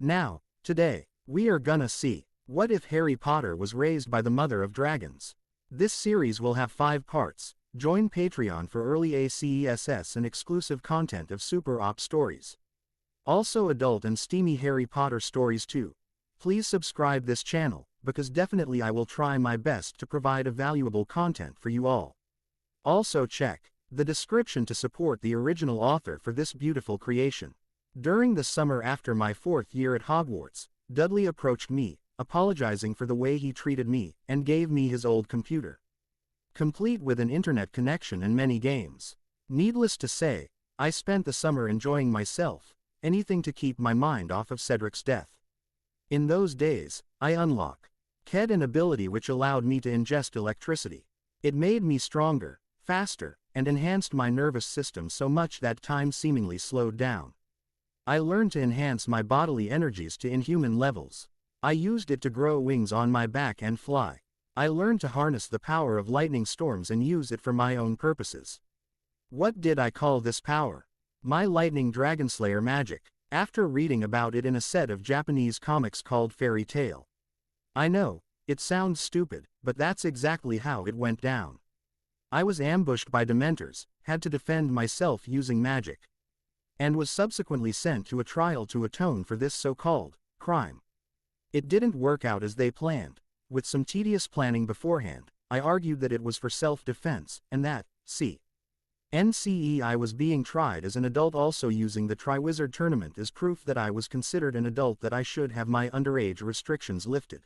Now, today, we are gonna see, what if Harry Potter was raised by the mother of dragons? This series will have 5 parts. Join Patreon for early ACESS and exclusive content of Super Op stories. Also adult and steamy Harry Potter stories too. Please subscribe this channel, because definitely I will try my best to provide a valuable content for you all. Also check the description to support the original author for this beautiful creation. During the summer after my 4th year at Hogwarts, Dudley approached me, apologizing for the way he treated me, and gave me his old computer, complete with an internet connection and many games. Needless to say, I spent the summer enjoying myself, anything to keep my mind off of Cedric's death. In those days, I unlocked an ability which allowed me to ingest electricity. It made me stronger, faster, and enhanced my nervous system so much that time seemingly slowed down. I learned to enhance my bodily energies to inhuman levels. I used it to grow wings on my back and fly. I learned to harness the power of lightning storms and use it for my own purposes. What did I call this power? My lightning dragonslayer magic, after reading about it in a set of Japanese comics called Fairy Tail. I know, it sounds stupid, but that's exactly how it went down. I was ambushed by Dementors, had to defend myself using magic, and was subsequently sent to a trial to atone for this so-called crime. It didn't work out as they planned. With some tedious planning beforehand, I argued that it was for self-defense, and that, I was being tried as an adult, also using the Triwizard Tournament as proof that I was considered an adult, that I should have my underage restrictions lifted.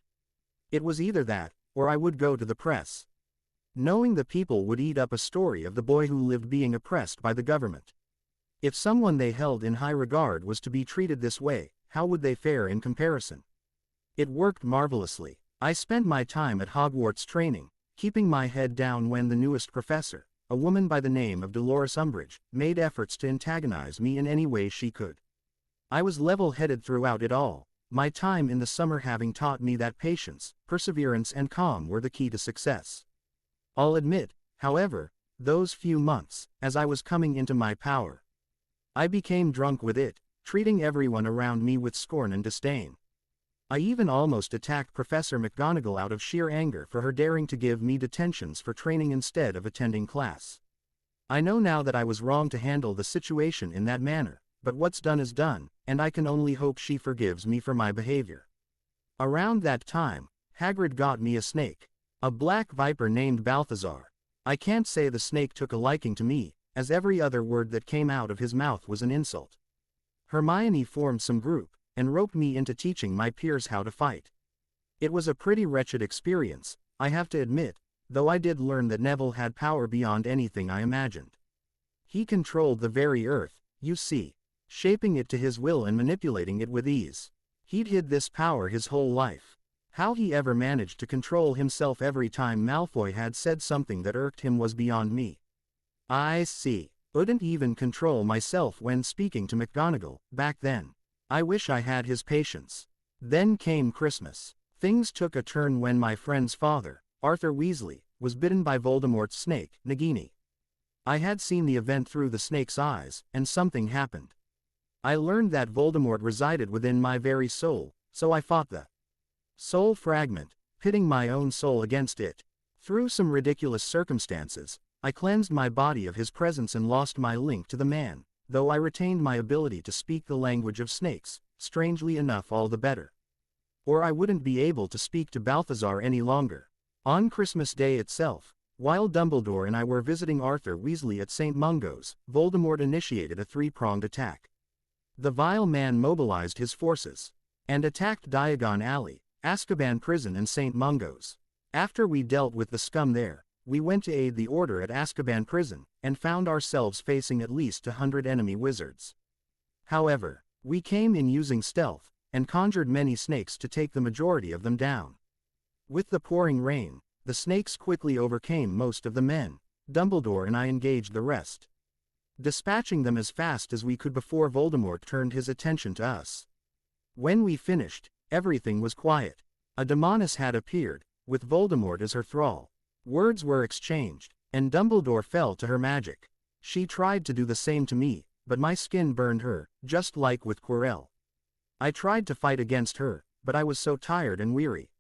It was either that, or I would go to the press, knowing the people would eat up a story of the boy who lived being oppressed by the government. If someone they held in high regard was to be treated this way, how would they fare in comparison? It worked marvelously. I spent my time at Hogwarts training, keeping my head down when the newest professor, a woman by the name of Dolores Umbridge, made efforts to antagonize me in any way she could. I was level-headed throughout it all, my time in the summer having taught me that patience, perseverance and calm were the key to success. I'll admit, however, those few months, as I was coming into my power, I became drunk with it, treating everyone around me with scorn and disdain. I even almost attacked Professor McGonagall out of sheer anger for her daring to give me detentions for training instead of attending class. I know now that I was wrong to handle the situation in that manner, but what's done is done, and I can only hope she forgives me for my behavior. Around that time, Hagrid got me a snake, a black viper named Balthazar. I can't say the snake took a liking to me, as every other word that came out of his mouth was an insult. Hermione formed some group, and roped me into teaching my peers how to fight. It was a pretty wretched experience, I have to admit, though I did learn that Neville had power beyond anything I imagined. He controlled the very earth, you see, shaping it to his will and manipulating it with ease. He'd hid this power his whole life. How he ever managed to control himself every time Malfoy had said something that irked him was beyond me. Couldn't even control myself when speaking to McGonagall, back then. I wish I had his patience. Then came Christmas. Things took a turn when my friend's father, Arthur Weasley, was bitten by Voldemort's snake, Nagini. I had seen the event through the snake's eyes, and something happened. I learned that Voldemort resided within my very soul, so I fought the soul fragment, pitting my own soul against it. Through some ridiculous circumstances, I cleansed my body of his presence and lost my link to the man, though I retained my ability to speak the language of snakes, strangely enough all the better. Or I wouldn't be able to speak to Balthazar any longer. On Christmas Day itself, while Dumbledore and I were visiting Arthur Weasley at St. Mungo's, Voldemort initiated a 3-pronged attack. The vile man mobilized his forces, and attacked Diagon Alley, Azkaban Prison and St. Mungo's. After we dealt with the scum there, we went to aid the Order at Azkaban Prison, and found ourselves facing at least 100 enemy wizards. However, we came in using stealth, and conjured many snakes to take the majority of them down. With the pouring rain, the snakes quickly overcame most of the men. Dumbledore and I engaged the rest, dispatching them as fast as we could before Voldemort turned his attention to us. When we finished, everything was quiet. A demoness had appeared, with Voldemort as her thrall. Words were exchanged, and Dumbledore fell to her magic. She tried to do the same to me, but my skin burned her, just like with Quirrell. I tried to fight against her, but I was so tired and weary.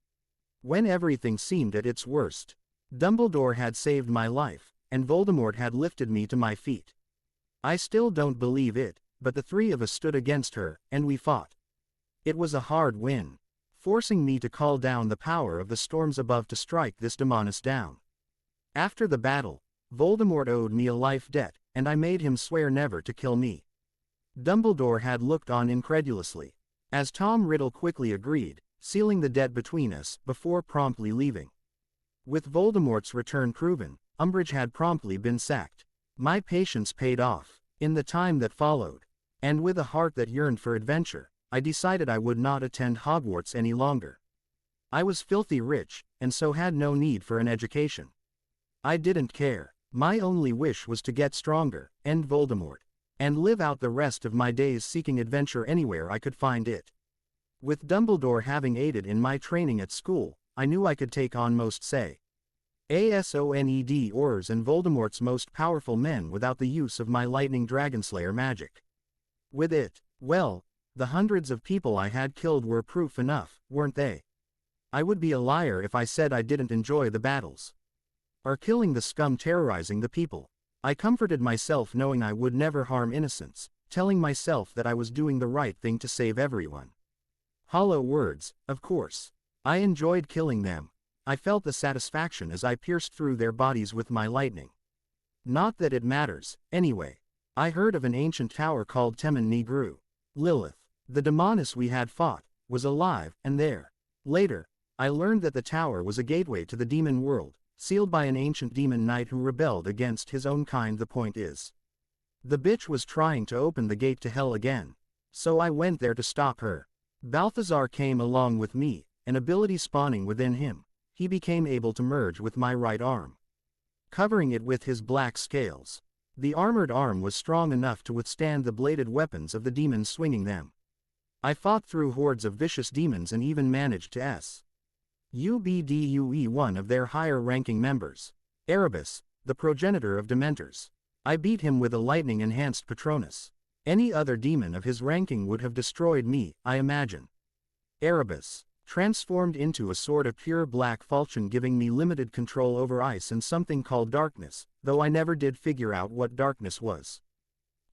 When everything seemed at its worst, Dumbledore had saved my life, and Voldemort had lifted me to my feet. I still don't believe it, but the three of us stood against her, and we fought. It was a hard win, forcing me to call down the power of the storms above to strike this demoness down. After the battle, Voldemort owed me a life debt, and I made him swear never to kill me. Dumbledore had looked on incredulously, as Tom Riddle quickly agreed, sealing the debt between us before promptly leaving. With Voldemort's return proven, Umbridge had promptly been sacked. My patience paid off, in the time that followed, and with a heart that yearned for adventure, I decided I would not attend Hogwarts any longer. I was filthy rich, and so had no need for an education. I didn't care. My only wish was to get stronger, end Voldemort, and live out the rest of my days seeking adventure anywhere I could find it. With Dumbledore having aided in my training at school, I knew I could take on most say. S1EP1 Ors and Voldemort's most powerful men without the use of my lightning dragonslayer magic. With it, well, the hundreds of people I had killed were proof enough, weren't they? I would be a liar if I said I didn't enjoy the battles, or killing the scum terrorizing the people. I comforted myself knowing I would never harm innocents, telling myself that I was doing the right thing to save everyone. Hollow words, of course. I enjoyed killing them. I felt the satisfaction as I pierced through their bodies with my lightning. Not that it matters, anyway. I heard of an ancient tower called Temmen Negru. Lilith, the demoness we had fought, was alive and there. Later, I learned that the tower was a gateway to the demon world, sealed by an ancient demon knight who rebelled against his own kind. The point is, the bitch was trying to open the gate to hell again. So I went there to stop her. Balthazar came along with me, an ability spawning within him. He became able to merge with my right arm, covering it with his black scales. The armored arm was strong enough to withstand the bladed weapons of the demons swinging them. I fought through hordes of vicious demons and even managed to S.U.B.D.U.E. one of their higher-ranking members, Erebus, the progenitor of Dementors. I beat him with a lightning-enhanced Patronus. Any other demon of his ranking would have destroyed me, I imagine. Erebus transformed into a sort of pure black falchion, giving me limited control over ice and something called darkness, though I never did figure out what darkness was.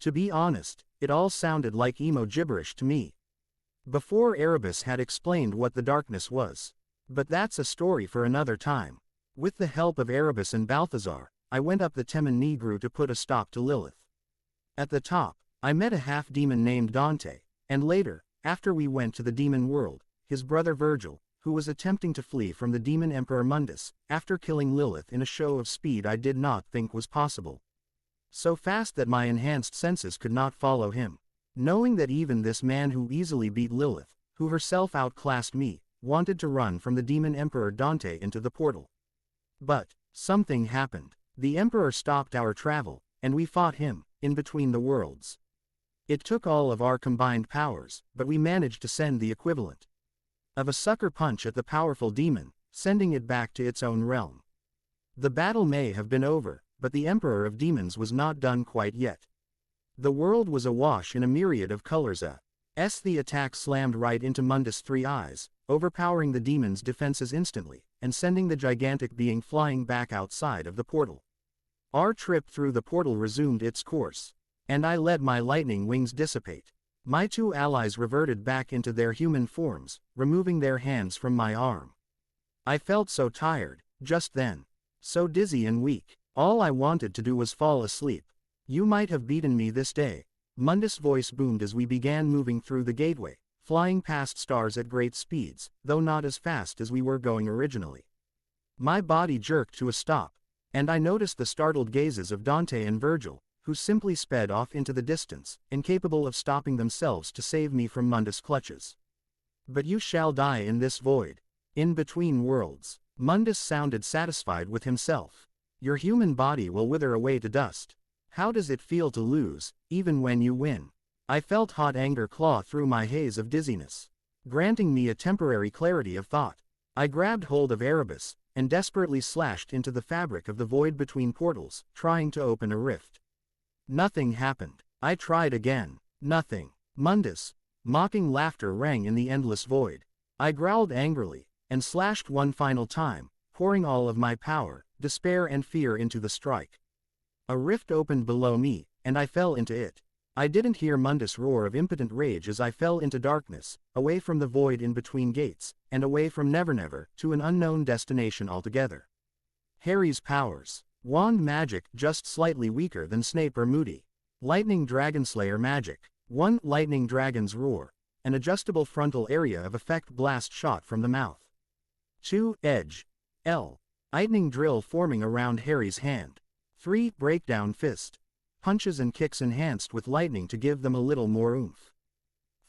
To be honest, it all sounded like emo gibberish to me, before Erebus had explained what the darkness was. But that's a story for another time. With the help of Erebus and Balthazar, I went up the Temmen Negru to put a stop to Lilith. At the top, I met a half-demon named Dante, and later, after we went to the demon world, his brother Virgil, who was attempting to flee from the demon emperor Mundus, after killing Lilith in a show of speed I did not think was possible. So fast that my enhanced senses could not follow him. Knowing that even this man who easily beat Lilith, who herself outclassed me, wanted to run from the demon emperor Dante into the portal. But something happened. The emperor stopped our travel, and we fought him, in between the worlds. It took all of our combined powers, but we managed to send the equivalent of a sucker punch at the powerful demon, sending it back to its own realm. The battle may have been over, but the Emperor of Demons was not done quite yet. The world was awash in a myriad of colors. The attack slammed right into Mundus' three eyes, overpowering the demon's defenses instantly, and sending the gigantic being flying back outside of the portal. Our trip through the portal resumed its course, and I let my lightning wings dissipate. My two allies reverted back into their human forms, removing their hands from my arm. I felt so tired, just then. So dizzy and weak. All I wanted to do was fall asleep. You might have beaten me this day. Mundus' voice boomed as we began moving through the gateway, flying past stars at great speeds, though not as fast as we were going originally. My body jerked to a stop, and I noticed the startled gazes of Dante and Virgil, who simply sped off into the distance, incapable of stopping themselves to save me from Mundus' clutches. But you shall die in this void. In between worlds. Mundus sounded satisfied with himself. Your human body will wither away to dust. How does it feel to lose, even when you win? I felt hot anger claw through my haze of dizziness, granting me a temporary clarity of thought. I grabbed hold of Erebus, and desperately slashed into the fabric of the void between portals, trying to open a rift. Nothing happened. I tried again. Nothing. Mundus, Mocking laughter rang in the endless void. I growled angrily, and slashed one final time, pouring all of my power, despair and fear into the strike. A rift opened below me, and I fell into it. I didn't hear Mundus' roar of impotent rage as I fell into darkness, away from the void in between gates, and away from Nevernever, to an unknown destination altogether. Harry's powers. Wand magic just slightly weaker than Snape or Moody. Lightning Dragonslayer magic. 1 Lightning Dragon's Roar. An adjustable frontal area of effect blast shot from the mouth. 2 Edge. L. Lightning drill forming around Harry's hand. 3 Breakdown fist. Punches and kicks enhanced with lightning to give them a little more oomph.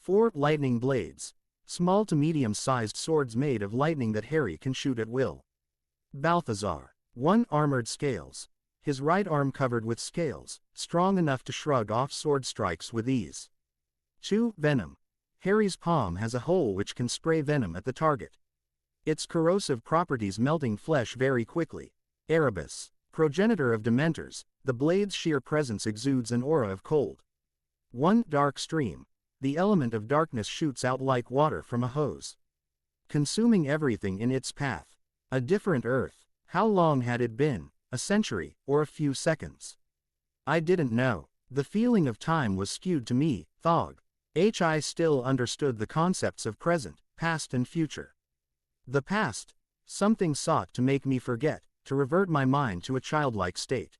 4 Lightning blades. Small to medium-sized swords made of lightning that Harry can shoot at will. Balthazar. 1 Armored scales. His right arm covered with scales, strong enough to shrug off sword strikes with ease. 2 Venom. Harry's palm has a hole which can spray venom at the target. Its corrosive properties melting flesh very quickly. Erebus. Progenitor of Dementors, the blade's sheer presence exudes an aura of cold. 1 Dark stream. The element of darkness shoots out like water from a hose, consuming everything in its path. A different Earth. How long had it been? A century, or a few seconds? I didn't know. The feeling of time was skewed to me, Thog. I still understood the concepts of present, past and future. The past. Something sought to make me forget, to revert my mind to a childlike state.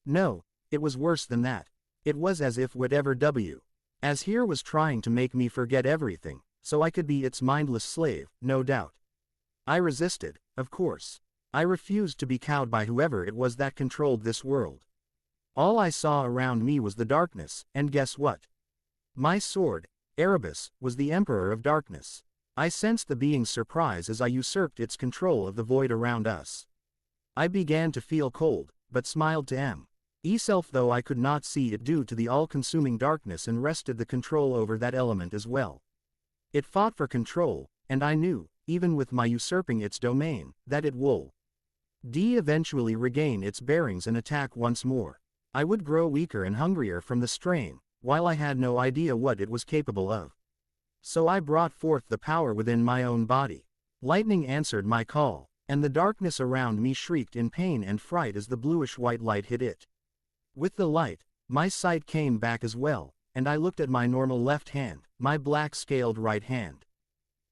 No, it was worse than that. It was as if whatever as here was trying to make me forget everything, so I could be its mindless slave, no doubt. I resisted, of course. I refused to be cowed by whoever it was that controlled this world. All I saw around me was the darkness, and guess what? My sword, Erebus, was the Emperor of Darkness. I sensed the being's surprise as I usurped its control of the void around us. I began to feel cold, but smiled to myself though I could not see it due to the all-consuming darkness and wrested the control over that element as well. It fought for control, and I knew, even with my usurping its domain, that it would eventually regain its bearings and attack once more. I would grow weaker and hungrier from the strain, while I had no idea what it was capable of. So I brought forth the power within my own body. Lightning answered my call, and the darkness around me shrieked in pain and fright as the bluish-white light hit it. With the light, my sight came back as well, and I looked at my normal left hand, my black-scaled right hand,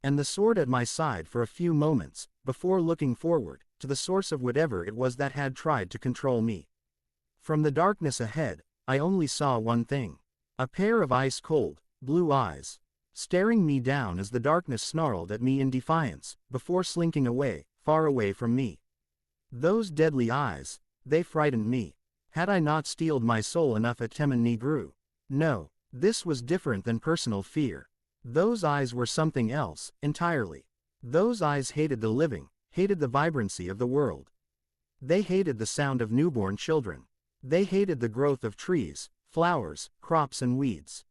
and the sword at my side for a few moments, before looking forward, to the source of whatever it was that had tried to control me. From the darkness ahead, I only saw one thing. A pair of ice-cold, blue eyes, staring me down as the darkness snarled at me in defiance, before slinking away, far away from me. Those deadly eyes, they frightened me. Had I not steeled my soul enough at Temmin Negru? No, this was different than personal fear. Those eyes were something else, entirely. Those eyes hated the living, hated the vibrancy of the world. They hated the sound of newborn children. They hated the growth of trees, flowers, crops and weeds.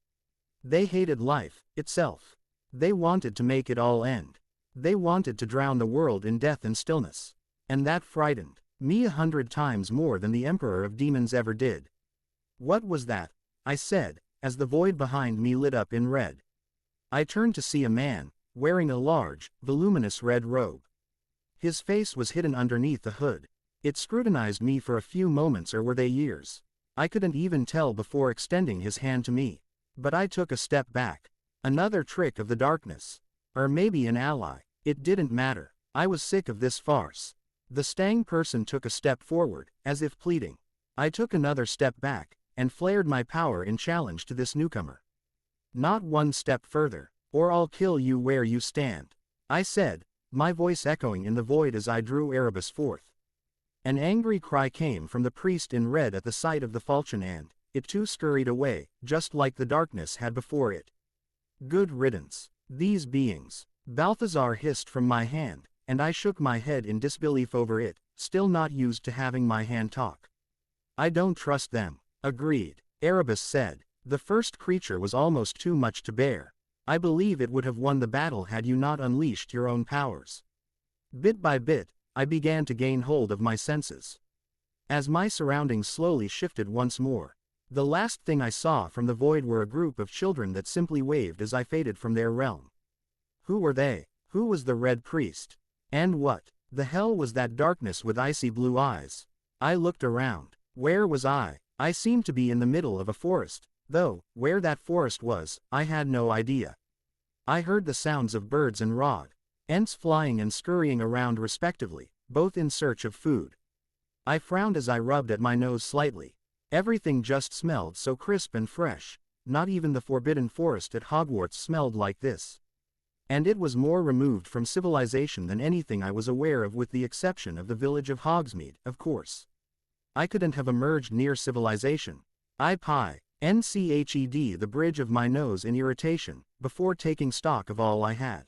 They hated life itself. They wanted to make it all end. They wanted to drown the world in death and stillness. And that frightened me 100 times more than the Emperor of Demons ever did. What was that? I said, as the void behind me lit up in red. I turned to see a man, wearing a large, voluminous red robe. His face was hidden underneath the hood. It scrutinized me for a few moments, or were they years? I couldn't even tell before extending his hand to me. But I took a step back. Another trick of the darkness. Or maybe an ally. It didn't matter. I was sick of this farce. The stang person took a step forward, as if pleading. I took another step back, and flared my power in challenge to this newcomer. Not one step further, or I'll kill you where you stand, I said, my voice echoing in the void as I drew Erebus forth. An angry cry came from the priest in red at the sight of the falchion, and it too scurried away, just like the darkness had before it. Good riddance. These beings. Balthazar hissed from my hand, and I shook my head in disbelief over it, still not used to having my hand talk. I don't trust them. Agreed. Erebus said. The first creature was almost too much to bear. I believe it would have won the battle had you not unleashed your own powers. Bit by bit, I began to gain hold of my senses. As my surroundings slowly shifted once more, The last thing I saw from the void were a group of children that simply waved as I faded from their realm. Who were they? Who was the Red Priest? And what the hell was that darkness with icy blue eyes? I looked around. Where was I? I seemed to be in the middle of a forest, though, where that forest was, I had no idea. I heard the sounds of birds and ents flying and scurrying around respectively, both in search of food. I frowned as I rubbed at my nose slightly. Everything just smelled so crisp and fresh. Not even the forbidden forest at Hogwarts smelled like this. And it was more removed from civilization than anything I was aware of, with the exception of the village of Hogsmeade, of course. I couldn't have emerged near civilization. Nched the bridge of my nose in irritation, before taking stock of all I had.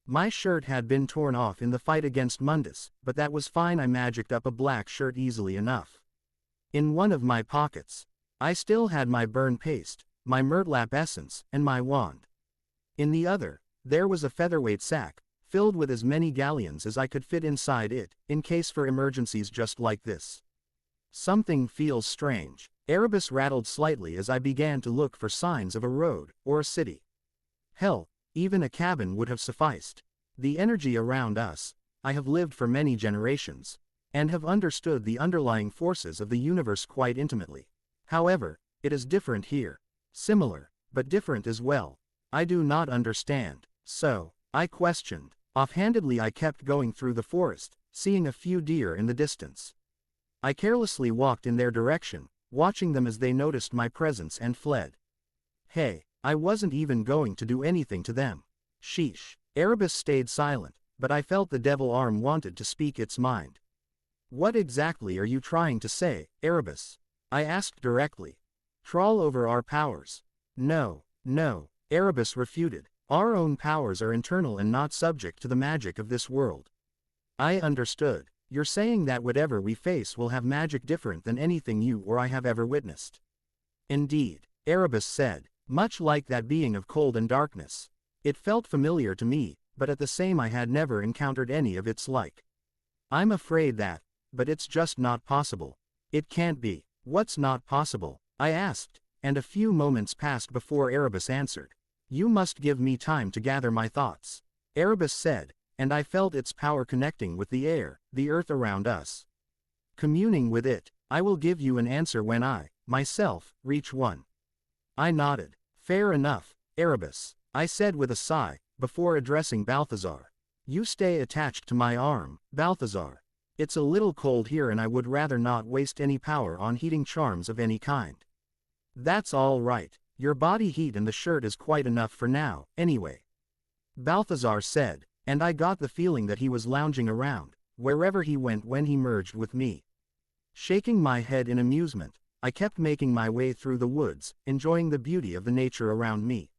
My shirt had been torn off in the fight against Mundus, but that was fine. I magicked up a black shirt easily enough. In one of my pockets, I still had my burn paste, my murtlap essence, and my wand. In the other, there was a featherweight sack, filled with as many galleons as I could fit inside it, in case for emergencies just like this. Something feels strange. Erebus rattled slightly as I began to look for signs of a road, or a city. Hell, even a cabin would have sufficed. The energy around us, I have lived for many generations, and have understood the underlying forces of the universe quite intimately. However, it is different here. Similar, but different as well. I do not understand. So, I questioned. Offhandedly I kept going through the forest, seeing a few deer in the distance. I carelessly walked in their direction, watching them as they noticed my presence and fled. Hey, I wasn't even going to do anything to them. Sheesh. Erebus stayed silent, but I felt the devil arm wanted to speak its mind. What exactly are you trying to say, Erebus? I asked directly. Trawl over our powers. No, Erebus refuted. Our own powers are internal and not subject to the magic of this world. I understood. You're saying that whatever we face will have magic different than anything you or I have ever witnessed. Indeed, Erebus said, much like that being of cold and darkness. It felt familiar to me, but at the same I had never encountered any of its like. I'm afraid that, but it's just not possible. It can't be. What's not possible? I asked, and a few moments passed before Erebus answered. You must give me time to gather my thoughts. Erebus said, and I felt its power connecting with the air, the earth around us. Communing with it, I will give you an answer when I, myself, reach one. I nodded. Fair enough, Erebus, I said with a sigh, before addressing Balthazar. You stay attached to my arm, Balthazar. It's a little cold here and I would rather not waste any power on heating charms of any kind. That's all right. Your body heat and the shirt is quite enough for now, anyway. Balthazar said, and I got the feeling that he was lounging around, wherever he went when he merged with me. Shaking my head in amusement, I kept making my way through the woods, enjoying the beauty of the nature around me.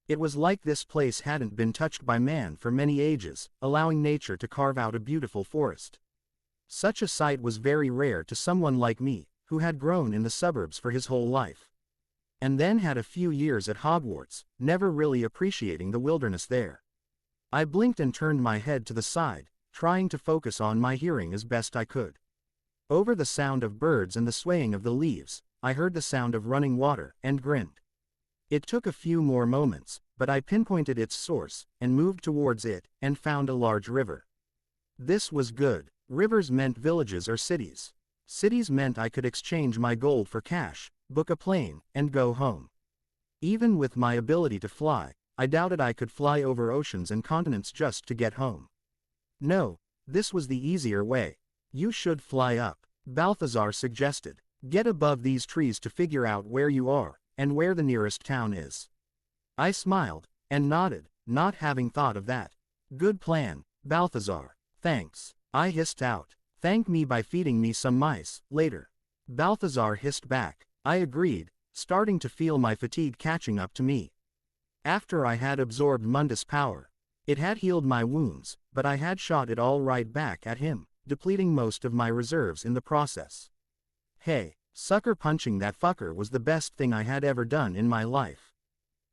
It was like this place hadn't been touched by man for many ages, allowing nature to carve out a beautiful forest. Such a sight was very rare to someone like me, who had grown in the suburbs for his whole life. And then had a few years at Hogwarts, never really appreciating the wilderness there. I blinked and turned my head to the side, trying to focus on my hearing as best I could. Over the sound of birds and the swaying of the leaves, I heard the sound of running water, and grinned. It took a few more moments, but I pinpointed its source, and moved towards it, and found a large river. This was good. Rivers meant villages or cities. Cities meant I could exchange my gold for cash, book a plane, and go home. Even with my ability to fly, I doubted I could fly over oceans and continents just to get home. No, this was the easier way. You should fly up, Balthazar suggested. Get above these trees to figure out where you are, and where the nearest town is. I smiled, and nodded, not having thought of that. Good plan, Balthazar. Thanks, I hissed out. Thank me by feeding me some mice, later. Balthazar hissed back. I agreed, starting to feel my fatigue catching up to me. After I had absorbed Mundus' power, it had healed my wounds, but I had shot it all right back at him, depleting most of my reserves in the process. Hey, sucker punching that fucker was the best thing I had ever done in my life.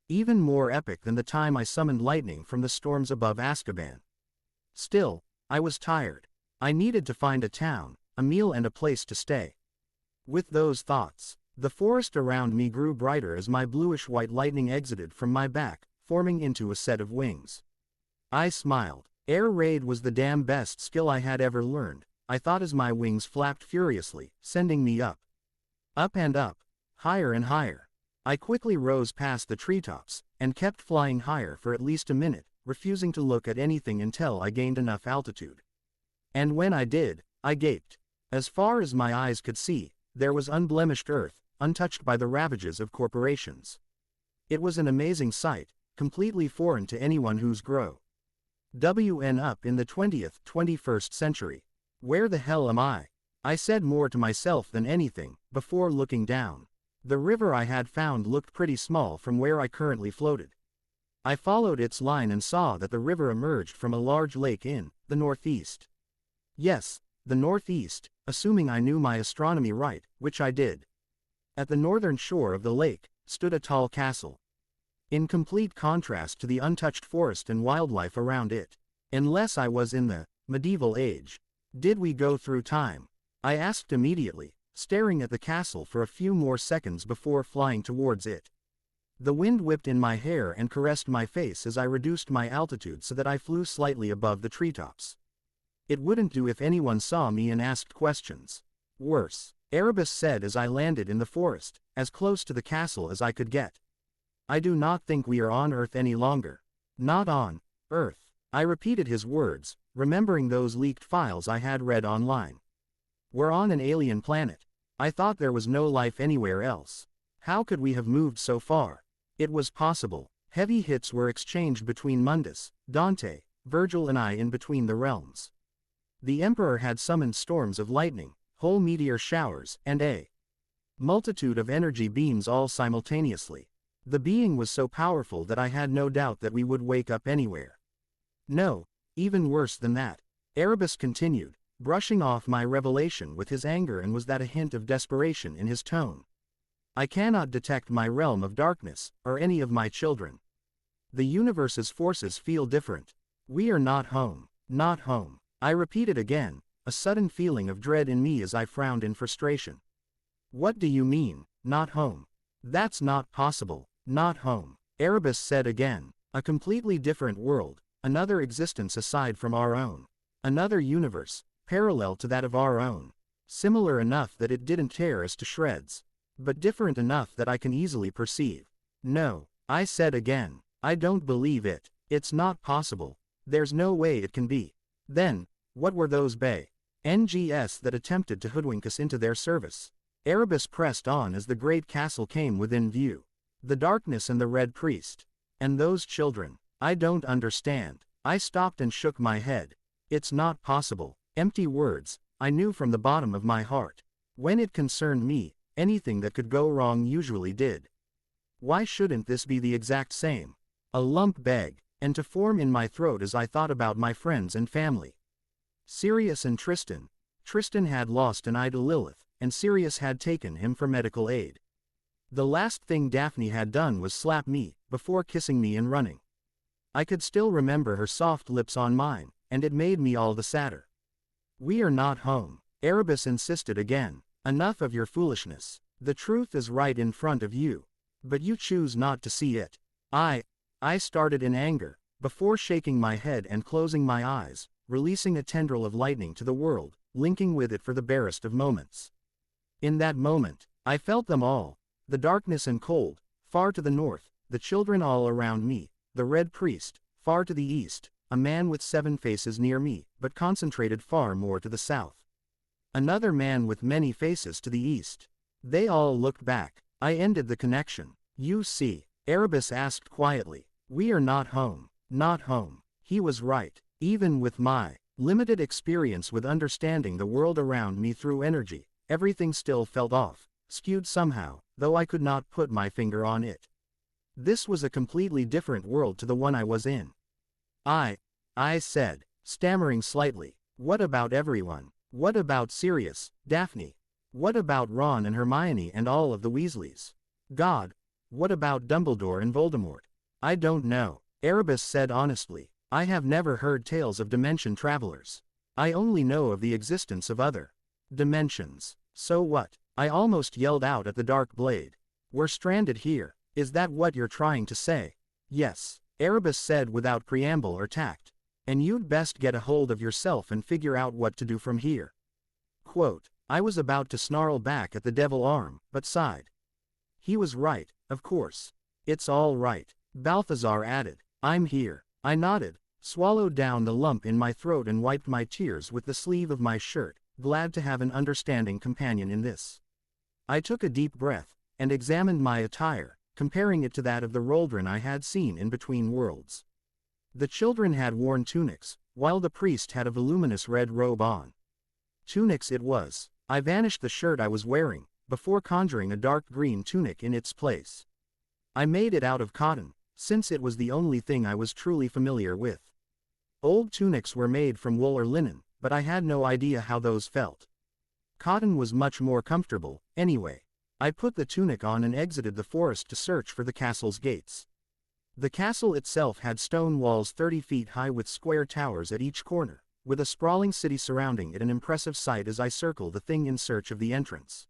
Even more epic than the time I summoned lightning from the storms above Azkaban. Still, I was tired. I needed to find a town, a meal and a place to stay. With those thoughts, The forest around me grew brighter as my bluish-white lightning exited from my back, forming into a set of wings. I smiled. Air raid was the damn best skill I had ever learned, I thought as my wings flapped furiously, sending me up. Up and up. Higher and higher. I quickly rose past the treetops, and kept flying higher for at least a minute, refusing to look at anything until I gained enough altitude. And when I did, I gaped. As far as my eyes could see, there was unblemished earth, untouched by the ravages of corporations. It was an amazing sight, completely foreign to anyone who's grown up in the 20th, 21st century. Where the hell am I? I said more to myself than anything, before looking down. The river I had found looked pretty small from where I currently floated. I followed its line and saw that the river emerged from a large lake in the northeast. Yes, the northeast, assuming I knew my astronomy right, which I did. At the northern shore of the lake, stood a tall castle. In complete contrast to the untouched forest and wildlife around it. Unless I was in the medieval age. Did we go through time? I asked immediately, staring at the castle for a few more seconds before flying towards it. The wind whipped in my hair and caressed my face as I reduced my altitude so that I flew slightly above the treetops. It wouldn't do if anyone saw me and asked questions. Worse, Erebus said as I landed in the forest, as close to the castle as I could get. I do not think we are on Earth any longer. Not on Earth. I repeated his words, remembering those leaked files I had read online. We're on an alien planet. I thought there was no life anywhere else. How could we have moved so far? It was possible. Heavy hits were exchanged between Mundus, Dante, Virgil and I in between the realms. The Emperor had summoned storms of lightning, whole meteor showers, and a multitude of energy beams all simultaneously. The being was so powerful that I had no doubt that we would wake up anywhere. No, even worse than that. Erebus continued, brushing off my revelation with his anger, and was that a hint of desperation in his tone. I cannot detect my realm of darkness, or any of my children. The universe's forces feel different. We are not home. Not home. I repeated again, a sudden feeling of dread in me as I frowned in frustration. What do you mean, not home? That's not possible. Not home. Erebus said again. A completely different world, another existence aside from our own. Another universe, parallel to that of our own. Similar enough that it didn't tear us to shreds. But different enough that I can easily perceive. No, I said again. I don't believe it. It's not possible. There's no way it can be. Then, what were those NGS that attempted to hoodwink us into their service? Erebus pressed on as the great castle came within view. The darkness and the Red Priest. And those children. I don't understand. I stopped and shook my head. It's not possible. Empty words, I knew from the bottom of my heart. When it concerned me, anything that could go wrong usually did. Why shouldn't this be the exact same? A lump begged, and to form in my throat as I thought about my friends and family. Sirius and Tristan. Tristan had lost an eye to Lilith, and Sirius had taken him for medical aid. The last thing Daphne had done was slap me, before kissing me and running. I could still remember her soft lips on mine, and it made me all the sadder. We are not home. Erebus insisted again. Enough of your foolishness. The truth is right in front of you. But you choose not to see it. I started in anger, before shaking my head and closing my eyes, releasing a tendril of lightning to the world, linking with it for the barest of moments. In that moment, I felt them all. The darkness and cold, far to the north, the children all around me, the Red Priest, far to the east, a man with 7 faces near me, but concentrated far more to the south. Another man with many faces to the east. They all looked back. I ended the connection. You see, Erebus asked quietly. We are not home. Not home. He was right. Even with my limited experience with understanding the world around me through energy, everything still felt off, skewed somehow, though I could not put my finger on it. This was a completely different world to the one I was in. I said, stammering slightly. What about everyone? What about Sirius, Daphne? What about Ron and Hermione and all of the Weasleys? God, what about Dumbledore and Voldemort? I don't know, Erebus said honestly. I have never heard tales of dimension travelers. I only know of the existence of other dimensions. So what? I almost yelled out at the dark blade. We're stranded here. Is that what you're trying to say? Yes, Erebus said without preamble or tact. And you'd best get a hold of yourself and figure out what to do from here. Quote, I was about to snarl back at the devil arm, but sighed. He was right, of course. It's all right, Balthazar added. I'm here. I nodded, swallowed down the lump in my throat and wiped my tears with the sleeve of my shirt, glad to have an understanding companion in this. I took a deep breath, and examined my attire, comparing it to that of the Roldren I had seen in Between Worlds. The children had worn tunics, while the priest had a voluminous red robe on. Tunics it was. I vanished the shirt I was wearing, before conjuring a dark green tunic in its place. I made it out of cotton, since it was the only thing I was truly familiar with. Old tunics were made from wool or linen, but I had no idea how those felt. Cotton was much more comfortable, anyway. I put the tunic on and exited the forest to search for the castle's gates. The castle itself had stone walls 30 feet high with square towers at each corner, with a sprawling city surrounding it, an impressive sight as I circled the thing in search of the entrance.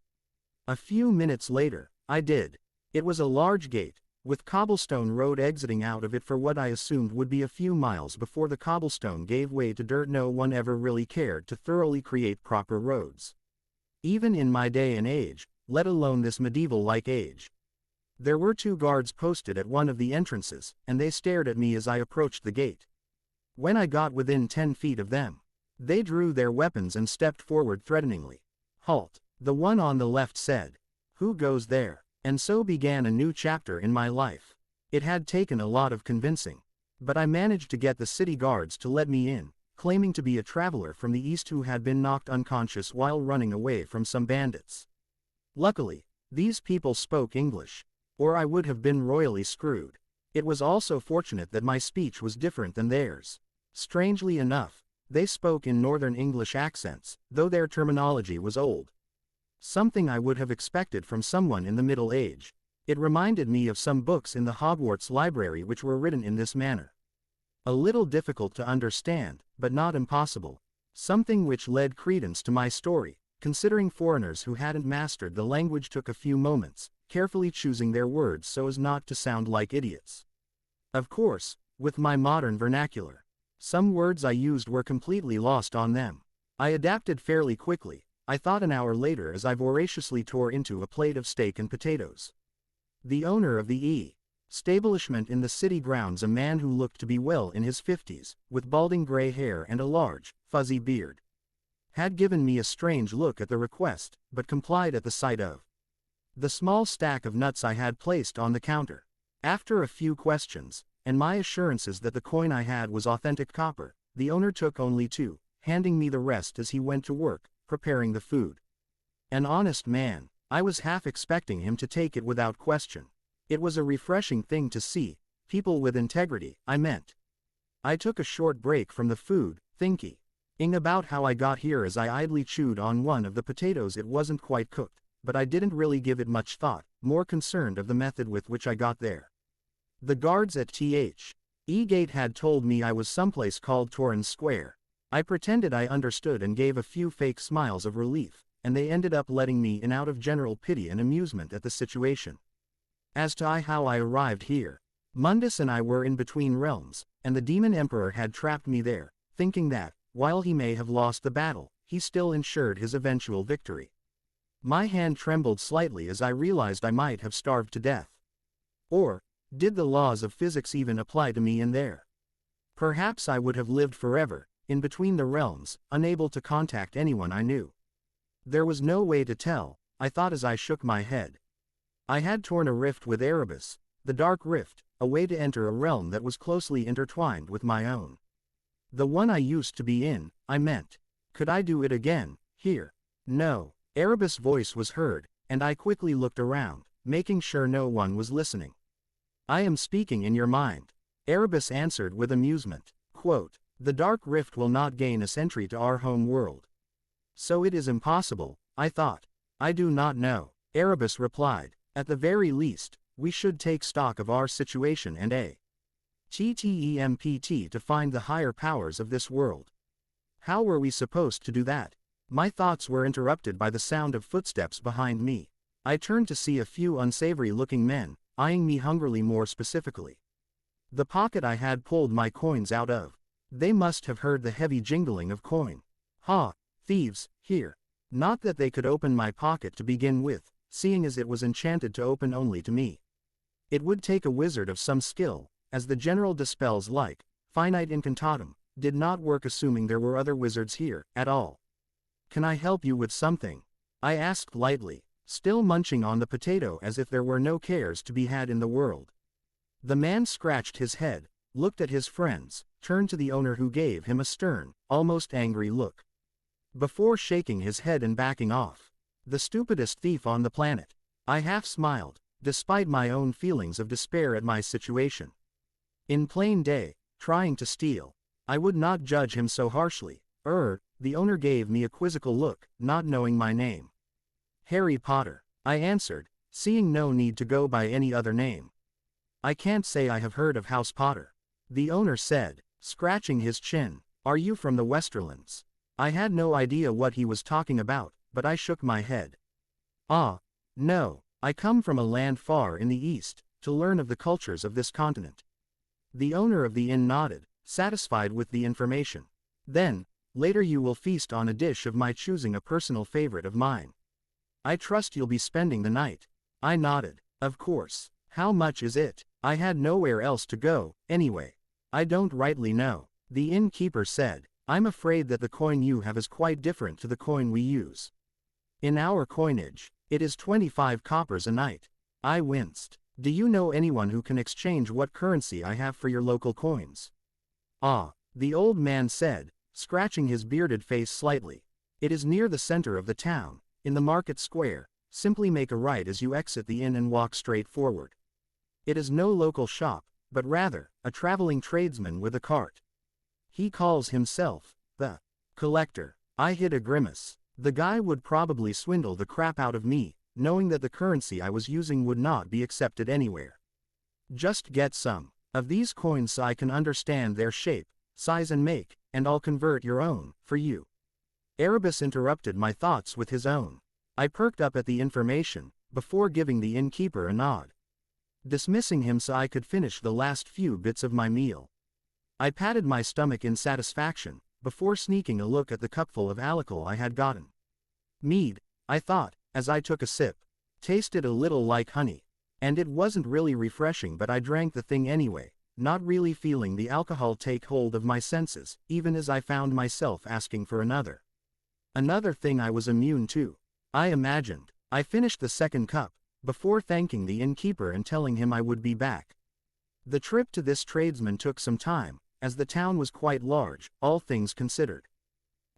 A few minutes later, I did. It was a large gate, with cobblestone road exiting out of it for what I assumed would be a few miles before the cobblestone gave way to dirt. No one ever really cared to thoroughly create proper roads. Even in my day and age, let alone this medieval-like age. There were 2 guards posted at one of the entrances, and they stared at me as I approached the gate. When I got within 10 feet of them, they drew their weapons and stepped forward threateningly. Halt, the one on the left said. Who goes there? And so began a new chapter in my life. It had taken a lot of convincing, but I managed to get the city guards to let me in, claiming to be a traveler from the east who had been knocked unconscious while running away from some bandits. Luckily, these people spoke English, or I would have been royally screwed. It was also fortunate that my speech was different than theirs. Strangely enough, they spoke in Northern English accents, though their terminology was old. Something I would have expected from someone in the Middle Age. It reminded me of some books in the Hogwarts library which were written in this manner. A little difficult to understand, but not impossible. Something which led credence to my story, considering foreigners who hadn't mastered the language took a few moments, carefully choosing their words so as not to sound like idiots. Of course, with my modern vernacular, some words I used were completely lost on them. I adapted fairly quickly, I thought an hour later as I voraciously tore into a plate of steak and potatoes. The owner of the establishment in the city grounds, a man who looked to be well in his 50s, with balding gray hair and a large, fuzzy beard, had given me a strange look at the request, but complied at the sight of the small stack of nuts I had placed on the counter. After a few questions, and my assurances that the coin I had was authentic copper, the owner took only 2, handing me the rest as he went to work, preparing the food. An honest man, I was half expecting him to take it without question. It was a refreshing thing to see, people with integrity, I meant. I took a short break from the food, thinking about how I got here as I idly chewed on one of the potatoes. It wasn't quite cooked, but I didn't really give it much thought, more concerned of the method with which I got there. The guards at the gate had told me I was someplace called Torren Square. I pretended I understood and gave a few fake smiles of relief, and they ended up letting me in out of general pity and amusement at the situation. As to how I arrived here, Mundus and I were in Between Realms, and the Demon Emperor had trapped me there, thinking that, while he may have lost the battle, he still ensured his eventual victory. My hand trembled slightly as I realized I might have starved to death. Or, did the laws of physics even apply to me in there? Perhaps I would have lived forever, in Between the Realms, unable to contact anyone I knew. There was no way to tell, I thought as I shook my head. I had torn a rift with Erebus, the Dark Rift, a way to enter a realm that was closely intertwined with my own. The one I used to be in, I meant. Could I do it again, here? No. Erebus' voice was heard, and I quickly looked around, making sure no one was listening. I am speaking in your mind, Erebus answered with amusement. Quote, the Dark Rift will not gain us entry to our home world. So it is impossible, I thought. I do not know, Erebus replied. At the very least, we should take stock of our situation and attempt to find the higher powers of this world. How were we supposed to do that? My thoughts were interrupted by the sound of footsteps behind me. I turned to see a few unsavory-looking men, eyeing me hungrily more specifically. The pocket I had pulled my coins out of. They must have heard the heavy jingling of coin. Ha! Thieves, here. Not that they could open my pocket to begin with, seeing as it was enchanted to open only to me. It would take a wizard of some skill, as the general dispels like, finite incantatem, did not work assuming there were other wizards here, at all. Can I help you with something? I asked lightly, still munching on the potato as if there were no cares to be had in the world. The man scratched his head, looked at his friends, turned to the owner who gave him a stern, almost angry look. Before shaking his head and backing off. The stupidest thief on the planet. I half smiled, despite my own feelings of despair at my situation. In plain day, trying to steal. I would not judge him so harshly. The owner gave me a quizzical look, not knowing my name. Harry Potter, I answered, seeing no need to go by any other name. I can't say I have heard of House Potter. The owner said, scratching his chin. Are you from the Westerlands? I had no idea what he was talking about, but I shook my head. Ah, no, I come from a land far in the east, to learn of the cultures of this continent. The owner of the inn nodded, satisfied with the information. Then, later you will feast on a dish of my choosing, a personal favorite of mine. I trust you'll be spending the night. I nodded. Of course. How much is it? I had nowhere else to go, anyway. I don't rightly know. The innkeeper said, I'm afraid that the coin you have is quite different to the coin we use. In our coinage, it is 25 coppers a night. I winced. Do you know anyone who can exchange what currency I have for your local coins? Ah, the old man said, scratching his bearded face slightly. It is near the center of the town, in the market square. Simply make a right as you exit the inn and walk straight forward. It is no local shop, but rather, a traveling tradesman with a cart. He calls himself, the collector. I hid a grimace. The guy would probably swindle the crap out of me, knowing that the currency I was using would not be accepted anywhere. Just get some of these coins so I can understand their shape, size and make, and I'll convert your own, for you. Erebus interrupted my thoughts with his own. I perked up at the information, before giving the innkeeper a nod. Dismissing him so I could finish the last few bits of my meal. I patted my stomach in satisfaction, before sneaking a look at the cupful of alcohol I had gotten. Mead, I thought, as I took a sip. Tasted a little like honey. And it wasn't really refreshing, but I drank the thing anyway, not really feeling the alcohol take hold of my senses, even as I found myself asking for another. Another thing I was immune to. I imagined. I finished the second cup, before thanking the innkeeper and telling him I would be back. The trip to this tradesman took some time, as the town was quite large, all things considered.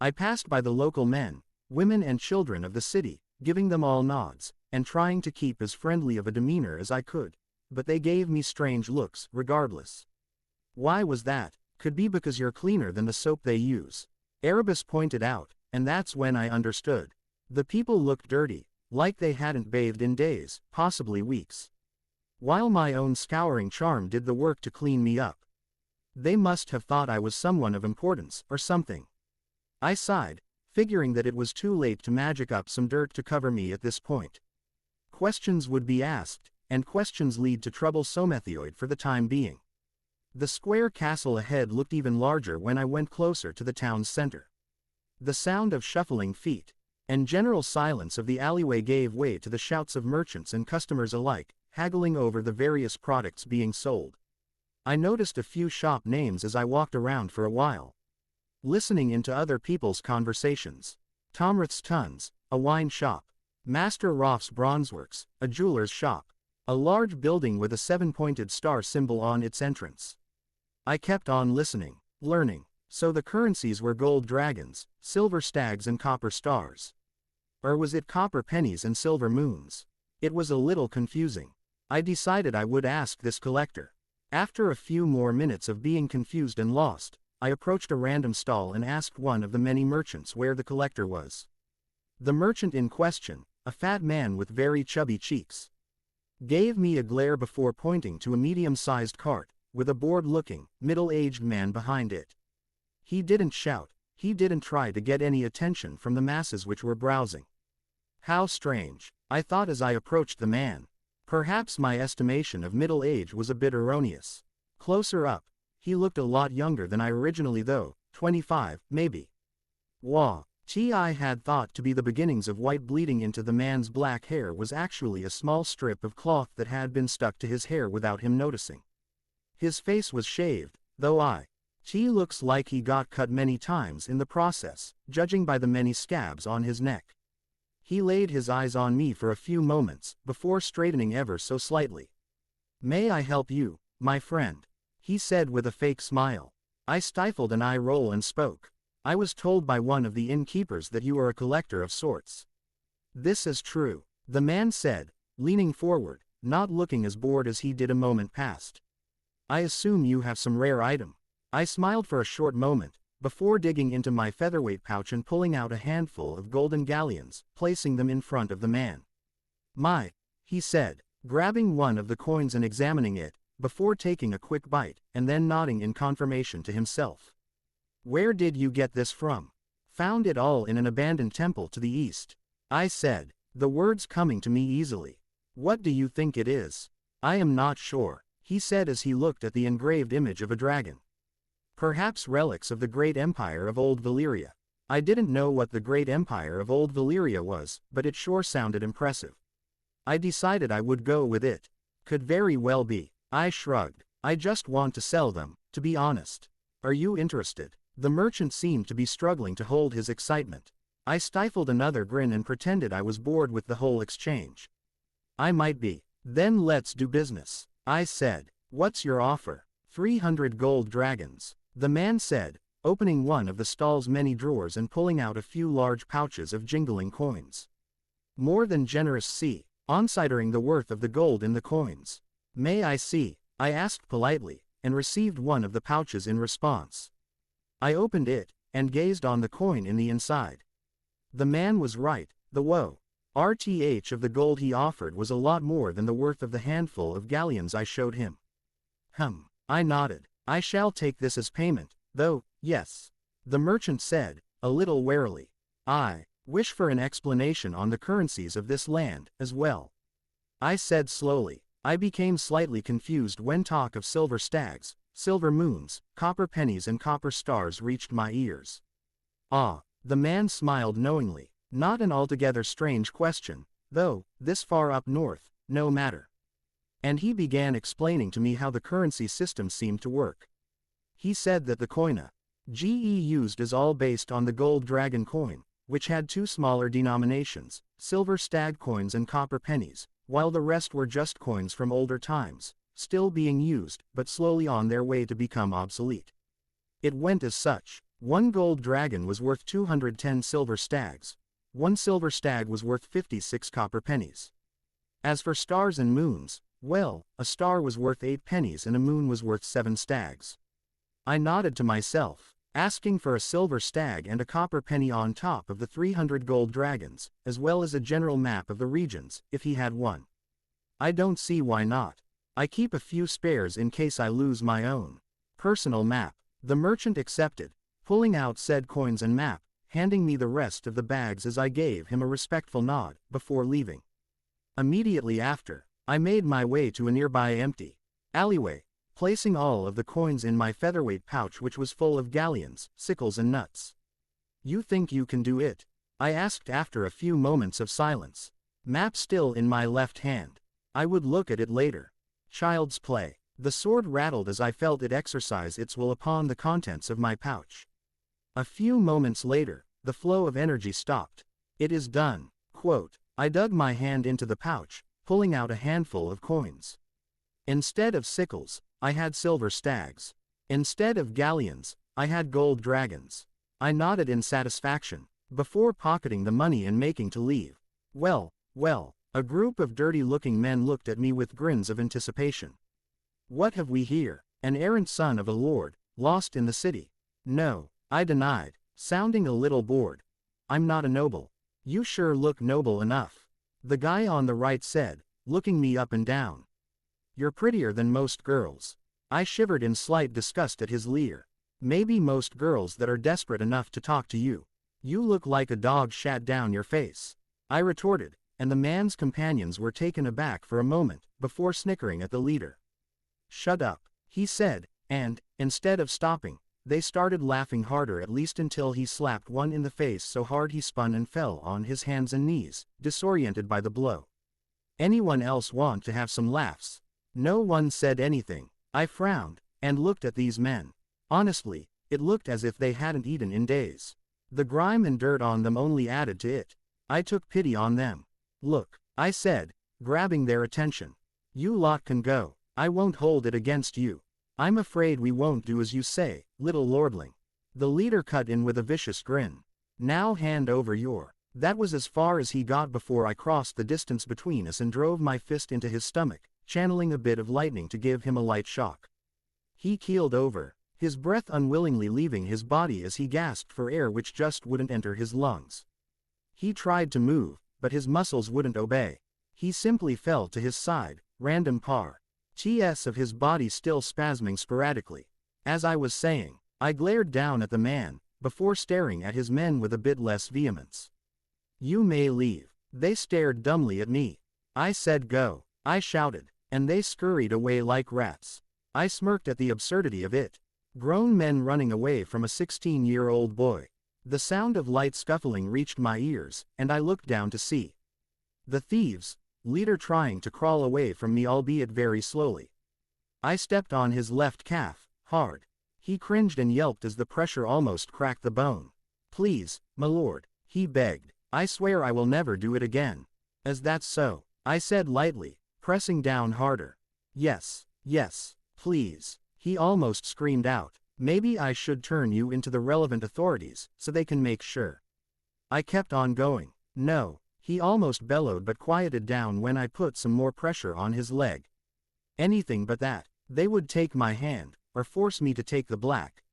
I passed by the local men, women and children of the city, giving them all nods, and trying to keep as friendly of a demeanor as I could, but they gave me strange looks, regardless. Why was that? Could be because you're cleaner than the soap they use. Erebus pointed out, and that's when I understood. The people looked dirty, like they hadn't bathed in days, possibly weeks. While my own scouring charm did the work to clean me up. They must have thought I was someone of importance, or something. I sighed, figuring that it was too late to magic up some dirt to cover me at this point. Questions would be asked, and questions lead to trouble somethioid for the time being. The square castle ahead looked even larger when I went closer to the town's center. The sound of shuffling feet, and general silence of the alleyway gave way to the shouts of merchants and customers alike, haggling over the various products being sold. I noticed a few shop names as I walked around for a while, listening into other people's conversations. Tomrath's Tons, a wine shop. Master Roth's Bronzeworks, a jeweler's shop. A large building with a 7-pointed star symbol on its entrance. I kept on listening, learning. So the currencies were gold dragons, silver stags and copper stars. Or was it copper pennies and silver moons? It was a little confusing. I decided I would ask this collector. After a few more minutes of being confused and lost, I approached a random stall and asked one of the many merchants where the collector was. The merchant in question, a fat man with very chubby cheeks, gave me a glare before pointing to a medium-sized cart, with a bored-looking, middle-aged man behind it. He didn't shout, He didn't try to get any attention from the masses which were browsing. How strange, I thought as I approached the man. Perhaps my estimation of middle age was a bit erroneous. Closer up, he looked a lot younger than I originally though, 25, maybe. What I had thought to be the beginnings of white bleeding into the man's black hair was actually a small strip of cloth that had been stuck to his hair without him noticing. His face was shaved, though he looks like he got cut many times in the process, judging by the many scabs on his neck. He laid his eyes on me for a few moments, before straightening ever so slightly. "May I help you, my friend?" he said with a fake smile. I stifled an eye roll and spoke. "I was told by one of the innkeepers that you are a collector of sorts." "This is true," the man said, leaning forward, not looking as bored as he did a moment past. "I assume you have some rare item." I smiled for a short moment, before digging into my featherweight pouch and pulling out a handful of golden galleons, placing them in front of the man. "My," he said, grabbing one of the coins and examining it, before taking a quick bite, and then nodding in confirmation to himself. "Where did you get this from?" "Found it all in an abandoned temple to the east," I said, the words coming to me easily. "What do you think it is?" "I am not sure," he said as he looked at the engraved image of a dragon. "Perhaps relics of the great empire of Old Valyria." I didn't know what the great empire of Old Valyria was, but it sure sounded impressive. I decided I would go with it. "Could very well be." I shrugged. "I just want to sell them, to be honest." "Are you interested?" The merchant seemed to be struggling to hold his excitement. I stifled another grin and pretended I was bored with the whole exchange. "I might be." "Then let's do business," I said. "What's your offer?" 300 gold dragons, the man said, opening one of the stall's many drawers and pulling out a few large pouches of jingling coins. "More than generous, considering the worth of the gold in the coins." "May I see?" I asked politely, and received one of the pouches in response. I opened it, and gazed on the coin in the inside. The man was right, the worth of the gold he offered was a lot more than the worth of the handful of galleons I showed him. I nodded. "I shall take this as payment, though, yes," the merchant said, a little warily. "I wish for an explanation on the currencies of this land, as well," I said slowly. I became slightly confused when talk of silver stags, silver moons, copper pennies and copper stars reached my ears. The man smiled knowingly. "Not an altogether strange question, though, this far up north, no matter." And he began explaining to me how the currency system seemed to work. He said that the coina used is all based on the gold dragon coin, which had two smaller denominations, silver stag coins and copper pennies, while the rest were just coins from older times, still being used, but slowly on their way to become obsolete. It went as such. One gold dragon was worth 210 silver stags. One silver stag was worth 56 copper pennies. As for stars and moons, well, a star was worth 8 pennies and a moon was worth 7 stags. I nodded to myself, asking for a silver stag and a copper penny on top of the 300 gold dragons, as well as a general map of the regions, if he had one. "I don't see why not. I keep a few spares in case I lose my own personal map." The merchant accepted, pulling out said coins and map, handing me the rest of the bags as I gave him a respectful nod, before leaving. Immediately after, I made my way to a nearby empty alleyway, placing all of the coins in my featherweight pouch which was full of galleons, sickles and nuts. "You think you can do it?" I asked after a few moments of silence. Map still in my left hand. I would look at it later. Child's play. The sword rattled as I felt it exercise its will upon the contents of my pouch. A few moments later, the flow of energy stopped. "It is done." I dug my hand into the pouch, pulling out a handful of coins. Instead of sickles, I had silver stags. Instead of galleons, I had gold dragons. I nodded in satisfaction, before pocketing the money and making to leave. Well, a group of dirty-looking men looked at me with grins of anticipation. "What have we here? An errant son of a lord, lost in the city?" "No," I denied, sounding a little bored. "I'm not a noble." "You sure look noble enough," the guy on the right said, looking me up and down. "You're prettier than most girls." I shivered in slight disgust at his leer. Maybe most girls that are desperate enough to talk to you. You look like a dog shat down your face. I retorted, and the man's companions were taken aback for a moment, before snickering at the leader. Shut up, he said, and, instead of stopping, they started laughing harder, at least until he slapped one in the face so hard he spun and fell on his hands and knees, disoriented by the blow. Anyone else want to have some laughs? No one said anything. I frowned, and looked at these men. Honestly, it looked as if they hadn't eaten in days. The grime and dirt on them only added to it. I took pity on them. Look, I said, grabbing their attention. You lot can go. I won't hold it against you. I'm afraid we won't do as you say, little lordling. The leader cut in with a vicious grin. Now hand over your. That was as far as he got before I crossed the distance between us and drove my fist into his stomach, channeling a bit of lightning to give him a light shock. He keeled over, his breath unwillingly leaving his body as he gasped for air which just wouldn't enter his lungs. He tried to move, but his muscles wouldn't obey. He simply fell to his side, random parts of his body still spasming sporadically. As I was saying, I glared down at the man, before staring at his men with a bit less vehemence. You may leave. They stared dumbly at me. I said go. I shouted, and they scurried away like rats. I smirked at the absurdity of it. Grown men running away from a 16-year-old boy. The sound of light scuffling reached my ears, and I looked down to see the thieves, leader trying to crawl away from me, albeit very slowly. I stepped on his left calf, hard. He cringed and yelped as the pressure almost cracked the bone. Please, my lord, he begged. I swear I will never do it again. Is that so? I said lightly, pressing down harder. Yes, yes, please. He almost screamed out. Maybe I should turn you into the relevant authorities, so they can make sure. I kept on going. No, he almost bellowed but quieted down when I put some more pressure on his leg. Anything but that. They would take my hand, or force me to take the black.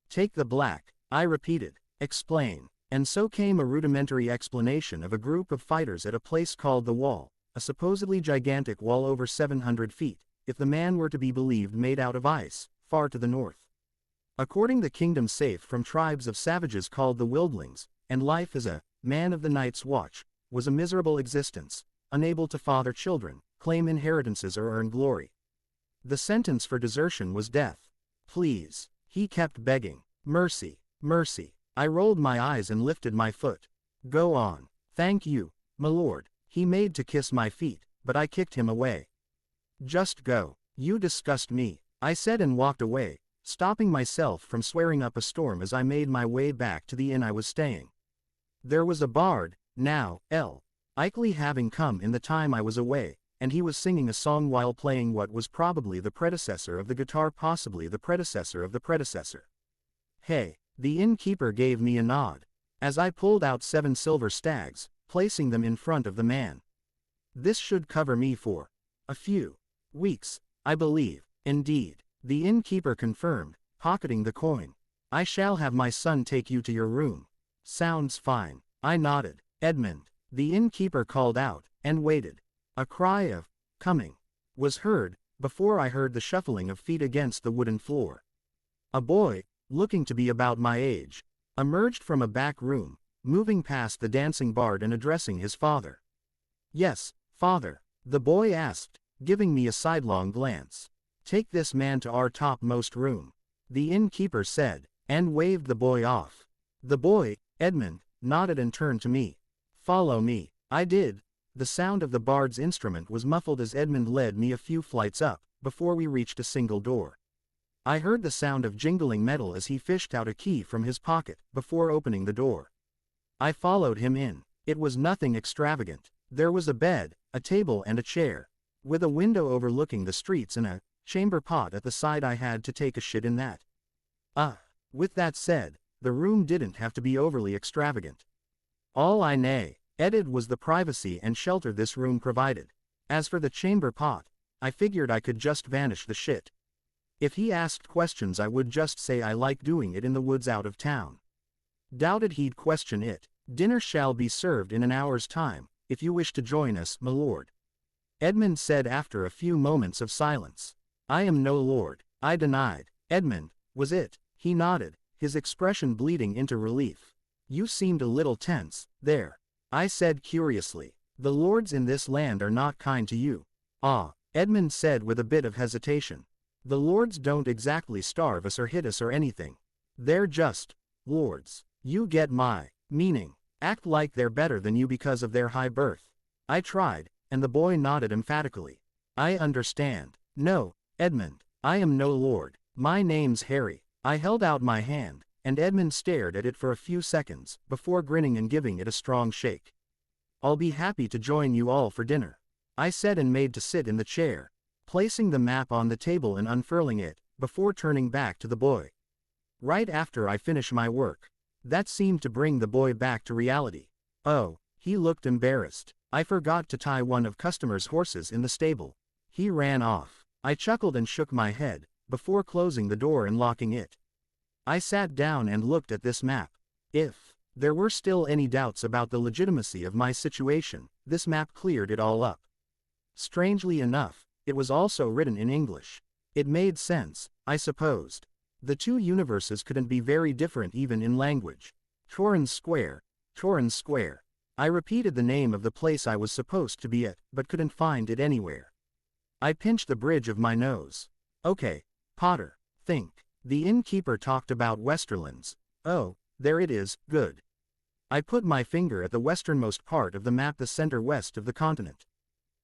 Take the black, I repeated. Explain. And so came a rudimentary explanation of a group of fighters at a place called the Wall, a supposedly gigantic wall over 700 feet, if the man were to be believed made out of ice, far to the north. According the kingdom safe from tribes of savages called the Wildlings, and life as a man of the Night's Watch was a miserable existence, unable to father children, claim inheritances or earn glory. The sentence for desertion was death. Please, he kept begging. Mercy, mercy. I rolled my eyes and lifted my foot. Go on. Thank you, my lord. He made to kiss my feet, but I kicked him away. Just go. You disgust me, I said and walked away, stopping myself from swearing up a storm as I made my way back to the inn I was staying. There was a bard, now, likely having come in the time I was away, and he was singing a song while playing what was probably the predecessor of the guitar, possibly the predecessor of the predecessor. Hey. The innkeeper gave me a nod, as I pulled out 7 silver stags, placing them in front of the man. This should cover me for a few weeks, I believe. Indeed, the innkeeper confirmed, pocketing the coin. I shall have my son take you to your room. Sounds fine. I nodded. Edmund, the innkeeper called out, and waited. A cry of coming was heard, before I heard the shuffling of feet against the wooden floor. A boy, looking to be about my age, emerged from a back room, moving past the dancing bard and addressing his father. Yes, father, the boy asked, giving me a sidelong glance. Take this man to our topmost room, the innkeeper said, and waved the boy off. The boy, Edmund, nodded and turned to me. Follow me. I did. The sound of the bard's instrument was muffled as Edmund led me a few flights up, before we reached a single door. I heard the sound of jingling metal as he fished out a key from his pocket, before opening the door. I followed him in. It was nothing extravagant. There was a bed, a table and a chair, with a window overlooking the streets and a chamber pot at the side. I had to take a shit in that. With that said, the room didn't have to be overly extravagant. All I needed was the privacy and shelter this room provided. As for the chamber pot, I figured I could just vanish the shit. If he asked questions I would just say I like doing it in the woods out of town. Doubted he'd question it. Dinner shall be served in an hour's time, if you wish to join us, my lord. Edmund said after a few moments of silence. I am no lord, I denied. Edmund, was it? He nodded, his expression bleeding into relief. You seemed a little tense, there. I said curiously. The lords in this land are not kind to you. Ah, Edmund said with a bit of hesitation. The lords don't exactly starve us or hit us or anything. They're just lords. You get my meaning. Act like they're better than you because of their high birth. I tried, and the boy nodded emphatically. I understand. No, Edmund, I am no lord. My name's Harry. I held out my hand, and Edmund stared at it for a few seconds, before grinning and giving it a strong shake. I'll be happy to join you all for dinner, I said, and made to sit in the chair, placing the map on the table and unfurling it, before turning back to the boy. Right after I finish my work. That seemed to bring the boy back to reality. Oh, he looked embarrassed. I forgot to tie one of customers' horses in the stable. He ran off. I chuckled and shook my head, before closing the door and locking it. I sat down and looked at this map. If there were still any doubts about the legitimacy of my situation, this map cleared it all up. Strangely enough, it was also written in English. It made sense, I supposed. The two universes couldn't be very different even in language. Torren Square, Torren Square. I repeated the name of the place I was supposed to be at, but couldn't find it anywhere. I pinched the bridge of my nose. Okay, Potter, think. The innkeeper talked about Westerlands. Oh, there it is, good. I put my finger at the westernmost part of the map, the center west of the continent.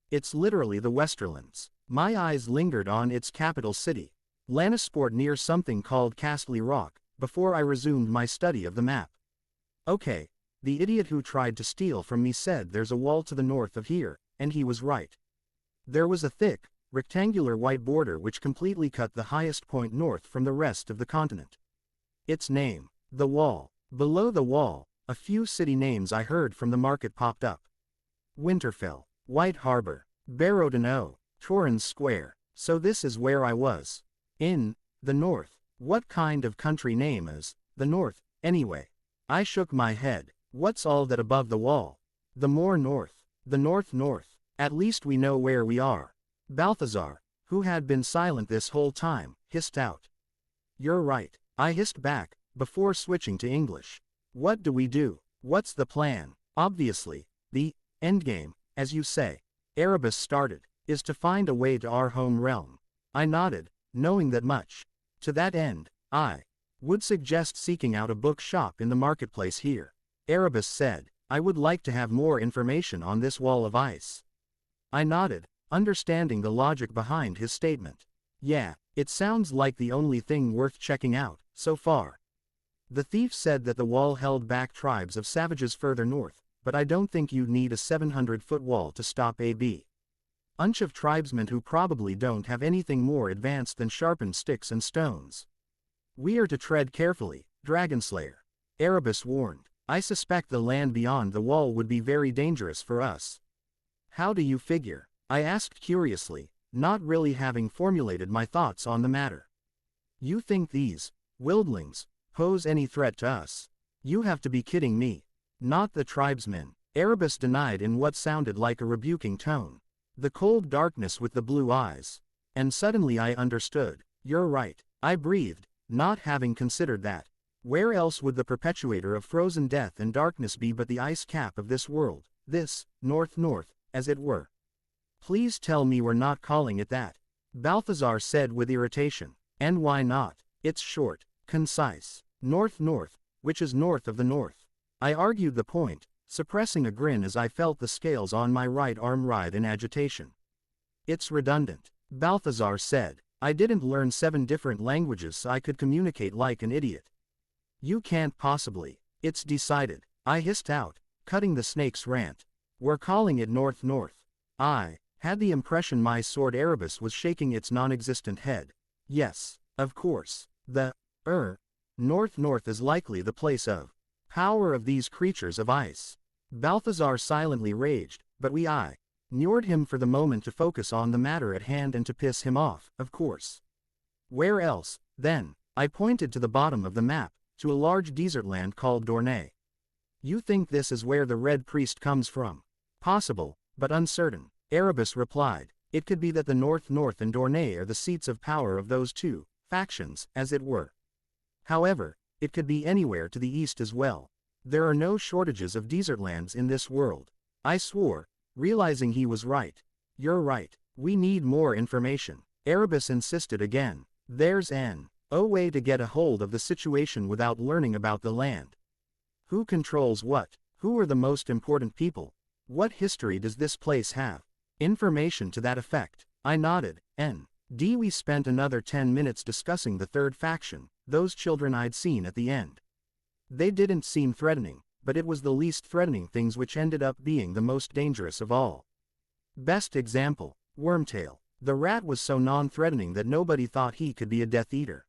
It's literally the Westerlands. My eyes lingered on its capital city, Lannisport, near something called Castle Rock, before I resumed my study of the map. Okay, the idiot who tried to steal from me said there's a wall to the north of here, and he was right. There was a thick, rectangular white border which completely cut the highest point north from the rest of the continent. Its name, the Wall. Below the wall, a few city names I heard from the market popped up. Winterfell, White Harbor, Barrow, Torren Square. So this is where I was. In the north. What kind of country name is the north, anyway? I shook my head. What's all that above the wall? The more north. The north. At least we know where we are. Balthazar, who had been silent this whole time, hissed out. You're right, I hissed back, before switching to English. What do we do? What's the plan? Obviously, the endgame, as you say, Erebus started, is to find a way to our home realm. I nodded, knowing that much. To that end, I would suggest seeking out a bookshop in the marketplace here. Erebus said, I would like to have more information on this wall of ice. I nodded, understanding the logic behind his statement. Yeah, it sounds like the only thing worth checking out, so far. The thief said that the wall held back tribes of savages further north, but I don't think you'd need a 700-foot wall to stop a bunch of tribesmen who probably don't have anything more advanced than sharpened sticks and stones. We are to tread carefully, Dragonslayer. Erebus warned. I suspect the land beyond the wall would be very dangerous for us. How do you figure? I asked curiously, not really having formulated my thoughts on the matter. You think these wildlings pose any threat to us? You have to be kidding me. Not the tribesmen. Erebus denied in what sounded like a rebuking tone. The cold darkness with the blue eyes. And suddenly I understood. You're right, I breathed, not having considered that. Where else would the perpetuator of frozen death and darkness be but the ice cap of this world, this, north, as it were? Please tell me we're not calling it that. Balthazar said with irritation. And why not? It's short, concise. North, which is north of the north. I argued the point, suppressing a grin as I felt the scales on my right arm writhe in agitation. It's redundant, Balthazar said. I didn't learn 7 different languages so I could communicate like an idiot. You can't possibly. It's decided, I hissed out, cutting the snake's rant. We're calling it north. I had the impression my sword Erebus was shaking its non-existent head. Yes, of course. The north is likely the place of power of these creatures of ice. Balthazar silently raged, but I ignored him for the moment to focus on the matter at hand and to piss him off, of course. Where else, then? I pointed to the bottom of the map, to a large desert land called Dorne. You think this is where the Red Priest comes from? Possible, but uncertain. Erebus replied. It could be that the north and Dorne are the seats of power of those two factions, as it were. However, it could be anywhere to the east as well. There are no shortages of desert lands in this world. I swore, realizing he was right. You're right. We need more information. Erebus insisted again. There's no way to get a hold of the situation without learning about the land. Who controls what? Who are the most important people? What history does this place have? Information to that effect. I nodded. We spent another 10 minutes discussing the third faction, those children I'd seen at the end. They didn't seem threatening, but it was the least threatening things which ended up being the most dangerous of all. Best example, Wormtail. The rat was so non-threatening that nobody thought he could be a Death Eater.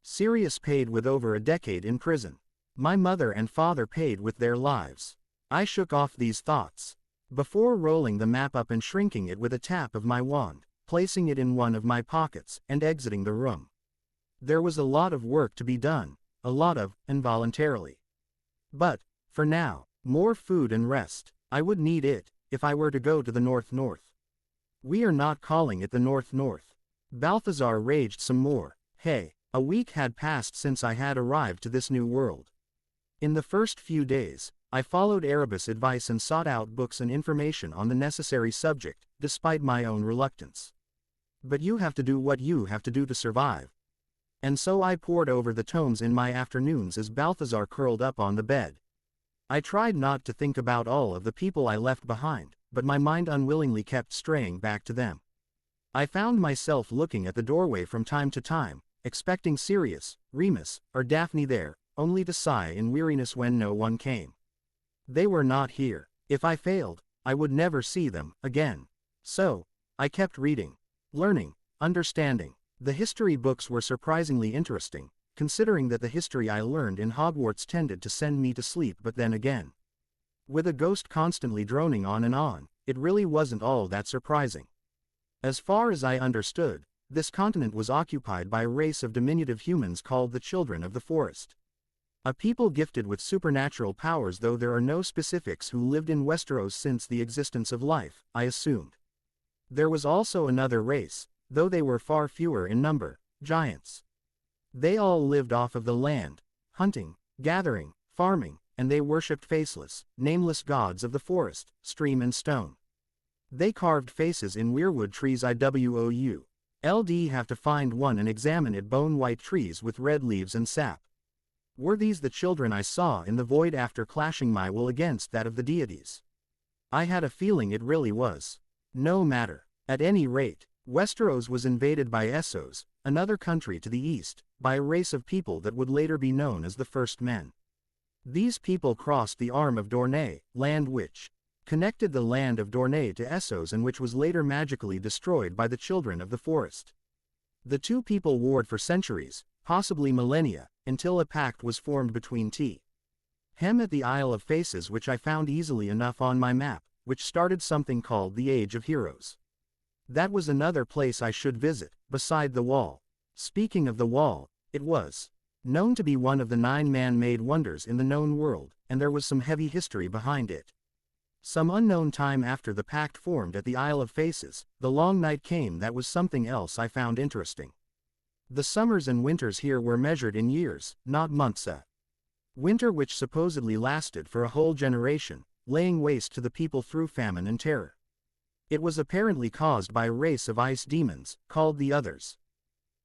Sirius paid with over a decade in prison. My mother and father paid with their lives. I shook off these thoughts. Before rolling the map up and shrinking it with a tap of my wand, placing it in one of my pockets, and exiting the room. There was a lot of work to be done, a lot of, involuntarily. But, for now, more food and rest. I would need it, if I were to go to the north-north. We are not calling it the north-north. Balthazar raged some more. Hey, a week had passed since I had arrived to this new world. In the first few days, I followed Erebus' advice and sought out books and information on the necessary subject, despite my own reluctance. But you have to do what you have to do to survive. And so I pored over the tomes in my afternoons as Balthazar curled up on the bed. I tried not to think about all of the people I left behind, but my mind unwillingly kept straying back to them. I found myself looking at the doorway from time to time, expecting Sirius, Remus, or Daphne there, only to sigh in weariness when no one came. They were not here. If I failed, I would never see them again. So, I kept reading, learning, understanding. The history books were surprisingly interesting, considering that the history I learned in Hogwarts tended to send me to sleep, but then again, with a ghost constantly droning on and on, it really wasn't all that surprising. As far as I understood, this continent was occupied by a race of diminutive humans called the Children of the Forest. A people gifted with supernatural powers, though there are no specifics, who lived in Westeros since the existence of life, I assumed. There was also another race, though they were far fewer in number, giants. They all lived off of the land, hunting, gathering, farming, and they worshipped faceless, nameless gods of the forest, stream and stone. They carved faces in weirwood trees. IWOU. Have to find one and examine it. Bone-white trees with red leaves and sap. Were these the children I saw in the void after clashing my will against that of the deities? I had a feeling it really was. No matter. At any rate, Westeros was invaded by Essos, another country to the east, by a race of people that would later be known as the First Men. These people crossed the arm of Dorne, land which connected the land of Dorne to Essos and which was later magically destroyed by the Children of the Forest. The two people warred for centuries, possibly millennia, until a pact was formed between Hem at the Isle of Faces, which I found easily enough on my map, which started something called the Age of Heroes. That was another place I should visit, beside the Wall. Speaking of the Wall, it was known to be one of the 9 man-made wonders in the known world, and there was some heavy history behind it. Some unknown time after the pact formed at the Isle of Faces, the long night came. That was something else I found interesting. The summers and winters here were measured in years, not months. A winter which supposedly lasted for a whole generation, laying waste to the people through famine and terror. It was apparently caused by a race of ice demons, called the Others.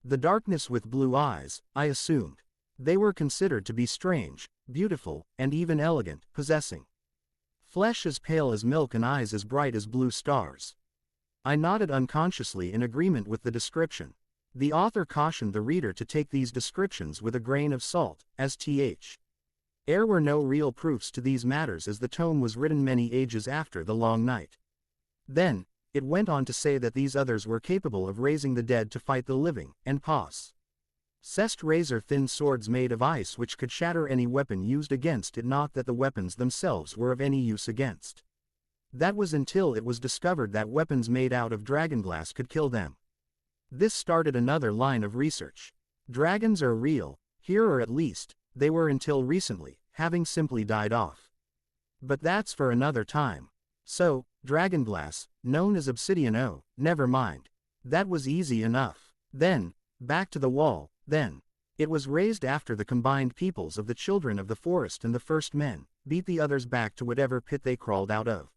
The darkness with blue eyes, I assumed. They were considered to be strange, beautiful, and even elegant, possessing flesh as pale as milk and eyes as bright as blue stars. I nodded unconsciously in agreement with the description. The author cautioned the reader to take these descriptions with a grain of salt, as there were no real proofs to these matters, as the tome was written many ages after the long night. Then, it went on to say that these others were capable of raising the dead to fight the living, and possessed razor-thin swords made of ice which could shatter any weapon used against it. Not that the weapons themselves were of any use against. That was until it was discovered that weapons made out of dragonglass could kill them. This started another line of research. Dragons are real, here, or at least, they were until recently, having simply died off. But that's for another time. So, dragonglass, known as obsidian. Oh, never mind. That was easy enough. Then, back to the Wall. Then, It was raised after the combined peoples of the children of the forest and the first men beat the others back to whatever pit they crawled out of.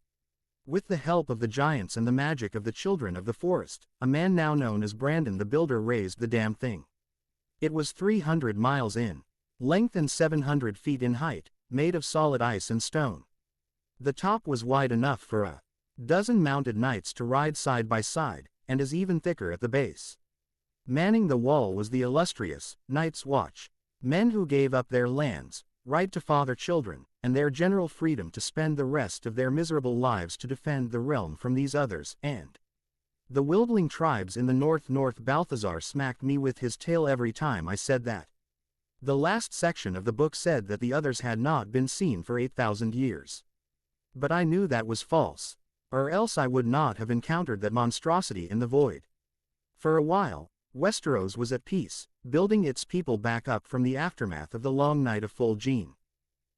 With the help of the giants and the magic of the children of the forest, a man now known as Brandon the Builder raised the damn thing. It was 300 miles in length and 700 feet in height, made of solid ice and stone. The top was wide enough for a dozen mounted knights to ride side by side, and is even thicker at the base. Manning the wall was the illustrious Night's Watch, men who gave up their lands, right to father children, and their general freedom to spend the rest of their miserable lives to defend the realm from these others, and the wildling tribes in the north. Balthazar smacked me with his tail every time I said that. The last section of the book said that the others had not been seen for 8,000 years. But I knew that was false, or else I would not have encountered that monstrosity in the void. For a while, Westeros was at peace, building its people back up from the aftermath of the long night of Fulgene.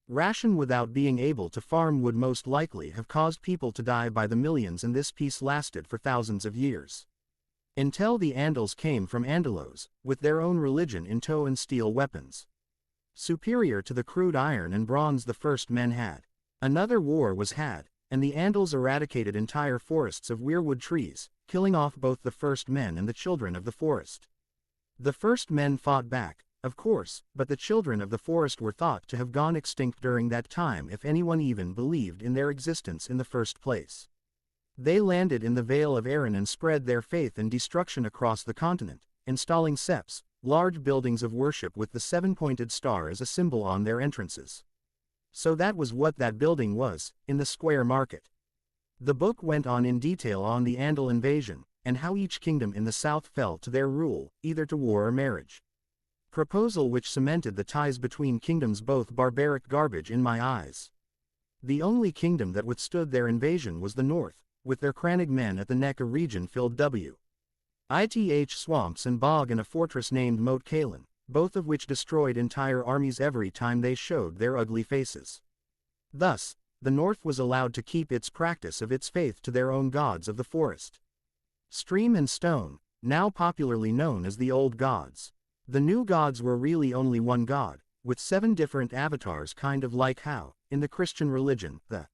Ration without being able to farm would most likely have caused people to die by the millions, and this peace lasted for thousands of years. Until the Andals came from Andalos, with their own religion in tow and steel weapons, superior to the crude iron and bronze the first men had. Another war was had, and the Andals eradicated entire forests of weirwood trees, killing off both the first men and the children of the forest. The first men fought back, of course, but the children of the forest were thought to have gone extinct during that time, if anyone even believed in their existence in the first place. They landed in the Vale of Arryn and spread their faith and destruction across the continent, installing septs, large buildings of worship with the seven-pointed star as a symbol on their entrances. So that was what that building was, in the square market. The book went on in detail on the Andal invasion, and how each kingdom in the south fell to their rule, either to war or marriage. Proposal which cemented the ties between kingdoms, both barbaric garbage in my eyes. The only kingdom that withstood their invasion was the north, with their Crannig men at the neck, a region filled with swamps and bog, and a fortress named Moat Cailin, both of which destroyed entire armies every time they showed their ugly faces. Thus, the north was allowed to keep its practice of its faith to their own gods of the forest. Stream and stone, now popularly known as the old gods. The new gods were really only one god, with 7 different avatars, kind of like how, in the Christian religion, the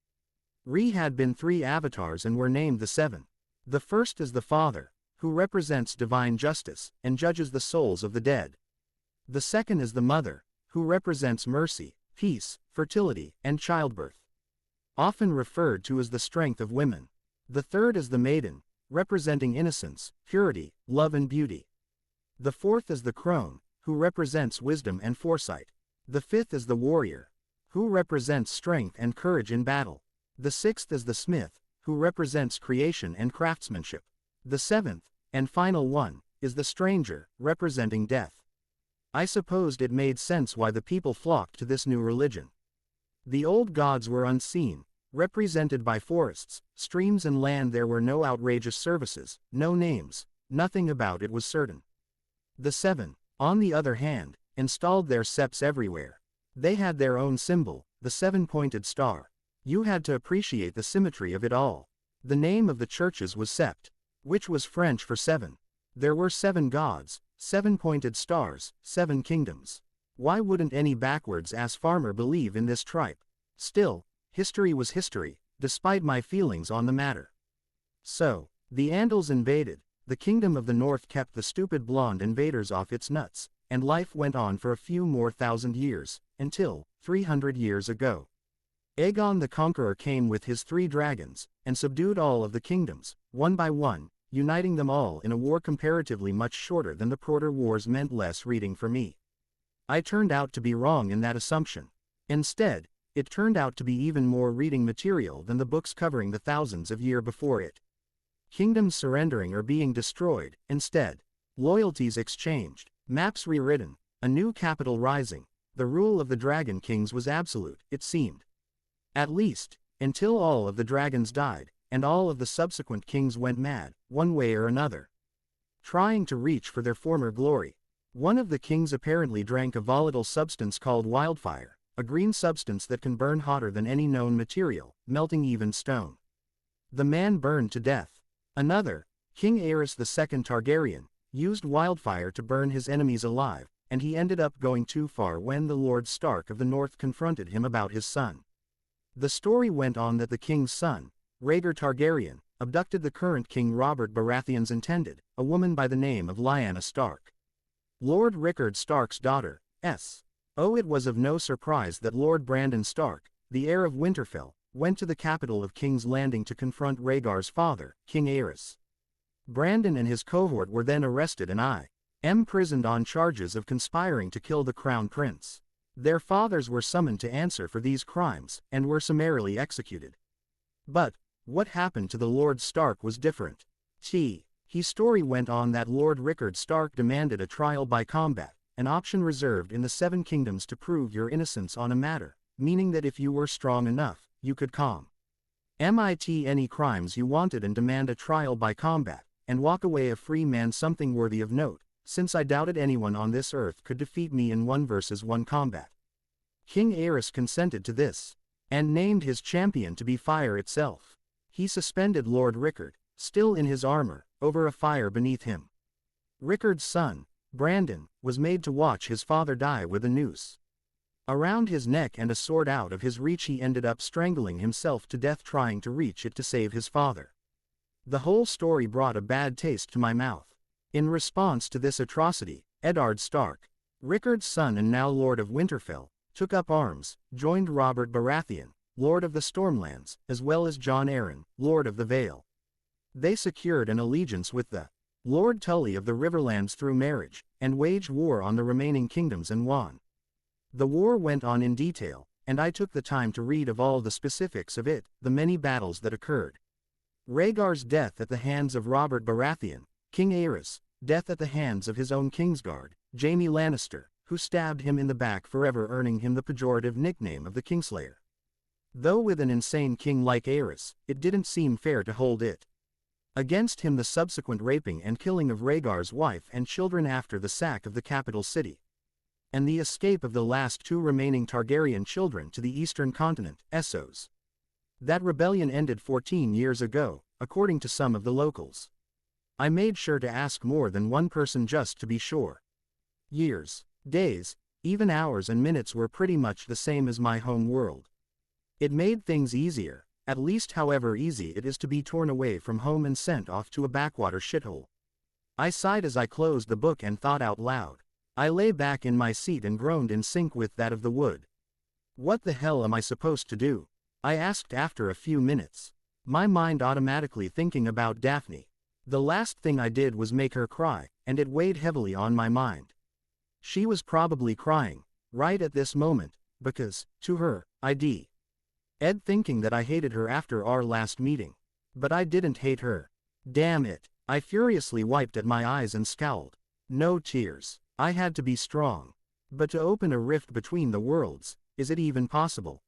Re had been 3 avatars and were named the 7. The first is the Father, who represents divine justice, and judges the souls of the dead. The second is the Mother, who represents mercy, peace, fertility, and childbirth, often referred to as the strength of women. The third is the Maiden, representing innocence, purity, love and beauty. The fourth is the Crone, who represents wisdom and foresight. The fifth is the Warrior, who represents strength and courage in battle. The sixth is the Smith, who represents creation and craftsmanship. The seventh, and final one, is the Stranger, representing death. I supposed it made sense why the people flocked to this new religion. The old gods were unseen, represented by forests, streams and land. There were no outrageous services, no names, nothing about it was certain. The 7, on the other hand, installed their septs everywhere. They had their own symbol, the 7-pointed star. You had to appreciate the symmetry of it all. The name of the churches was Sept, which was French for 7. There were 7 gods, 7-pointed stars, 7 kingdoms. Why wouldn't any backwards-ass farmer believe in this tripe? Still, history was history, despite my feelings on the matter. So, the Andals invaded. The kingdom of the north kept the stupid blonde invaders off its nuts, and life went on for a few more thousand years, until, 300 years ago, Aegon the Conqueror came with his 3 dragons, and subdued all of the kingdoms, one by one, uniting them all in a war comparatively much shorter than the Protor Wars. Meant less reading for me. I turned out to be wrong in that assumption. Instead, it turned out to be even more reading material than the books covering the thousands of years before it. Kingdoms surrendering or being destroyed, instead. Loyalties exchanged, maps rewritten, a new capital rising. The rule of the Dragon Kings was absolute, it seemed. At least, until all of the dragons died, and all of the subsequent kings went mad, one way or another, trying to reach for their former glory. One of the kings apparently drank a volatile substance called wildfire, a green substance that can burn hotter than any known material, melting even stone. The man burned to death. Another, King Aerys II Targaryen, used wildfire to burn his enemies alive, and he ended up going too far when the Lord Stark of the North confronted him about his son. The story went on that the king's son, Rhaegar Targaryen, abducted the current King Robert Baratheon's intended, a woman by the name of Lyanna Stark, Lord Rickard Stark's daughter. It was of no surprise that Lord Brandon Stark, the heir of Winterfell, went to the capital of King's Landing to confront Rhaegar's father, King Aerys. Brandon and his cohort were then arrested and imprisoned on charges of conspiring to kill the crown prince. Their fathers were summoned to answer for these crimes, and were summarily executed. But what happened to the Lord Stark was different. His story went on that Lord Rickard Stark demanded a trial by combat, an option reserved in the Seven Kingdoms to prove your innocence on a matter, meaning that if you were strong enough, you could commit any crimes you wanted and demand a trial by combat, and walk away a free man. Something worthy of note, since I doubted anyone on this earth could defeat me in 1-versus-1 combat. King Aerys consented to this, and named his champion to be fire itself. He suspended Lord Rickard, still in his armor, over a fire beneath him. Rickard's son, Brandon, was made to watch his father die with a noose around his neck and a sword out of his reach. He ended up strangling himself to death trying to reach it to save his father. The whole story brought a bad taste to my mouth. In response to this atrocity, Eddard Stark, Rickard's son and now Lord of Winterfell, took up arms, joined Robert Baratheon, Lord of the Stormlands, as well as Jon Arryn, Lord of the Vale. They secured an allegiance with the Lord Tully of the Riverlands through marriage, and waged war on the remaining kingdoms and won. The war went on in detail, and I took the time to read of all the specifics of it, the many battles that occurred. Rhaegar's death at the hands of Robert Baratheon, King Aerys, death at the hands of his own Kingsguard, Jaime Lannister, who stabbed him in the back, forever earning him the pejorative nickname of the Kingslayer. Though with an insane king like Aerys, it didn't seem fair to hold it against him. The subsequent raping and killing of Rhaegar's wife and children after the sack of the capital city, and the escape of the last two remaining Targaryen children to the eastern continent, Essos. That rebellion ended 14 years ago, according to some of the locals. I made sure to ask more than one person just to be sure. Years, days, even hours and minutes were pretty much the same as my home world. It made things easier, at least however easy it is to be torn away from home and sent off to a backwater shithole. I sighed as I closed the book and thought out loud. I lay back in my seat and groaned in sync with that of the wood. What the hell am I supposed to do? I asked after a few minutes, my mind automatically thinking about Daphne. The last thing I did was make her cry, and it weighed heavily on my mind. She was probably crying, right at this moment, because, to her, I'd thinking that I hated her after our last meeting. But I didn't hate her. Damn it. I furiously wiped at my eyes and scowled. No tears. I had to be strong. But to open a rift between the worlds, is it even possible?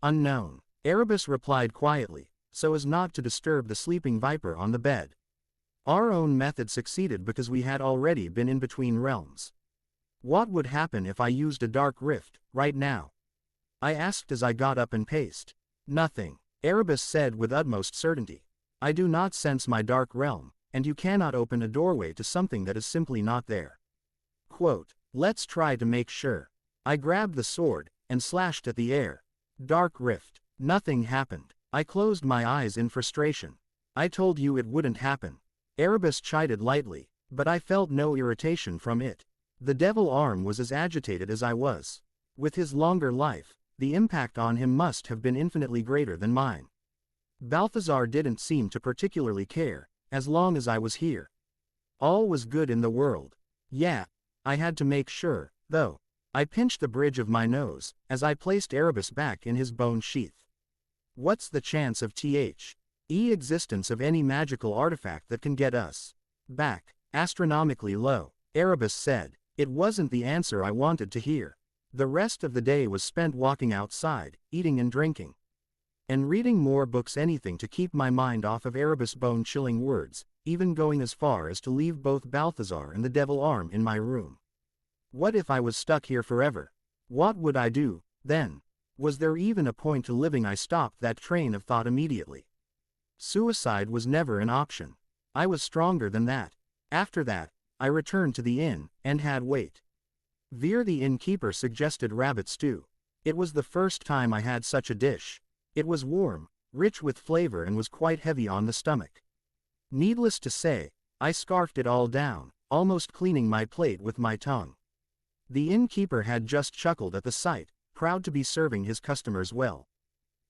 Unknown. Erebus replied quietly, so as not to disturb the sleeping viper on the bed. Our own method succeeded because we had already been in between realms. What would happen if I used a dark rift, right now? I asked as I got up and paced. Nothing, Erebus said with utmost certainty. I do not sense my dark realm, and you cannot open a doorway to something that is simply not there. Quote, let's try to make sure. I grabbed the sword, and slashed at the air. Dark rift. Nothing happened. I closed my eyes in frustration. I told you it wouldn't happen. Erebus chided lightly, but I felt no irritation from it. The devil arm was as agitated as I was. With his longer life, the impact on him must have been infinitely greater than mine. Balthazar didn't seem to particularly care, as long as I was here. All was good in the world. Yeah, I had to make sure, though. I pinched the bridge of my nose, as I placed Erebus back in his bone sheath. What's the chance of existence of any magical artifact that can get us back? Astronomically low, Erebus said. It wasn't the answer I wanted to hear. The rest of the day was spent walking outside, eating and drinking, and reading more books, anything to keep my mind off of Erebus' bone-chilling words, even going as far as to leave both Balthazar and the devil arm in my room. What if I was stuck here forever? What would I do, then? Was there even a point to living? I stopped that train of thought immediately. Suicide was never an option. I was stronger than that. After that, I returned to the inn, and had wait. Veer the innkeeper suggested rabbit stew. It was the first time I had such a dish. It was warm, rich with flavor and was quite heavy on the stomach. Needless to say, I scarfed it all down, almost cleaning my plate with my tongue. The innkeeper had just chuckled at the sight, proud to be serving his customers well.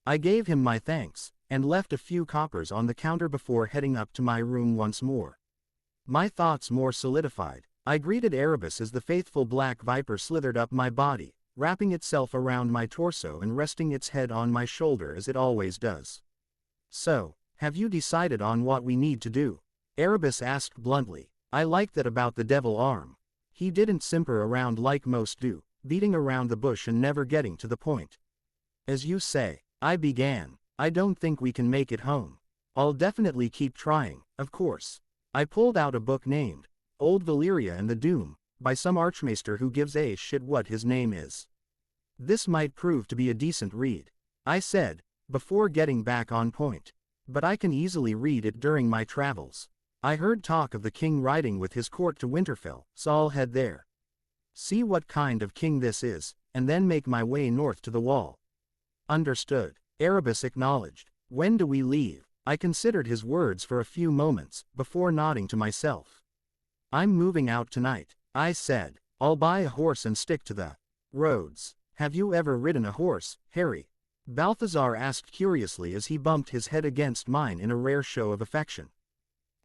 I gave him my thanks, and left a few coppers on the counter before heading up to my room once more. My thoughts more solidified, I greeted Erebus as the faithful black viper slithered up my body, wrapping itself around my torso and resting its head on my shoulder as it always does. "So, have you decided on what we need to do?" Erebus asked bluntly. I liked that about the devil arm. He didn't simper around like most do, beating around the bush and never getting to the point. "As you say," I began, "I don't think we can make it home. I'll definitely keep trying, of course." I pulled out a book named Old Valyria and the Doom, by some archmaester who gives a shit what his name is. "This might prove to be a decent read," I said, before getting back on point. "But I can easily read it during my travels. I heard talk of the king riding with his court to Winterfell, so I'll head there. See what kind of king this is, and then make my way north to the wall." "Understood," Erebus acknowledged. "When do we leave?" I considered his words for a few moments, before nodding to myself. "I'm moving out tonight," I said. "I'll buy a horse and stick to the roads." "Have you ever ridden a horse, Harry?" Balthazar asked curiously as he bumped his head against mine in a rare show of affection.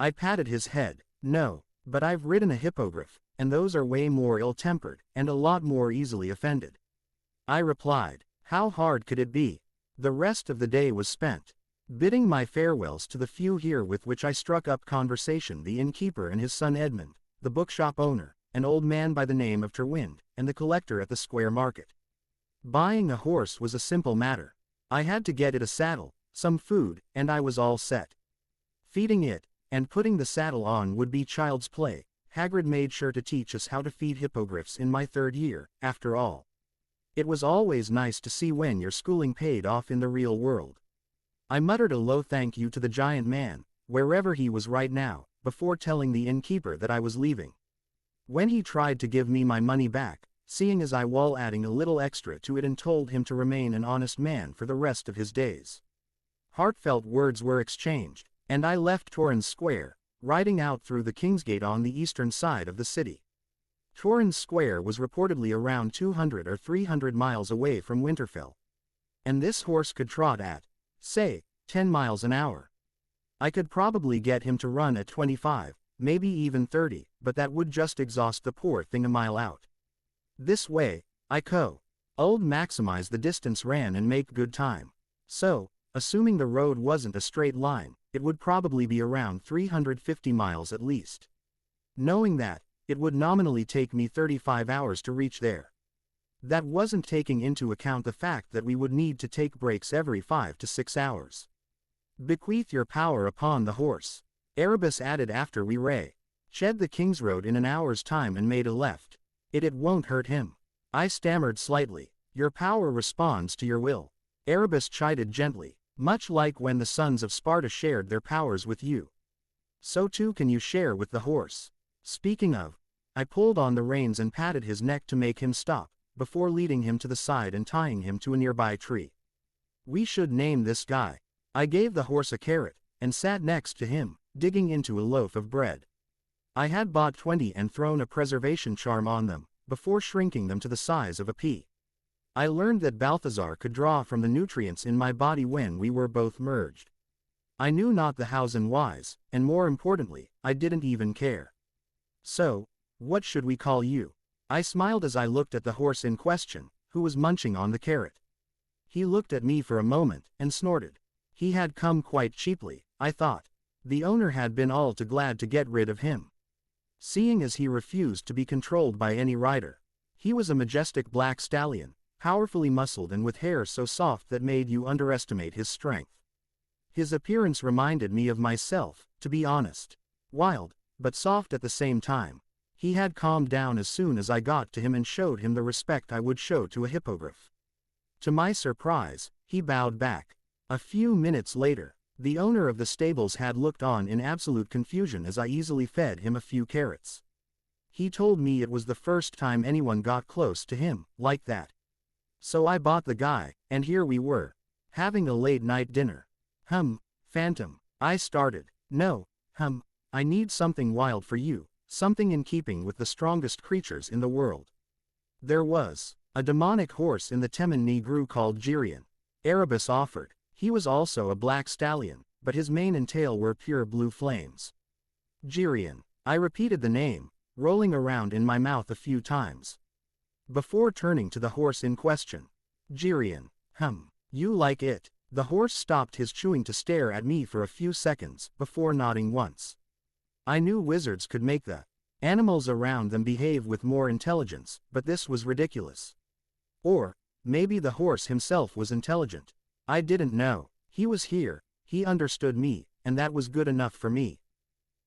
I patted his head. "No, but I've ridden a hippogriff, and those are way more ill-tempered, and a lot more easily offended," I replied. How hard could it be? The rest of the day was spent bidding my farewells to the few here with which I struck up conversation: the innkeeper and his son Edmund, the bookshop owner, an old man by the name of Terwind, and the collector at the square market. Buying a horse was a simple matter. I had to get it a saddle, some food, and I was all set. Feeding it, and putting the saddle on would be child's play. Hagrid made sure to teach us how to feed hippogriffs in my 3rd year, after all. It was always nice to see when your schooling paid off in the real world. I muttered a low thank you to the giant man, wherever he was right now, before telling the innkeeper that I was leaving. When he tried to give me my money back, seeing as I was adding a little extra to it and told him to remain an honest man for the rest of his days. Heartfelt words were exchanged, and I left Torren Square, riding out through the Kingsgate on the eastern side of the city. Torren Square was reportedly around 200 or 300 miles away from Winterfell. And this horse could trot at, say, 10 miles an hour. I could probably get him to run at 25, maybe even 30, but that would just exhaust the poor thing a mile out. This way, I'd maximize the distance ran and make good time. So, assuming the road wasn't a straight line, it would probably be around 350 miles at least. Knowing that, it would nominally take me 35 hours to reach there. That wasn't taking into account the fact that we would need to take breaks every 5 to 6 hours. "Bequeath your power upon the horse," Erebus added after we shed the King's Road in an hour's time and made a left. It won't hurt him." I stammered slightly. "Your power responds to your will," Erebus chided gently. "Much like when the sons of Sparta shared their powers with you, so too can you share with the horse. Speaking of," I pulled on the reins and patted his neck to make him stop, before leading him to the side and tying him to a nearby tree. "We should name this guy." I gave the horse a carrot, and sat next to him, digging into a loaf of bread. I had bought 20 and thrown a preservation charm on them, before shrinking them to the size of a pea. I learned that Balthazar could draw from the nutrients in my body when we were both merged. I knew not the hows and whys, and more importantly, I didn't even care. "So, what should we call you?" I smiled as I looked at the horse in question, who was munching on the carrot. He looked at me for a moment, and snorted. He had come quite cheaply, I thought. The owner had been all too glad to get rid of him, seeing as he refused to be controlled by any rider. He was a majestic black stallion, powerfully muscled and with hair so soft that made you underestimate his strength. His appearance reminded me of myself, to be honest. Wild, but soft at the same time. He had calmed down as soon as I got to him and showed him the respect I would show to a hippogriff. To my surprise, he bowed back. A few minutes later, the owner of the stables had looked on in absolute confusion as I easily fed him a few carrots. He told me it was the first time anyone got close to him, like that. So I bought the guy, and here we were, having a late-night dinner. Phantom, I started. No, I need something wild for you, something in keeping with the strongest creatures in the world. There was a demonic horse in the Temen Negru called Jirian. Erebus offered. He was also a black stallion, but his mane and tail were pure blue flames. Jirian. I repeated the name, rolling around in my mouth a few times, before turning to the horse in question. Jirian. You like it? The horse stopped his chewing to stare at me for a few seconds, before nodding once. I knew wizards could make the animals around them behave with more intelligence, but this was ridiculous. Or, maybe the horse himself was intelligent. I didn't know. He was here, he understood me, and that was good enough for me.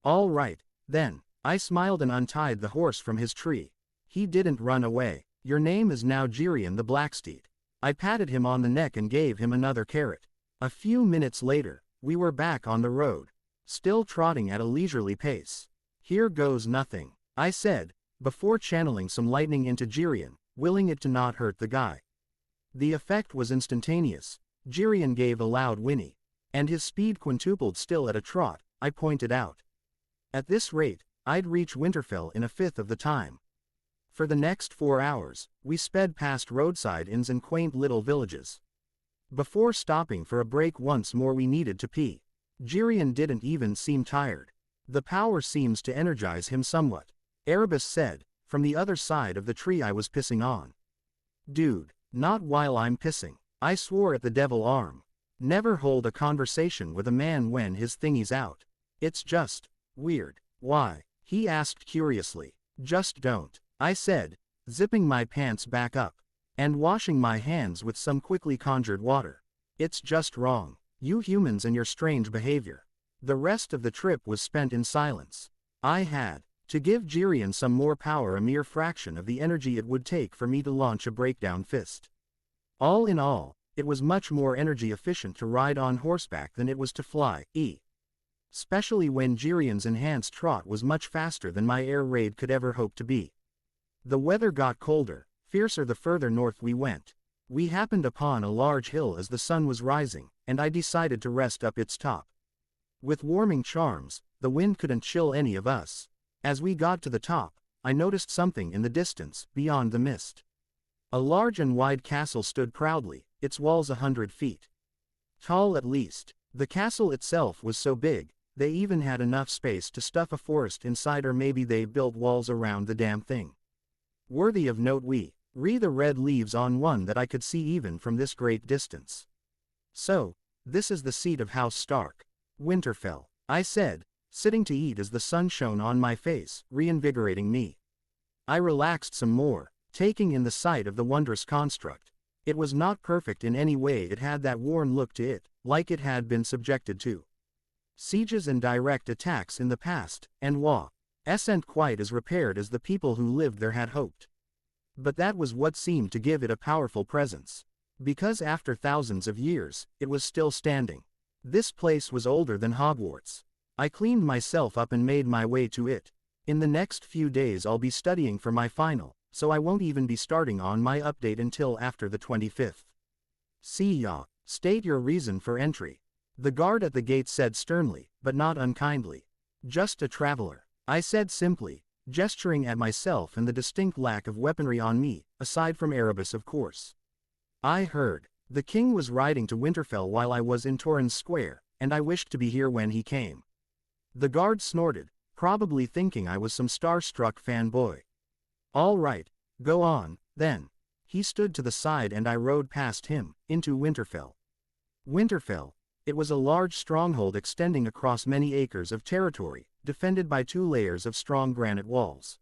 All right, then. I smiled and untied the horse from his tree. He didn't run away. Your name is now Jirian the Blacksteed. I patted him on the neck and gave him another carrot. A few minutes later, we were back on the road, still trotting at a leisurely pace. Here goes nothing, I said, before channeling some lightning into Jirian, willing it to not hurt the guy. The effect was instantaneous. Jirian gave a loud whinny, and his speed quintupled. Still at a trot, I pointed out. At this rate, I'd reach Winterfell in a fifth of the time. For the next 4 hours, we sped past roadside inns and quaint little villages, before stopping for a break once more. We needed to pee. Jirian didn't even seem tired. The power seems to energize him somewhat, Erebus said, from the other side of the tree I was pissing on. Dude, not while I'm pissing. I swore at the devil arm. Never hold a conversation with a man when his thingy's out. It's just weird. Why? He asked curiously. Just don't, I said, zipping my pants back up, and washing my hands with some quickly conjured water. It's just wrong. You humans and your strange behavior. The rest of the trip was spent in silence. I had to give Jirian some more power, a mere fraction of the energy it would take for me to launch a breakdown fist. All in all, it was much more energy efficient to ride on horseback than it was to fly, especially when Jirian's enhanced trot was much faster than my air raid could ever hope to be. The weather got colder, fiercer the further north we went. We happened upon a large hill as the sun was rising, and I decided to rest up its top. With warming charms, the wind couldn't chill any of us. As we got to the top, I noticed something in the distance, beyond the mist. A large and wide castle stood proudly, its walls 100 feet tall at least. The castle itself was so big, they even had enough space to stuff a forest inside, or maybe they built walls around the damn thing. Worthy of note, we read the red leaves on one that I could see even from this great distance. So, this is the seat of House Stark. Winterfell, I said, sitting to eat as the sun shone on my face, reinvigorating me. I relaxed some more, taking in the sight of the wondrous construct. It was not perfect in any way. It had that worn look to it, like it had been subjected to sieges and direct attacks in the past, and wasn't quite as repaired as the people who lived there had hoped. But that was what seemed to give it a powerful presence. Because after thousands of years, it was still standing. This place was older than Hogwarts. I cleaned myself up and made my way to it. In the next few days I'll be studying for my final, so I won't even be starting on my update until after the 25th. See ya. State your reason for entry. The guard at the gate said sternly, but not unkindly. Just a traveler, I said simply, gesturing at myself and the distinct lack of weaponry on me, aside from Erebus of course. I heard the king was riding to Winterfell while I was in Torren Square, and I wished to be here when he came. The guard snorted, probably thinking I was some starstruck fanboy. All right, go on, then. He stood to the side and I rode past him, into Winterfell. Winterfell. It was a large stronghold extending across many acres of territory, defended by 2 layers of strong granite walls.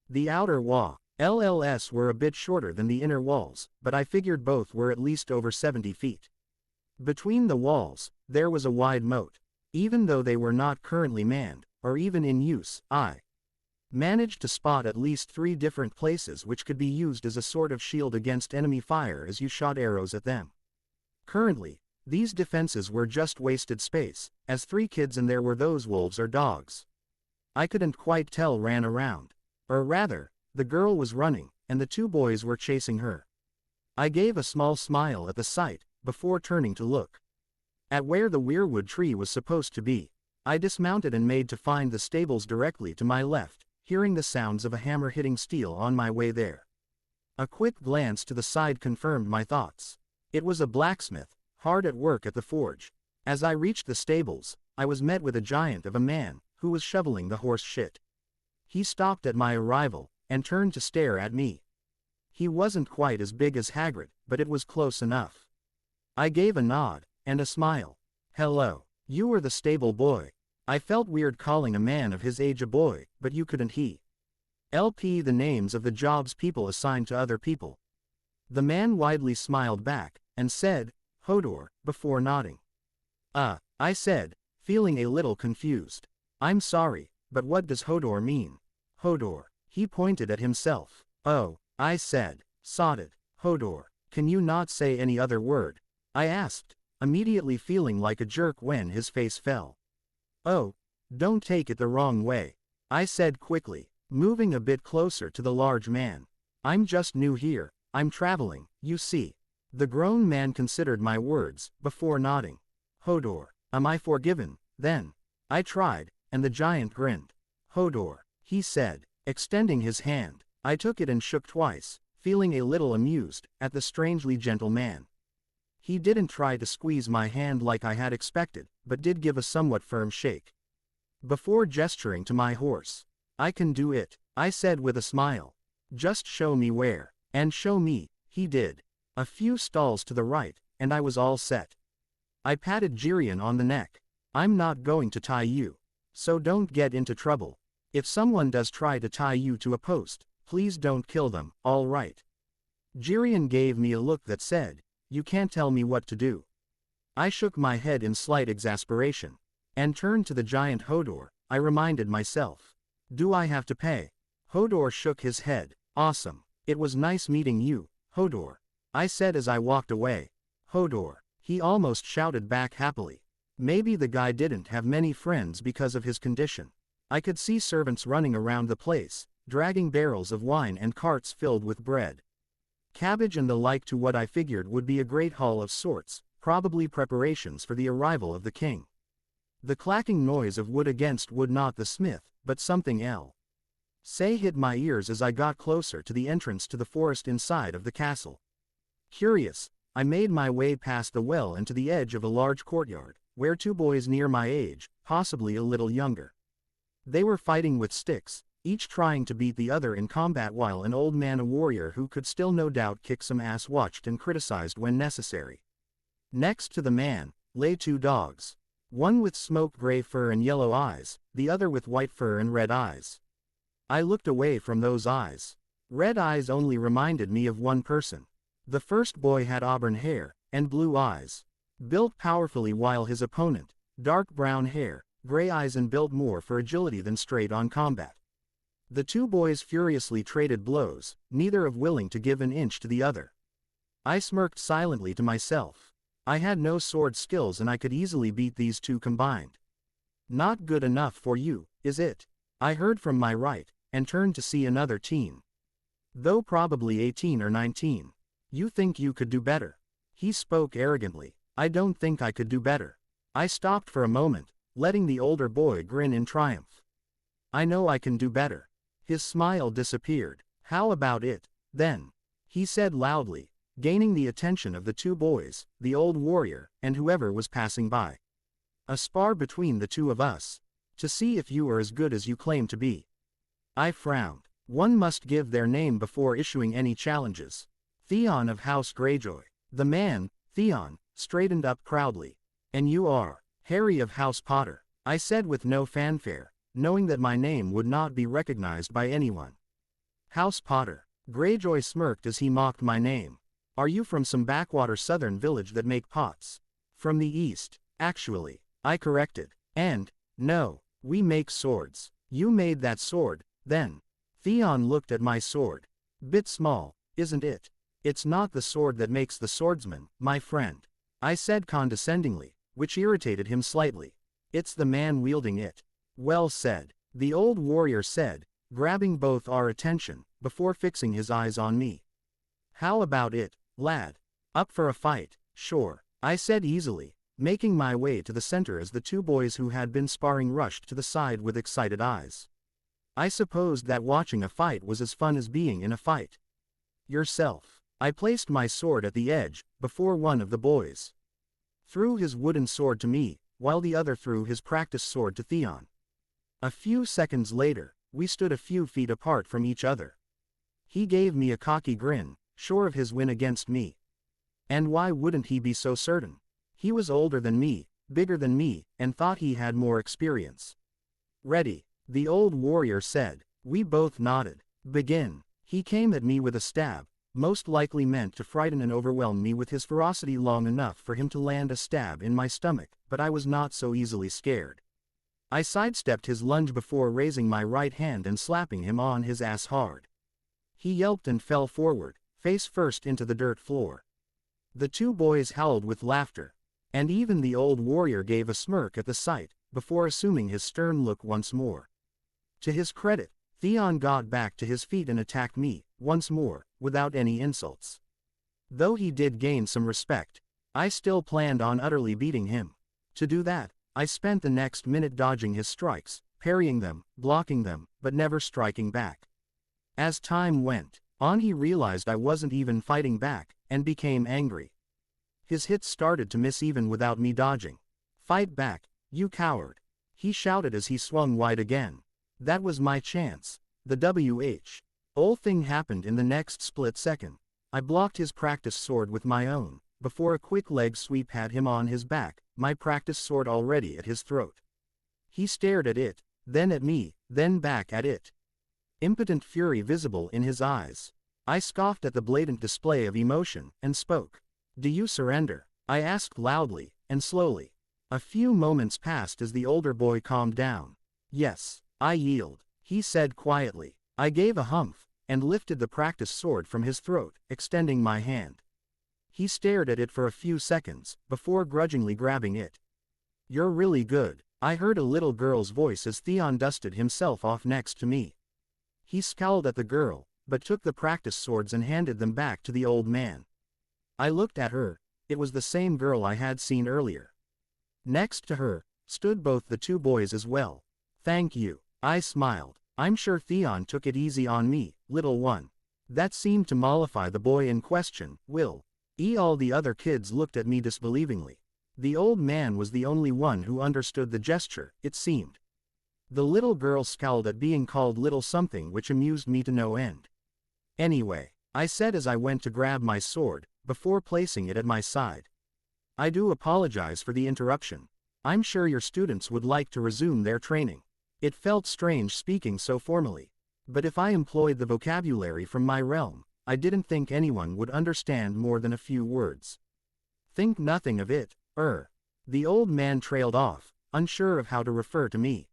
The outer walls were a bit shorter than the inner walls, but I figured both were at least over 70 feet. Between the walls, there was a wide moat. Even though they were not currently manned, or even in use, I managed to spot at least 3 different places which could be used as a sort of shield against enemy fire as you shot arrows at them. Currently, these defenses were just wasted space, as 3 kids and there were those wolves or dogs I couldn't quite tell ran around. Or rather, the girl was running, and the two boys were chasing her. I gave a small smile at the sight, before turning to look at where the weirwood tree was supposed to be. I dismounted and made to find the stables directly to my left, hearing the sounds of a hammer hitting steel on my way there. A quick glance to the side confirmed my thoughts. It was a blacksmith, hard at work at the forge. As I reached the stables, I was met with a giant of a man, who was shoveling the horse shit. He stopped at my arrival, and turned to stare at me. He wasn't quite as big as Hagrid, but it was close enough. I gave a nod, and a smile. Hello, you were the stable boy. I felt weird calling a man of his age a boy, but you couldn't LP the names of the jobs people assigned to other people. The man widely smiled back, and said, Hodor, before nodding. I said, feeling a little confused. I'm sorry, but what does Hodor mean? Hodor. He pointed at himself. Oh, I said, sod it, Hodor, can you not say any other word? I asked, immediately feeling like a jerk when his face fell. Oh, don't take it the wrong way, I said quickly, moving a bit closer to the large man. I'm just new here, I'm traveling, you see. The grown man considered my words, before nodding. Hodor, am I forgiven, then? I tried, and the giant grinned. Hodor, he said, extending his hand. I took it and shook twice, feeling a little amused at the strangely gentle man. He didn't try to squeeze my hand like I had expected, but did give a somewhat firm shake. Before gesturing to my horse, I can do it, I said with a smile. Just show me where, and show me, he did. A few stalls to the right, and I was all set. I patted Jirian on the neck. I'm not going to tie you, so don't get into trouble. If someone does try to tie you to a post, please don't kill them, all right? Jirian gave me a look that said, you can't tell me what to do. I shook my head in slight exasperation, and turned to the giant Hodor. I reminded myself. Do I have to pay? Hodor shook his head. Awesome. It was nice meeting you, Hodor, I said as I walked away. Hodor, he almost shouted back happily. Maybe the guy didn't have many friends because of his condition. I could see servants running around the place, dragging barrels of wine and carts filled with bread, cabbage and the like to what I figured would be a great hall of sorts, probably preparations for the arrival of the king. The clacking noise of wood against wood, not the smith, but something else. Say hit my ears as I got closer to the entrance to the forest inside of the castle. Curious, I made my way past the well and to the edge of a large courtyard, where two boys near my age, possibly a little younger. They were fighting with sticks, each trying to beat the other in combat, while an old man, a warrior who could still no doubt kick some ass, watched and criticized when necessary. Next to the man, lay two dogs. One with smoke gray fur and yellow eyes, the other with white fur and red eyes. I looked away from those eyes. Red eyes only reminded me of one person. The first boy had auburn hair, and blue eyes. Built powerfully, while his opponent, dark brown hair, gray eyes and built more for agility than straight-on combat. The two boys furiously traded blows, neither of willing to give an inch to the other. I smirked silently to myself. I had no sword skills and I could easily beat these two combined. Not good enough for you, is it? I heard from my right, and turned to see another teen. Though probably 18 or 19. You think you could do better? He spoke arrogantly. I don't think I could do better. I stopped for a moment, letting the older boy grin in triumph. I know I can do better. His smile disappeared. How about it, then? He said loudly, gaining the attention of the two boys, the old warrior, and whoever was passing by. A spar between the two of us, to see if you are as good as you claim to be. I frowned. One must give their name before issuing any challenges. Theon of House Greyjoy. The man, Theon, straightened up proudly. And you are Harry of House Potter, I said with no fanfare, knowing that my name would not be recognized by anyone. House Potter. Greyjoy smirked as he mocked my name. Are you from some backwater southern village that make pots? From the east, actually, I corrected. And, no, we make swords. You made that sword, then? Theon looked at my sword. Bit small, isn't it? It's not the sword that makes the swordsman, my friend, I said condescendingly, which irritated him slightly. It's the man wielding it. Well said, the old warrior said, grabbing both our attention, before fixing his eyes on me. "How about it, lad? Up for a fight?" "Sure," I said easily, making my way to the center as the two boys who had been sparring rushed to the side with excited eyes. I supposed that watching a fight was as fun as being in a fight. "Yourself." I placed my sword at the edge, before one of the boys threw his wooden sword to me, while the other threw his practice sword to Theon. A few seconds later, we stood a few feet apart from each other. He gave me a cocky grin, sure of his win against me. And why wouldn't he be so certain? He was older than me, bigger than me, and thought he had more experience. "Ready," the old warrior said. We both nodded. "Begin." He came at me with a stab, most likely meant to frighten and overwhelm me with his ferocity long enough for him to land a stab in my stomach, but I was not so easily scared. I sidestepped his lunge before raising my right hand and slapping him on his ass hard. He yelped and fell forward, face first into the dirt floor. The two boys howled with laughter, and even the old warrior gave a smirk at the sight, before assuming his stern look once more. To his credit, Theon got back to his feet and attacked me, once more, without any insults. Though he did gain some respect, I still planned on utterly beating him. To do that, I spent the next minute dodging his strikes, parrying them, blocking them, but never striking back. As time went on, he realized I wasn't even fighting back, and became angry. His hits started to miss even without me dodging. "Fight back, you coward," he shouted as he swung wide again. That was my chance. The whole thing happened in the next split second. I blocked his practice sword with my own, before a quick leg sweep had him on his back, my practice sword already at his throat. He stared at it, then at me, then back at it. Impotent fury visible in his eyes. I scoffed at the blatant display of emotion, and spoke. "Do you surrender?" I asked loudly, and slowly. A few moments passed as the older boy calmed down. "Yes, I yield," he said quietly. I gave a humph, and lifted the practice sword from his throat, extending my hand. He stared at it for a few seconds, before grudgingly grabbing it. "You're really good," I heard a little girl's voice as Theon dusted himself off next to me. He scowled at the girl, but took the practice swords and handed them back to the old man. I looked at her. It was the same girl I had seen earlier. Next to her stood both the two boys as well. "Thank you," I smiled. "I'm sure Theon took it easy on me, little one." That seemed to mollify the boy in question. All the other kids looked at me disbelievingly. The old man was the only one who understood the gesture, it seemed. The little girl scowled at being called little something, which amused me to no end. "Anyway," I said as I went to grab my sword, before placing it at my side. "I do apologize for the interruption. I'm sure your students would like to resume their training." It felt strange speaking so formally. But if I employed the vocabulary from my realm, I didn't think anyone would understand more than a few words. "Think nothing of it, The old man trailed off, unsure of how to refer to me.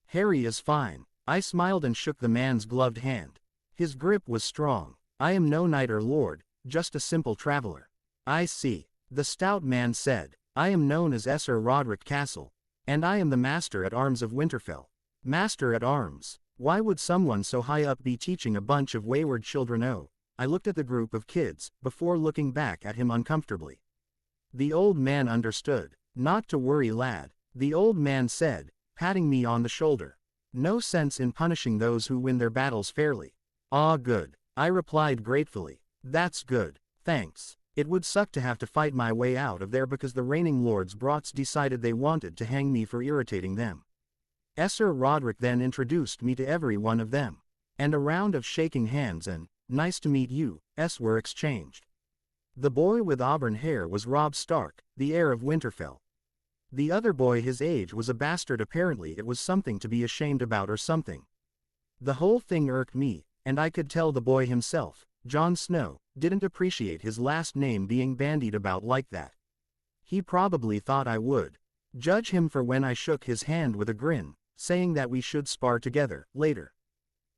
"Harry is fine." I smiled and shook the man's gloved hand. His grip was strong. "I am no knight or lord, just a simple traveler." "I see," the stout man said. "I am known as Sir Roderick Castle, and I am the Master at Arms of Winterfell." Master at Arms? Why would someone so high up be teaching a bunch of wayward children? I looked at the group of kids, before looking back at him uncomfortably. The old man understood. "Not to worry, lad," the old man said, patting me on the shoulder. "No sense in punishing those who win their battles fairly." "Ah, good," I replied gratefully. "That's good, thanks. It would suck to have to fight my way out of there because the reigning lords brats decided they wanted to hang me for irritating them." Sir Roderick then introduced me to every one of them, and a round of shaking hands and "nice to meet you" were exchanged. The boy with auburn hair was Robb Stark, the heir of Winterfell. The other boy his age was a bastard. Apparently it was something to be ashamed about or something. The whole thing irked me, and I could tell the boy himself, Jon Snow, didn't appreciate his last name being bandied about like that. He probably thought I would. Judge him for when I shook his hand with a grin, saying that we should spar together later.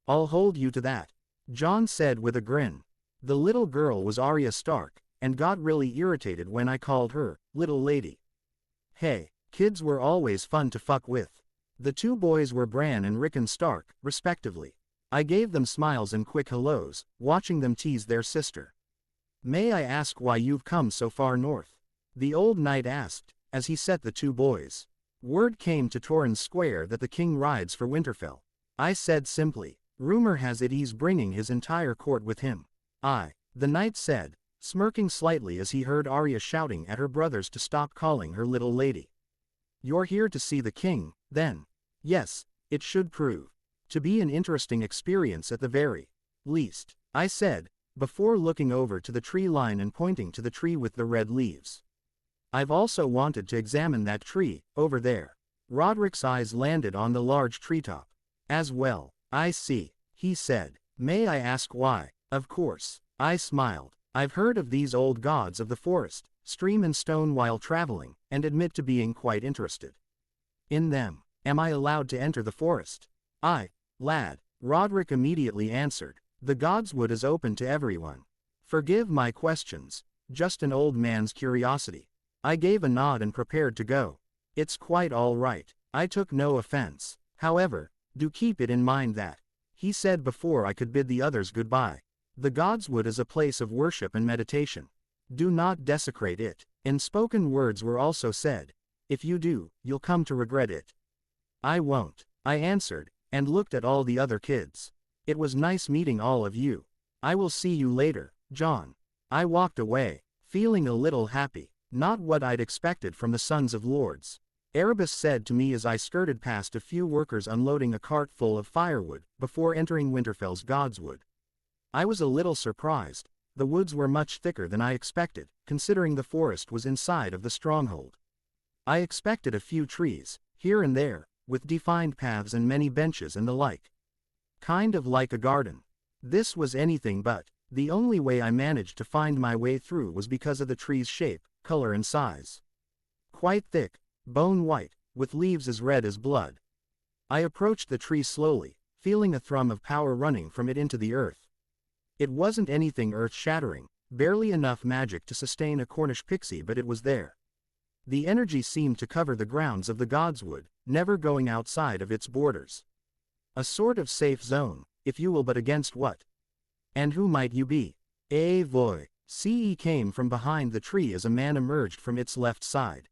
"I'll hold you to that," Jon said with a grin. The little girl was Arya Stark, and got really irritated when I called her little lady. Hey, kids were always fun to fuck with. The two boys were Bran and Rickon Stark, respectively. I gave them smiles and quick hellos, watching them tease their sister. May I ask why you've come so far north? The old knight asked, as he set the two boys. Word came to Torren Square that the king rides for Winterfell. I said simply. Rumor has it he's bringing his entire court with him. The knight said, smirking slightly as he heard Arya shouting at her brothers to stop calling her little lady. You're here to see the king, then? Yes, it should prove to be an interesting experience at the very least, I said, before looking over to the tree line and pointing to the tree with the red leaves. I've also wanted to examine that tree, over there. Roderick's eyes landed on the large treetop. As well. I see, he said. May I ask why? Of course. I smiled. I've heard of these old gods of the forest, stream and stone while traveling, and admit to being quite interested in them. Am I allowed to enter the forest? Lad, Roderick immediately answered. The Godswood is open to everyone. Forgive my questions, just an old man's curiosity. I gave a nod and prepared to go. It's quite all right. I took no offense. However, do keep it in mind that, he said before I could bid the others goodbye. The Godswood is a place of worship and meditation. Do not desecrate it. And spoken words were also said. If you do, you'll come to regret it. I won't, I answered, and looked at all the other kids. It was nice meeting all of you. I will see you later, John. I walked away, feeling a little happy, not what I'd expected from the Sons of Lords. Erebus said to me as I skirted past a few workers unloading a cart full of firewood, before entering Winterfell's Godswood. I was a little surprised. The woods were much thicker than I expected, considering the forest was inside of the stronghold. I expected a few trees, here and there, with defined paths and many benches and the like. Kind of like a garden. This was anything but. The only way I managed to find my way through was because of the tree's shape, color and size. Quite thick, bone white, with leaves as red as blood. I approached the tree slowly, feeling a thrum of power running from it into the earth. It wasn't anything earth-shattering, barely enough magic to sustain a Cornish pixie, but it was there. The energy seemed to cover the grounds of the Godswood, never going outside of its borders. A sort of safe zone, if you will, but against what? And who might you be? Voy. Ce came from behind the tree as a man emerged from its left side.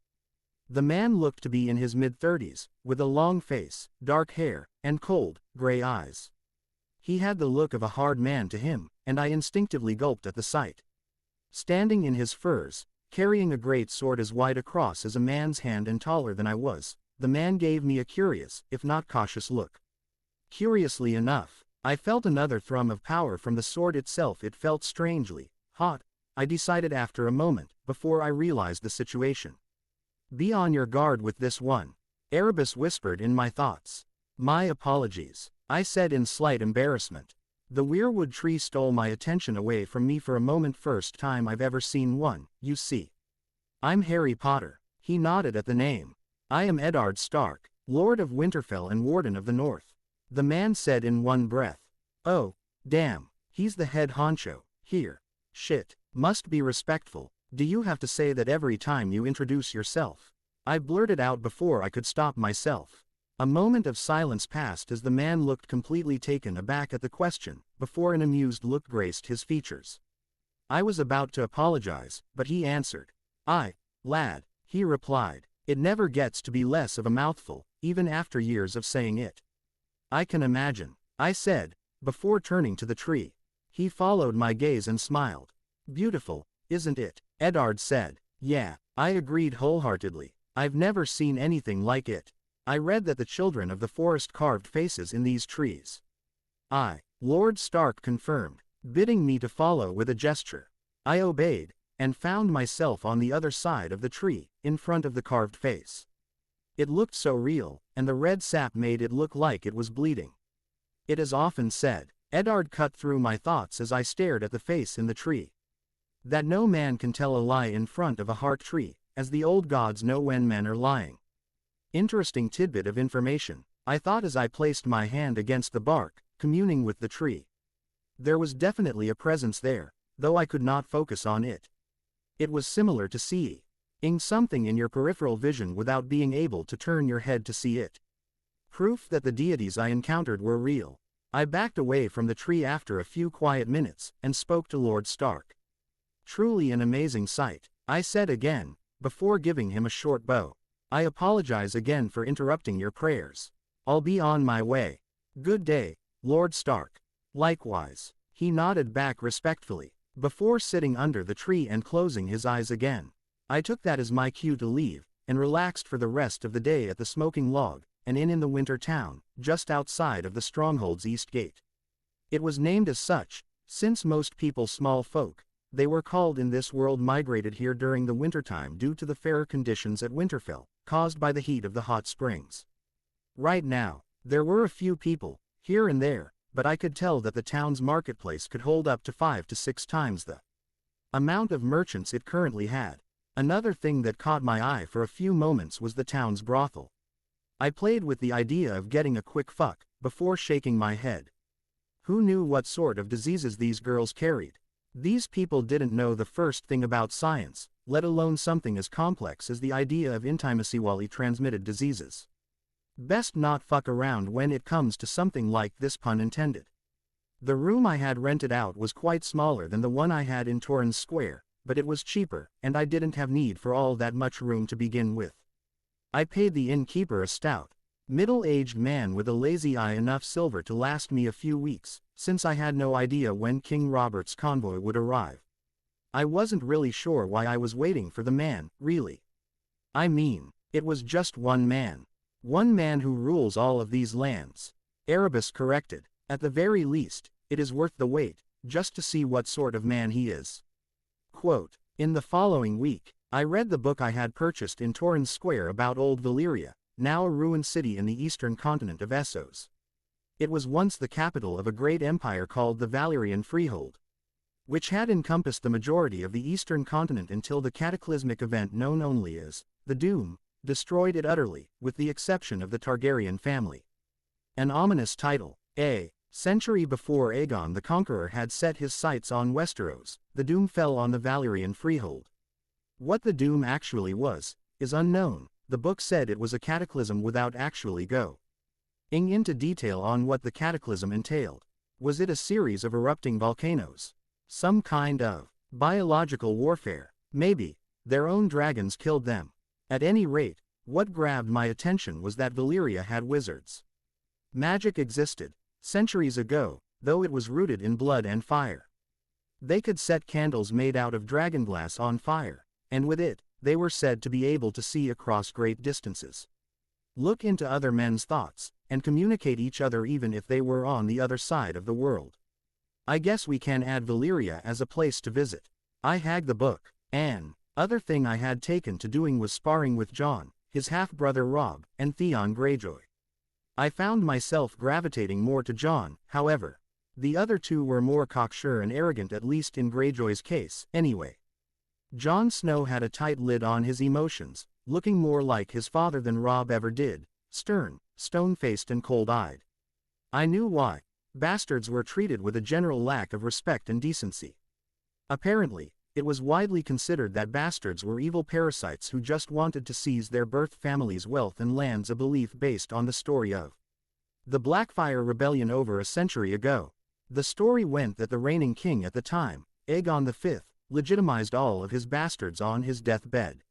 The man looked to be in his mid-30s, with a long face, dark hair, and cold, gray eyes. He had the look of a hard man to him, and I instinctively gulped at the sight. Standing in his furs, carrying a great sword as wide across as a man's hand and taller than I was, the man gave me a curious, if not cautious look. Curiously enough, I felt another thrum of power from the sword itself. It felt strangely hot, I decided after a moment, before I realized the situation. Be on your guard with this one, Erebus whispered in my thoughts. My apologies, I said in slight embarrassment. The weirwood tree stole my attention away from me for a moment. First time I've ever seen one, you see. I'm Harry Potter. He nodded at the name. I am Eddard Stark, Lord of Winterfell and Warden of the North. The man said in one breath. Oh, damn, he's the head honcho, here. Shit, must be respectful. Do you have to say that every time you introduce yourself? I blurted out before I could stop myself. A moment of silence passed as the man looked completely taken aback at the question, before an amused look graced his features. I was about to apologize, but he answered. Lad, he replied. It never gets to be less of a mouthful, even after years of saying it. I can imagine, I said, before turning to the tree. He followed my gaze and smiled. Beautiful, isn't it? Eddard said. Yeah, I agreed wholeheartedly. I've never seen anything like it. I read that the children of the forest carved faces in these trees. Lord Stark confirmed, bidding me to follow with a gesture. I obeyed, and found myself on the other side of the tree, in front of the carved face. It looked so real, and the red sap made it look like it was bleeding. It is often said, Eddard cut through my thoughts as I stared at the face in the tree, that no man can tell a lie in front of a heart tree, as the old gods know when men are lying. Interesting tidbit of information, I thought as I placed my hand against the bark, communing with the tree. There was definitely a presence there, though I could not focus on it. It was similar to seeing something in your peripheral vision without being able to turn your head to see it. Proof that the deities I encountered were real. I backed away from the tree after a few quiet minutes, and spoke to Lord Stark. Truly an amazing sight, I said again, before giving him a short bow. I apologize again for interrupting your prayers. I'll be on my way. Good day, Lord Stark. Likewise. He nodded back respectfully, before sitting under the tree and closing his eyes again. I took that as my cue to leave, and relaxed for the rest of the day at the smoking log, an inn in the winter town, just outside of the stronghold's east gate. It was named as such, since most people small folk, they were called in this world migrated here during the wintertime due to the fairer conditions at Winterfell, caused by the heat of the hot springs. Right now, there were a few people, here and there, but I could tell that the town's marketplace could hold up to 5 to 6 times the amount of merchants it currently had. Another thing that caught my eye for a few moments was the town's brothel. I played with the idea of getting a quick fuck, before shaking my head. Who knew what sort of diseases these girls carried? These people didn't know the first thing about science, let alone something as complex as the idea of intimacy-wally transmitted diseases. Best not fuck around when it comes to something like this, pun intended. The room I had rented out was quite smaller than the one I had in Torren Square, but it was cheaper, and I didn't have need for all that much room to begin with. I paid the innkeeper a stout, middle-aged man with a lazy eye enough silver to last me a few weeks, since I had no idea when King Robert's convoy would arrive. I wasn't really sure why I was waiting for the man, really. I mean, it was just one man. One man who rules all of these lands. Erebus corrected. At the very least, it is worth the wait, just to see what sort of man he is. Quote, in the following week, I read the book I had purchased in Torren Square about old Valyria, now a ruined city in the eastern continent of Essos. It was once the capital of a great empire called the Valyrian Freehold, which had encompassed the majority of the eastern continent until the cataclysmic event known only as the Doom destroyed it utterly, with the exception of the Targaryen family. An ominous title. A century before Aegon the Conqueror had set his sights on Westeros, the Doom fell on the Valyrian Freehold. What the Doom actually was, is unknown. The book said it was a cataclysm without actually going into detail on what the cataclysm entailed. Was it a series of erupting volcanoes? Some kind of biological warfare? Maybe. Their own dragons killed them. At any rate, what grabbed my attention was that Valyria had wizards. Magic existed, centuries ago, though it was rooted in blood and fire. They could set candles made out of dragonglass on fire, and with it, they were said to be able to see across great distances, look into other men's thoughts, and communicate each other even if they were on the other side of the world. I guess we can add Valyria as a place to visit. I hagged the book. An other thing I had taken to doing was sparring with Jon, his half-brother Robb, and Theon Greyjoy. I found myself gravitating more to Jon, however. The other two were more cocksure and arrogant, at least in Greyjoy's case, anyway. Jon Snow had a tight lid on his emotions, looking more like his father than Robb ever did, stern, stone-faced and cold-eyed. I knew why. Bastards were treated with a general lack of respect and decency. Apparently, it was widely considered that bastards were evil parasites who just wanted to seize their birth family's wealth and lands, a belief based on the story of the Blackfyre Rebellion over a century ago. The story went that the reigning king at the time, Aegon V, legitimized all of his bastards on his deathbed.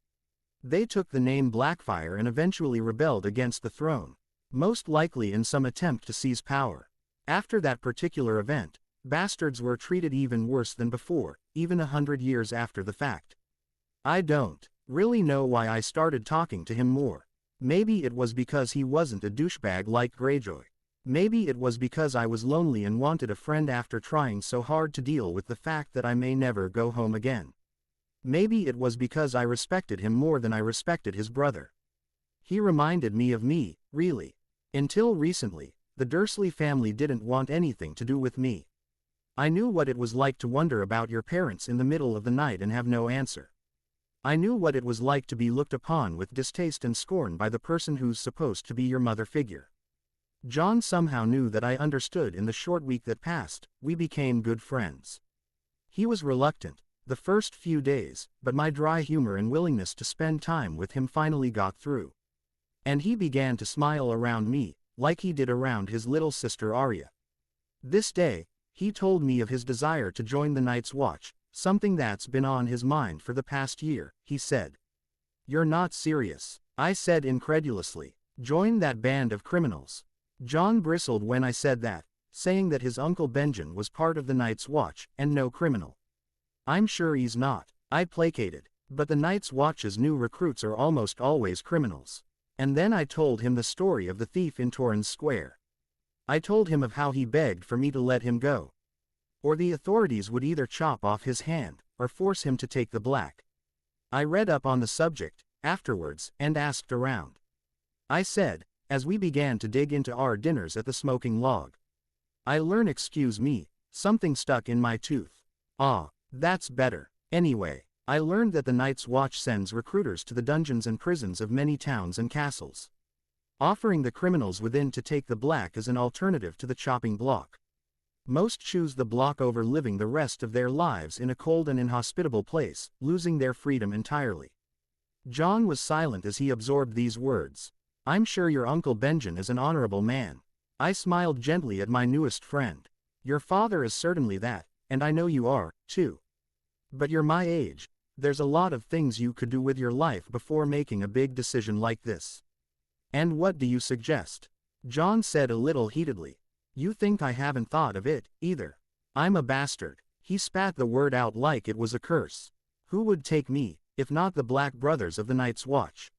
They took the name Blackfyre and eventually rebelled against the throne, most likely in some attempt to seize power. After that particular event, bastards were treated even worse than before, even 100 years after the fact. I don't really know why I started talking to him more. Maybe it was because he wasn't a douchebag like Greyjoy. Maybe it was because I was lonely and wanted a friend after trying so hard to deal with the fact that I may never go home again. Maybe it was because I respected him more than I respected his brother. He reminded me of me, really. Until recently, the Dursley family didn't want anything to do with me. I knew what it was like to wonder about your parents in the middle of the night and have no answer. I knew what it was like to be looked upon with distaste and scorn by the person who's supposed to be your mother figure. Jon somehow knew that I understood. In the short week that passed, we became good friends. He was reluctant, the first few days, but my dry humor and willingness to spend time with him finally got through. And he began to smile around me, like he did around his little sister Arya. This day, he told me of his desire to join the Night's Watch, something that's been on his mind for the past year, he said. You're not serious, I said incredulously. Join that band of criminals. John bristled when I said that, saying that his uncle Benjen was part of the Night's Watch and no criminal. I'm sure he's not, I placated, but the Night's Watch's new recruits are almost always criminals. And then I told him the story of the thief in Torren Square. I told him of how he begged for me to let him go. Or the authorities would either chop off his hand, or force him to take the black. I read up on the subject, afterwards, and asked around. I said, as we began to dig into our dinners at the smoking log. I learn, excuse me, something stuck in my tooth. Ah, that's better. Anyway, I learned that the Night's Watch sends recruiters to the dungeons and prisons of many towns and castles, offering the criminals within to take the black as an alternative to the chopping block. Most choose the block over living the rest of their lives in a cold and inhospitable place, losing their freedom entirely. John was silent as he absorbed these words. I'm sure your Uncle Benjen is an honorable man. I smiled gently at my newest friend. Your father is certainly that, and I know you are, too. But you're my age. There's a lot of things you could do with your life before making a big decision like this. And what do you suggest? John said a little heatedly. You think I haven't thought of it, either. I'm a bastard. He spat the word out like it was a curse. Who would take me, if not the Black Brothers of the Night's Watch?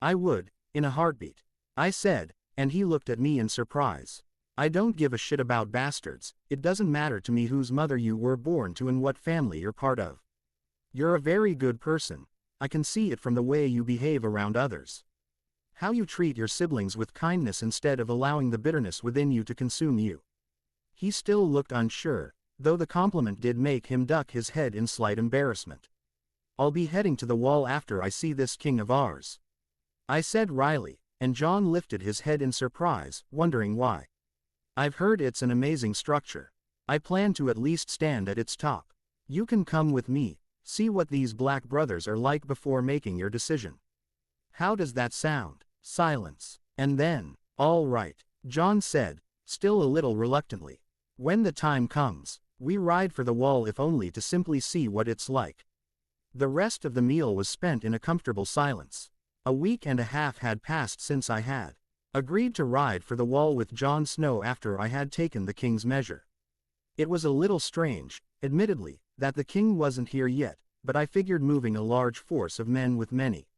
I would, in a heartbeat, I said, and he looked at me in surprise. I don't give a shit about bastards. It doesn't matter to me whose mother you were born to and what family you're part of. You're a very good person. I can see it from the way you behave around others. How you treat your siblings with kindness instead of allowing the bitterness within you to consume you. He still looked unsure, though the compliment did make him duck his head in slight embarrassment. I'll be heading to the wall after I see this king of ours, I said wryly, and John lifted his head in surprise, wondering why. I've heard it's an amazing structure. I plan to at least stand at its top. You can come with me, see what these Black Brothers are like before making your decision. How does that sound? Silence. And then, all right, John said, still a little reluctantly. When the time comes, we ride for the wall if only to simply see what it's like. The rest of the meal was spent in a comfortable silence. A week and a half had passed since I had agreed to ride for the wall with Jon Snow after I had taken the king's measure. It was a little strange, admittedly, that the king wasn't here yet, but I figured moving a large force of men with many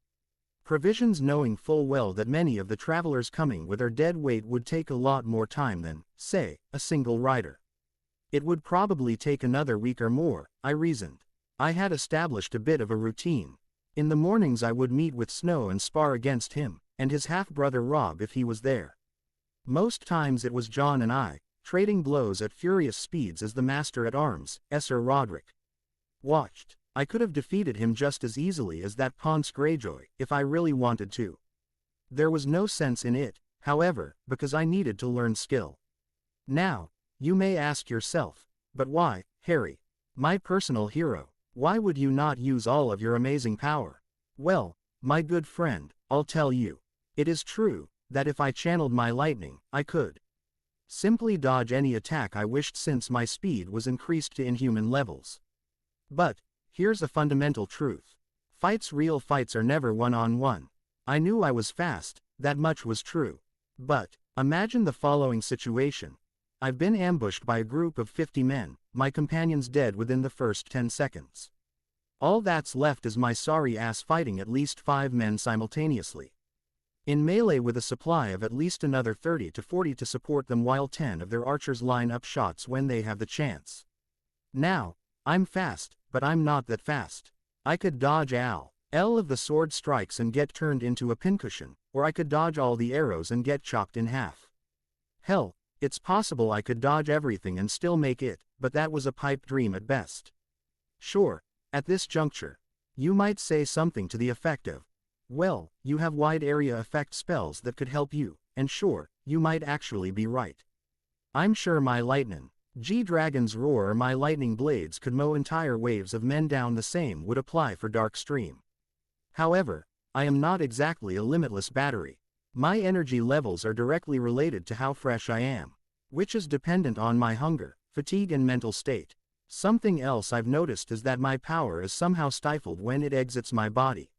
provisions, knowing full well that many of the travelers coming with their dead weight would take a lot more time than, say, a single rider. It would probably take another week or more, I reasoned. I had established a bit of a routine. In the mornings I would meet with Snow and spar against him, and his half-brother Robb if he was there. Most times it was John and I, trading blows at furious speeds as the master-at-arms, Sir Roderick, watched. I could have defeated him just as easily as that Ponce Greyjoy, if I really wanted to. There was no sense in it, however, because I needed to learn skill. Now, you may ask yourself, but why, Harry, my personal hero, why would you not use all of your amazing power? Well, my good friend, I'll tell you. It is true, that if I channeled my lightning, I could simply dodge any attack I wished since my speed was increased to inhuman levels. But, here's a fundamental truth. Real fights are never one-on-one. I knew I was fast, that much was true. But, imagine the following situation. I've been ambushed by a group of 50 men, my companions dead within the first 10 seconds. All that's left is my sorry ass fighting at least 5 men simultaneously in melee with a supply of at least another 30 to 40 to support them while 10 of their archers line up shots when they have the chance. Now, I'm fast, but I'm not that fast. I could dodge L of the sword strikes and get turned into a pincushion, or I could dodge all the arrows and get chopped in half. Hell, it's possible I could dodge everything and still make it, but that was a pipe dream at best. Sure, at this juncture, you might say something to the effect of, well, you have wide area effect spells that could help you, and sure, you might actually be right. I'm sure my lightning, Dragon's roar or my lightning blades could mow entire waves of men down. The same would apply for Dark Stream. However, I am not exactly a limitless battery. My energy levels are directly related to how fresh I am. which is dependent on my hunger, fatigue and mental state. Something else I've noticed is that my power is somehow stifled when it exits my body.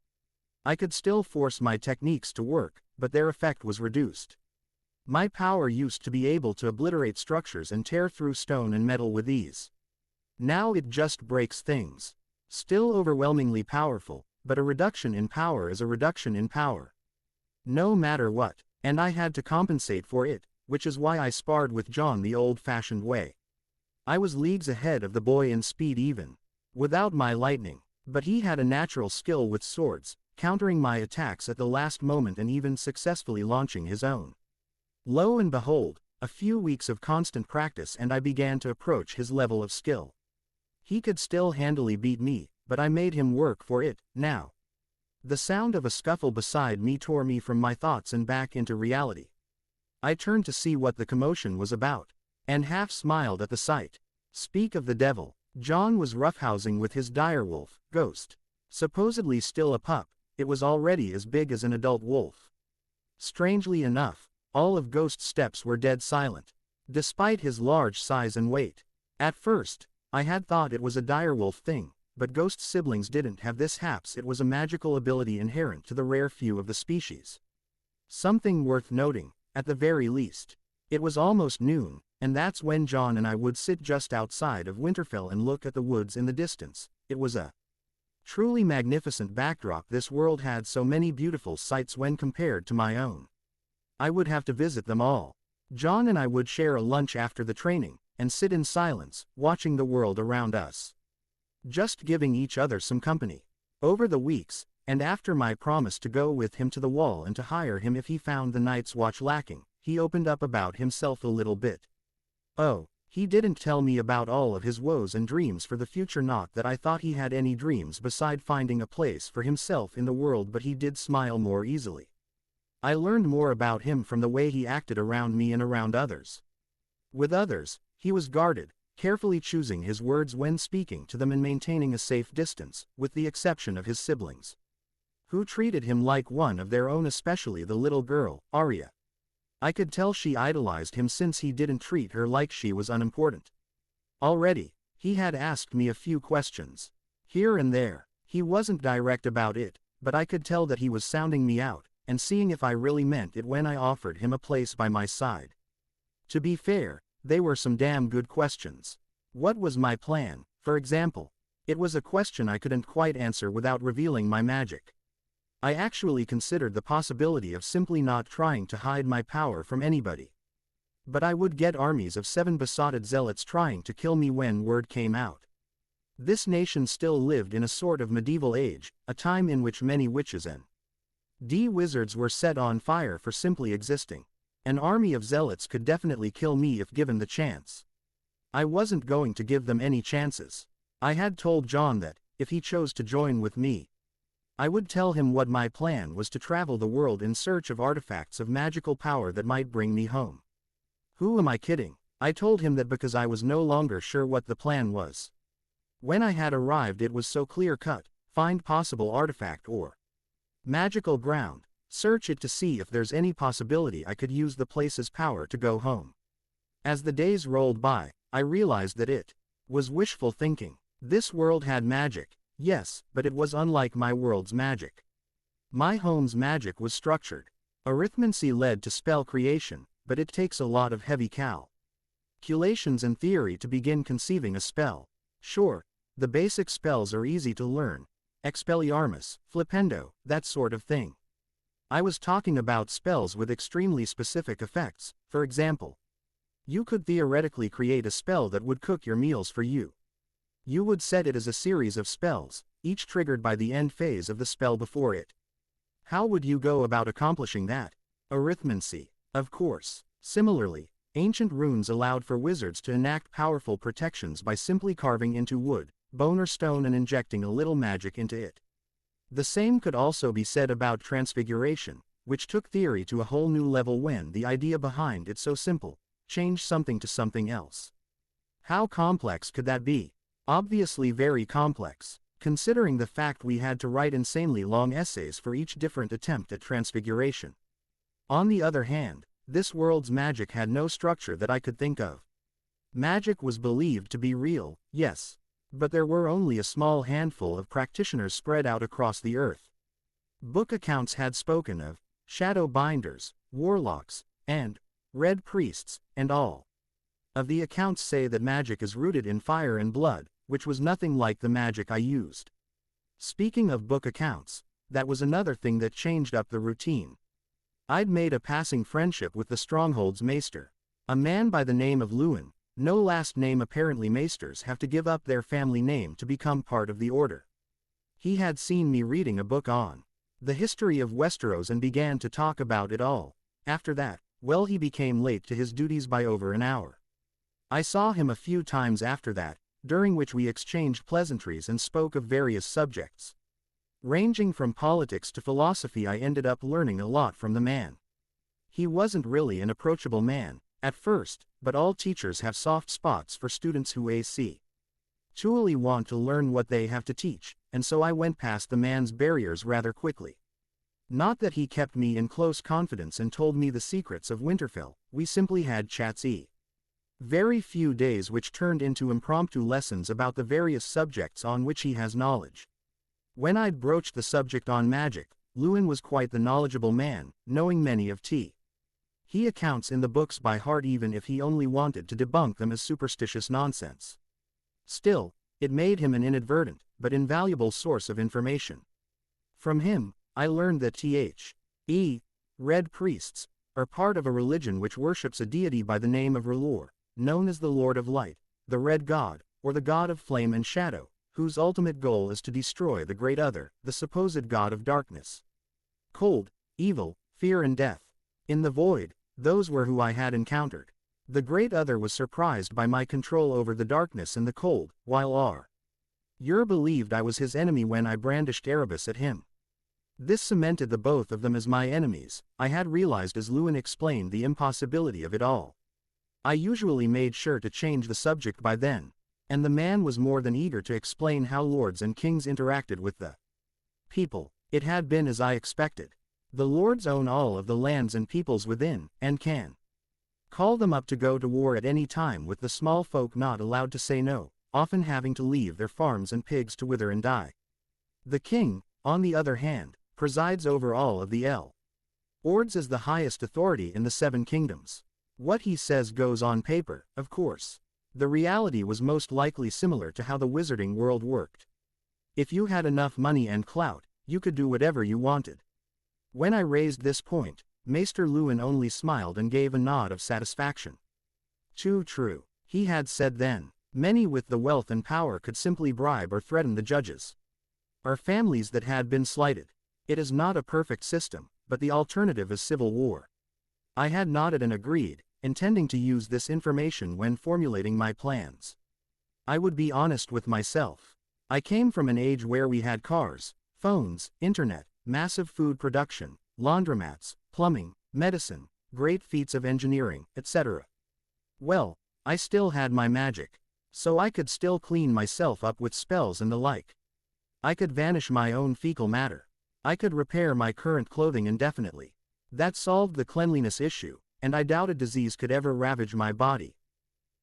I could still force my techniques to work, but their effect was reduced. My power used to be able to obliterate structures and tear through stone and metal with ease. Now it just breaks things. Still overwhelmingly powerful, but a reduction in power is a reduction in power. No matter what, and I had to compensate for it, which is why I sparred with Jon the old-fashioned way. I was leagues ahead of the boy in speed even without my lightning, but he had a natural skill with swords, countering my attacks at the last moment and even successfully launching his own. Lo and behold, a few weeks of constant practice and I began to approach his level of skill. He could still handily beat me, but I made him work for it, now. The sound of a scuffle beside me tore me from my thoughts and back into reality. I turned to see what the commotion was about, and half smiled at the sight. Speak of the devil, Jon was roughhousing with his direwolf, Ghost. Supposedly still a pup, it was already as big as an adult wolf. Strangely enough, all of Ghost's steps were dead silent, despite his large size and weight. At first, I had thought it was a direwolf thing, but Ghost's siblings didn't have this. Perhaps it was a magical ability inherent to the rare few of the species. Something worth noting, at the very least. It was almost noon, and that's when Jon and I would sit just outside of Winterfell and look at the woods in the distance. It was a truly magnificent backdrop. This world had so many beautiful sights when compared to my own. I would have to visit them all. Jon and I would share a lunch after the training, and sit in silence, watching the world around us. Just giving each other some company. Over the weeks, and after my promise to go with him to the wall and to hire him if he found the night's watch lacking, he opened up about himself a little bit. Oh, he didn't tell me about all of his woes and dreams for the future. Not that I thought he had any dreams beside finding a place for himself in the world, but he did smile more easily. I learned more about him from the way he acted around me and around others. With others, he was guarded, carefully choosing his words when speaking to them and maintaining a safe distance, with the exception of his siblings, who treated him like one of their own, especially the little girl, Arya. I could tell she idolized him since he didn't treat her like she was unimportant. Already, he had asked me a few questions. Here and there, he wasn't direct about it, but I could tell that he was sounding me out, and seeing if I really meant it when I offered him a place by my side. To be fair, they were some damn good questions. What was my plan, for example? It was a question I couldn't quite answer without revealing my magic. I actually considered the possibility of simply not trying to hide my power from anybody. But I would get armies of 7 besotted zealots trying to kill me when word came out. This nation still lived in a sort of medieval age, a time in which many witches and wizards were set on fire for simply existing. An army of zealots could definitely kill me if given the chance. I wasn't going to give them any chances. I had told Jon that, if he chose to join with me, I would tell him what my plan was: to travel the world in search of artifacts of magical power that might bring me home. Who am I kidding? I told him that because I was no longer sure what the plan was. When I had arrived, it was so clear-cut: find possible artifact or magical ground, search it to see if there's any possibility I could use the place's power to go home. As the days rolled by, I realized that it was wishful thinking. This world had magic, yes, but it was unlike my world's magic. My home's magic was structured. Arithmancy led to spell creation, but it takes a lot of heavy calculations and theory to begin conceiving a spell. Sure, the basic spells are easy to learn. Expelliarmus, Flipendo, that sort of thing. I was talking about spells with extremely specific effects. For example, you could theoretically create a spell that would cook your meals for you. You would set it as a series of spells, each triggered by the end phase of the spell before it. How would you go about accomplishing that? Arithmancy, of course. Similarly, ancient runes allowed for wizards to enact powerful protections by simply carving into wood, bone or stone and injecting a little magic into it. The same could also be said about transfiguration, which took theory to a whole new level when the idea behind it so simple: change something to something else. How complex could that be? Obviously very complex, considering the fact we had to write insanely long essays for each different attempt at transfiguration. On the other hand, This world's magic had no structure that I could think of. Magic was believed to be real, yes. But there were only a small handful of practitioners spread out across the earth. Book accounts had spoken of shadow binders, warlocks, and red priests, and all of the accounts say that magic is rooted in fire and blood, which was nothing like the magic I used. Speaking of book accounts, that was another thing that changed up the routine. I'd made a passing friendship with the Stronghold's maester, a man by the name of Lewin. No last name. Apparently maesters have to give up their family name to become part of the order. He had seen me reading a book on the history of Westeros and began to talk about it all. After that, well, he became late to his duties by over an hour. I saw him a few times after that, during which we exchanged pleasantries and spoke of various subjects. Ranging from politics to philosophy, I ended up learning a lot from the man. He wasn't really an approachable man at first, but all teachers have soft spots for students who truly want to learn what they have to teach, and so I went past the man's barriers rather quickly. Not that he kept me in close confidence and told me the secrets of Winterfell, we simply had chats very few days which turned into impromptu lessons about the various subjects on which he has knowledge. When I'd broached the subject on magic, Lewin was quite the knowledgeable man, knowing many of he accounts in the books by heart even if he only wanted to debunk them as superstitious nonsense. Still, it made him an inadvertent, but invaluable source of information. From him, I learned that red priests are part of a religion which worships a deity by the name of R'hllor, known as the Lord of Light, the Red God, or the God of Flame and Shadow, whose ultimate goal is to destroy the Great Other, the supposed god of darkness, cold, evil, fear and death. In the void, those were who I had encountered. The Great Other was surprised by my control over the darkness and the cold, while Ur believed I was his enemy when I brandished Erebus at him. This cemented the both of them as my enemies. I had realized as Lewin explained the impossibility of it all. I usually made sure to change the subject by then, and the man was more than eager to explain how lords and kings interacted with the people. It had been as I expected. The lords own all of the lands and peoples within, and can call them up to go to war at any time, with the small folk not allowed to say no, often having to leave their farms and pigs to wither and die. The king, on the other hand, presides over all of the lords as the highest authority in the Seven Kingdoms. What he says goes on paper, of course. The reality was most likely similar to how the wizarding world worked. If you had enough money and clout, you could do whatever you wanted. When I raised this point, Maester Lewin only smiled and gave a nod of satisfaction. Too true, he had said then. Many with the wealth and power could simply bribe or threaten the judges. Or families that had been slighted. It is not a perfect system, but the alternative is civil war. I had nodded and agreed, intending to use this information when formulating my plans. I would be honest with myself. I came from an age where we had cars, phones, internet, massive food production, laundromats, plumbing, medicine, great feats of engineering, etc. Well, I still had my magic. So I could still clean myself up with spells and the like. I could vanish my own fecal matter. I could repair my current clothing indefinitely. That solved the cleanliness issue, and I doubted disease could ever ravage my body.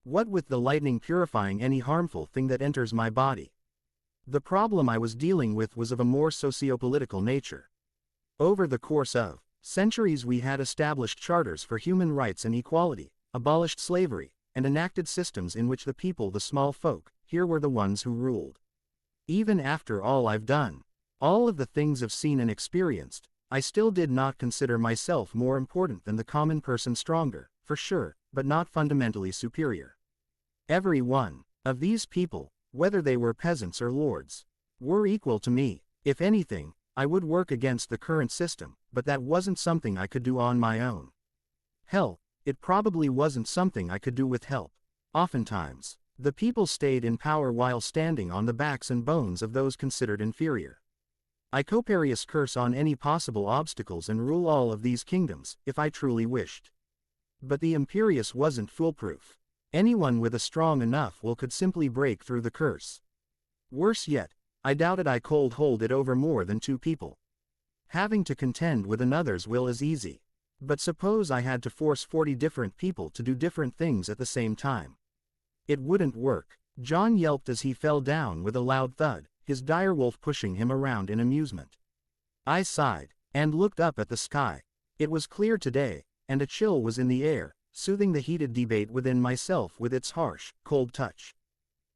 What with the lightning purifying any harmful thing that enters my body? The problem I was dealing with was of a more socio-political nature. Over the course of centuries we had established charters for human rights and equality, abolished slavery, and enacted systems in which the people, the small folk, here were the ones who ruled. Even after all I've done, all of the things I've seen and experienced, I still did not consider myself more important than the common person, stronger, for sure, but not fundamentally superior. Every one of these people, whether they were peasants or lords, were equal to me. If anything, I would work against the current system, but that wasn't something I could do on my own. Hell, it probably wasn't something I could do with help. Oftentimes, the people stayed in power while standing on the backs and bones of those considered inferior. I Coparius curse on any possible obstacles and rule all of these kingdoms, if I truly wished. But the Imperius wasn't foolproof. Anyone with a strong enough will could simply break through the curse. Worse yet, I doubted I could hold it over more than two people. Having to contend with another's will is easy. But suppose I had to force 40 different people to do different things at the same time. It wouldn't work. Jon yelped as he fell down with a loud thud, his direwolf pushing him around in amusement. I sighed, and looked up at the sky. It was clear today, and a chill was in the air, soothing the heated debate within myself with its harsh, cold touch.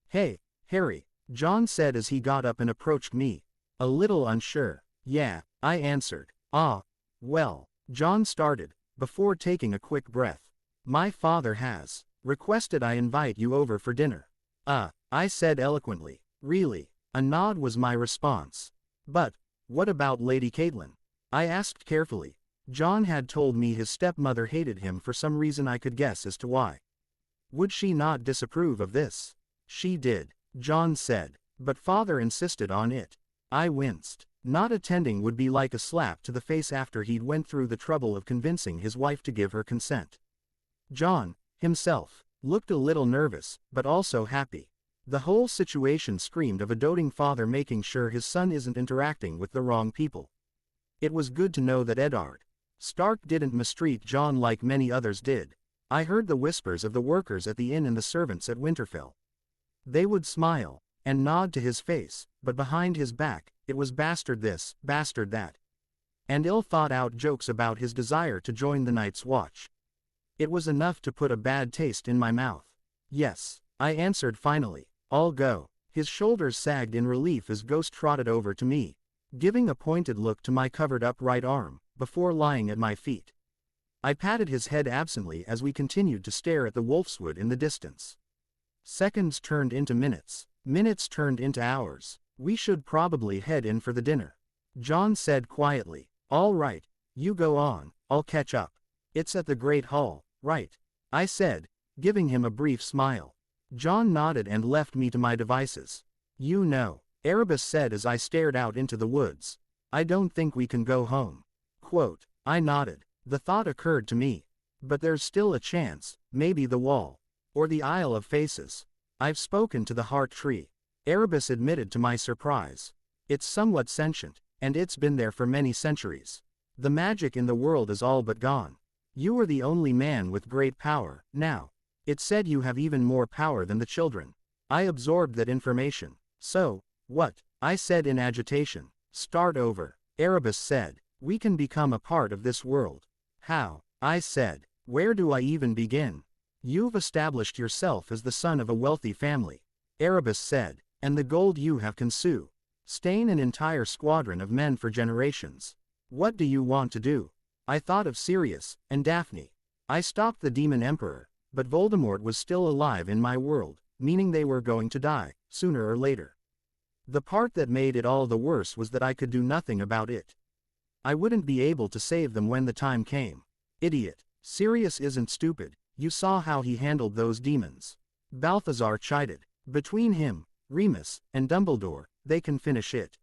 "Hey, Harry," Jon said as he got up and approached me, a little unsure. "Yeah," I answered. "Ah, well," Jon started, before taking a quick breath. "My father has requested I invite you over for dinner." I said eloquently. "Really?" A nod was my response. "But, what about Lady Catelyn?" I asked carefully. Jon had told me his stepmother hated him for some reason I could guess as to why. Would she not disapprove of this? "She did," Jon said, "but father insisted on it." I winced. Not attending would be like a slap to the face after he'd went through the trouble of convincing his wife to give her consent. Jon, himself, looked a little nervous, but also happy. The whole situation screamed of a doting father making sure his son isn't interacting with the wrong people. It was good to know that Eddard Stark didn't mistreat Jon like many others did. I heard the whispers of the workers at the inn and the servants at Winterfell. They would smile and nod to his face, but behind his back, it was bastard this, bastard that, and ill-thought-out jokes about his desire to join the Night's Watch. It was enough to put a bad taste in my mouth. "Yes," I answered finally. "I'll go." His shoulders sagged in relief as Ghost trotted over to me, giving a pointed look to my covered-up right arm, before lying at my feet. I patted his head absently as we continued to stare at the Wolfswood in the distance. Seconds turned into minutes. Minutes turned into hours. "We should probably head in for the dinner," Jon said quietly. "All right, you go on, I'll catch up. It's at the Great Hall, right?" I said, giving him a brief smile. Jon nodded and left me to my devices. "You know," Erebus said as I stared out into the woods, "I don't think we can go home." Quote. I nodded. The thought occurred to me. But there's still a chance, maybe the wall. Or the Isle of Faces. I've spoken to the Heart Tree, Erebus admitted to my surprise. "It's somewhat sentient, and it's been there for many centuries. The magic in the world is all but gone. You are the only man with great power, now. It said you have even more power than the children." I absorbed that information. "So, what?" I said in agitation. "Start over," Erebus said. "We can become a part of this world." "How?" I said. "Where do I even begin?" "You've established yourself as the son of a wealthy family," Erebus said, "and the gold you have consumed sustain an entire squadron of men for generations. What do you want to do?" I thought of Sirius and Daphne. I stopped the Demon Emperor, but Voldemort was still alive in my world, meaning they were going to die, sooner or later. The part that made it all the worse was that I could do nothing about it. I wouldn't be able to save them when the time came. "Idiot. Sirius isn't stupid, you saw how he handled those demons," Balthazar chided. "Between him, Remus, and Dumbledore, they can finish it."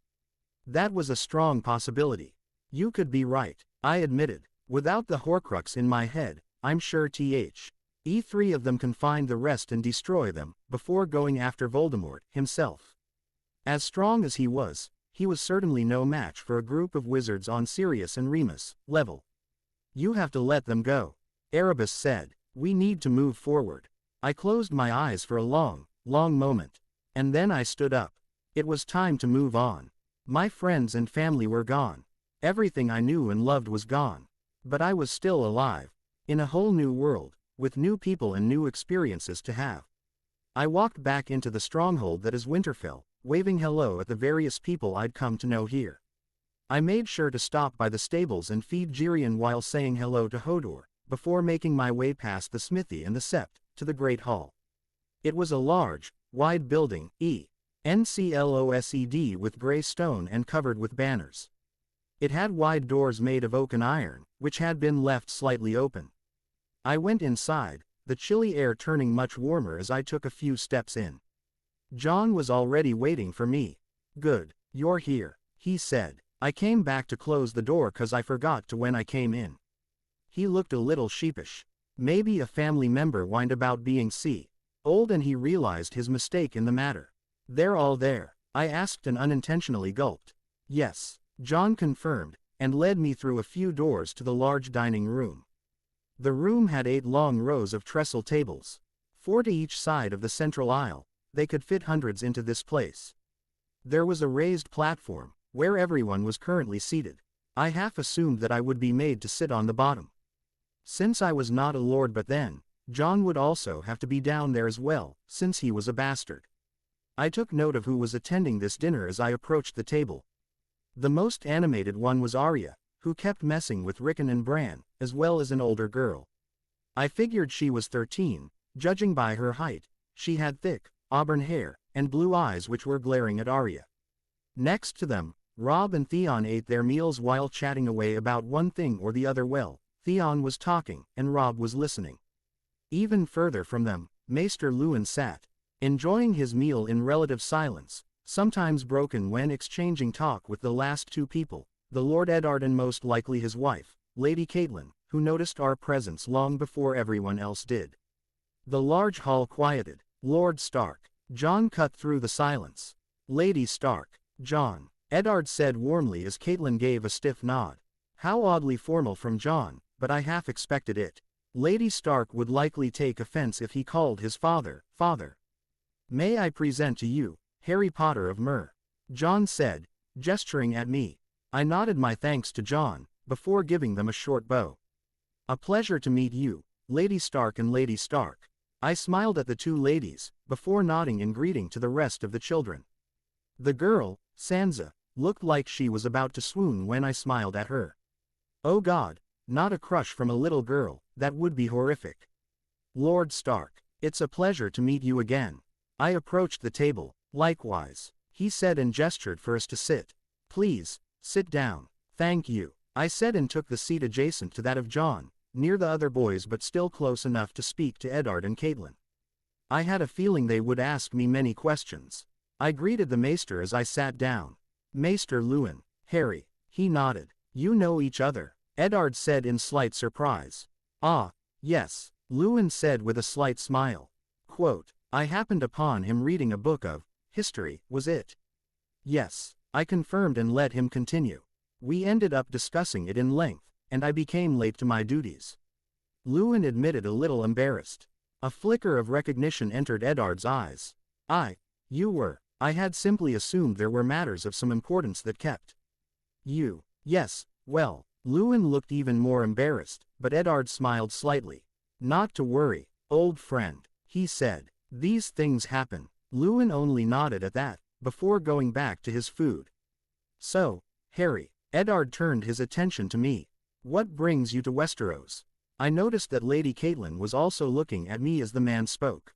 That was a strong possibility. "You could be right," I admitted. "Without the Horcrux in my head, I'm sure three of them can find the rest and destroy them, before going after Voldemort himself." As strong as he was certainly no match for a group of wizards on Sirius and Remus' level. "You have to let them go," Erebus said. "We need to move forward." I closed my eyes for a long moment. And then I stood up. It was time to move on. My friends and family were gone. Everything I knew and loved was gone. But I was still alive. In a whole new world, with new people and new experiences to have. I walked back into the stronghold that is Winterfell, waving hello at the various people I'd come to know here. I made sure to stop by the stables and feed Jirian while saying hello to Hodor, before making my way past the smithy and the sept, to the Great Hall. It was a large, wide building, enclosed with gray stone and covered with banners. It had wide doors made of oak and iron, which had been left slightly open. I went inside, the chilly air turning much warmer as I took a few steps in. Jon was already waiting for me. "Good, you're here," he said. "I came back to close the door 'cause I forgot to when I came in." He looked a little sheepish. Maybe a family member whined about being old and he realized his mistake in the matter. "They're all there?" I asked and unintentionally gulped. "Yes," Jon confirmed, and led me through a few doors to the large dining room. The room had 8 long rows of trestle tables. 4 to each side of the central aisle. They could fit hundreds into this place. There was a raised platform, where everyone was currently seated. I half assumed that I would be made to sit on the bottom. Since I was not a lord, but then, Jon would also have to be down there as well, since he was a bastard. I took note of who was attending this dinner as I approached the table. The most animated one was Arya, who kept messing with Rickon and Bran, as well as an older girl. I figured she was 13, judging by her height. She had thick, auburn hair, and blue eyes which were glaring at Arya. Next to them, Robb and Theon ate their meals while chatting away about one thing or the other. Well, Theon was talking, and Robb was listening. Even further from them, Maester Luwin sat, enjoying his meal in relative silence, sometimes broken when exchanging talk with the last 2 people, the Lord Eddard and most likely his wife, Lady Catelyn, who noticed our presence long before everyone else did. The large hall quieted. Lord Stark. Jon cut through the silence. Lady Stark. Jon. Eddard said warmly as Catelyn gave a stiff nod. How oddly formal from Jon, but I half expected it. Lady Stark would likely take offense if he called his father, father. May I present to you, Harry Potter of Myr? Jon said, gesturing at me. I nodded my thanks to Jon, before giving them a short bow. A pleasure to meet you, Lady Stark and Lady Stark. I smiled at the 2 ladies, before nodding in greeting to the rest of the children. The girl, Sansa, looked like she was about to swoon when I smiled at her. Oh God, not a crush from a little girl, that would be horrific. Lord Stark, it's a pleasure to meet you again. I approached the table. Likewise, he said and gestured for us to sit. Please, sit down. Thank you, I said and took the seat adjacent to that of Jon, near the other boys but still close enough to speak to Eddard and Catelyn. I had a feeling they would ask me many questions. I greeted the Maester as I sat down. Maester Luwin. Harry. He nodded. You know each other, Eddard said in slight surprise. Ah, yes, Luwin said with a slight smile. Quote, I happened upon him reading a book of history, was it? Yes, I confirmed and let him continue. We ended up discussing it in length, and I became late to my duties. Luwin admitted a little embarrassed. A flicker of recognition entered Eddard's eyes. You were. I had simply assumed there were matters of some importance that kept you. Yes, well, Luwin looked even more embarrassed, but Eddard smiled slightly. Not to worry, old friend, he said. These things happen. Luwin only nodded at that, before going back to his food. So, Harry, Eddard turned his attention to me. What brings you to Westeros? I noticed that Lady Catelyn was also looking at me as the man spoke.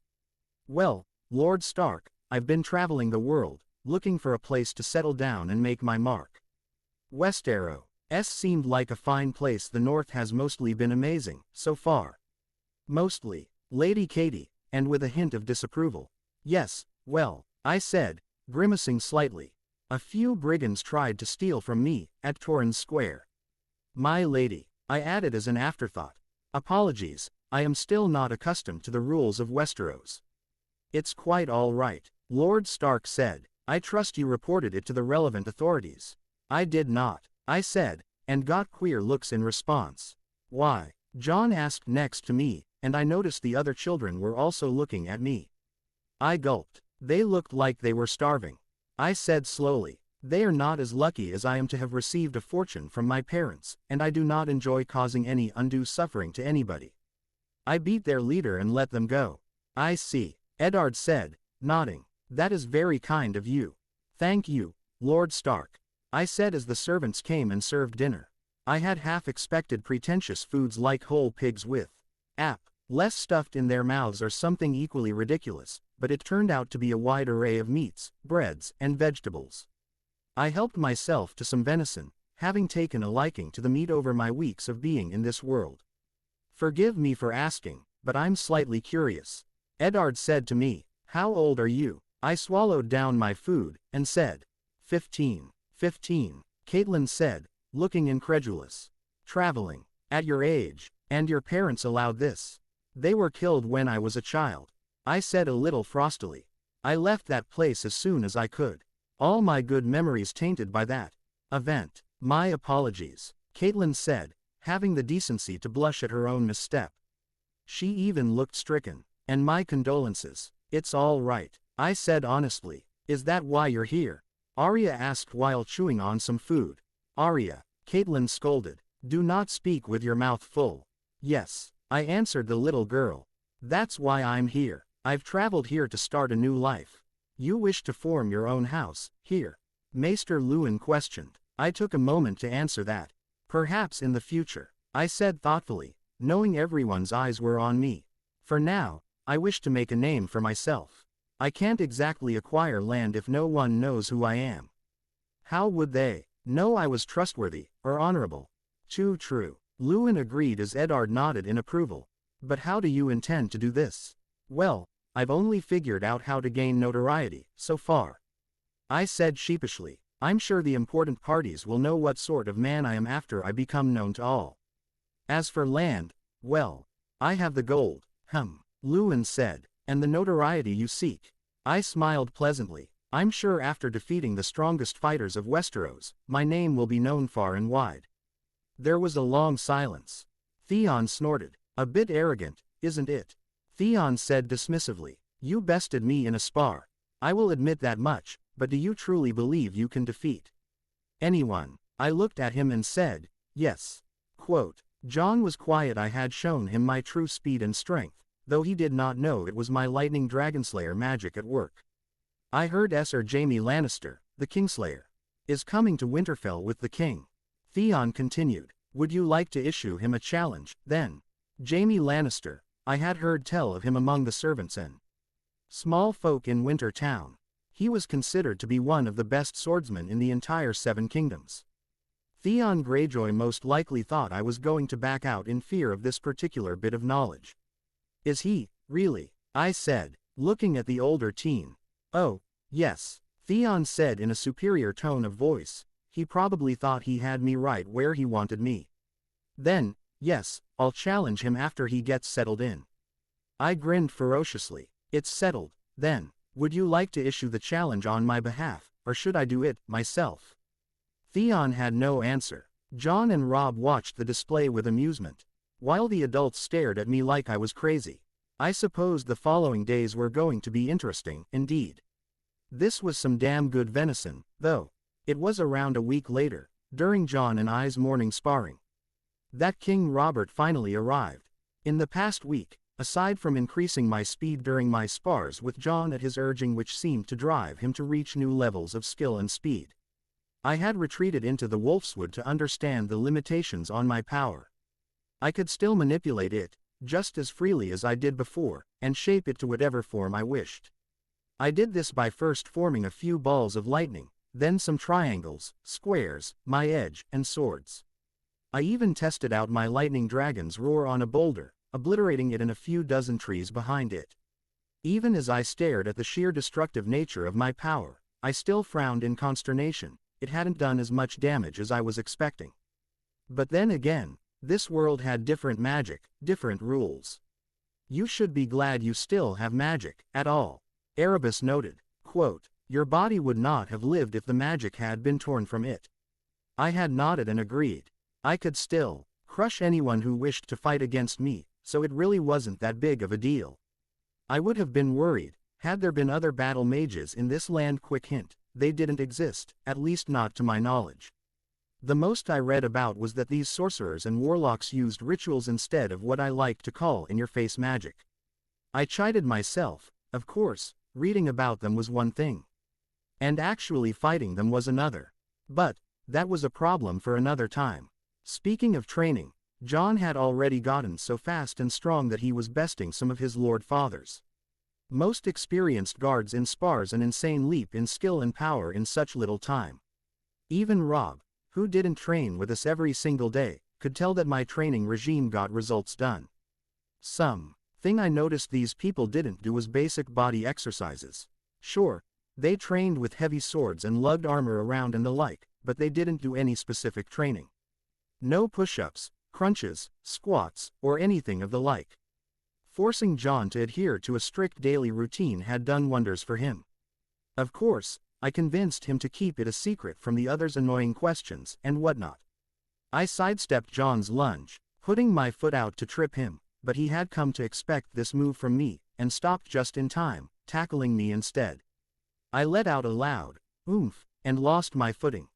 Well, Lord Stark, I've been traveling the world, looking for a place to settle down and make my mark. Westeros seemed like a fine place. The North has mostly been amazing, so far. Mostly, Lady Katie, and with a hint of disapproval. Yes, well, I said, grimacing slightly. A few brigands tried to steal from me, at Torren Square. My lady, I added as an afterthought. Apologies, I am still not accustomed to the rules of Westeros. It's quite all right, Lord Stark said. I trust you reported it to the relevant authorities. I did not, I said, and got queer looks in response. Why? Jon asked next to me, and I noticed the other children were also looking at me. I gulped. They looked like they were starving. I said slowly, they are not as lucky as I am to have received a fortune from my parents, and I do not enjoy causing any undue suffering to anybody. I beat their leader and let them go. I see, Eddard said, nodding. That is very kind of you. Thank you, Lord Stark, I said as the servants came and served dinner. I had half expected pretentious foods like whole pigs with less stuffed in their mouths or something equally ridiculous, but it turned out to be a wide array of meats, breads, and vegetables. I helped myself to some venison, having taken a liking to the meat over my weeks of being in this world. Forgive me for asking, but I'm slightly curious. Eddard said to me, how old are you? I swallowed down my food, and said, 15. 15, Catelyn said, looking incredulous. Traveling. At your age, and your parents allowed this. They were killed when I was a child. I said a little frostily. I left that place as soon as I could. All my good memories tainted by that event. My apologies, Caitlin said, having the decency to blush at her own misstep. She even looked stricken. And my condolences. It's all right, I said honestly. Is that why you're here? Arya asked while chewing on some food. Arya, Caitlin scolded, do not speak with your mouth full. Yes, I answered the little girl. That's why I'm here. I've traveled here to start a new life. You wish to form your own house, here? Maester Luwin questioned. I took a moment to answer that. Perhaps in the future, I said thoughtfully, knowing everyone's eyes were on me. For now, I wish to make a name for myself. I can't exactly acquire land if no one knows who I am. How would they know I was trustworthy or honorable? Too true. Luwin agreed as Eddard nodded in approval. But how do you intend to do this? Well, I've only figured out how to gain notoriety, so far. I said sheepishly. I'm sure the important parties will know what sort of man I am after I become known to all. As for land, well, I have the gold, Luwin said, and the notoriety you seek. I smiled pleasantly. I'm sure after defeating the strongest fighters of Westeros, my name will be known far and wide. There was a long silence. Theon snorted. A bit arrogant, isn't it? Theon said dismissively. You bested me in a spar. I will admit that much, but do you truly believe you can defeat anyone? I looked at him and said, yes. Quote, Jon was quiet. I had shown him my true speed and strength, though he did not know it was my lightning dragonslayer magic at work. I heard Sir Jaime Lannister, the Kingslayer, is coming to Winterfell with the king. Theon continued. Would you like to issue him a challenge, then? Jaime Lannister, I had heard tell of him among the servants and small folk in Winter Town. He was considered to be one of the best swordsmen in the entire Seven Kingdoms. Theon Greyjoy most likely thought I was going to back out in fear of this particular bit of knowledge. Is he, really? I said, looking at the older teen. Oh, yes, Theon said in a superior tone of voice. He probably thought he had me right where he wanted me. Then, yes, I'll challenge him after he gets settled in. I grinned ferociously. It's settled, then. Would you like to issue the challenge on my behalf, or should I do it myself? Theon had no answer. Jon and Robb watched the display with amusement, while the adults stared at me like I was crazy. I supposed the following days were going to be interesting, indeed. This was some damn good venison, though. It was around a week later, during Jon and I's morning sparring, that King Robert finally arrived. In the past week, aside from increasing my speed during my spars with Jon at his urging, which seemed to drive him to reach new levels of skill and speed, I had retreated into the Wolfswood to understand the limitations on my power. I could still manipulate it, just as freely as I did before, and shape it to whatever form I wished. I did this by first forming a few balls of lightning, then some triangles, squares, my edge, and swords. I even tested out my lightning dragon's roar on a boulder, obliterating it and a few dozen trees behind it. Even as I stared at the sheer destructive nature of my power, I still frowned in consternation. It hadn't done as much damage as I was expecting. But then again, this world had different magic, different rules. You should be glad you still have magic, at all. Erebus noted, quote, your body would not have lived if the magic had been torn from it. I had nodded and agreed. I could still crush anyone who wished to fight against me, so it really wasn't that big of a deal. I would have been worried, had there been other battle mages in this land. Quick hint, they didn't exist, at least not to my knowledge. The most I read about was that these sorcerers and warlocks used rituals instead of what I like to call in-your-face magic. I chided myself. Of course, reading about them was one thing, and actually fighting them was another. But that was a problem for another time. Speaking of training, Jon had already gotten so fast and strong that he was besting some of his lord fathers. Most experienced guards in spars an insane leap in skill and power in such little time. Even Robb, who didn't train with us every single day, could tell that my training regime got results done. Thing I noticed these people didn't do was basic body exercises. Sure, they trained with heavy swords and lugged armor around and the like, but they didn't do any specific training. No push-ups, crunches, squats, or anything of the like. Forcing Jon to adhere to a strict daily routine had done wonders for him. Of course, I convinced him to keep it a secret from the others' annoying questions and whatnot. I sidestepped Jon's lunge, putting my foot out to trip him, but he had come to expect this move from me, and stopped just in time, tackling me instead. I let out a loud oomph, and lost my footing,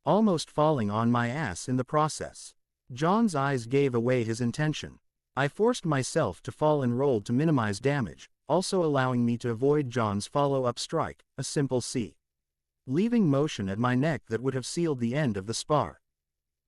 almost falling on my ass in the process. Jon's eyes gave away his intention. I forced myself to fall and rolled to minimize damage, also allowing me to avoid Jon's follow-up strike, a simple C, leaving motion at my neck that would have sealed the end of the spar.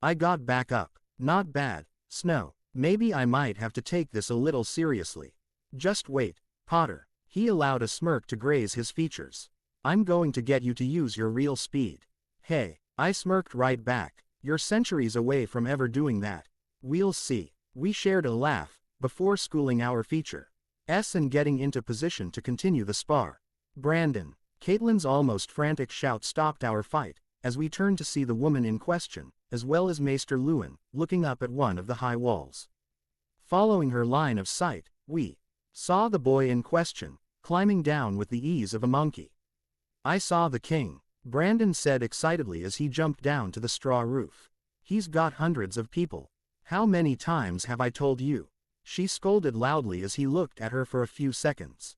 I got back up. Not bad, Snow. Maybe I might have to take this a little seriously. Just wait, Potter. He allowed a smirk to graze his features. I'm going to get you to use your real speed. Hey, I smirked right back. You're centuries away from ever doing that. We'll see. We shared a laugh, before schooling our feature and getting into position to continue the spar. Brandon. Caitlyn's almost frantic shout stopped our fight, as we turned to see the woman in question, as well as Maester Luwin, looking up at one of the high walls. Following her line of sight, we saw the boy in question, climbing down with the ease of a monkey. I saw the king, Brandon said excitedly as he jumped down to the straw roof. He's got hundreds of people. How many times have I told you? She scolded loudly as he looked at her for a few seconds.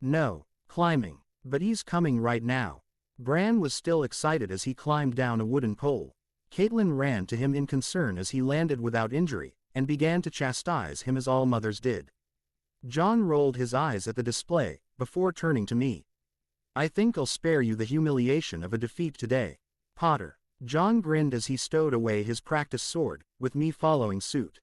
No, climbing, but he's coming right now. Bran was still excited as he climbed down a wooden pole. Caitlyn ran to him in concern as he landed without injury, and began to chastise him as all mothers did. Jon rolled his eyes at the display, before turning to me. I think I'll spare you the humiliation of a defeat today, Potter. Jon grinned as he stowed away his practice sword, with me following suit.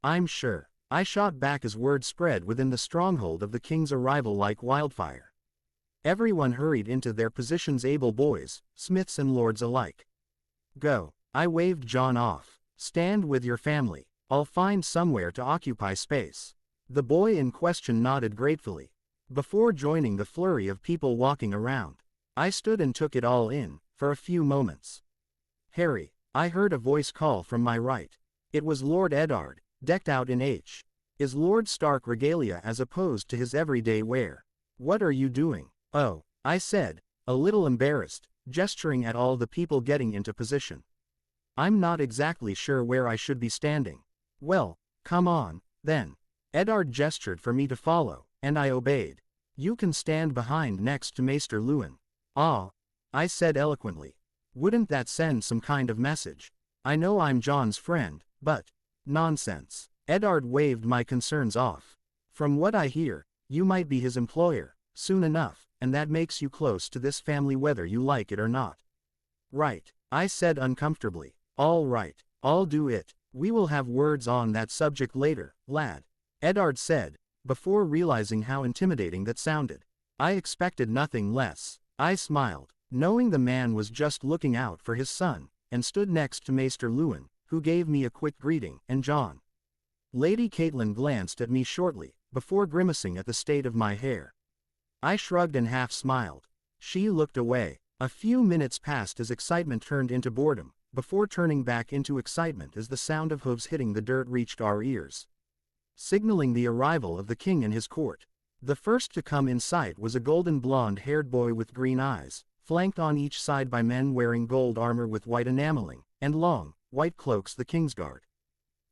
I'm sure. I shot back as word spread within the stronghold of the king's arrival like wildfire. Everyone hurried into their positions, able boys, smiths and lords alike. Go. I waved Jon off. Stand with your family. I'll find somewhere to occupy space. The boy in question nodded gratefully. Before joining the flurry of people walking around, I stood and took it all in, for a few moments. Harry, I heard a voice call from my right. It was Lord Eddard, decked out in Is Lord Stark regalia as opposed to his everyday wear. What are you doing? Oh, I said, a little embarrassed, gesturing at all the people getting into position. I'm not exactly sure where I should be standing. Well, come on, then. Eddard gestured for me to follow, and I obeyed. You can stand behind next to Maester Luwin. Ah, I said eloquently. Wouldn't that send some kind of message? I know I'm Jon's friend, but... Nonsense. Eddard waved my concerns off. From what I hear, you might be his employer, soon enough, and that makes you close to this family whether you like it or not. Right, I said uncomfortably. All right, I'll do it. We will have words on that subject later, lad. Eddard said, before realizing how intimidating that sounded. I expected nothing less. I smiled, knowing the man was just looking out for his son, and stood next to Maester Luwin, who gave me a quick greeting, and Jon. Lady Caitlyn glanced at me shortly, before grimacing at the state of my hair. I shrugged and half smiled. She looked away. A few minutes passed as excitement turned into boredom, before turning back into excitement as the sound of hooves hitting the dirt reached our ears, signaling the arrival of the king and his court. The first to come in sight was a golden blonde-haired boy with green eyes, flanked on each side by men wearing gold armor with white enameling, and long, white cloaks, the Kingsguard.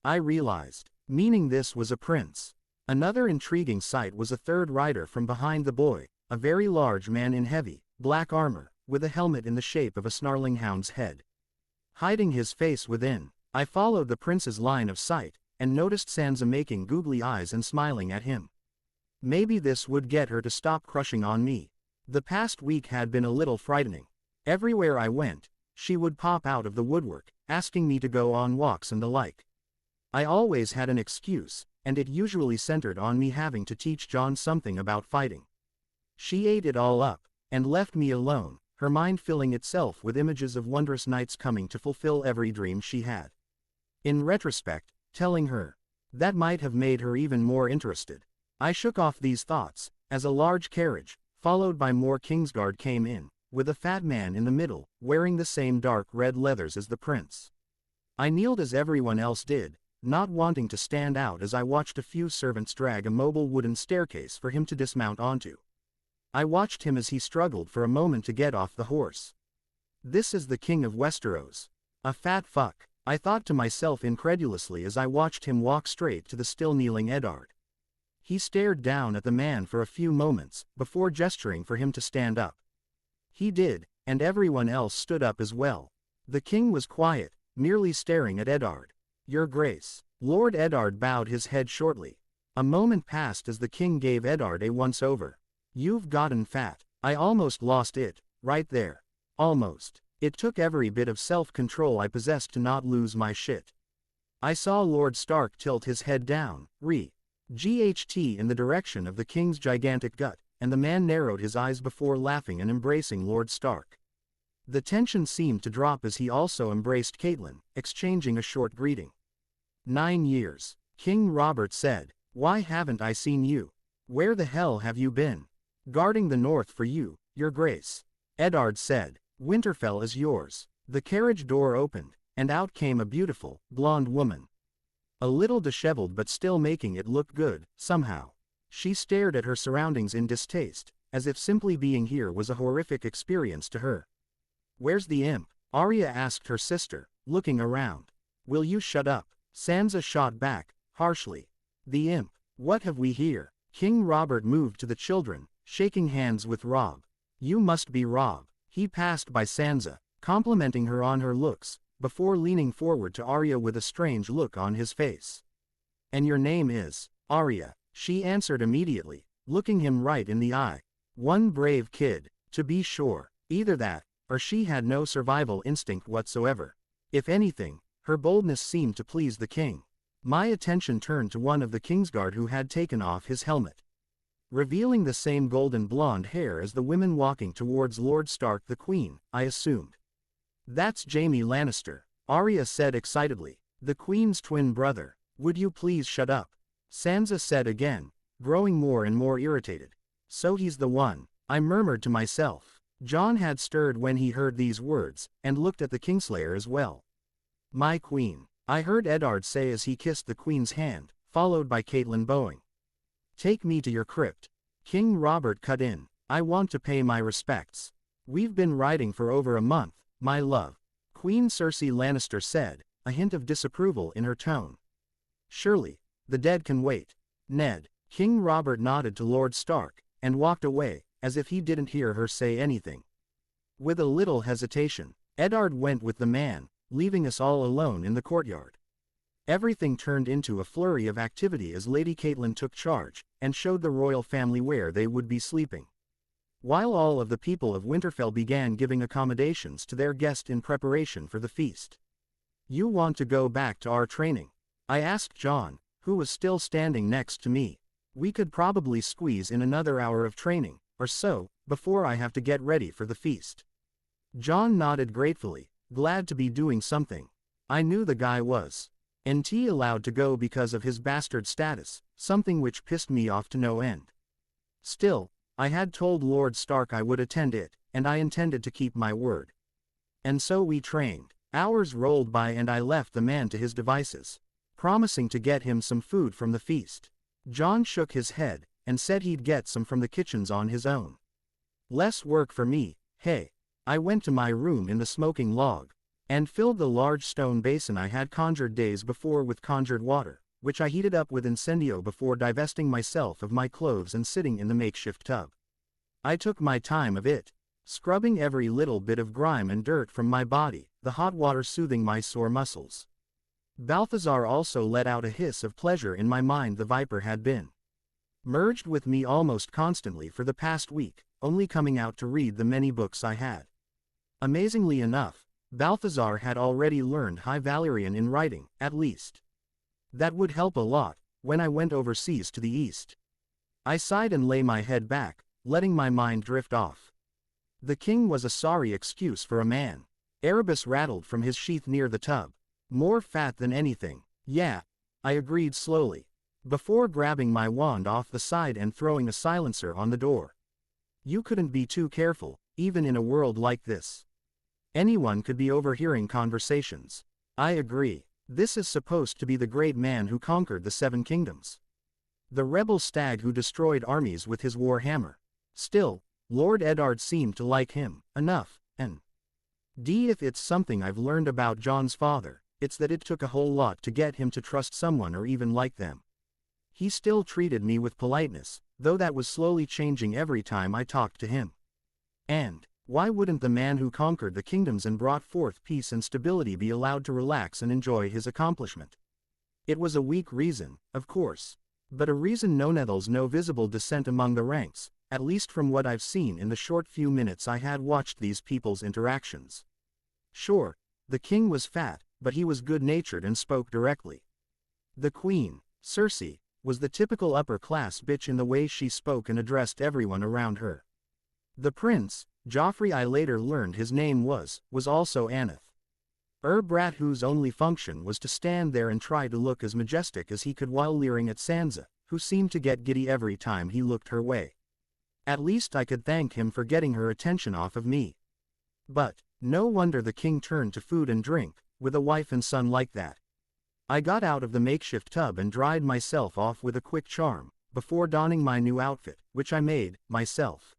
I realized, meaning this was a prince. Another intriguing sight was a third rider from behind the boy, a very large man in heavy, black armor, with a helmet in the shape of a snarling hound's head, hiding his face within. I followed the prince's line of sight, and noticed Sansa making googly eyes and smiling at him. Maybe this would get her to stop crushing on me. The past week had been a little frightening. Everywhere I went, she would pop out of the woodwork, asking me to go on walks and the like. I always had an excuse, and it usually centered on me having to teach Jon something about fighting. She ate it all up, and left me alone, her mind filling itself with images of wondrous knights coming to fulfill every dream she had. In retrospect, telling her that might have made her even more interested. I shook off these thoughts, as a large carriage, followed by more Kingsguard, came in, with a fat man in the middle, wearing the same dark red leathers as the prince. I kneeled as everyone else did, not wanting to stand out as I watched a few servants drag a mobile wooden staircase for him to dismount onto. I watched him as he struggled for a moment to get off the horse. This is the king of Westeros. A fat fuck, I thought to myself incredulously as I watched him walk straight to the still kneeling Eddard. He stared down at the man for a few moments, before gesturing for him to stand up. He did, and everyone else stood up as well. The king was quiet, merely staring at Eddard. Your Grace. Lord Eddard bowed his head shortly. A moment passed as the king gave Eddard a once-over. You've gotten fat. I almost lost it, right there. Almost. It took every bit of self-control I possessed to not lose my shit. I saw Lord Stark tilt his head down, GHT in the direction of the king's gigantic gut, and the man narrowed his eyes before laughing and embracing Lord Stark. The tension seemed to drop as he also embraced Catelyn, exchanging a short greeting. 9 years. King Robert said. Why haven't I seen you? Where the hell have you been? Guarding the north for you, Your Grace. Eddard said. Winterfell is yours. The carriage door opened, and out came a beautiful, blonde woman. A little disheveled but still making it look good, somehow. She stared at her surroundings in distaste, as if simply being here was a horrific experience to her. Where's the imp? Arya asked her sister, looking around. Will you shut up? Sansa shot back, harshly. The imp. What have we here? King Robert moved to the children, shaking hands with Robb. You must be Robb. He passed by Sansa, complimenting her on her looks, before leaning forward to Arya with a strange look on his face. And your name is? Arya, she answered immediately, looking him right in the eye. One brave kid, to be sure. Either that, or she had no survival instinct whatsoever. If anything, her boldness seemed to please the king. My attention turned to one of the Kingsguard who had taken off his helmet, revealing the same golden blonde hair as the women walking towards Lord Stark the Queen, I assumed. That's Jaime Lannister, Arya said excitedly. The Queen's twin brother. Would you please shut up? Sansa said again, growing more and more irritated. So he's the one, I murmured to myself. Jon had stirred when he heard these words, and looked at the Kingslayer as well. My queen, I heard Eddard say as he kissed the Queen's hand, followed by Catelyn bowing. Take me to your crypt. King Robert cut in. I want to pay my respects. We've been riding for over a month, my love. Queen Cersei Lannister said, a hint of disapproval in her tone. Surely, the dead can wait. Ned. King Robert nodded to Lord Stark, and walked away, as if he didn't hear her say anything. With a little hesitation, Eddard went with the man, leaving us all alone in the courtyard. Everything turned into a flurry of activity as Lady Catelyn took charge, and showed the royal family where they would be sleeping. While all of the people of Winterfell began giving accommodations to their guest in preparation for the feast. You want to go back to our training? I asked Jon, who was still standing next to me. We could probably squeeze in another hour of training, or so, before I have to get ready for the feast. Jon nodded gratefully, glad to be doing something. I knew the guy was allowed to go because of his bastard status, something which pissed me off to no end. Still, I had told Lord Stark I would attend it, and I intended to keep my word. And so we trained. Hours rolled by and I left the man to his devices, promising to get him some food from the feast. Jon shook his head, and said he'd get some from the kitchens on his own. Less work for me, hey. I went to my room in the smoking log, and filled the large stone basin I had conjured days before with conjured water, which I heated up with incendio before divesting myself of my clothes and sitting in the makeshift tub. I took my time of it, scrubbing every little bit of grime and dirt from my body, the hot water soothing my sore muscles. Balthazar also let out a hiss of pleasure in my mind. The viper had been merged with me almost constantly for the past week, only coming out to read the many books I had. Amazingly enough, Balthazar had already learned High Valyrian in writing, at least. That would help a lot, when I went overseas to the east. I sighed and lay my head back, letting my mind drift off. The king was a sorry excuse for a man. Erebus rattled from his sheath near the tub. More fat than anything. Yeah, I agreed slowly, before grabbing my wand off the side and throwing a silencer on the door. You couldn't be too careful, even in a world like this. Anyone could be overhearing conversations. I agree. This is supposed to be the great man who conquered the 7 kingdoms. The rebel stag who destroyed armies with his war hammer. Still, Lord Eddard seemed to like him enough, and if it's something I've learned about Jon's father, it's that it took a whole lot to get him to trust someone or even like them. He still treated me with politeness, though that was slowly changing every time I talked to him. And why wouldn't the man who conquered the kingdoms and brought forth peace and stability be allowed to relax and enjoy his accomplishment? It was a weak reason, of course, but a reason no visible dissent among the ranks, at least from what I've seen in the short few minutes I had watched these people's interactions. Sure, the king was fat, but he was good-natured and spoke directly. The queen, Cersei, was the typical upper-class bitch in the way she spoke and addressed everyone around her. The prince, Joffrey, I later learned his name was also Aneth. Brat, whose only function was to stand there and try to look as majestic as he could while leering at Sansa, who seemed to get giddy every time he looked her way. At least I could thank him for getting her attention off of me. But no wonder the king turned to food and drink, with a wife and son like that. I got out of the makeshift tub and dried myself off with a quick charm, before donning my new outfit, which I made, myself.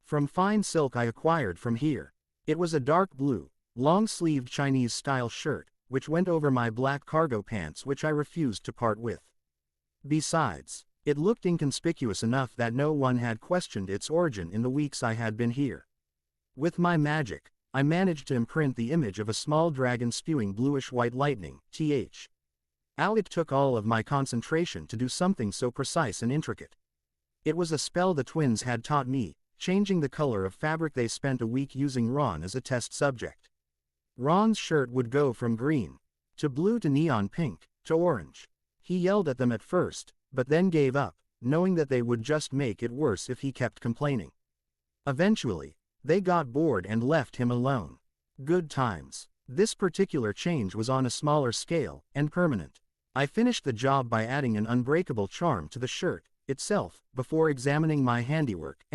From fine silk I acquired from here. It was a dark blue, long-sleeved Chinese-style shirt, which went over my black cargo pants which I refused to part with. Besides, it looked inconspicuous enough that no one had questioned its origin in the weeks I had been here. With my magic, I managed to imprint the image of a small dragon spewing bluish-white lightning, It took all of my concentration to do something so precise and intricate. It was a spell the twins had taught me, changing the color of fabric. They spent a week using Ron as a test subject. Ron's shirt would go from green to blue to neon pink to orange. He yelled at them at first, but then gave up, knowing that they would just make it worse if he kept complaining. Eventually, they got bored and left him alone. Good times. This particular change was on a smaller scale, and permanent. I finished the job by adding an unbreakable charm to the shirt itself, before examining my handiwork,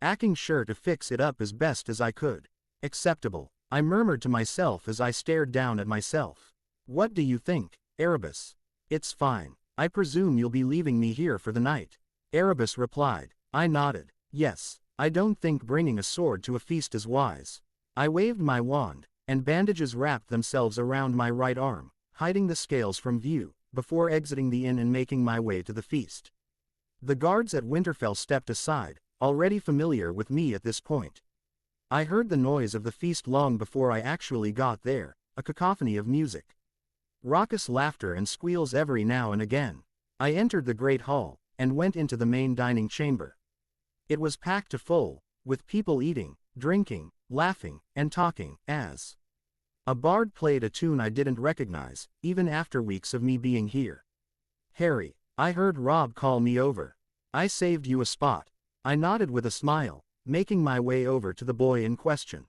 acting sure to fix it up as best as I could. Acceptable, I murmured to myself as I stared down at myself. What do you think, Erebus? It's fine. I presume you'll be leaving me here for the night. Erebus replied. I nodded. Yes, I don't think bringing a sword to a feast is wise. I waved my wand, and bandages wrapped themselves around my right arm, hiding the scales from view, before exiting the inn and making my way to the feast. The guards at Winterfell stepped aside, already familiar with me at this point. I heard the noise of the feast long before I actually got there, a cacophony of music. Raucous laughter and squeals every now and again. I entered the great hall, and went into the main dining chamber. It was packed to full, with people eating, drinking, laughing, and talking, as a bard played a tune I didn't recognize, even after weeks of me being here. Harry, I heard Robb call me over. I saved you a spot. I nodded with a smile, making my way over to the boy in question.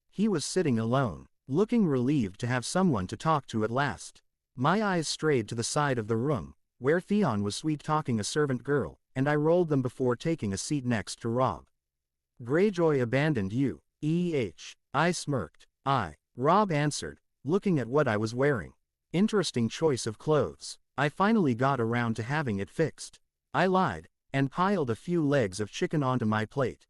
He was sitting alone, looking relieved to have someone to talk to at last. My eyes strayed to the side of the room, where Theon was sweet-talking a servant girl, and I rolled them before taking a seat next to Robb. Greyjoy abandoned you, I smirked. Robb answered, looking at what I was wearing. Interesting choice of clothes. I finally got around to having it fixed. I lied, and piled a few legs of chicken onto my plate.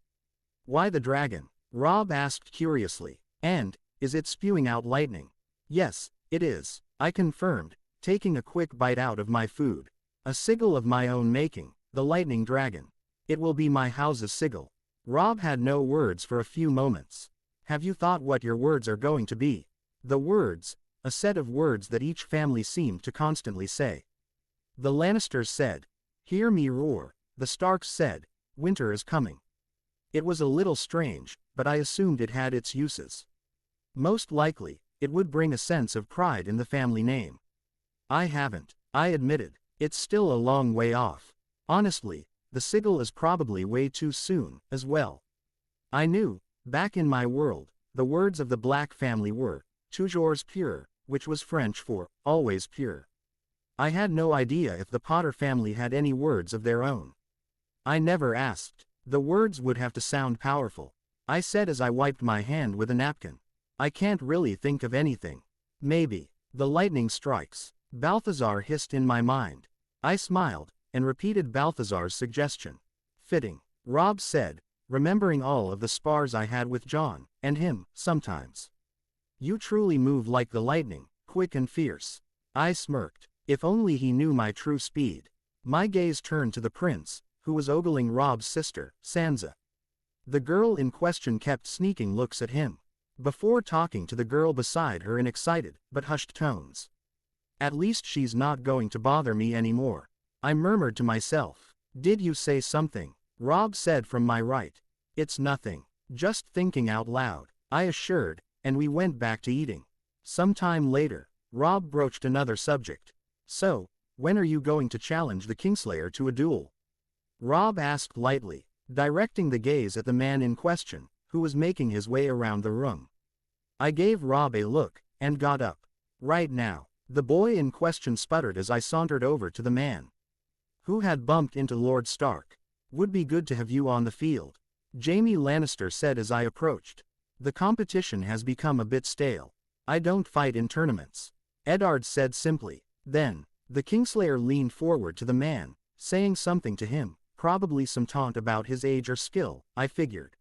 Why the dragon? Robb asked curiously. And, is it spewing out lightning? Yes, it is, I confirmed, taking a quick bite out of my food. A sigil of my own making, the lightning dragon. It will be my house's sigil. Robb had no words for a few moments. Have you thought what your words are going to be? The words, a set of words that each family seemed to constantly say. The Lannisters said, "Hear me roar." The Starks said, "Winter is coming." It was a little strange, but I assumed it had its uses. Most likely, it would bring a sense of pride in the family name. I haven't, I admitted. It's still a long way off. Honestly, the sigil is probably way too soon, as well. I knew, back in my world, the words of the Black family were, toujours pure, which was French for, always pure. I had no idea if the Potter family had any words of their own. I never asked. The words would have to sound powerful. I said as I wiped my hand with a napkin. I can't really think of anything. Maybe, the lightning strikes. Balthazar hissed in my mind. I smiled, and repeated Balthazar's suggestion. Fitting. Robb said, remembering all of the spars I had with Jon, and him, sometimes. You truly move like the lightning, quick and fierce. I smirked. If only he knew my true speed. My gaze turned to the prince, who was ogling Robb's sister, Sansa. The girl in question kept sneaking looks at him, before talking to the girl beside her in excited, but hushed tones. At least she's not going to bother me anymore. I murmured to myself. Did you say something? Robb said from my right. It's nothing. Just thinking out loud, I assured, and we went back to eating. Sometime later, Robb broached another subject. So, when are you going to challenge the Kingslayer to a duel? Robb asked lightly, directing the gaze at the man in question, who was making his way around the room. I gave Robb a look, and got up. Right now, the boy in question sputtered as I sauntered over to the man who had bumped into Lord Stark. Would be good to have you on the field, Jaime Lannister said as I approached. The competition has become a bit stale. I don't fight in tournaments, Eddard said simply. Then, the Kingslayer leaned forward to the man, saying something to him, probably some taunt about his age or skill, I figured.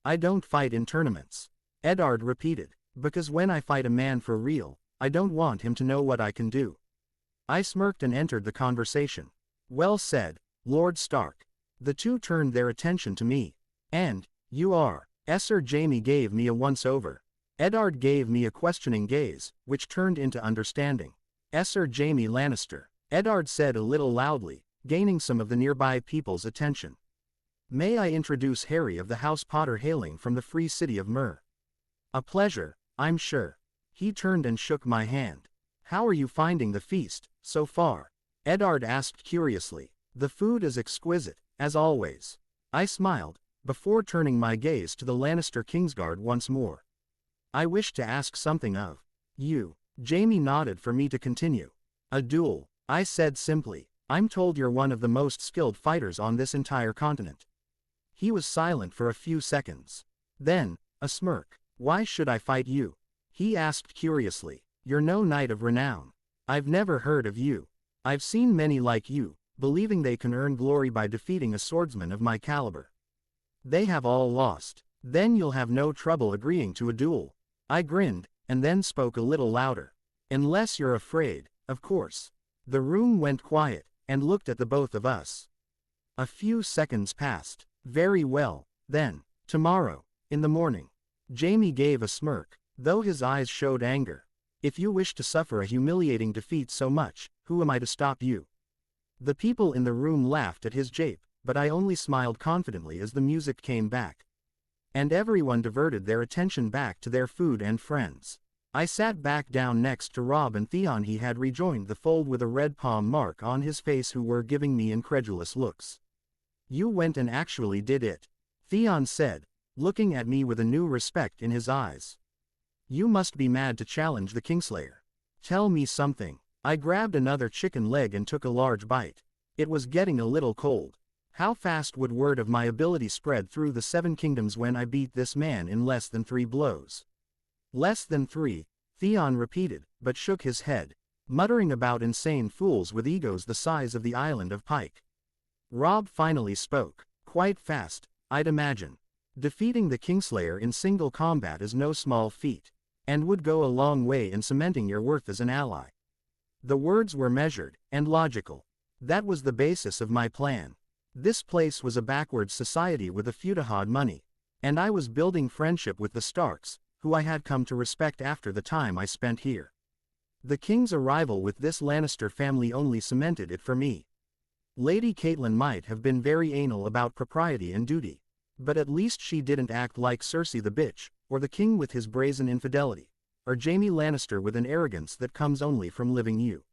I don't fight in tournaments, Eddard repeated, because when I fight a man for real, I don't want him to know what I can do. I smirked and entered the conversation. Well said, Lord Stark. The two turned their attention to me. And, you are, Sir Jaime gave me a once-over. Eddard gave me a questioning gaze, which turned into understanding. Sir Jaime Lannister, Eddard said a little loudly, gaining some of the nearby people's attention. May I introduce Harry of the House Potter hailing from the free city of Myr. A pleasure, I'm sure. He turned and shook my hand. How are you finding the feast, so far? Eddard asked curiously. The food is exquisite, as always. I smiled, before turning my gaze to the Lannister Kingsguard once more. I wish to ask something of you. Jaime nodded for me to continue. A duel, I said simply. I'm told you're one of the most skilled fighters on this entire continent. He was silent for a few seconds. Then, a smirk. Why should I fight you? He asked curiously. You're no knight of renown. I've never heard of you. I've seen many like you, believing they can earn glory by defeating a swordsman of my caliber. They have all lost. Then you'll have no trouble agreeing to a duel. I grinned, and then spoke a little louder. Unless you're afraid, of course. The room went quiet, and looked at the both of us. A few seconds passed. Very well, then. Tomorrow, in the morning. Jaime gave a smirk, though his eyes showed anger. If you wish to suffer a humiliating defeat so much, who am I to stop you? The people in the room laughed at his jape, but I only smiled confidently as the music came back. And everyone diverted their attention back to their food and friends. I sat back down next to Robb and Theon. He had rejoined the fold with a red palm mark on his face, who were giving me incredulous looks. You went and actually did it, Theon said, looking at me with a new respect in his eyes. You must be mad to challenge the Kingslayer. Tell me something. I grabbed another chicken leg and took a large bite. It was getting a little cold. How fast would word of my ability spread through the 7 kingdoms when I beat this man in less than 3 blows? Less than 3, Theon repeated, but shook his head, muttering about insane fools with egos the size of the island of Pike. Robb finally spoke. Quite fast, I'd imagine. Defeating the Kingslayer in single combat is no small feat, and would go a long way in cementing your worth as an ally. The words were measured, and logical. That was the basis of my plan. This place was a backwards society with a feudahad money, and I was building friendship with the Starks, who I had come to respect after the time I spent here. The king's arrival with this Lannister family only cemented it for me. Lady Catelyn might have been very anal about propriety and duty, but at least she didn't act like Cersei the bitch, or the king with his brazen infidelity, or Jaime Lannister with an arrogance that comes only from living you.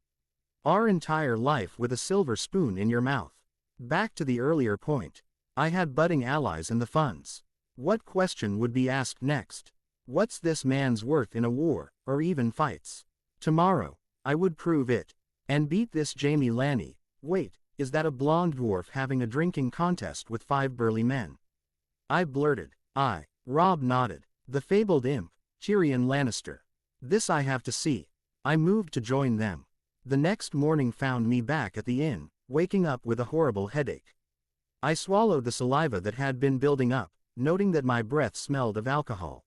Our entire life with a silver spoon in your mouth. Back to the earlier point. I had budding allies and the funds. What question would be asked next? What's this man's worth in a war, or even fights? Tomorrow, I would prove it. And beat this Jaime Lanny. Wait, is that a blonde dwarf having a drinking contest with 5 burly men? I blurted. Aye. Robb nodded. The fabled imp, Tyrion Lannister. This I have to see. I moved to join them. The next morning found me back at the inn, waking up with a horrible headache. I swallowed the saliva that had been building up, noting that my breath smelled of alcohol.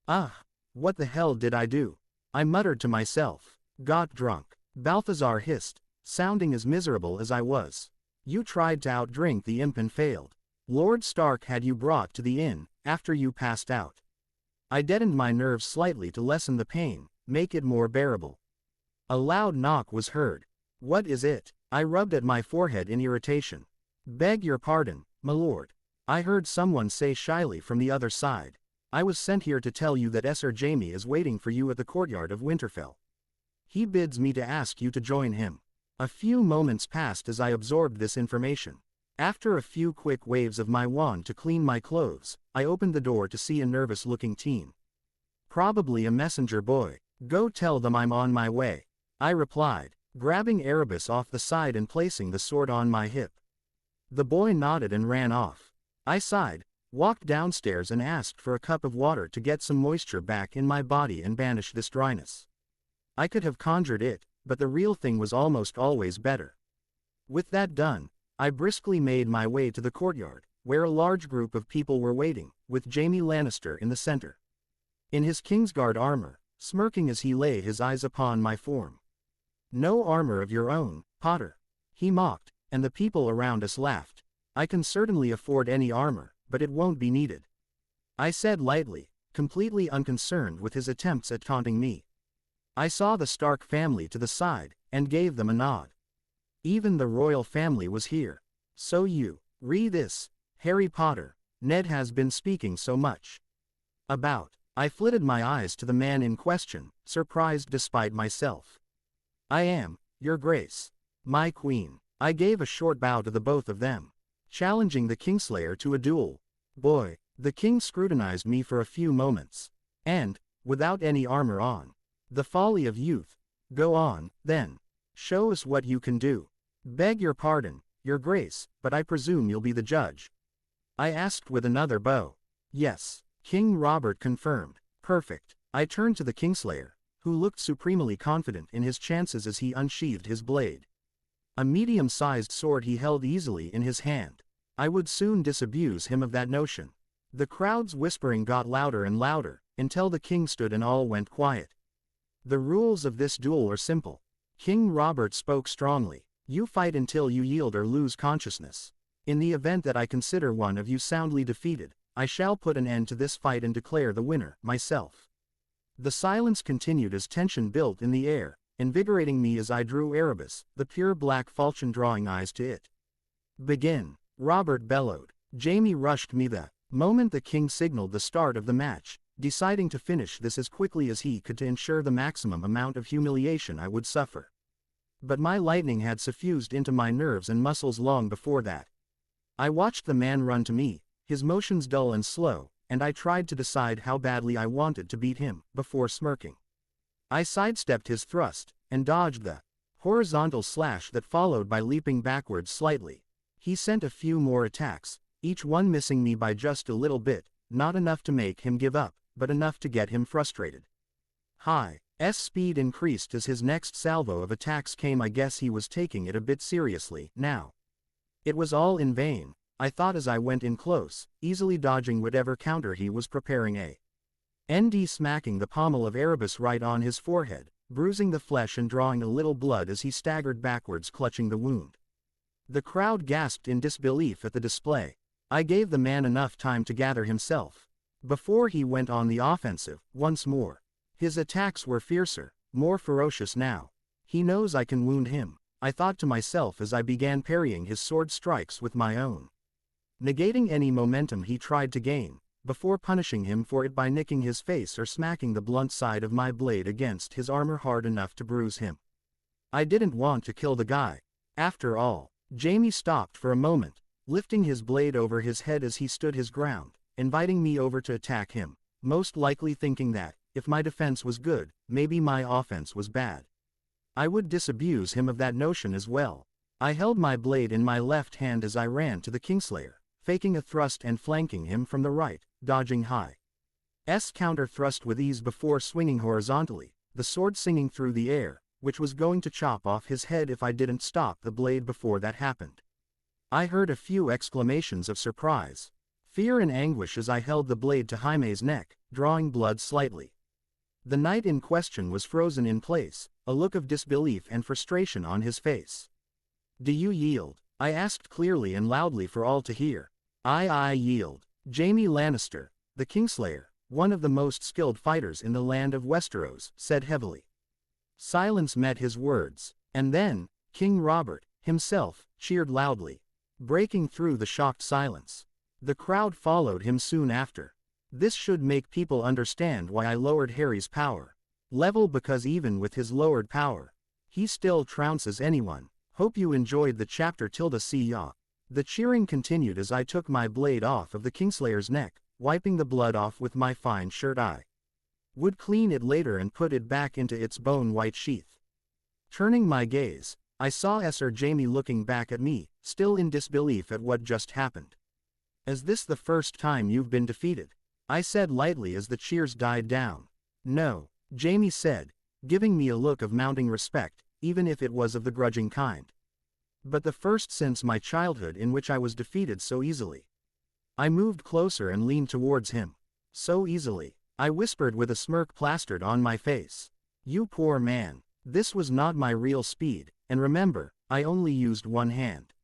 Ah! What the hell did I do? I muttered to myself. Got drunk. Balthazar hissed, sounding as miserable as I was. You tried to outdrink the imp and failed. Lord Stark had you brought to the inn, after you passed out. I deadened my nerves slightly to lessen the pain, make it more bearable. A loud knock was heard. What is it? I rubbed at my forehead in irritation. Beg your pardon, my lord. I heard someone say shyly from the other side. I was sent here to tell you that Sir Jaime is waiting for you at the courtyard of Winterfell. He bids me to ask you to join him. A few moments passed as I absorbed this information. After a few quick waves of my wand to clean my clothes, I opened the door to see a nervous-looking teen. Probably a messenger boy. Go tell them I'm on my way, I replied, grabbing Erebus off the side and placing the sword on my hip. The boy nodded and ran off. I sighed, walked downstairs and asked for a cup of water to get some moisture back in my body and banish this dryness. I could have conjured it, but the real thing was almost always better. With that done, I briskly made my way to the courtyard, where a large group of people were waiting, with Jaime Lannister in the center. In his Kingsguard armor, smirking as he lay his eyes upon my form. No armor of your own, Potter, he mocked, and the people around us laughed. I can certainly afford any armor, but it won't be needed, I said lightly, completely unconcerned with his attempts at taunting me. I saw the Stark family to the side, and gave them a nod. Even the royal family was here. So you, read this, Harry Potter, Ned has been speaking so much about. I flitted my eyes to the man in question, surprised despite myself. I am, your grace, my queen. I gave a short bow to the both of them, challenging the Kingslayer to a duel. Boy, the king scrutinized me for a few moments. And, without any armor on. The folly of youth. Go on, then. Show us what you can do. Beg your pardon, your grace, but I presume you'll be the judge, I asked with another bow. Yes, King Robert confirmed. Perfect. I turned to the Kingslayer, who looked supremely confident in his chances as he unsheathed his blade. A medium-sized sword he held easily in his hand. I would soon disabuse him of that notion. The crowd's whispering got louder and louder, until the king stood and all went quiet. The rules of this duel are simple. King Robert spoke strongly. You fight until you yield or lose consciousness. In the event that I consider one of you soundly defeated, I shall put an end to this fight and declare the winner, myself. The silence continued as tension built in the air, invigorating me as I drew Erebus, the pure black falchion drawing eyes to it. Begin, Robert bellowed. Jaime rushed me the moment the king signaled the start of the match, deciding to finish this as quickly as he could to ensure the maximum amount of humiliation I would suffer. But my lightning had suffused into my nerves and muscles long before that. I watched the man run to me, his motions dull and slow, and I tried to decide how badly I wanted to beat him, before smirking. I sidestepped his thrust, and dodged the horizontal slash that followed by leaping backwards slightly. He sent a few more attacks, each one missing me by just a little bit, not enough to make him give up, but enough to get him frustrated. S speed increased as his next salvo of attacks came. I guess he was taking it a bit seriously now. It was all in vain, I thought as I went in close, easily dodging whatever counter he was preparing. Smacking the pommel of Erebus right on his forehead, bruising the flesh and drawing a little blood as he staggered backwards clutching the wound. The crowd gasped in disbelief at the display. I gave the man enough time to gather himself before he went on the offensive, once more. His attacks were fiercer, more ferocious now. He knows I can wound him, I thought to myself as I began parrying his sword strikes with my own, negating any momentum he tried to gain, before punishing him for it by nicking his face or smacking the blunt side of my blade against his armor hard enough to bruise him. I didn't want to kill the guy. After all. Jaime stopped for a moment, lifting his blade over his head as he stood his ground, inviting me over to attack him, most likely thinking that, if my defense was good, maybe my offense was bad. I would disabuse him of that notion as well. I held my blade in my left hand as I ran to the Kingslayer, faking a thrust and flanking him from the right, dodging counter thrust with ease before swinging horizontally, the sword singing through the air, which was going to chop off his head if I didn't stop the blade before that happened. I heard a few exclamations of surprise, fear and anguish as I held the blade to Jaime's neck, drawing blood slightly. The knight in question was frozen in place, a look of disbelief and frustration on his face. "Do you yield?" I asked clearly and loudly for all to hear. I yield." Jaime Lannister, the Kingslayer, one of the most skilled fighters in the land of Westeros, said heavily. Silence met his words, and then, King Robert, himself, cheered loudly, breaking through the shocked silence. The crowd followed him soon after. This should make people understand why I lowered Harry's power level, because even with his lowered power, he still trounces anyone. Hope you enjoyed the chapter. See ya. The cheering continued as I took my blade off of the Kingslayer's neck, wiping the blood off with my fine shirt. I would clean it later and put it back into its bone-white sheath. Turning my gaze, I saw Sir Jaime looking back at me, still in disbelief at what just happened. "Is this the first time you've been defeated?" I said lightly as the cheers died down. "No," Jaime said, giving me a look of mounting respect, even if it was of the grudging kind. "But the first since my childhood in which I was defeated so easily." I moved closer and leaned towards him. "So easily," I whispered with a smirk plastered on my face. "You poor man. This was not my real speed, and remember, I only used one hand.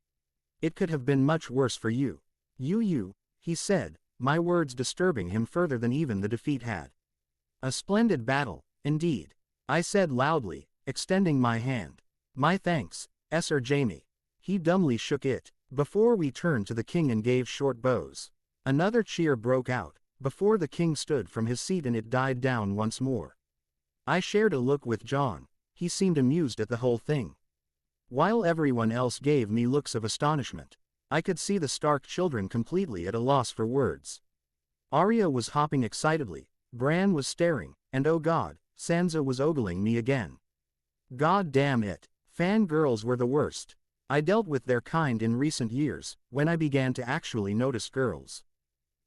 It could have been much worse for you." You, he said, my words disturbing him further than even the defeat had. "A splendid battle, indeed," I said loudly, extending my hand. "My thanks, Sir Jaime." He dumbly shook it, before we turned to the king and gave short bows. Another cheer broke out, before the king stood from his seat, and it died down once more. I shared a look with Jon. He seemed amused at the whole thing, while everyone else gave me looks of astonishment. I could see the Stark children completely at a loss for words. Arya was hopping excitedly, Bran was staring, and oh god, Sansa was ogling me again. God damn it, fangirls were the worst. I dealt with their kind in recent years, when I began to actually notice girls.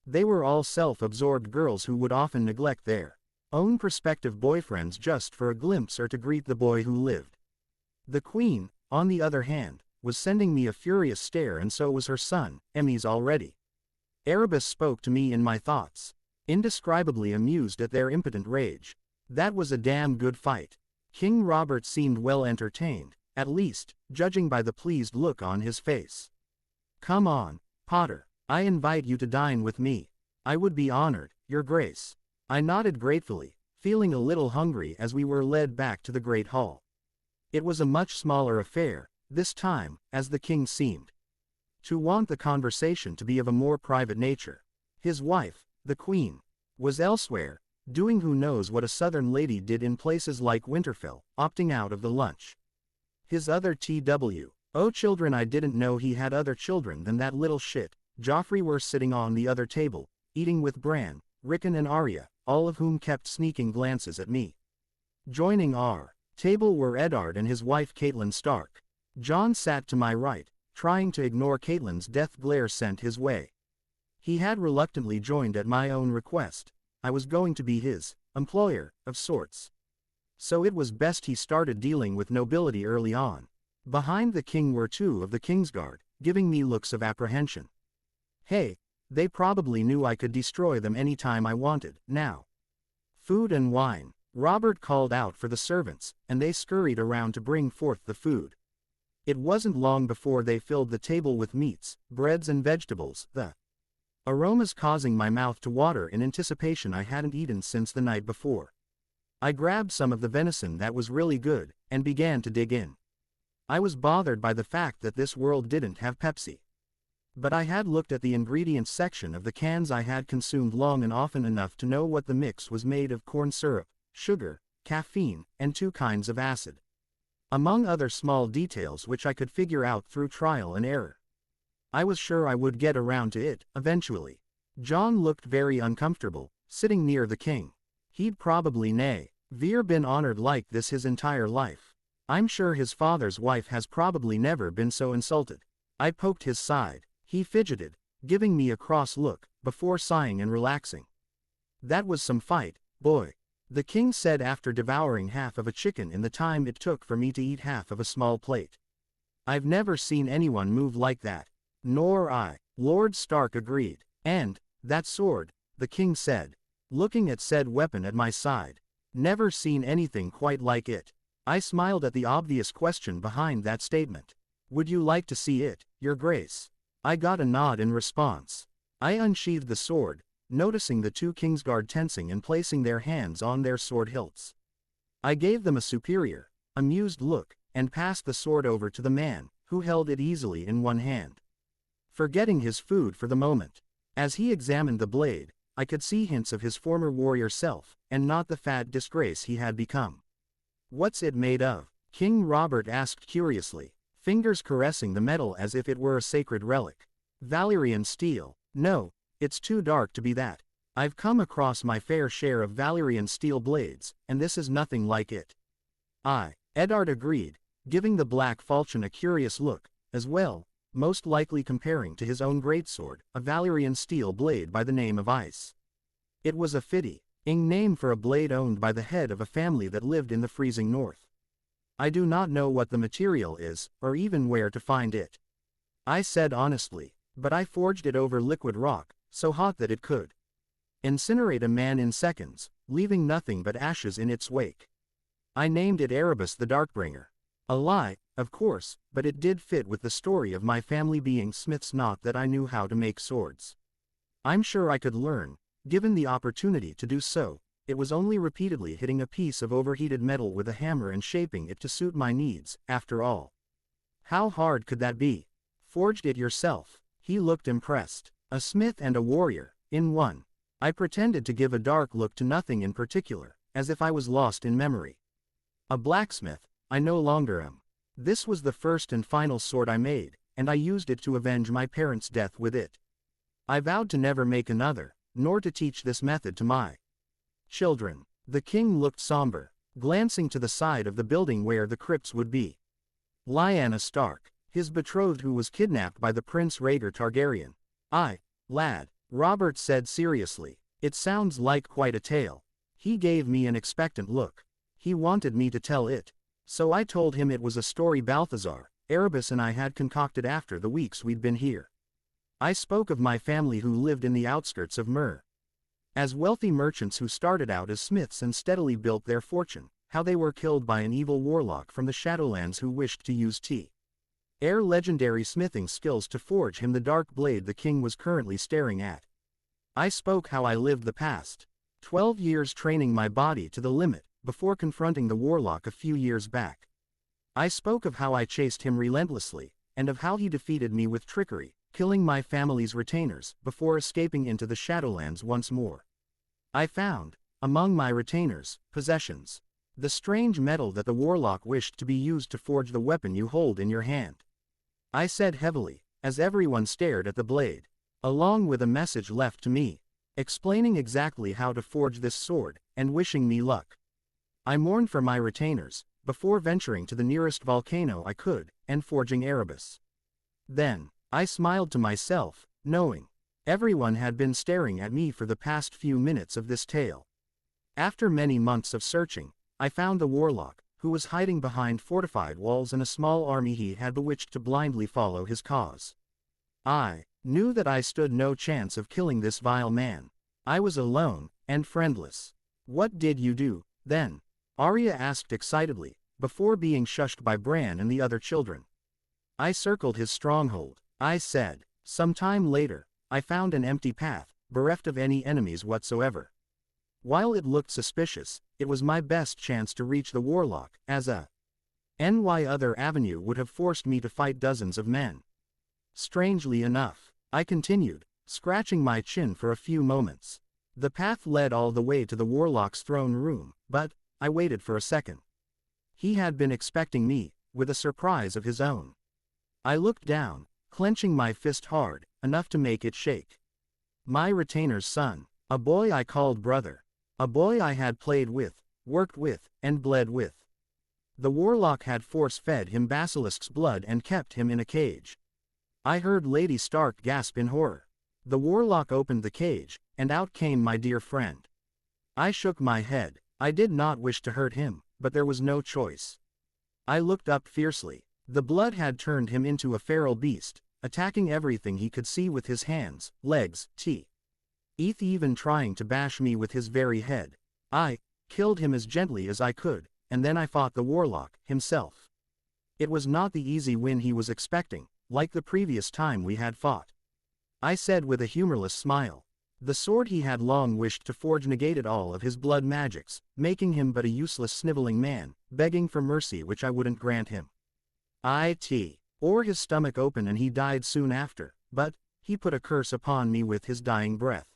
They were all self-absorbed girls who would often neglect their own prospective boyfriends just for a glimpse or to greet the boy who lived. The Queen, on the other hand, was sending me a furious stare, and so was her son, Emmys already. Erebus spoke to me in my thoughts, indescribably amused at their impotent rage. That was a damn good fight. King Robert seemed well entertained, at least, judging by the pleased look on his face. "Come on, Potter, I invite you to dine with me." "I would be honored, Your Grace." I nodded gratefully, feeling a little hungry as we were led back to the Great Hall. It was a much smaller affair, this time, as the king seemed to want the conversation to be of a more private nature. His wife, the Queen, was elsewhere, doing who knows what a southern lady did in places like Winterfell, opting out of the lunch. His other children, I didn't know he had other children than that little shit, Joffrey, were sitting on the other table, eating with Bran, Rickon and Arya, all of whom kept sneaking glances at me. Joining our table were Eddard and his wife Catelyn Stark. Jon sat to my right, trying to ignore Catelyn's death glare sent his way. He had reluctantly joined at my own request. I was going to be his employer, of sorts. So it was best he started dealing with nobility early on. Behind the king were two of the Kingsguard, giving me looks of apprehension. Hey, they probably knew I could destroy them any time I wanted. Now, food and wine. Robert called out for the servants, and they scurried around to bring forth the food. It wasn't long before they filled the table with meats, breads and vegetables, the aromas causing my mouth to water in anticipation. I hadn't eaten since the night before. I grabbed some of the venison that was really good, and began to dig in. I was bothered by the fact that this world didn't have Pepsi. But I had looked at the ingredients section of the cans I had consumed long and often enough to know what the mix was made of: corn syrup, sugar, caffeine, and 2 kinds of acid, among other small details which I could figure out through trial and error. I was sure I would get around to it, eventually. Jon looked very uncomfortable, sitting near the king. He'd probably never been honored like this his entire life. I'm sure his father's wife has probably never been so insulted. I poked his side. He fidgeted, giving me a cross look, before sighing and relaxing. "That was some fight, boy," the king said after devouring half of a chicken in the time it took for me to eat half of a small plate. "I've never seen anyone move like that." Nor I, Lord Stark agreed. And, that sword, the king said, looking at said weapon at my side. Never seen anything quite like it. I smiled at the obvious question behind that statement. Would you like to see it, Your Grace? I got a nod in response. I unsheathed the sword, noticing the two Kingsguard tensing and placing their hands on their sword hilts. I gave them a superior, amused look, and passed the sword over to the man, who held it easily in one hand. Forgetting his food for the moment. As he examined the blade, I could see hints of his former warrior self, and not the fat disgrace he had become. What's it made of? King Robert asked curiously, fingers caressing the metal as if it were a sacred relic. Valyrian steel. No, it's too dark to be that. I've come across my fair share of Valyrian steel blades, and this is nothing like it. Eddard agreed, giving the black falchion a curious look, as well, most likely comparing to his own greatsword, a Valyrian steel blade by the name of Ice. It was a fitting name for a blade owned by the head of a family that lived in the freezing north. I do not know what the material is, or even where to find it. I said honestly, but I forged it over liquid rock, so hot that it could incinerate a man in seconds, leaving nothing but ashes in its wake. I named it Erebus the Darkbringer. A lie, of course, but it did fit with the story of my family being smiths, not that I knew how to make swords. I'm sure I could learn, given the opportunity to do so. It was only repeatedly hitting a piece of overheated metal with a hammer and shaping it to suit my needs, after all. How hard could that be? Forged it yourself? He looked impressed. A smith and a warrior, in one. I pretended to give a dark look to nothing in particular, as if I was lost in memory. A blacksmith, I no longer am. This was the first and final sword I made, and I used it to avenge my parents' death with it. I vowed to never make another, nor to teach this method to my children. The king looked somber, glancing to the side of the building where the crypts would be. Lyanna Stark, his betrothed who was kidnapped by the Prince Rhaegar Targaryen. Lad, Robert said seriously, it sounds like quite a tale. He gave me an expectant look. He wanted me to tell it. So I told him it was a story Balthazar, Erebus and I had concocted after the weeks we'd been here. I spoke of my family who lived in the outskirts of Myr. As wealthy merchants who started out as smiths and steadily built their fortune, how they were killed by an evil warlock from the Shadowlands who wished to use legendary smithing skills to forge him the dark blade the king was currently staring at. I spoke how I lived the past 12 years training my body to the limit, before confronting the warlock a few years back. I spoke of how I chased him relentlessly, and of how he defeated me with trickery, killing my family's retainers, before escaping into the Shadowlands once more. I found, among my retainers' possessions, the strange metal that the warlock wished to be used to forge the weapon you hold in your hand. I said heavily, as everyone stared at the blade, along with a message left to me, explaining exactly how to forge this sword, and wishing me luck. I mourned for my retainers, before venturing to the nearest volcano I could, and forging Erebus. Then, I smiled to myself, knowing everyone had been staring at me for the past few minutes of this tale. After many months of searching, I found the warlock, who was hiding behind fortified walls and a small army he had bewitched to blindly follow his cause. I knew that I stood no chance of killing this vile man. I was alone, and friendless. What did you do, then? Arya asked excitedly, before being shushed by Bran and the other children. I circled his stronghold, I said. Some time later, I found an empty path, bereft of any enemies whatsoever. While it looked suspicious, it was my best chance to reach the warlock, as any other avenue would have forced me to fight dozens of men. Strangely enough, I continued, scratching my chin for a few moments. The path led all the way to the warlock's throne room, but I waited for a second. He had been expecting me, with a surprise of his own. I looked down, clenching my fist hard, enough to make it shake. My retainer's son, a boy I called brother. A boy I had played with, worked with, and bled with. The warlock had force-fed him basilisk's blood and kept him in a cage. I heard Lady Stark gasp in horror. The warlock opened the cage, and out came my dear friend. I shook my head. I did not wish to hurt him, but there was no choice. I looked up fiercely. The blood had turned him into a feral beast, attacking everything he could see with his hands, legs, teeth, even trying to bash me with his very head. I killed him as gently as I could, and then I fought the warlock himself. It was not the easy win he was expecting, like the previous time we had fought. I said with a humorless smile. The sword he had long wished to forge negated all of his blood magics, making him but a useless sniveling man, begging for mercy which I wouldn't grant him. Or his stomach opened and he died soon after, but he put a curse upon me with his dying breath.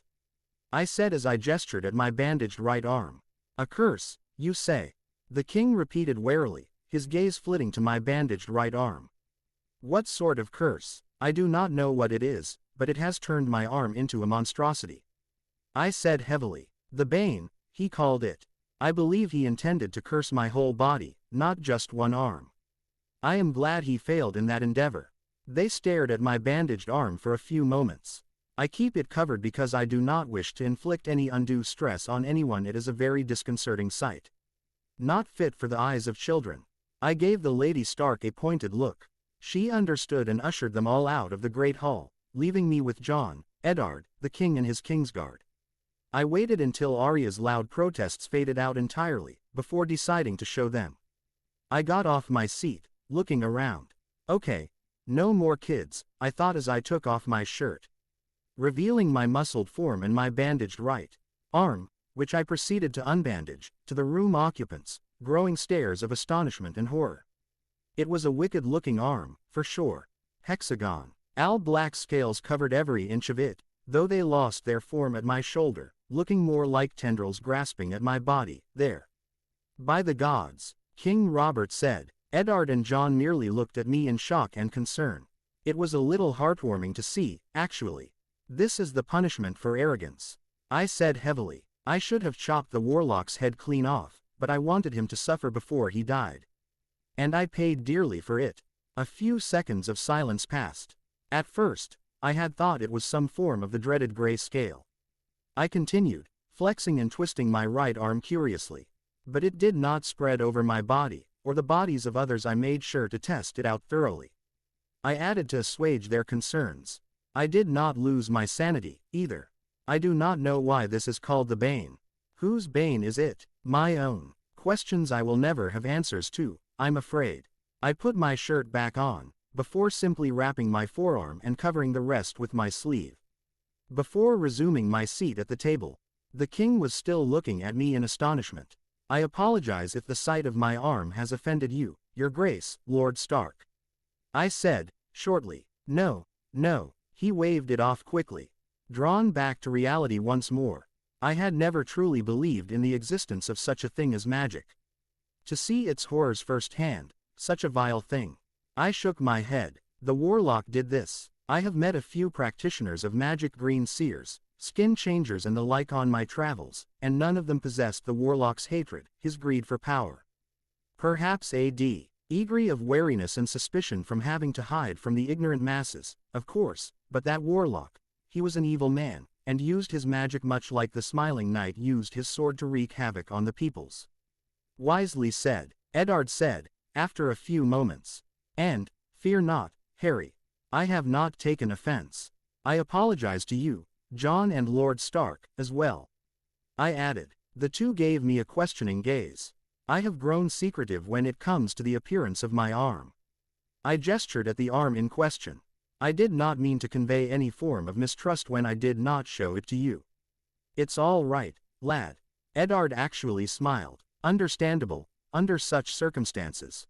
I said as I gestured at my bandaged right arm. A curse, you say? The king repeated warily, his gaze flitting to my bandaged right arm. What sort of curse? I do not know what it is, but it has turned my arm into a monstrosity. I said heavily. The Bane, he called it. I believe he intended to curse my whole body, not just one arm. I am glad he failed in that endeavor. They stared at my bandaged arm for a few moments. I keep it covered because I do not wish to inflict any undue stress on anyone. It is a very disconcerting sight. Not fit for the eyes of children. I gave the Lady Stark a pointed look. She understood and ushered them all out of the great hall, leaving me with Jon, Eddard, the king and his Kingsguard. I waited until Arya's loud protests faded out entirely, before deciding to show them. I got off my seat, looking around. Okay, no more kids, I thought as I took off my shirt, revealing my muscled form and my bandaged right arm, which I proceeded to unbandage, to the room occupants, growing stares of astonishment and horror. It was a wicked-looking arm, for sure. Hexagon. Black scales covered every inch of it, though they lost their form at my shoulder, looking more like tendrils grasping at my body, there. By the gods, King Robert said. Eddard and Jon merely looked at me in shock and concern. It was a little heartwarming to see, actually. This is the punishment for arrogance. I said heavily. I should have chopped the warlock's head clean off, but I wanted him to suffer before he died. And I paid dearly for it. A few seconds of silence passed. At first, I had thought it was some form of the dreaded gray scale. I continued, flexing and twisting my right arm curiously. But it did not spread over my body, or the bodies of others. I made sure to test it out thoroughly. I added to assuage their concerns. I did not lose my sanity, either. I do not know why this is called the Bane. Whose Bane is it? My own. Questions I will never have answers to, I'm afraid. I put my shirt back on, before simply wrapping my forearm and covering the rest with my sleeve. Before resuming my seat at the table, the king was still looking at me in astonishment. I apologize if the sight of my arm has offended you, Your Grace, Lord Stark. I said, shortly. No, no, he waved it off quickly. Drawn back to reality once more. I had never truly believed in the existence of such a thing as magic. To see its horrors firsthand, such a vile thing. I shook my head. The warlock did this. I have met a few practitioners of magic, green seers, skin changers and the like on my travels, and none of them possessed the warlock's hatred, his greed for power. Perhaps A.D. Eagery of wariness and suspicion from having to hide from the ignorant masses, of course, but that warlock, he was an evil man, and used his magic much like the Smiling Knight used his sword to wreak havoc on the peoples. Wisely said, Eddard said, after a few moments. And, fear not, Harry. I have not taken offense. I apologize to you, Jon and Lord Stark, as well. I added. The two gave me a questioning gaze. I have grown secretive when it comes to the appearance of my arm. I gestured at the arm in question. I did not mean to convey any form of mistrust when I did not show it to you. It's all right, lad. Eddard actually smiled. Understandable, under such circumstances.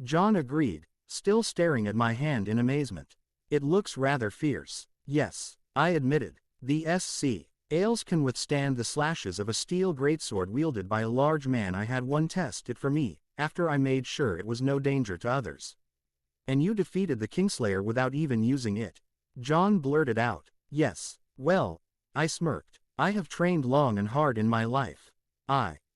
Jon agreed, still staring at my hand in amazement. It looks rather fierce. Yes, I admitted. The SC.Ales can withstand the slashes of a steel greatsword wielded by a large man. I had one test it for me, after I made sure it was no danger to others. And you defeated the Kingslayer without even using it. Jon blurted out. Yes, well, I smirked. I have trained long and hard in my life.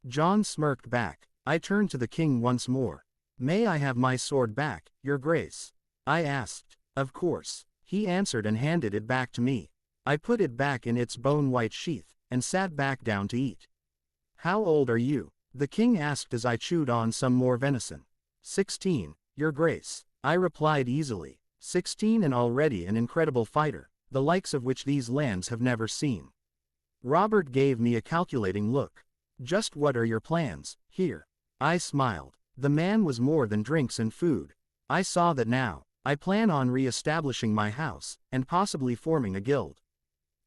Jon smirked back. I turned to the king once more. May I have my sword back, Your Grace? I asked. Of course. He answered and handed it back to me. I put it back in its bone-white sheath, and sat back down to eat. How old are you? The king asked as I chewed on some more venison. 16, Your Grace. I replied easily. 16 and already an incredible fighter, the likes of which these lands have never seen. Robert gave me a calculating look. Just what are your plans, here? I smiled. The man was more than drinks and food. I saw that now. I plan on re-establishing my house, and possibly forming a guild.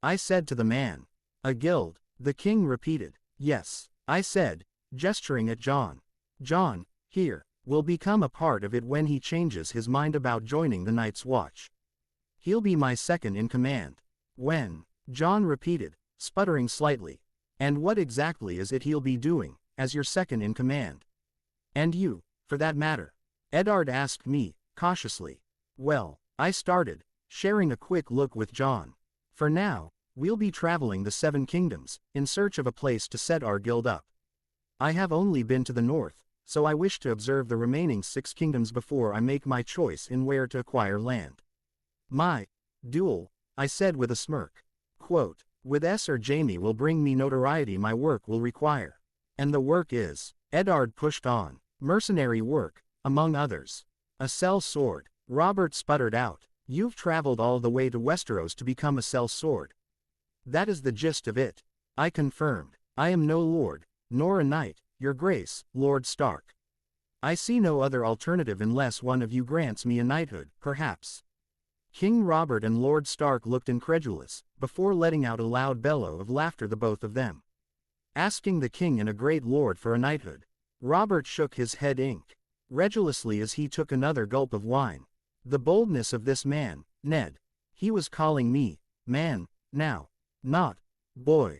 I said to the man. A guild, the king repeated. Yes, I said, gesturing at Jon. Jon, here, will become a part of it when he changes his mind about joining the Night's Watch. He'll be my second in command. When? Jon repeated, sputtering slightly. And what exactly is it he'll be doing, as your second in command? And you, for that matter? Eddard asked me, cautiously. Well, I started, sharing a quick look with Jon. For now, we'll be traveling the 7 kingdoms, in search of a place to set our guild up. I have only been to the north, so I wish to observe the remaining 6 kingdoms before I make my choice in where to acquire land. My duel, I said with a smirk. Quote, with S or Jaime will bring me notoriety my work will require. And the work is, Eddard pushed on, mercenary work, among others. A sell sword, Robert sputtered out. You've traveled all the way to Westeros to become a sell sword. That is the gist of it. I confirmed. I am no lord, nor a knight, your grace, Lord Stark. I see no other alternative unless one of you grants me a knighthood, perhaps. King Robert and Lord Stark looked incredulous, before letting out a loud bellow of laughter the both of them. Asking the king and a great lord for a knighthood. Robert shook his head incredulously as he took another gulp of wine. The boldness of this man, Ned. He was calling me, man, now. Not, boy.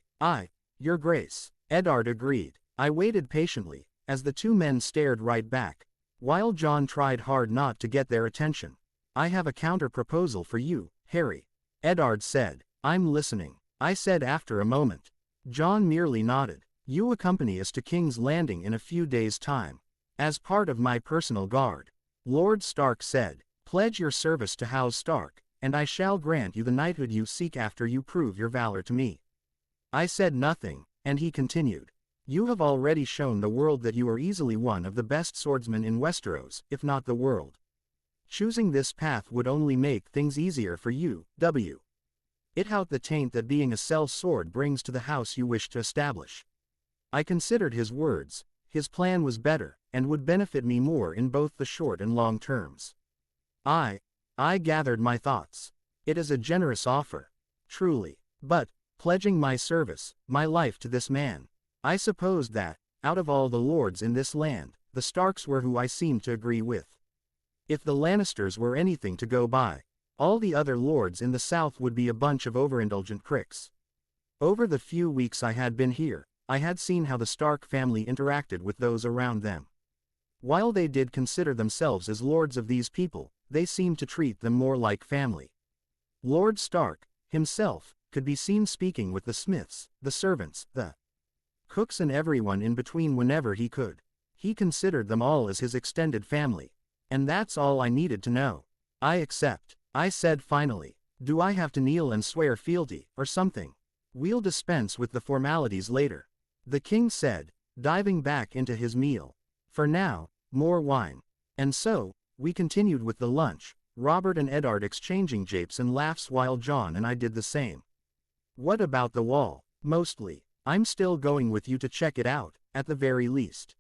Your grace. Eddard agreed. I waited patiently, as the 2 men stared right back, while Jon tried hard not to get their attention. I have a counter-proposal for you, Harry. Eddard said. I'm listening, I said after a moment. Jon merely nodded. You accompany us to King's Landing in a few days' time. As part of my personal guard. Lord Stark said. Pledge your service to House Stark, and I shall grant you the knighthood you seek after you prove your valor to me. I said nothing, and he continued. You have already shown the world that you are easily one of the best swordsmen in Westeros, if not the world. Choosing this path would only make things easier for you, W. It out the taint that being a sell sword brings to the house you wish to establish. I considered his words. His plan was better, and would benefit me more in both the short and long terms. I gathered my thoughts. It is a generous offer. Truly. But, pledging my service, my life to this man. I supposed that, out of all the lords in this land, the Starks were who I seemed to agree with. If the Lannisters were anything to go by, all the other lords in the south would be a bunch of overindulgent pricks. Over the few weeks I had been here, I had seen how the Stark family interacted with those around them. While they did consider themselves as lords of these people, they seemed to treat them more like family. Lord Stark, himself, could be seen speaking with the smiths, the servants, the cooks and everyone in between whenever he could. He considered them all as his extended family. And that's all I needed to know. I accept, I said finally. Do I have to kneel and swear fealty, or something? We'll dispense with the formalities later. The king said, diving back into his meal. For now, more wine. And so, we continued with the lunch, Robert and Eddard exchanging japes and laughs while Jon and I did the same. What about the wall? Mostly. I'm still going with you to check it out, at the very least.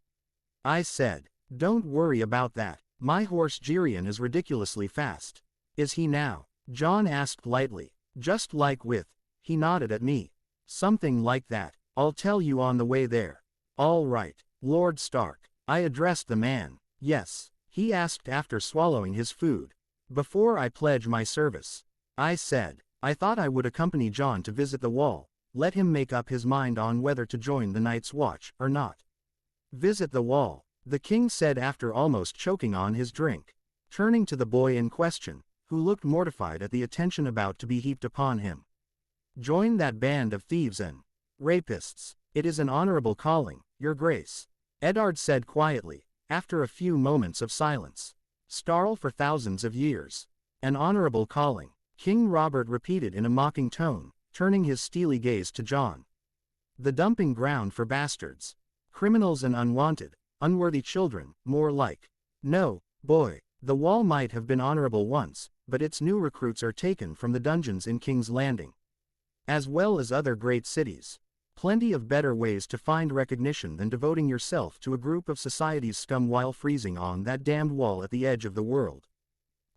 I said. Don't worry about that. My horse Jirian is ridiculously fast. Is he now? Jon asked lightly. Just like with. He nodded at me. Something like that. I'll tell you on the way there. All right, Lord Stark. I addressed the man. Yes, he asked after swallowing his food. Before I pledge my service. I said. I thought I would accompany Jon to visit the wall, let him make up his mind on whether to join the Night's Watch or not. Visit the wall, the king said after almost choking on his drink, turning to the boy in question, who looked mortified at the attention about to be heaped upon him. Join that band of thieves and rapists. It is an honorable calling, your grace. Eddard said quietly, after a few moments of silence. Starl for thousands of years. An honorable calling, King Robert repeated in a mocking tone, turning his steely gaze to Jon. The dumping ground for bastards. Criminals and unwanted, unworthy children, more like. No, boy, the wall might have been honorable once, but its new recruits are taken from the dungeons in King's Landing, as well as other great cities. Plenty of better ways to find recognition than devoting yourself to a group of society's scum while freezing on that damned wall at the edge of the world.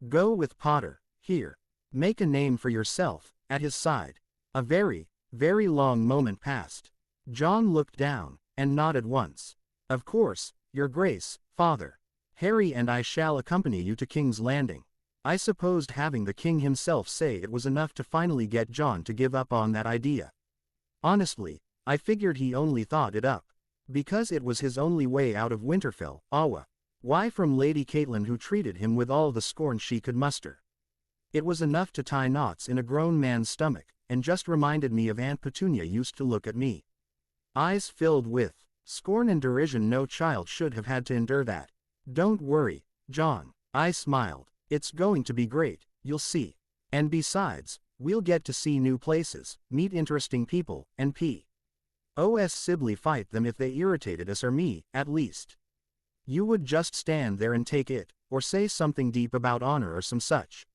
Go with Potter, here. Make a name for yourself, at his side. A very, very long moment passed. Jon looked down, and nodded once. Of course, Your Grace, Father. Harry and I shall accompany you to King's Landing. I supposed having the king himself say it was enough to finally get Jon to give up on that idea. Honestly, I figured he only thought it up. Because it was his only way out of Winterfell, Awa. Why from Lady Catelyn, who treated him with all the scorn she could muster. It was enough to tie knots in a grown man's stomach, and just reminded me of Aunt Petunia used to look at me. Eyes filled with scorn and derision. No child should have had to endure that. Don't worry, Jon, I smiled. It's going to be great, you'll see. And besides, we'll get to see new places, meet interesting people, and possibly fight them if they irritated us or me, at least. You would just stand there and take it, or say something deep about honor or some such.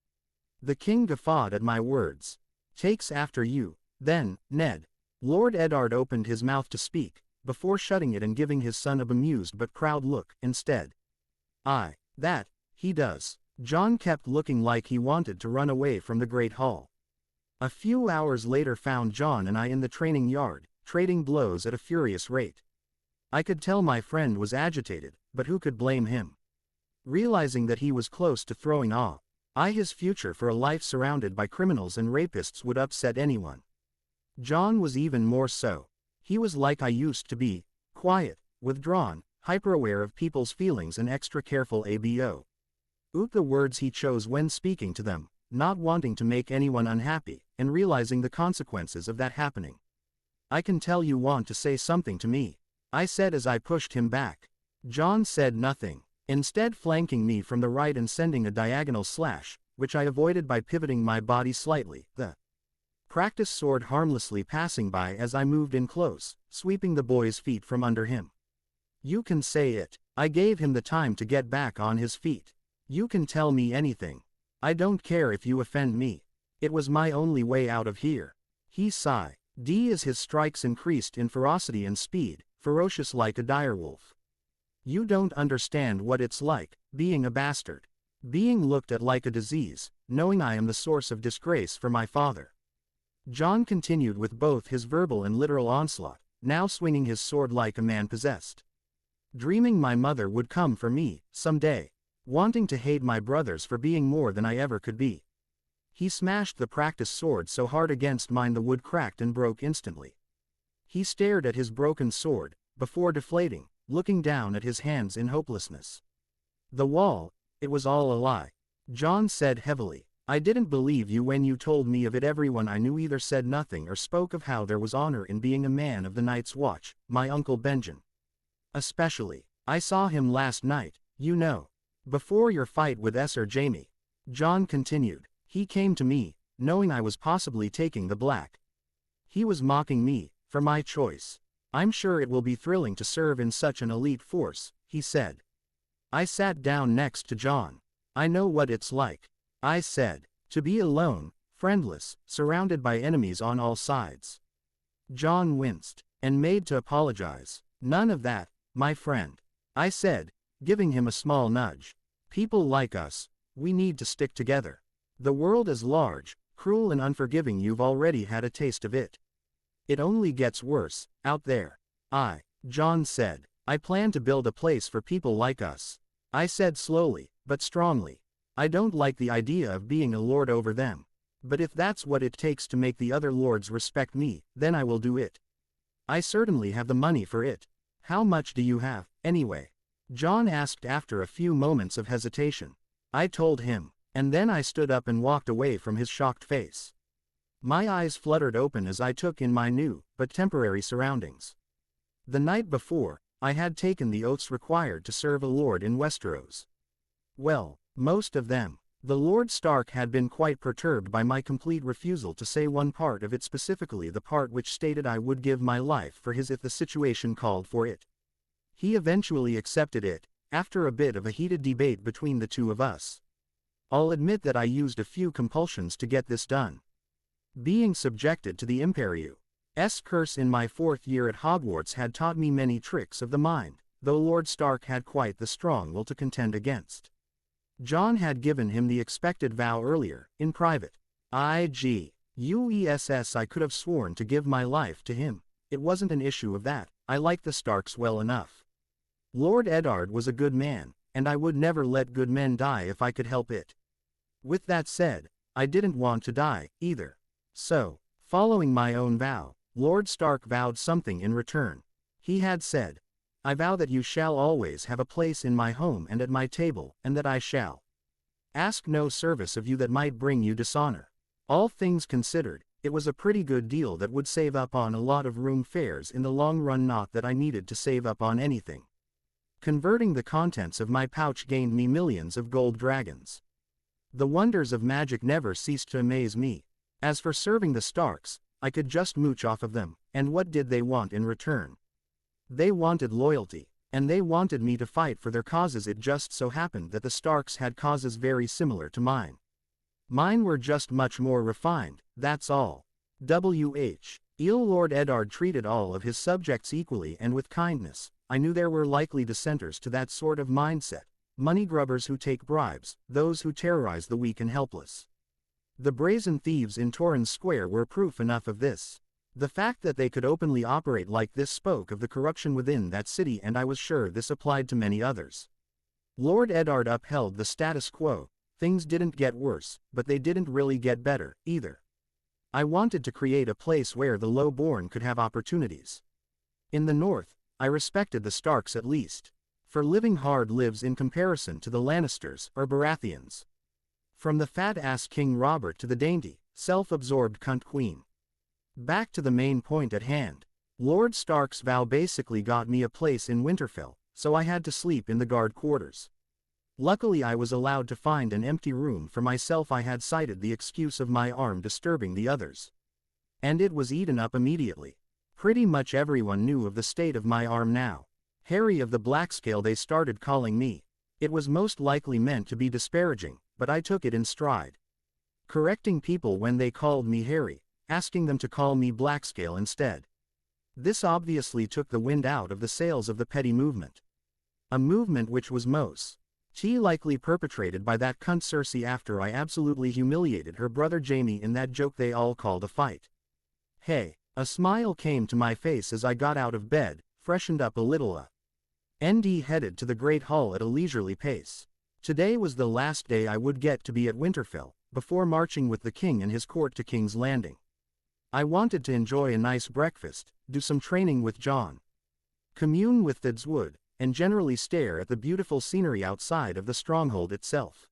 The king guffawed at my words. Takes after you, then, Ned. Lord Eddard opened his mouth to speak, before shutting it and giving his son a bemused but proud look, instead. That, he does. Jon kept looking like he wanted to run away from the Great Hall. A few hours later found Jon and I in the training yard, trading blows at a furious rate. I could tell my friend was agitated, but who could blame him? Realizing that he was close to throwing his future for a life surrounded by criminals and rapists would upset anyone. Jon was even more so. He was like I used to be, quiet, withdrawn, hyper-aware of people's feelings and extra careful about the words he chose when speaking to them, not wanting to make anyone unhappy, and realizing the consequences of that happening. I can tell you want to say something to me, I said as I pushed him back. Jon said nothing, instead flanking me from the right and sending a diagonal slash, which I avoided by pivoting my body slightly, the practice sword harmlessly passing by as I moved in close, sweeping the boy's feet from under him. You can say it. I gave him the time to get back on his feet. You can tell me anything. I don't care if you offend me. It was my only way out of here. He sighed. As his strikes increased in ferocity and speed, ferocious like a direwolf. You don't understand what it's like, being a bastard. Being looked at like a disease, knowing I am the source of disgrace for my father. Jon continued with both his verbal and literal onslaught, now swinging his sword like a man possessed. Dreaming my mother would come for me, someday. Wanting to hate my brothers for being more than I ever could be. He smashed the practice sword so hard against mine the wood cracked and broke instantly. He stared at his broken sword, before deflating, looking down at his hands in hopelessness. The wall, it was all a lie. Jon said heavily. I didn't believe you when you told me of it. Everyone I knew either said nothing or spoke of how there was honor in being a man of the Night's Watch, my Uncle Benjen. Especially, I saw him last night, you know. Before your fight with Sir Jaime. Jon continued. He came to me, knowing I was possibly taking the black. He was mocking me, for my choice. I'm sure it will be thrilling to serve in such an elite force, he said. I sat down next to Jon. I know what it's like. I said. To be alone, friendless, surrounded by enemies on all sides. Jon winced, and made to apologize. None of that, my friend. I said, giving him a small nudge. People like us, we need to stick together. The world is large, cruel and unforgiving. You've already had a taste of it. It only gets worse, out there. Jon said, I plan to build a place for people like us. I said slowly, but strongly. I don't like the idea of being a lord over them. But if that's what it takes to make the other lords respect me, then I will do it. I certainly have the money for it. How much do you have, anyway? Jon asked after a few moments of hesitation. I told him, and then I stood up and walked away from his shocked face. My eyes fluttered open as I took in my new, but temporary surroundings. The night before, I had taken the oaths required to serve a lord in Westeros. Well, most of them. The Lord Stark had been quite perturbed by my complete refusal to say one part of it, specifically the part which stated I would give my life for his if the situation called for it. He eventually accepted it, after a bit of a heated debate between the two of us. I'll admit that I used a few compulsions to get this done. Being subjected to the Imperius' curse in my 4th year at Hogwarts had taught me many tricks of the mind, though Lord Stark had quite the strong will to contend against. Jon had given him the expected vow earlier, in private. I could have sworn to give my life to him. It wasn't an issue of that, I liked the Starks well enough. Lord Eddard was a good man, and I would never let good men die if I could help it. With that said, I didn't want to die, either. So, following my own vow, Lord Stark vowed something in return. He had said, I vow that you shall always have a place in my home and at my table, and that I shall ask no service of you that might bring you dishonor. All things considered, it was a pretty good deal that would save up on a lot of room fares in the long run, not that I needed to save up on anything. Converting the contents of my pouch gained me millions of gold dragons. The wonders of magic never ceased to amaze me. As for serving the Starks, I could just mooch off of them, and what did they want in return? They wanted loyalty, and they wanted me to fight for their causes. It just so happened that the Starks had causes very similar to mine. Mine were just much more refined, that's all. Lord Eddard treated all of his subjects equally and with kindness. I knew there were likely dissenters to that sort of mindset, money grubbers who take bribes, those who terrorize the weak and helpless. The brazen thieves in Torren Square were proof enough of this. The fact that they could openly operate like this spoke of the corruption within that city, and I was sure this applied to many others. Lord Eddard upheld the status quo. Things didn't get worse, but they didn't really get better, either. I wanted to create a place where the low-born could have opportunities. In the north, I respected the Starks at least. For living hard lives in comparison to the Lannisters or Baratheons. From the fat-ass King Robert to the dainty, self-absorbed cunt queen. Back to the main point at hand. Lord Stark's vow basically got me a place in Winterfell, so I had to sleep in the guard quarters. Luckily I was allowed to find an empty room for myself. I had cited the excuse of my arm disturbing the others. And it was eaten up immediately. Pretty much everyone knew of the state of my arm now. Harry of the Blackscale they started calling me. It was most likely meant to be disparaging, but I took it in stride. Correcting people when they called me Harry, asking them to call me Blackscale instead. This obviously took the wind out of the sails of the petty movement. A movement which was most likely perpetrated by that cunt Cersei after I absolutely humiliated her brother Jaime in that joke they all called a fight. Hey, a smile came to my face as I got out of bed, freshened up a little, and headed to the Great Hall at a leisurely pace. Today was the last day I would get to be at Winterfell, before marching with the king and his court to King's Landing. I wanted to enjoy a nice breakfast, do some training with Jon, commune with Godswood, and generally stare at the beautiful scenery outside of the stronghold itself.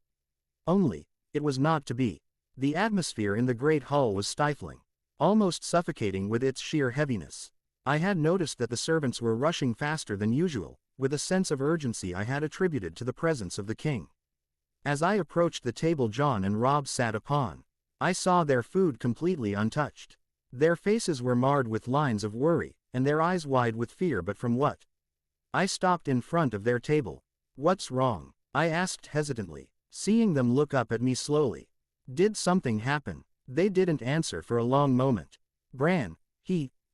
Only, it was not to be. The atmosphere in the Great Hall was stifling, almost suffocating with its sheer heaviness. I had noticed that the servants were rushing faster than usual, with a sense of urgency I had attributed to the presence of the king. As I approached the table Jon and Robb sat upon, I saw their food completely untouched. Their faces were marred with lines of worry, and their eyes wide with fear. But from what? I stopped in front of their table. What's wrong? I asked hesitantly, seeing them look up at me slowly. Did something happen? They didn't answer for a long moment. Bran,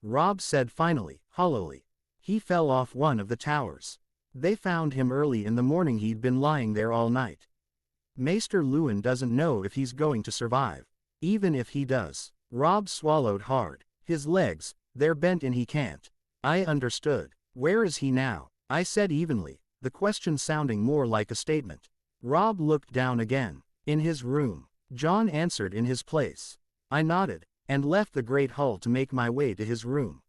Robb said finally, hollowly. He fell off one of the towers. They found him early in the morning. He'd been lying there all night. Maester Luwin doesn't know if he's going to survive. Even if he does. Robb swallowed hard. His legs, they're bent and he can't. I understood. Where is he now? I said evenly, the question sounding more like a statement. Robb looked down again. In his room. Jon answered, in his place. I nodded, and left the Great Hall to make my way to his room.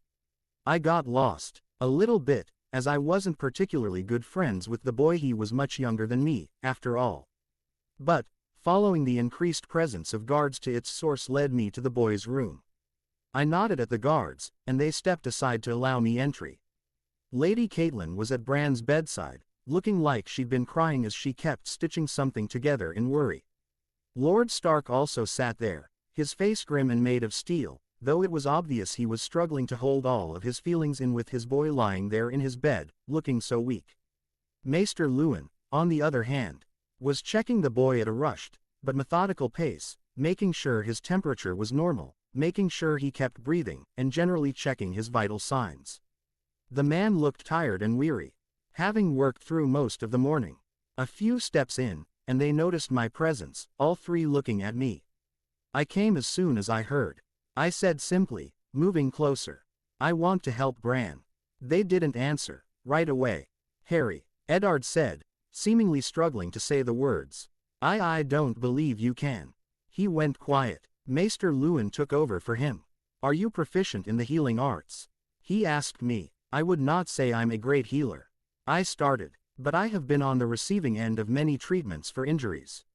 I got lost. A little bit, as I wasn't particularly good friends with the boy. He was much younger than me, after all. But, following the increased presence of guards to its source led me to the boy's room. I nodded at the guards, and they stepped aside to allow me entry. Lady Catelyn was at Bran's bedside, looking like she'd been crying as she kept stitching something together in worry. Lord Stark also sat there, his face grim and made of steel, though it was obvious he was struggling to hold all of his feelings in with his boy lying there in his bed, looking so weak. Maester Luwin, on the other hand, was checking the boy at a rushed, but methodical pace, making sure his temperature was normal, making sure he kept breathing, and generally checking his vital signs. The man looked tired and weary, having worked through most of the morning. A few steps in, and they noticed my presence, all three looking at me. I came as soon as I heard. I said simply, moving closer. I want to help Bran. They didn't answer, right away. Harry, Eddard said, seemingly struggling to say the words. I don't believe you can. He went quiet. Maester Luwin took over for him. Are you proficient in the healing arts? He asked me. I would not say I'm a great healer. I started, but I have been on the receiving end of many treatments for injuries.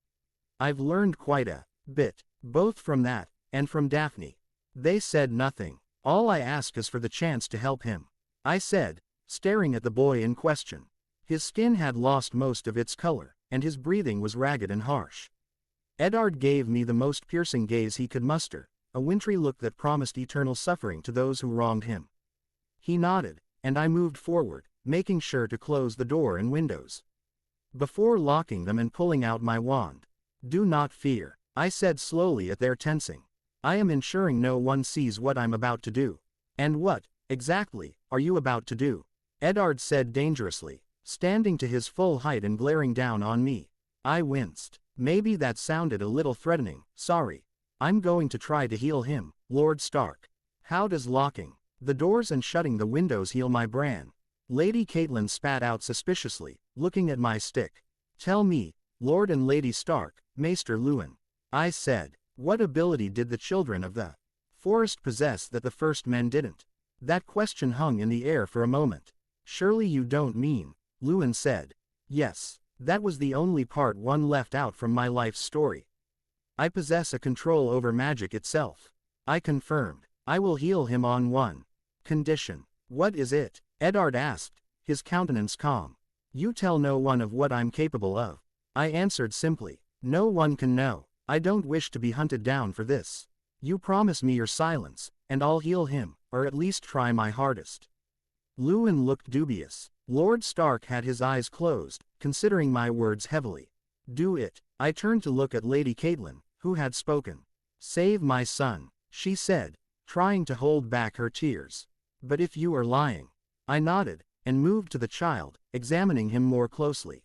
I've learned quite a bit, both from that, and from Daphne. They said nothing. All I ask is for the chance to help him. I said, staring at the boy in question. His skin had lost most of its color, and his breathing was ragged and harsh. Eddard gave me the most piercing gaze he could muster, a wintry look that promised eternal suffering to those who wronged him. He nodded, and I moved forward, making sure to close the door and windows. Before locking them and pulling out my wand. Do not fear, I said slowly at their tensing. I am ensuring no one sees what I'm about to do. And what, exactly, are you about to do? Eddard said dangerously, standing to his full height and glaring down on me. I winced. Maybe that sounded a little threatening. Sorry. I'm going to try to heal him, Lord Stark. How does locking the doors and shutting the windows heal my Bran? Lady Catelyn spat out suspiciously, looking at my stick. Tell me, Lord and Lady Stark, Maester Luwin. I said, what ability did the children of the forest possess that the first men didn't? That question hung in the air for a moment. Surely you don't mean, Luwin said. Yes, that was the only part one left out from my life's story. I possess a control over magic itself. I confirmed. I will heal him on one condition. What is it? Eddard asked, his countenance calm. You tell no one of what I'm capable of. I answered simply. No one can know. I don't wish to be hunted down for this. You promise me your silence, and I'll heal him, or at least try my hardest. Luwin looked dubious. Lord Stark had his eyes closed, considering my words heavily. Do it. I turned to look at Lady Catelyn, who had spoken. Save my son, she said, trying to hold back her tears. But if you are lying. I nodded, and moved to the child, examining him more closely.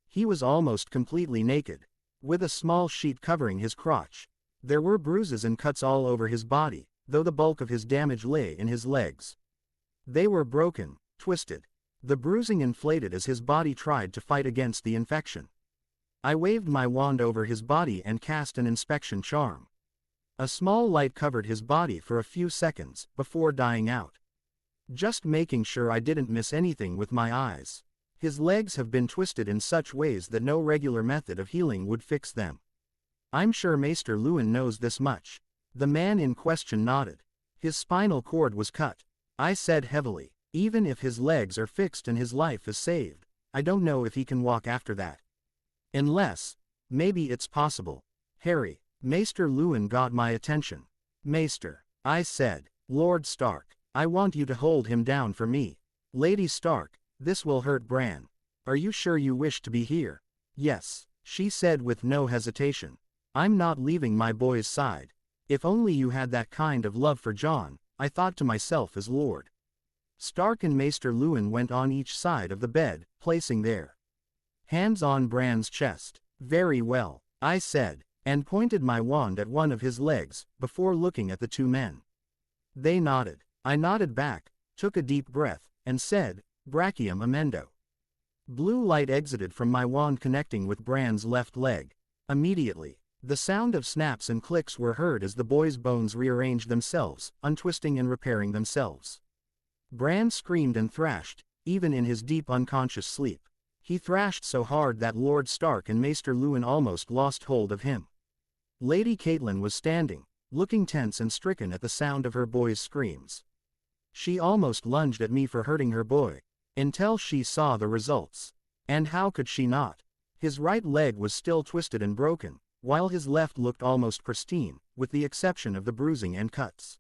He was almost completely naked, with a small sheet covering his crotch. There were bruises and cuts all over his body, though the bulk of his damage lay in his legs. They were broken, twisted. The bruising inflated as his body tried to fight against the infection. I waved my wand over his body and cast an inspection charm. A small light covered his body for a few seconds, before dying out. Just making sure I didn't miss anything with my eyes. His legs have been twisted in such ways that no regular method of healing would fix them. I'm sure Maester Luwin knows this much. The man in question nodded. His spinal cord was cut. I said heavily, even if his legs are fixed and his life is saved, I don't know if he can walk after that. Unless, maybe it's possible. Harry, Maester Luwin got my attention. Maester, I said, Lord Stark, I want you to hold him down for me. Lady Stark, this will hurt Bran. Are you sure you wish to be here? Yes, she said with no hesitation. I'm not leaving my boy's side. If only you had that kind of love for Jon, I thought to myself as Lord Stark and Maester Luwin went on each side of the bed, placing their hands on Bran's chest. Very well, I said, and pointed my wand at one of his legs, before looking at the two men. They nodded. I nodded back, took a deep breath, and said, Brachium amendo. Blue light exited from my wand connecting with Bran's left leg. Immediately, the sound of snaps and clicks were heard as the boy's bones rearranged themselves, untwisting and repairing themselves. Bran screamed and thrashed, even in his deep unconscious sleep. He thrashed so hard that Lord Stark and Maester Luwin almost lost hold of him. Lady Catelyn was standing, looking tense and stricken at the sound of her boy's screams. She almost lunged at me for hurting her boy, until she saw the results. And how could she not? His right leg was still twisted and broken, while his left looked almost pristine, with the exception of the bruising and cuts.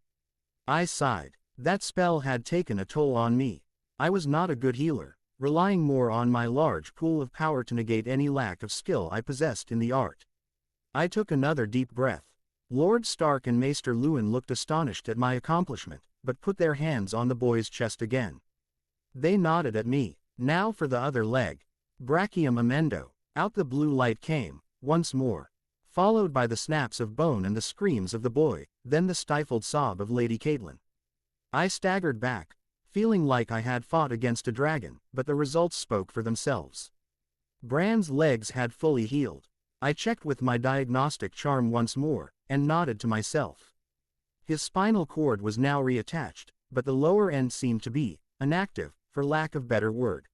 I sighed. That spell had taken a toll on me. I was not a good healer, relying more on my large pool of power to negate any lack of skill I possessed in the art. I took another deep breath. Lord Stark and Maester Luwin looked astonished at my accomplishment, but put their hands on the boy's chest again. They nodded at me. Now for the other leg. Brachium amendo. Out the blue light came, once more. Followed by the snaps of bone and the screams of the boy, then the stifled sob of Lady Catelyn. I staggered back, feeling like I had fought against a dragon, but the results spoke for themselves. Bran's legs had fully healed. I checked with my diagnostic charm once more, and nodded to myself. His spinal cord was now reattached, but the lower end seemed to be inactive, for lack of better word.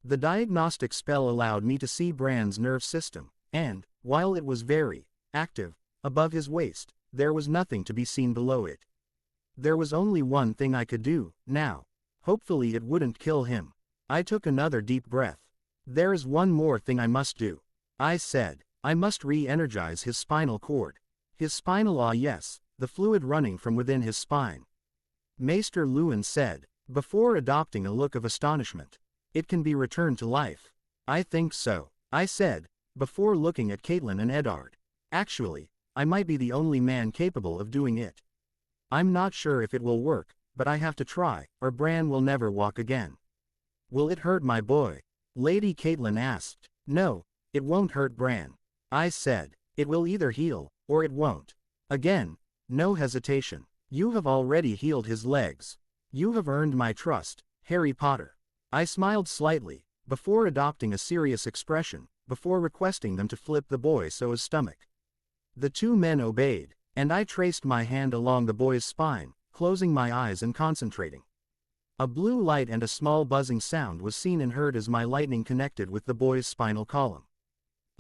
The diagnostic spell allowed me to see Bran's nerve system, and, while it was very active above his waist, there was nothing to be seen below it. There was only one thing I could do, now. Hopefully it wouldn't kill him. I took another deep breath. There is one more thing I must do. I said, I must re-energize his spinal cord. His spinal yes, the fluid running from within his spine. Maester Luwin said, before adopting a look of astonishment. It can be returned to life. I think so, I said, before looking at Catelyn and Eddard. Actually, I might be the only man capable of doing it. I'm not sure if it will work, but I have to try, or Bran will never walk again. Will it hurt my boy? Lady Catelyn asked. No, it won't hurt Bran. I said, it will either heal, or it won't. Again, no hesitation. You have already healed his legs. You have earned my trust, Harry Potter. I smiled slightly, before adopting a serious expression, before requesting them to flip the boy so his stomach. The two men obeyed, and I traced my hand along the boy's spine, closing my eyes and concentrating. A blue light and a small buzzing sound was seen and heard as my lightning connected with the boy's spinal column.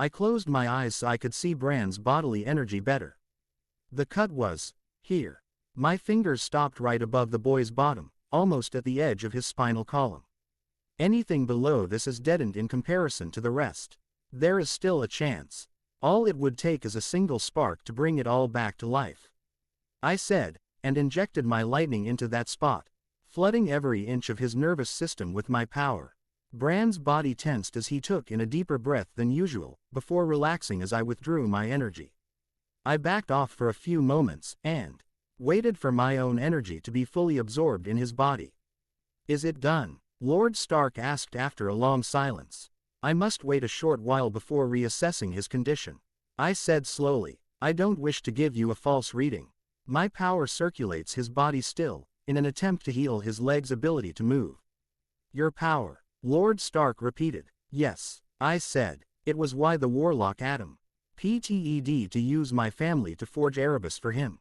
I closed my eyes so I could see Bran's bodily energy better. The cut was here. My fingers stopped right above the boy's bottom, almost at the edge of his spinal column. Anything below this is deadened in comparison to the rest. There is still a chance. All it would take is a single spark to bring it all back to life. I said, and injected my lightning into that spot, flooding every inch of his nervous system with my power. Bran's body tensed as he took in a deeper breath than usual, before relaxing as I withdrew my energy. I backed off for a few moments, and waited for my own energy to be fully absorbed in his body. Is it done? Lord Stark asked after a long silence. I must wait a short while before reassessing his condition. I said slowly, I don't wish to give you a false reading. My power circulates his body still, in an attempt to heal his leg's ability to move. Your power, Lord Stark repeated. Yes, I said, it was why the warlock Adam PTED to use my family to forge Erebus for him.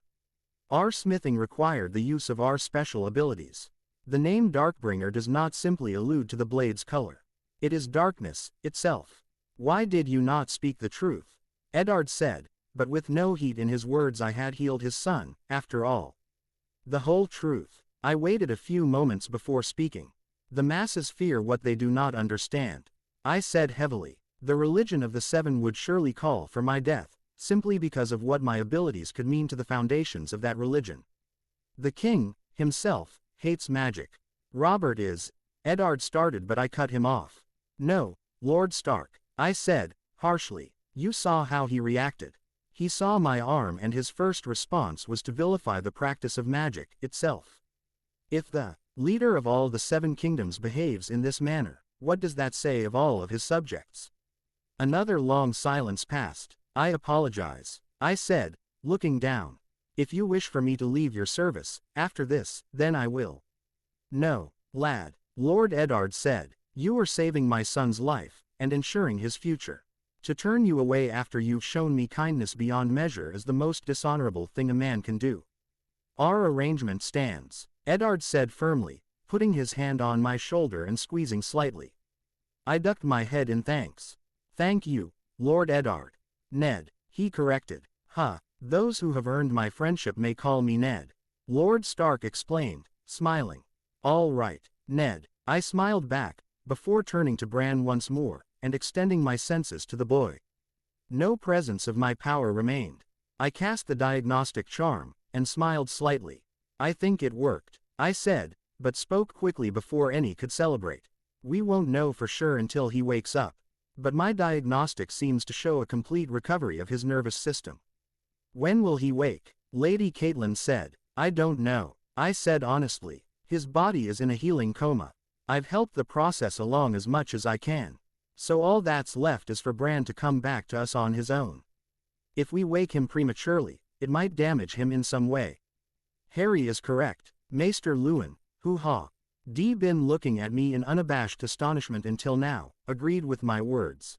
Our smithing required the use of our special abilities. The name Darkbringer does not simply allude to the blade's color. It is darkness itself. Why did you not speak the truth? Eddard said, but with no heat in his words. I had healed his son, after all. The whole truth. I waited a few moments before speaking. The masses fear what they do not understand. I said heavily, the religion of the Seven would surely call for my death, simply because of what my abilities could mean to the foundations of that religion. The king, himself, hates magic. Robert is. Eddard started, but I cut him off. No, Lord Stark, I said, harshly. You saw how he reacted. He saw my arm and his first response was to vilify the practice of magic itself. If the leader of all the Seven Kingdoms behaves in this manner, what does that say of all of his subjects? Another long silence passed. I apologize, I said, looking down. If you wish for me to leave your service, after this, then I will. No, lad, Lord Eddard said, you are saving my son's life, and ensuring his future. To turn you away after you've shown me kindness beyond measure is the most dishonorable thing a man can do. Our arrangement stands, Eddard said firmly, putting his hand on my shoulder and squeezing slightly. I ducked my head in thanks. Thank you, Lord Eddard. Ned, he corrected. Those who have earned my friendship may call me Ned. Lord Stark explained, smiling. All right, Ned, I smiled back, before turning to Bran once more, and extending my senses to the boy. No presence of my power remained. I cast the diagnostic charm, and smiled slightly. I think it worked, I said, but spoke quickly before any could celebrate. We won't know for sure until he wakes up. But my diagnostic seems to show a complete recovery of his nervous system. When will he wake? Lady Caitlin said. I don't know. I said honestly. His body is in a healing coma. I've helped the process along as much as I can. So all that's left is for Bran to come back to us on his own. If we wake him prematurely, it might damage him in some way. Harry is correct. Maester Luwin, hoo-ha. D. been looking at me in unabashed astonishment until now, agreed with my words.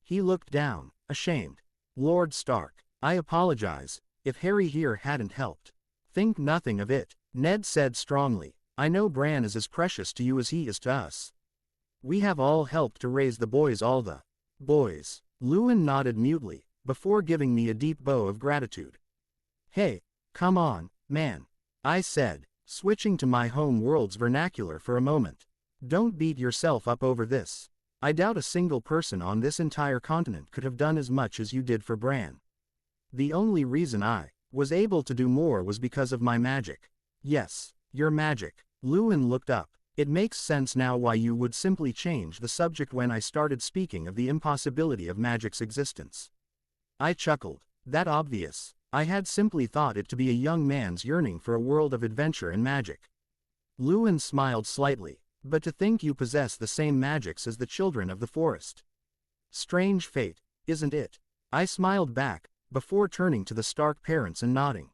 He looked down, ashamed. Lord Stark, I apologize, if Harry here hadn't helped. Think nothing of it, Ned said strongly. I know Bran is as precious to you as he is to us. We have all helped to raise the boys, all the boys. Luwin nodded mutely, before giving me a deep bow of gratitude. Hey, come on, man, I said, switching to my home world's vernacular for a moment. Don't beat yourself up over this. I doubt a single person on this entire continent could have done as much as you did for Bran. The only reason I was able to do more was because of my magic. Yes, your magic. Luwin looked up. It makes sense now why you would simply change the subject when I started speaking of the impossibility of magic's existence. I chuckled. That obvious. I had simply thought it to be a young man's yearning for a world of adventure and magic. Luwin smiled slightly. But to think you possess the same magics as the children of the forest. Strange fate, isn't it? I smiled back, before turning to the Stark parents and nodding.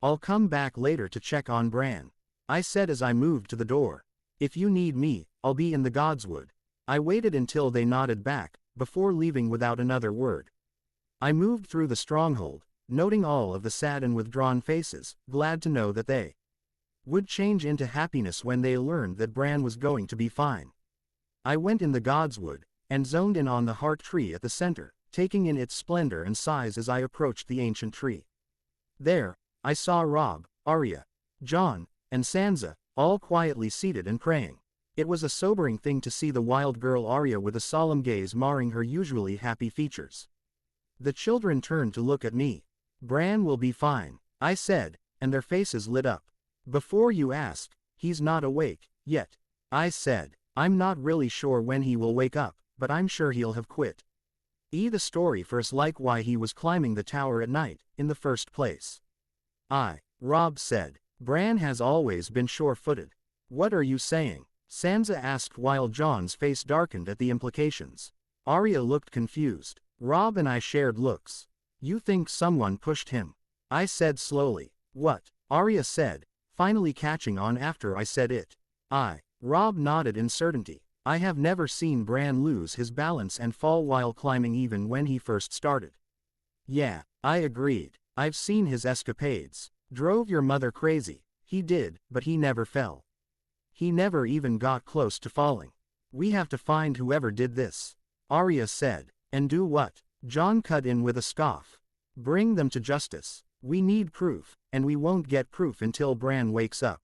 I'll come back later to check on Bran, I said as I moved to the door. If you need me, I'll be in the Godswood. I waited until they nodded back, before leaving without another word. I moved through the stronghold, noting all of the sad and withdrawn faces, glad to know that they would change into happiness when they learned that Bran was going to be fine. I went in the Godswood, and zoned in on the heart tree at the center, taking in its splendor and size as I approached the ancient tree. There, I saw Robb, Arya, Jon, and Sansa, all quietly seated and praying. It was a sobering thing to see the wild girl Arya with a solemn gaze marring her usually happy features. The children turned to look at me. Bran will be fine, I said, and their faces lit up. Before you ask, he's not awake, yet, I said. I'm not really sure when he will wake up, but I'm sure he'll have quit. The story first, like why he was climbing the tower at night, in the first place. Robb said. Bran has always been sure-footed. What are you saying? Sansa asked while Jon's face darkened at the implications. Arya looked confused. Robb and I shared looks. You think someone pushed him? I said slowly. What? Arya said, finally catching on after I said it. Robb nodded in certainty. I have never seen Bran lose his balance and fall while climbing even when he first started. Yeah, I agreed. I've seen his escapades. Drove your mother crazy. He did, but he never fell. He never even got close to falling. We have to find whoever did this, Arya said. And do what? Jon cut in with a scoff. Bring them to justice. We need proof, and we won't get proof until Bran wakes up.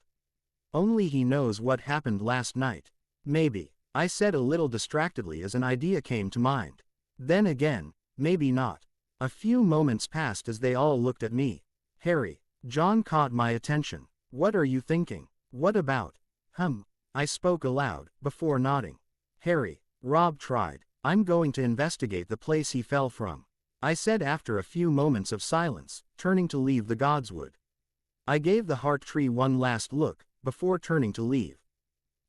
Only he knows what happened last night. Maybe, I said a little distractedly as an idea came to mind. Then again, maybe not. A few moments passed as they all looked at me. Harry, Jon caught my attention. What are you thinking? What about? I spoke aloud, before nodding. Harry, Robb tried. I'm going to investigate the place he fell from, I said after a few moments of silence, turning to leave the Godswood. I gave the heart tree one last look, before turning to leave.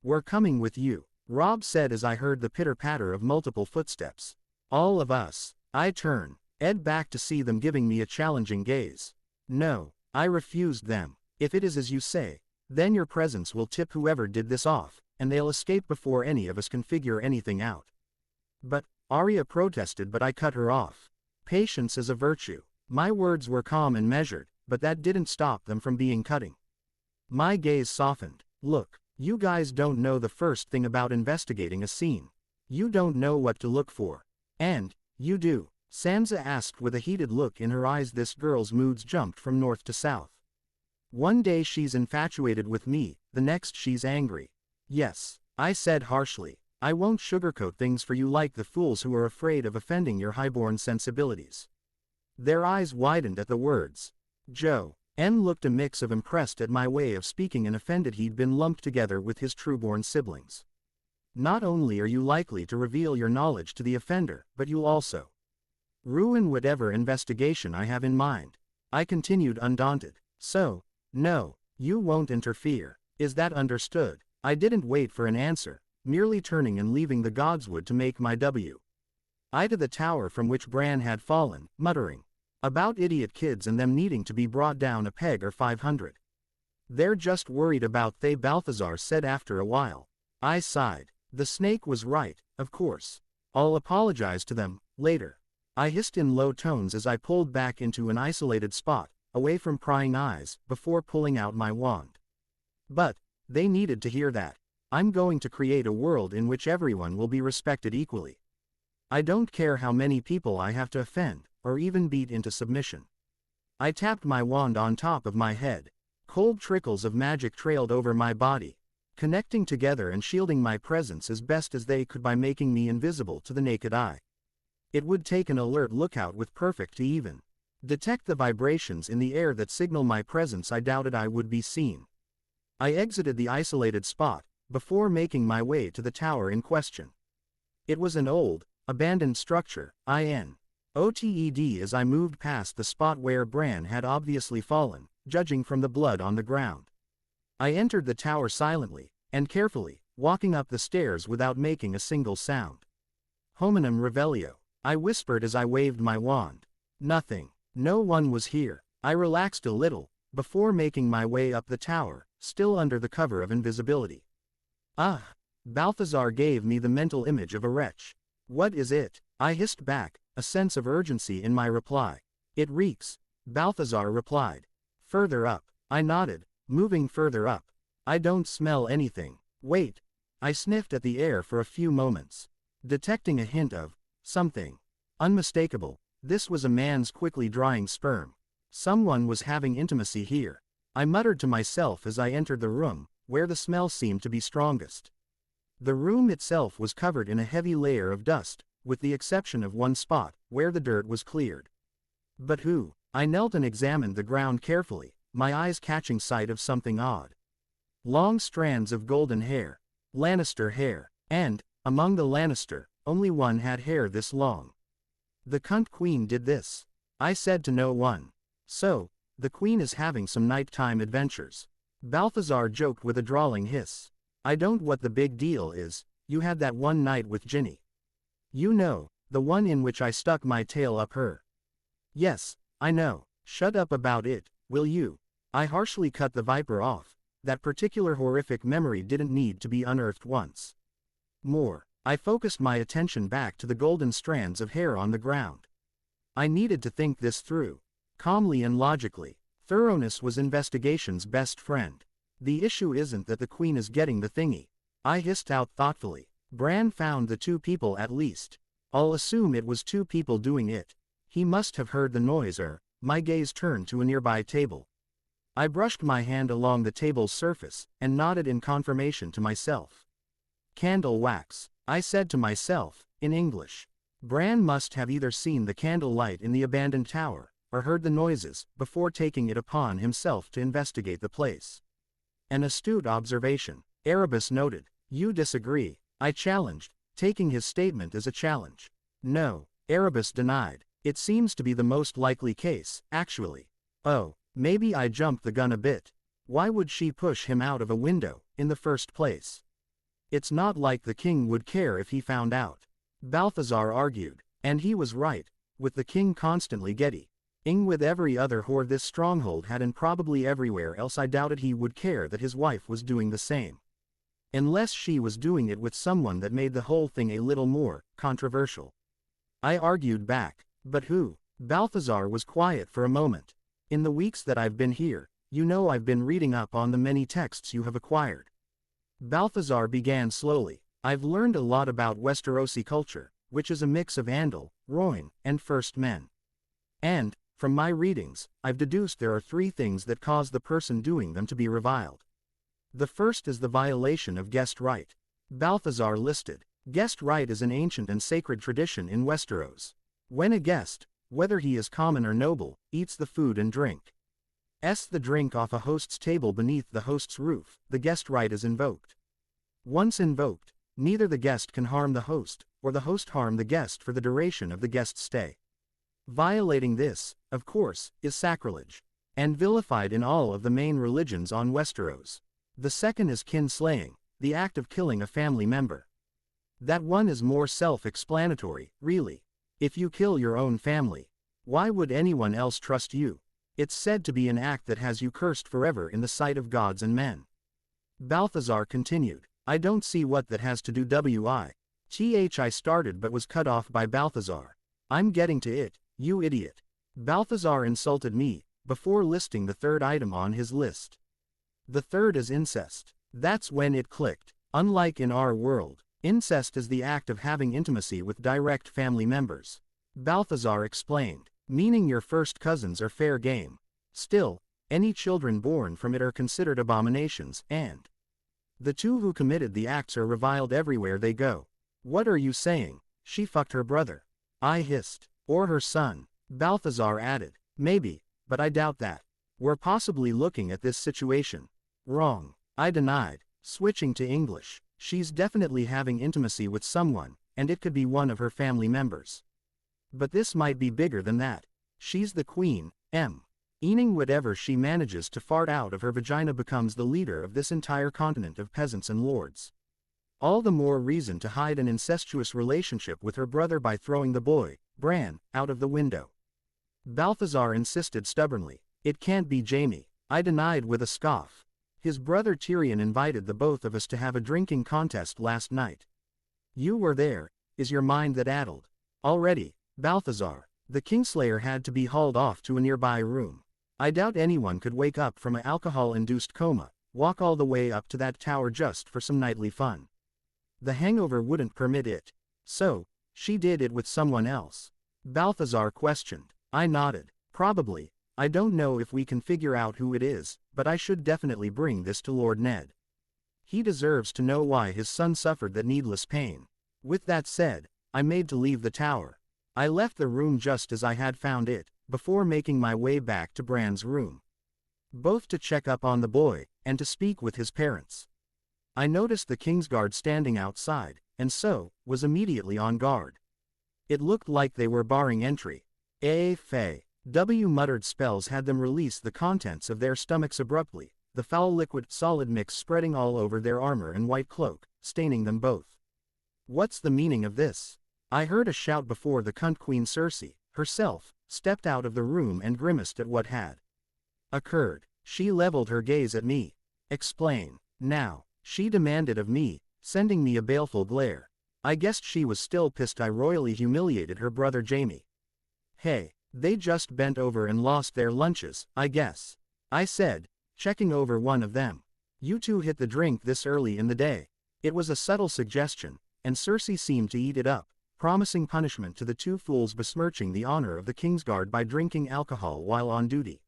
We're coming with you, Robb said as I heard the pitter-patter of multiple footsteps. All of us. I turn, Ed back to see them giving me a challenging gaze. No, I refused them. If it is as you say, then your presence will tip whoever did this off, and they'll escape before any of us can figure anything out. But, Arya protested, but I cut her off. Patience is a virtue. My words were calm and measured, but that didn't stop them from being cutting. My gaze softened. Look, you guys don't know the first thing about investigating a scene. You don't know what to look for. And, you do. Sansa asked with a heated look in her eyes. This girl's moods jumped from north to south. One day she's infatuated with me, the next she's angry. Yes, I said harshly. I won't sugarcoat things for you like the fools who are afraid of offending your highborn sensibilities. Their eyes widened at the words. Joe N looked a mix of impressed at my way of speaking and offended he'd been lumped together with his trueborn siblings. Not only are you likely to reveal your knowledge to the offender, but you'll also ruin whatever investigation I have in mind. I continued undaunted. So, no, you won't interfere. Is that understood? I didn't wait for an answer, merely turning and leaving the Godswood to make my way to the tower from which Bran had fallen, muttering about idiot kids and them needing to be brought down a peg or 500. They're just worried about they, Balthazar said after a while. I sighed. The snake was right, of course. I'll apologize to them later. I hissed in low tones as I pulled back into an isolated spot, away from prying eyes, before pulling out my wand. But they needed to hear that. I'm going to create a world in which everyone will be respected equally. I don't care how many people I have to offend, or even beat into submission. I tapped my wand on top of my head. Cold trickles of magic trailed over my body, connecting together and shielding my presence as best as they could by making me invisible to the naked eye. It would take an alert lookout with perfect to even detect the vibrations in the air that signal my presence. I doubted I would be seen. I exited the isolated spot, before making my way to the tower in question. It was an old, abandoned structure, INOTED, as I moved past the spot where Bran had obviously fallen, judging from the blood on the ground. I entered the tower silently, and carefully, walking up the stairs without making a single sound. Hominum revelio, I whispered as I waved my wand. Nothing. No one was here. I relaxed a little, before making my way up the tower, still under the cover of invisibility. Ah! Balthazar gave me the mental image of a wretch. What is it? I hissed back, a sense of urgency in my reply. It reeks, Balthazar replied. Further up. I nodded, moving further up. I don't smell anything. Wait. I sniffed at the air for a few moments, detecting a hint of something unmistakable. This was a man's quickly drying sperm. Someone was having intimacy here. I muttered to myself as I entered the room, where the smell seemed to be strongest. The room itself was covered in a heavy layer of dust, with the exception of one spot, where the dirt was cleared. But who? I knelt and examined the ground carefully, my eyes catching sight of something odd. Long strands of golden hair. Lannister hair. And, among the Lannister, only one had hair this long. The cunt queen did this. I said to no one. So, the queen is having some nighttime adventures. Balthazar joked with a drawling hiss. I don't what the big deal is. You had that one night with Ginny. You know, the one in which I stuck my tail up her. Yes, I know. Shut up about it, will you? I harshly cut the viper off. That particular horrific memory didn't need to be unearthed once more. I focused my attention back to the golden strands of hair on the ground. I needed to think this through, calmly and logically. Thoroughness was investigation's best friend. The issue isn't that the queen is getting the thingy. I hissed out thoughtfully. Bran found the two people at least. I'll assume it was two people doing it. He must have heard the noise my gaze turned to a nearby table. I brushed my hand along the table's surface, and nodded in confirmation to myself. Candle wax, I said to myself, in English. Bran must have either seen the candle light in the abandoned tower, or heard the noises, before taking it upon himself to investigate the place. An astute observation, Erebus noted. You disagree, I challenged, taking his statement as a challenge. No, Erebus denied. It seems to be the most likely case, actually. Oh, maybe I jumped the gun a bit. Why would she push him out of a window, in the first place? It's not like the king would care if he found out. Balthazar argued, and he was right, with the king constantly getting with every other whore this stronghold had and probably everywhere else. I doubted he would care that his wife was doing the same. Unless she was doing it with someone that made the whole thing a little more controversial. I argued back, but who? Balthazar was quiet for a moment. In the weeks that I've been here, you know I've been reading up on the many texts you have acquired. Balthazar began slowly. I've learned a lot about Westerosi culture, which is a mix of Andal, Roin, and First Men. And, from my readings, I've deduced there are three things that cause the person doing them to be reviled. The first is the violation of guest right. Balthazar listed. Guest right is an ancient and sacred tradition in Westeros. When a guest, whether he is common or noble, eats the food and drink, the drink off a host's table beneath the host's roof, the guest right is invoked. Once invoked, Neither the guest can harm the host, or the host harm the guest for the duration of the guest's stay. Violating this, of course, is sacrilege, and vilified in all of the main religions on Westeros. The second is kinslaying, the act of killing a family member. That one is more self-explanatory, really. If you kill your own family, why would anyone else trust you? It's said to be an act that has you cursed forever in the sight of gods and men. Balthazar continued, I don't see what that has to do with. I started but was cut off by Balthazar. I'm getting to it, you idiot. Balthazar insulted me, before listing the third item on his list. The third is incest. That's when it clicked. Unlike in our world, incest is the act of having intimacy with direct family members. Balthazar explained, meaning your first cousins are fair game. Still, any children born from it are considered abominations, and the two who committed the acts are reviled everywhere they go. What are you saying? She fucked her brother. I hissed. Or her son. Balthazar added, maybe, but I doubt that. We're possibly looking at this situation wrong. I denied, switching to English. She's definitely having intimacy with someone, and it could be one of her family members. But this might be bigger than that. She's the queen, Meaning whatever she manages to fart out of her vagina becomes the leader of this entire continent of peasants and lords. All the more reason to hide an incestuous relationship with her brother by throwing the boy, Bran, out of the window. Balthazar insisted stubbornly, it can't be Jaime. I denied with a scoff. His brother Tyrion invited the both of us to have a drinking contest last night. You were there, is your mind that addled? Already, Balthazar, the Kingslayer had to be hauled off to a nearby room. I doubt anyone could wake up from an alcohol-induced coma, walk all the way up to that tower just for some nightly fun. The hangover wouldn't permit it. So, she did it with someone else? Balthazar questioned. I nodded. Probably. I don't know if we can figure out who it is, but I should definitely bring this to Lord Ned. He deserves to know why his son suffered that needless pain. With that said, I made to leave the tower. I left the room just as I had found it, before making my way back to Bran's room. Both to check up on the boy, and to speak with his parents. I noticed the Kingsguard standing outside, and so, was immediately on guard. It looked like they were barring entry. Muttered spells had them release the contents of their stomachs abruptly, the foul liquid-solid mix spreading all over their armor and white cloak, staining them both. What's the meaning of this? I heard a shout before the cunt Queen Cersei, herself, stepped out of the room and grimaced at what had occurred. She leveled her gaze at me. Explain, now, she demanded of me, sending me a baleful glare. I guessed she was still pissed I royally humiliated her brother Jaime. Hey, they just bent over and lost their lunches, I guess. I said, checking over one of them. You two hit the drink this early in the day. It was a subtle suggestion, and Cersei seemed to eat it up, promising punishment to the two fools besmirching the honor of the Kingsguard by drinking alcohol while on duty.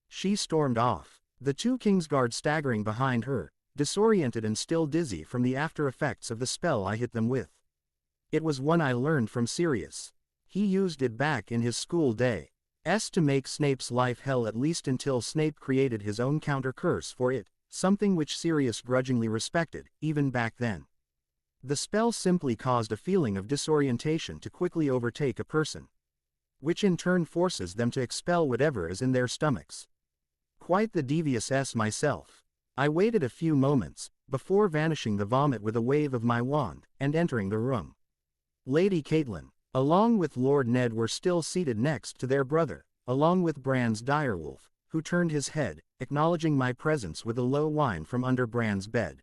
She stormed off, the two Kingsguard staggering behind her, disoriented and still dizzy from the after effects of the spell I hit them with. It was one I learned from Sirius. He used it back in his school days to make Snape's life hell, at least until Snape created his own counter-curse for it, something which Sirius grudgingly respected, even back then. The spell simply caused a feeling of disorientation to quickly overtake a person, which in turn forces them to expel whatever is in their stomachs. Quite the devious myself. I waited a few moments, before vanishing the vomit with a wave of my wand, and entering the room. Lady Catelyn, along with Lord Ned, were still seated next to their brother, along with Bran's direwolf, who turned his head, acknowledging my presence with a low whine from under Bran's bed.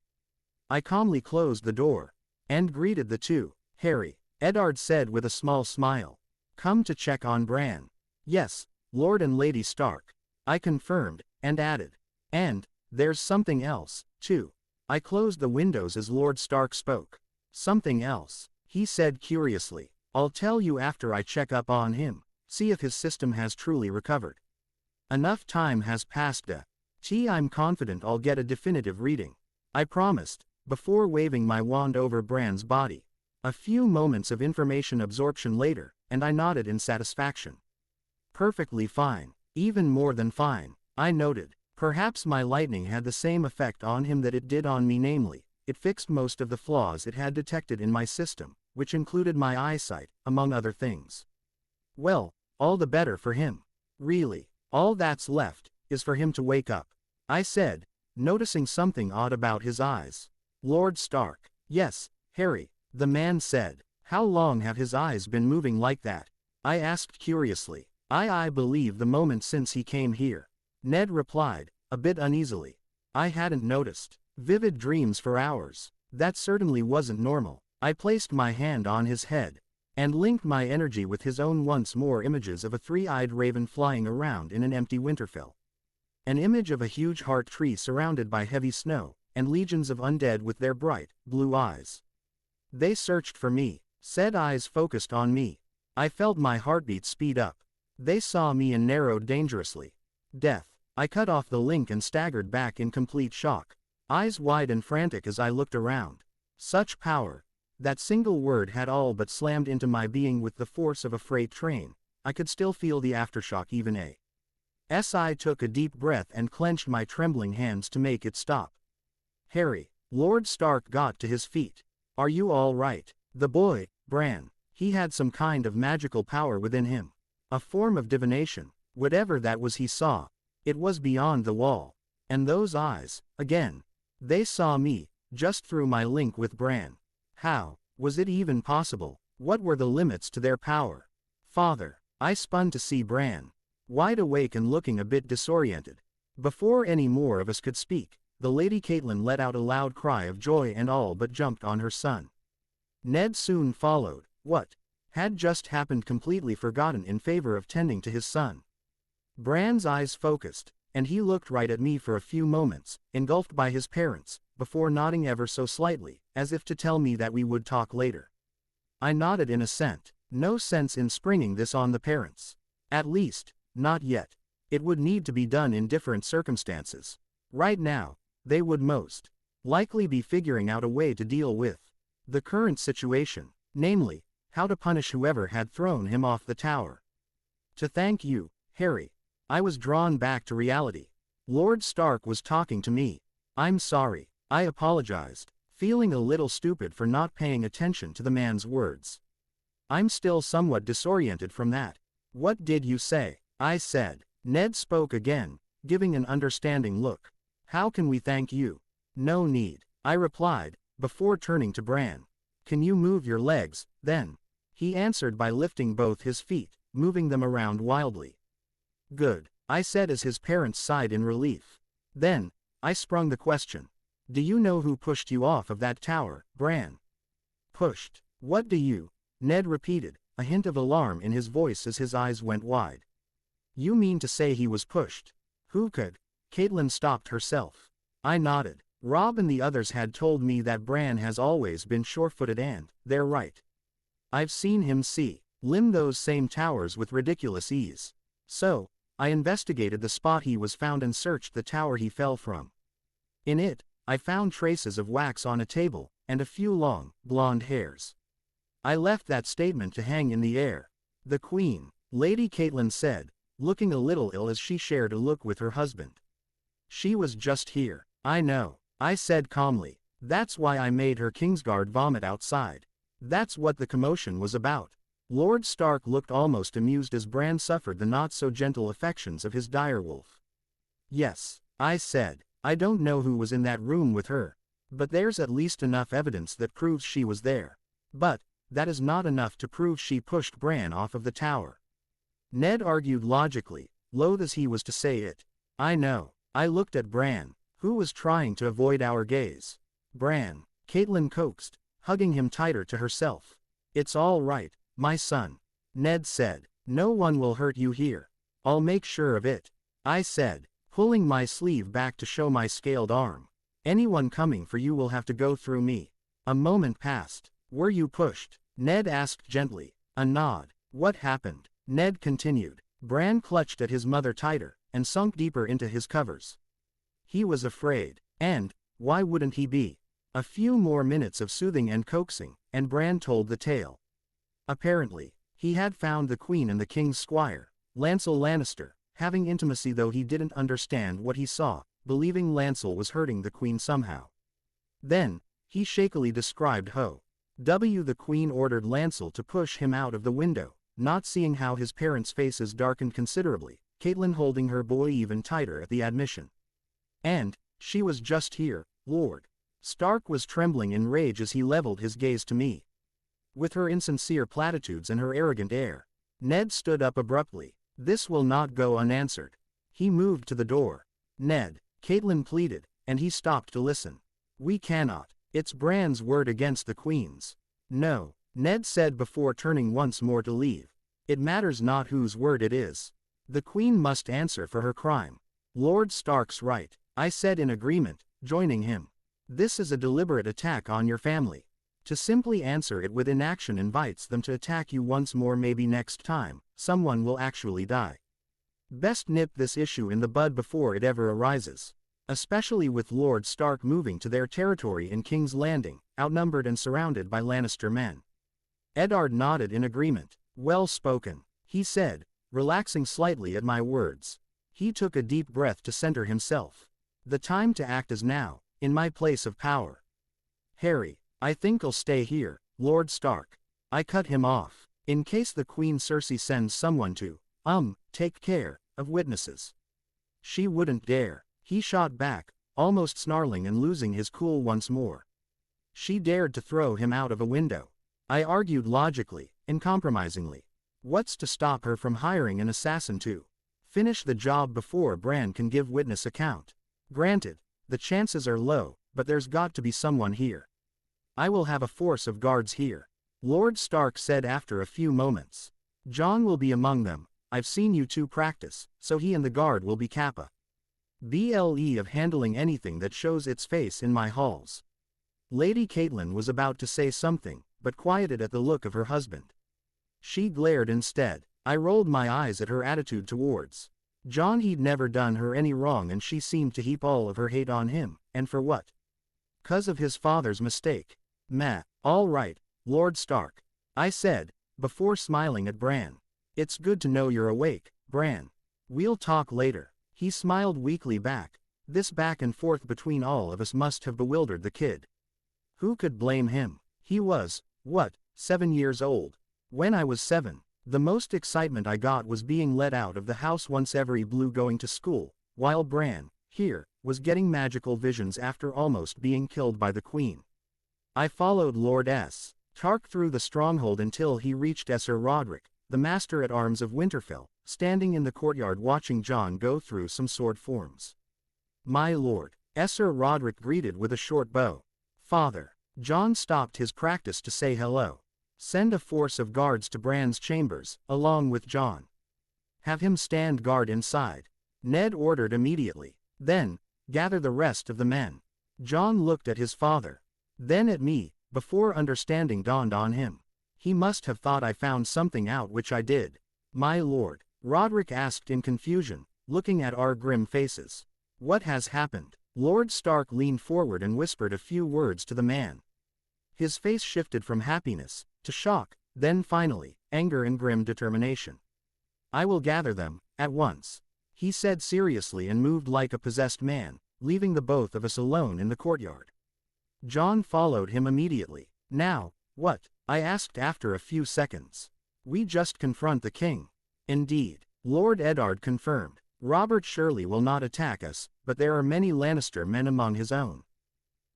I calmly closed the door, and greeted the two. Harry, Eddard said with a small smile. Come to check on Bran. Yes, Lord and Lady Stark. I confirmed, and added. And, there's something else, too. I closed the windows as Lord Stark spoke. Something else, he said curiously. I'll tell you after I check up on him, see if his system has truly recovered. Enough time has passed. I'm confident I'll get a definitive reading. I promised, before waving my wand over Bran's body. A few moments of information absorption later, and I nodded in satisfaction. Perfectly fine, even more than fine, I noted. Perhaps my lightning had the same effect on him that it did on me, namely, it fixed most of the flaws it had detected in my system, which included my eyesight, among other things. Well, all the better for him. Really, all that's left is for him to wake up, I said, noticing something odd about his eyes. Lord Stark. Yes, Harry, the man said. How long have his eyes been moving like that? I asked curiously. I believe the moment since he came here. Ned replied, a bit uneasily. I hadn't noticed. Vivid dreams for hours. That certainly wasn't normal. I placed my hand on his head, and linked my energy with his own once more images of a three-eyed raven flying around in an empty Winterfell. An image of a huge heart tree surrounded by heavy snow, and legions of undead with their bright, blue eyes. They searched for me, said eyes focused on me. I felt my heartbeat speed up. They saw me and narrowed dangerously. Death. I cut off the link and staggered back in complete shock, eyes wide and frantic as I looked around. Such power. That single word had all but slammed into my being with the force of a freight train. I could still feel the aftershock even as I took a deep breath and clenched my trembling hands to make it stop. Harry. Lord Stark got to his feet. Are you all right? The boy, Bran. He had some kind of magical power within him. A form of divination. Whatever that was he saw. It was beyond the wall. And those eyes, again. They saw me, just through my link with Bran. How was it even possible? What were the limits to their power? Father. I spun to see Bran, wide awake and looking a bit disoriented. Before any more of us could speak, the Lady Catelyn let out a loud cry of joy and all but jumped on her son. Ned soon followed. What had just happened completely forgotten in favor of tending to his son. Bran's eyes focused, and he looked right at me for a few moments, engulfed by his parents, before nodding ever so slightly, as if to tell me that we would talk later. I nodded in assent. No sense in springing this on the parents. At least, not yet. It would need to be done in different circumstances. Right now, they would most likely be figuring out a way to deal with the current situation, namely, how to punish whoever had thrown him off the tower. To thank you, Harry. I was drawn back to reality. Lord Stark was talking to me. I'm sorry, I apologized, feeling a little stupid for not paying attention to the man's words. I'm still somewhat disoriented from that. What did you say? I said. Ned spoke again, giving an understanding look. How can we thank you? No need, I replied, before turning to Bran. Can you move your legs, then? He answered by lifting both his feet, moving them around wildly. Good, I said as his parents sighed in relief. Then, I sprung the question. Do you know who pushed you off of that tower, Bran? Pushed? What do you? Ned repeated, a hint of alarm in his voice as his eyes went wide. You mean to say he was pushed? Who could? Catelyn stopped herself. I nodded. Robb and the others had told me that Bran has always been sure-footed and, they're right. I've seen him limb those same towers with ridiculous ease. So, I investigated the spot he was found and searched the tower he fell from. In it, I found traces of wax on a table, and a few long, blonde hairs. I left that statement to hang in the air. The Queen, Lady Catelyn said, looking a little ill as she shared a look with her husband. She was just here. I know, I said calmly. That's why I made her Kingsguard vomit outside. That's what the commotion was about. Lord Stark looked almost amused as Bran suffered the not-so-gentle affections of his direwolf. Yes, I said, I don't know who was in that room with her. But there's at least enough evidence that proves she was there. But, that is not enough to prove she pushed Bran off of the tower. Ned argued logically, loath as he was to say it. I know. I looked at Bran, who was trying to avoid our gaze. Bran, Catelyn coaxed, hugging him tighter to herself. It's all right, my son. Ned said. No one will hurt you here. I'll make sure of it. I said, pulling my sleeve back to show my scaled arm. Anyone coming for you will have to go through me. A moment passed. Were you pushed? Ned asked gently. A nod. What happened? Ned continued. Bran clutched at his mother tighter, and sunk deeper into his covers. He was afraid. And, why wouldn't he be? A few more minutes of soothing and coaxing, and Bran told the tale. Apparently, he had found the Queen and the King's squire, Lancel Lannister, having intimacy though he didn't understand what he saw, believing Lancel was hurting the Queen somehow. Then, he shakily described Ho. W. The Queen ordered Lancel to push him out of the window, not seeing how his parents' faces darkened considerably, Catelyn holding her boy even tighter at the admission. And, she was just here, Lord. Stark was trembling in rage as he leveled his gaze to me. With her insincere platitudes and her arrogant air, Ned stood up abruptly. This will not go unanswered. He moved to the door. Ned, Catelyn pleaded, and he stopped to listen. We cannot. It's Bran's word against the Queen's. No, Ned said before turning once more to leave. It matters not whose word it is. The Queen must answer for her crime. Lord Stark's right, I said in agreement, joining him. This is a deliberate attack on your family. To simply answer it with inaction invites them to attack you once more. Maybe next time, someone will actually die. Best nip this issue in the bud before it ever arises. Especially with Lord Stark moving to their territory in King's Landing, outnumbered and surrounded by Lannister men. Eddard nodded in agreement. Well spoken, he said, relaxing slightly at my words. He took a deep breath to center himself. The time to act is now, in my place of power. Harry, I think I'll stay here, Lord Stark. I cut him off. In case the Queen Cersei sends someone to, take care of witnesses. She wouldn't dare. He shot back, almost snarling and losing his cool once more. She dared to throw him out of a window. I argued logically, uncompromisingly. What's to stop her from hiring an assassin to finish the job before Bran can give witness account? Granted, the chances are low, but there's got to be someone here. I will have a force of guards here, Lord Stark said after a few moments. Jon will be among them. I've seen you two practice, so he and the guard will be Kappa. BLE of handling anything that shows its face in my halls. Lady Catelyn was about to say something, but quieted at the look of her husband. She glared instead. I rolled my eyes at her attitude towards Jon. He'd never done her any wrong and she seemed to heap all of her hate on him, and for what? 'Cause of his father's mistake. Meh, all right, Lord Stark, I said, before smiling at Bran. It's good to know you're awake, Bran. We'll talk later. He smiled weakly back. This back and forth between all of us must have bewildered the kid. Who could blame him? He was, 7 years old. When I was 7, the most excitement I got was being let out of the house once every blue going to school, while Bran, here, was getting magical visions after almost being killed by the Queen. I followed Lord Stark through the stronghold until he reached Sir Roderick, the Master-at-Arms of Winterfell, standing in the courtyard watching Jon go through some sword forms. My lord, Sir Roderick greeted with a short bow. Father. Jon stopped his practice to say hello. Send a force of guards to Bran's chambers, along with Jon. Have him stand guard inside. Ned ordered immediately. Then, gather the rest of the men. Jon looked at his father. Then at me, before understanding dawned on him. He must have thought I found something out, which I did. My lord, Roderick asked in confusion, looking at our grim faces. What has happened? Lord Stark leaned forward and whispered a few words to the man. His face shifted from happiness to shock, then finally, anger and grim determination. I will gather them, at once, he said seriously and moved like a possessed man, leaving the both of us alone in the courtyard. Jon followed him immediately. Now, what? I asked after a few seconds. We just confront the king. Indeed, Lord Eddard confirmed. Robert surely will not attack us, but there are many Lannister men among his own.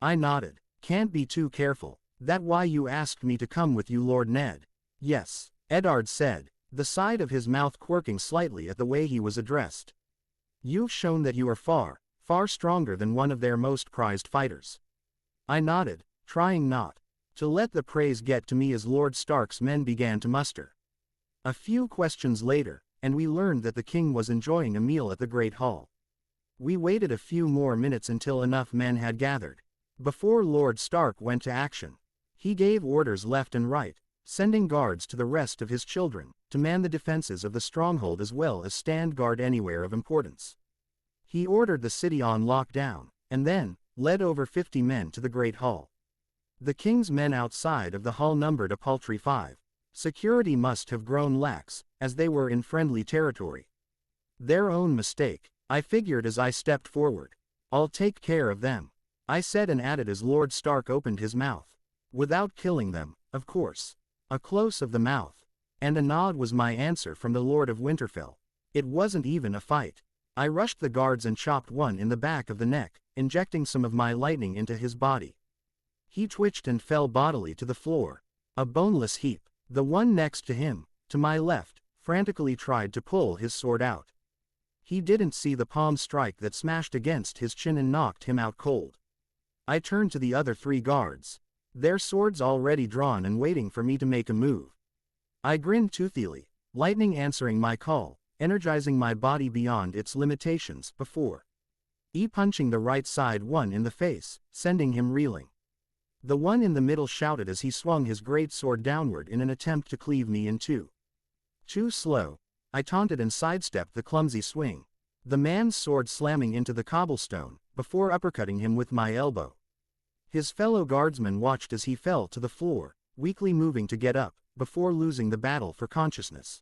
I nodded. Can't be too careful. That why you asked me to come with you, Lord Ned? Yes, Eddard said, the side of his mouth quirking slightly at the way he was addressed. You've shown that you are far, far stronger than one of their most prized fighters. I nodded, trying not to let the praise get to me as Lord Stark's men began to muster. A few questions later, and we learned that the king was enjoying a meal at the Great Hall. We waited a few more minutes until enough men had gathered. Before Lord Stark went to action, he gave orders left and right, sending guards to the rest of his children, to man the defenses of the stronghold as well as stand guard anywhere of importance. He ordered the city on lockdown, and then led over 50 men to the Great Hall. The king's men outside of the hall numbered a paltry 5. Security must have grown lax, as they were in friendly territory. Their own mistake, I figured as I stepped forward. I'll take care of them. I said and added as Lord Stark opened his mouth. Without killing them, of course. A close of the mouth. And a nod was my answer from the Lord of Winterfell. It wasn't even a fight. I rushed the guards and chopped one in the back of the neck, injecting some of my lightning into his body. He twitched and fell bodily to the floor. A boneless heap. The one next to him, to my left, frantically tried to pull his sword out. He didn't see the palm strike that smashed against his chin and knocked him out cold. I turned to the other 3 guards. Their swords already drawn and waiting for me to make a move. I grinned toothily, lightning answering my call, energizing my body beyond its limitations before punching the right side one in the face, sending him reeling. The one in the middle shouted as he swung his great sword downward in an attempt to cleave me in two. Too slow, I taunted and sidestepped the clumsy swing, the man's sword slamming into the cobblestone, before uppercutting him with my elbow. His fellow guardsman watched as he fell to the floor, weakly moving to get up, before losing the battle for consciousness.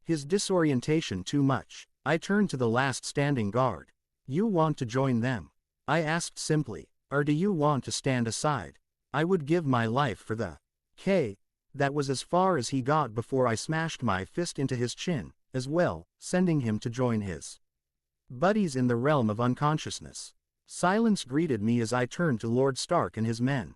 His disorientation too much, I turned to the last standing guard. You want to join them? I asked simply, or do you want to stand aside? I would give my life for the K. That was as far as he got before I smashed my fist into his chin, as well, sending him to join his buddies in the realm of unconsciousness. Silence greeted me as I turned to Lord Stark and his men.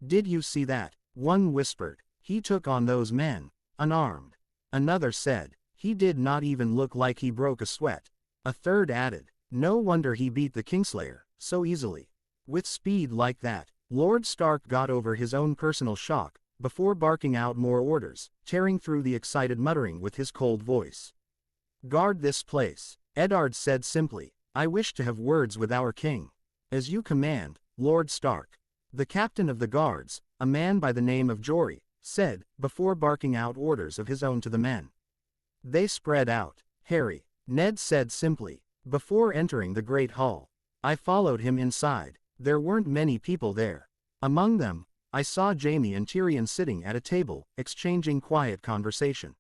Did you see that? One whispered. He took on those men, unarmed. Another said, he did not even look like he broke a sweat. A third added, no wonder he beat the Kingslayer so easily. With speed like that, Lord Stark got over his own personal shock, before barking out more orders, tearing through the excited muttering with his cold voice. Guard this place, Eddard said simply. I wish to have words with our king. As you command, Lord Stark. The captain of the guards, a man by the name of Jory, said, before barking out orders of his own to the men. They spread out. Harry, Ned said simply, before entering the great hall. I followed him inside. There weren't many people there. Among them, I saw Jaime and Tyrion sitting at a table, exchanging quiet conversation.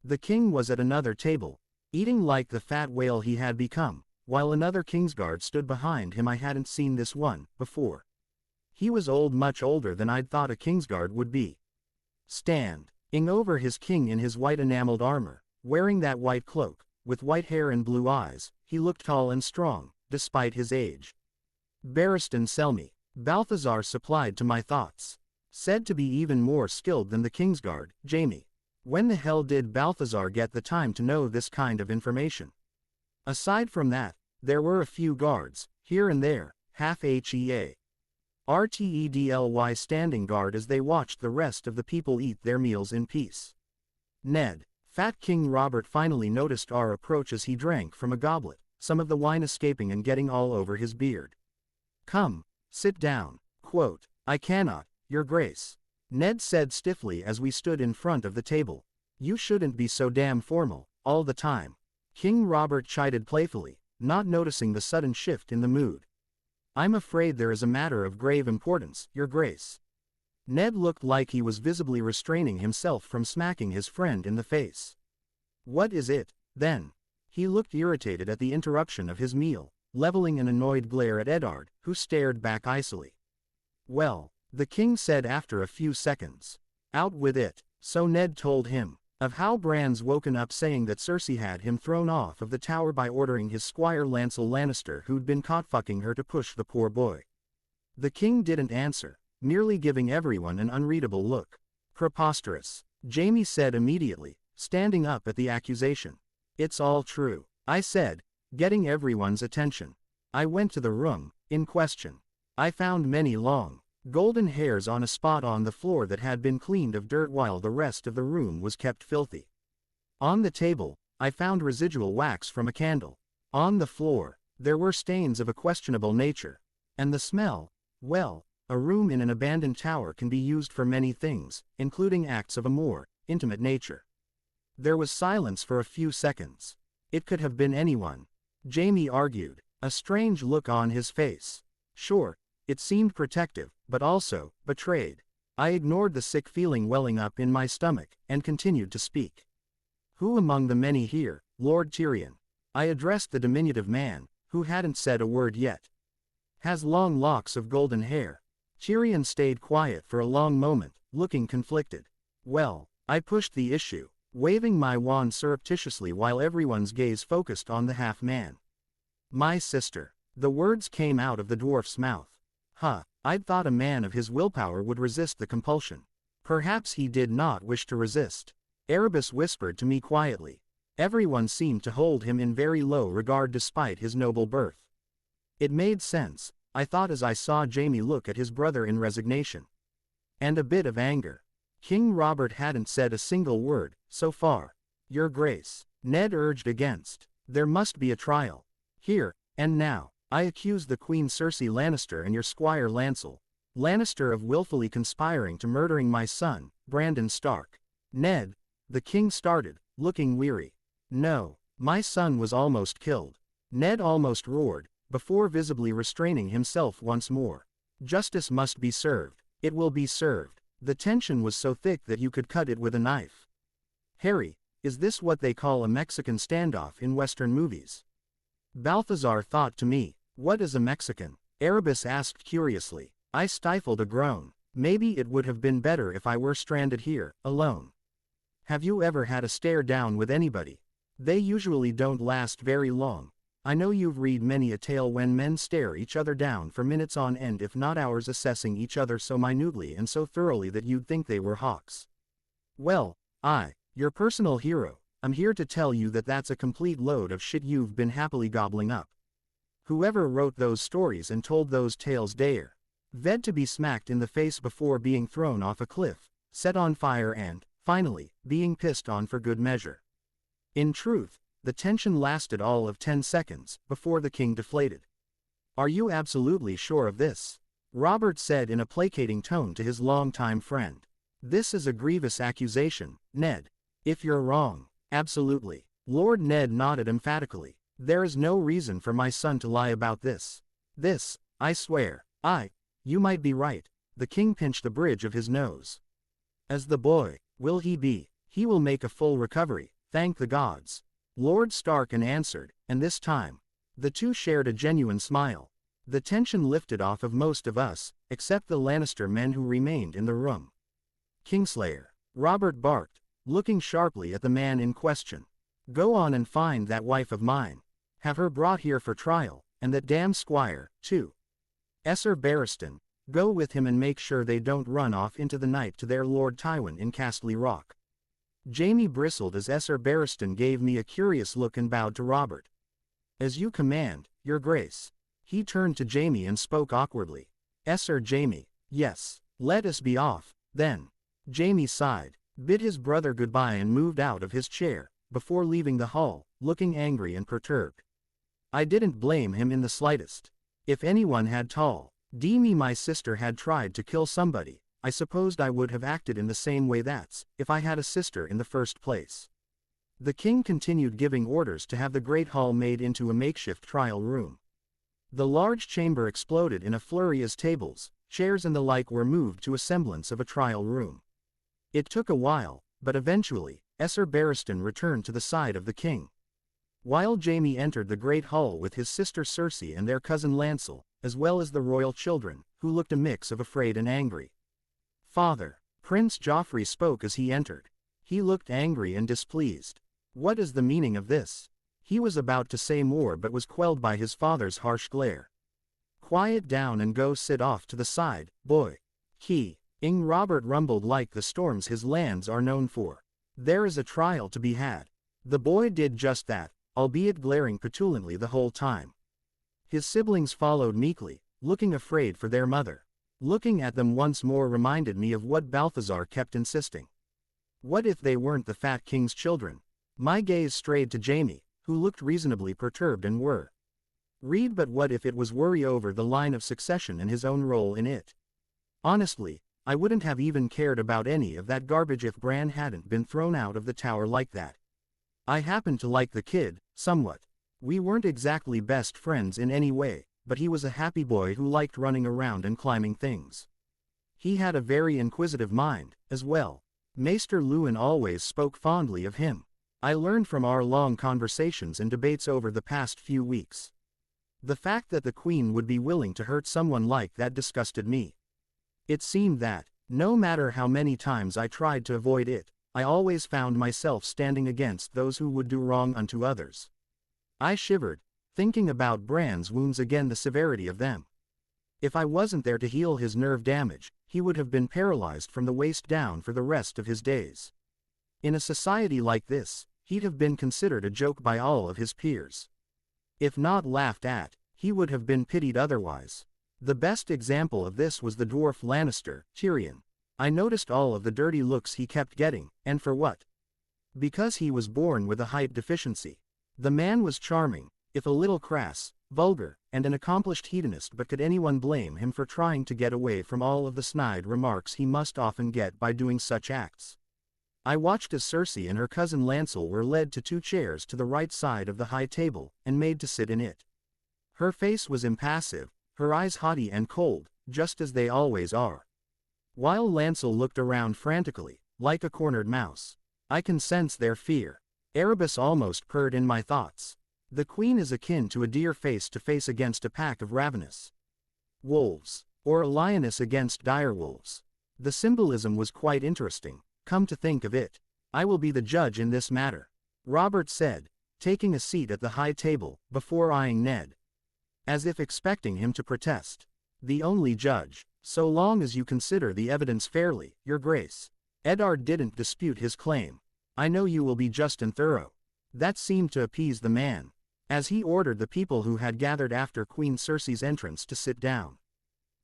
The king was at another table, eating like the fat whale he had become, while another Kingsguard stood behind him. I hadn't seen this one before. He was old, much older than I'd thought a Kingsguard would be. Standing over his king in his white enameled armor, wearing that white cloak, with white hair and blue eyes, he looked tall and strong, despite his age. Barristan Selmy, Balthazar supplied to my thoughts. Said to be even more skilled than the Kingsguard, Jaime. When the hell did Balthazar get the time to know this kind of information? Aside from that, there were a few guards, here and there, half HEA. RTEDLY standing guard as they watched the rest of the people eat their meals in peace. Ned, Fat King Robert finally noticed our approach as he drank from a goblet, some of the wine escaping and getting all over his beard. Come, sit down. Quote, I cannot, Your Grace. Ned said stiffly as we stood in front of the table. You shouldn't be so damn formal, all the time. King Robert chided playfully, not noticing the sudden shift in the mood. I'm afraid there is a matter of grave importance, Your Grace. Ned looked like he was visibly restraining himself from smacking his friend in the face. What is it, then? He looked irritated at the interruption of his meal, leveling an annoyed glare at Eddard, who stared back icily. Well, the king said after a few seconds. Out with it. So Ned told him of how Bran's woken up saying that Cersei had him thrown off of the tower by ordering his squire Lancel Lannister who'd been caught fucking her to push the poor boy. The king didn't answer, merely giving everyone an unreadable look. Preposterous, Jaime said immediately, standing up at the accusation. It's all true, I said, getting everyone's attention. I went to the room in question. I found many long, golden hairs on a spot on the floor that had been cleaned of dirt while the rest of the room was kept filthy. On the table, I found residual wax from a candle. On the floor, there were stains of a questionable nature. And the smell, well, a room in an abandoned tower can be used for many things, including acts of a more intimate nature. There was silence for a few seconds. It could have been anyone. Jaime argued, a strange look on his face. Sure, it seemed protective, but also betrayed. I ignored the sick feeling welling up in my stomach, and continued to speak. Who among the many here, Lord Tyrion? I addressed the diminutive man, who hadn't said a word yet. Has long locks of golden hair. Tyrion stayed quiet for a long moment, looking conflicted. Well, I pushed the issue, waving my wand surreptitiously while everyone's gaze focused on the half-man. My sister. The words came out of the dwarf's mouth. I'd thought a man of his willpower would resist the compulsion. Perhaps he did not wish to resist. Erebus whispered to me quietly. Everyone seemed to hold him in very low regard despite his noble birth. It made sense, I thought as I saw Jaime look at his brother in resignation. And a bit of anger. King Robert hadn't said a single word, so far. Your Grace, Ned urged against. There must be a trial. Here, and now. I accuse the Queen Cersei Lannister and your Squire Lancel Lannister of willfully conspiring to murdering my son, Brandon Stark. Ned, the king started, looking weary. No, my son was almost killed. Ned almost roared, before visibly restraining himself once more. Justice must be served. It will be served. The tension was so thick that you could cut it with a knife. Harry, is this what they call a Mexican standoff in Western movies? Balthazar thought to me. What is a Mexican? Erebus asked curiously. I stifled a groan. Maybe it would have been better if I were stranded here, alone. Have you ever had a stare down with anybody? They usually don't last very long. I know you've read many a tale when men stare each other down for minutes on end if not hours assessing each other so minutely and so thoroughly that you'd think they were hawks. Well, your personal hero, I'm here to tell you that that's a complete load of shit you've been happily gobbling up. Whoever wrote those stories and told those tales ved to be smacked in the face before being thrown off a cliff, set on fire and, finally, being pissed on for good measure. In truth, the tension lasted all of 10 seconds, before the king deflated. Are you absolutely sure of this? Robert said in a placating tone to his longtime friend. This is a grievous accusation, Ned. If you're wrong, absolutely. Lord Ned nodded emphatically. There is no reason for my son to lie about this. This, I swear. You might be right. The king pinched the bridge of his nose. As the boy, will he be? He will make a full recovery, thank the gods. Lord Starkin answered, and this time, the two shared a genuine smile. The tension lifted off of most of us, except the Lannister men who remained in the room. Kingslayer, Robert barked, looking sharply at the man in question. Go on and find that wife of mine. Have her brought here for trial, and that damn squire, too. Esser Barristan, go with him and make sure they don't run off into the night to their Lord Tywin in Castle Rock. Jaime bristled as Esser Barristan gave me a curious look and bowed to Robert. As you command, your grace. He turned to Jaime and spoke awkwardly. Esser Jaime, yes, let us be off, then. Jaime sighed, bid his brother goodbye and moved out of his chair, before leaving the hall, looking angry and perturbed. I didn't blame him in the slightest. If anyone had told me my sister had tried to kill somebody, I supposed I would have acted in the same way if I had a sister in the first place. The king continued giving orders to have the great hall made into a makeshift trial room. The large chamber exploded in a flurry as tables, chairs and the like were moved to a semblance of a trial room. It took a while, but eventually, Esser Barristan returned to the side of the king. While Jaime entered the great hall with his sister Cersei and their cousin Lancel, as well as the royal children, who looked a mix of afraid and angry. Father, Prince Joffrey spoke as he entered. He looked angry and displeased. What is the meaning of this? He was about to say more but was quelled by his father's harsh glare. Quiet down and go sit off to the side, boy. Robert rumbled like the storms his lands are known for. There is a trial to be had. The boy did just that, albeit glaring petulantly the whole time. His siblings followed meekly, looking afraid for their mother. Looking at them once more reminded me of what Balthazar kept insisting. What if they weren't the fat king's children? My gaze strayed to Jaime, who looked reasonably perturbed and worried, but what if it was worry over the line of succession and his own role in it? Honestly, I wouldn't have even cared about any of that garbage if Bran hadn't been thrown out of the tower like that. I happened to like the kid, somewhat. We weren't exactly best friends in any way, but he was a happy boy who liked running around and climbing things. He had a very inquisitive mind, as well. Maester Luwin always spoke fondly of him. I learned from our long conversations and debates over the past few weeks. The fact that the queen would be willing to hurt someone like that disgusted me. It seemed that, no matter how many times I tried to avoid it, I always found myself standing against those who would do wrong unto others. I shivered, thinking about Bran's wounds again, the severity of them. If I wasn't there to heal his nerve damage, he would have been paralyzed from the waist down for the rest of his days. In a society like this, he'd have been considered a joke by all of his peers. If not laughed at, he would have been pitied otherwise. The best example of this was the dwarf Lannister, Tyrion. I noticed all of the dirty looks he kept getting, and for what? Because he was born with a height deficiency. The man was charming, if a little crass, vulgar, and an accomplished hedonist, but could anyone blame him for trying to get away from all of the snide remarks he must often get by doing such acts? I watched as Cersei and her cousin Lancel were led to 2 chairs to the right side of the high table, and made to sit in it. Her face was impassive, her eyes haughty and cold, just as they always are. While Lancel looked around frantically, like a cornered mouse. I can sense their fear. Erebus almost purred in my thoughts. The queen is akin to a deer face to face against a pack of ravenous wolves, or a lioness against dire wolves. The symbolism was quite interesting, come to think of it. I will be the judge in this matter, Robert said, taking a seat at the high table, before eyeing Ned, as if expecting him to protest. The only judge, so long as you consider the evidence fairly, Your Grace. Eddard didn't dispute his claim. I know you will be just and thorough. That seemed to appease the man, as he ordered the people who had gathered after Queen Cersei's entrance to sit down.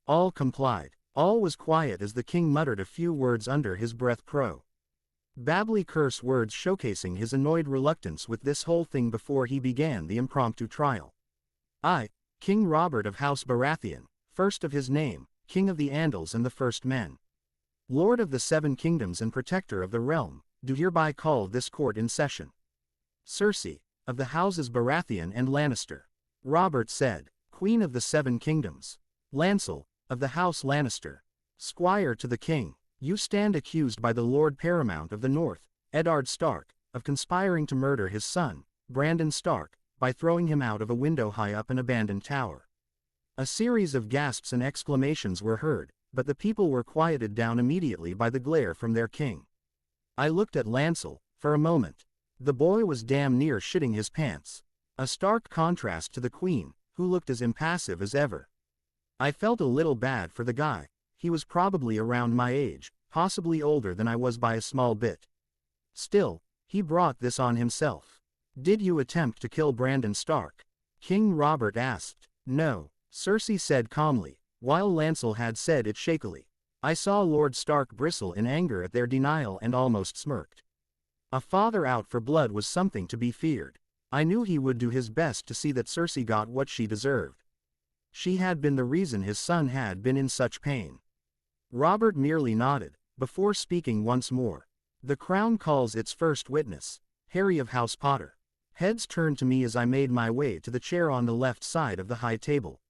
All complied. All was quiet as the king muttered a few words under his breath, babbly curse words showcasing his annoyed reluctance with this whole thing before he began the impromptu trial. I, King Robert of House Baratheon, first of his name, King of the Andals and the First Men, Lord of the 7 Kingdoms and Protector of the Realm, do hereby call this court in session. Cersei, of the houses Baratheon and Lannister. Robert said, Queen of the 7 Kingdoms. Lancel, of the House Lannister. Squire to the King, you stand accused by the Lord Paramount of the North, Eddard Stark, of conspiring to murder his son, Brandon Stark, by throwing him out of a window high up an abandoned tower. A series of gasps and exclamations were heard, but the people were quieted down immediately by the glare from their king. I looked at Lancel, for a moment. The boy was damn near shitting his pants. A stark contrast to the queen, who looked as impassive as ever. I felt a little bad for the guy. He was probably around my age, possibly older than I was by a small bit. Still, he brought this on himself. Did you attempt to kill Brandon Stark? King Robert asked. No, Cersei said calmly, while Lancel had said it shakily. I saw Lord Stark bristle in anger at their denial and almost smirked. A father out for blood was something to be feared. I knew he would do his best to see that Cersei got what she deserved. She had been the reason his son had been in such pain. Robert merely nodded, before speaking once more. The crown calls its first witness, Harry of House Potter. Heads turned to me as I made my way to the chair on the left side of the high table.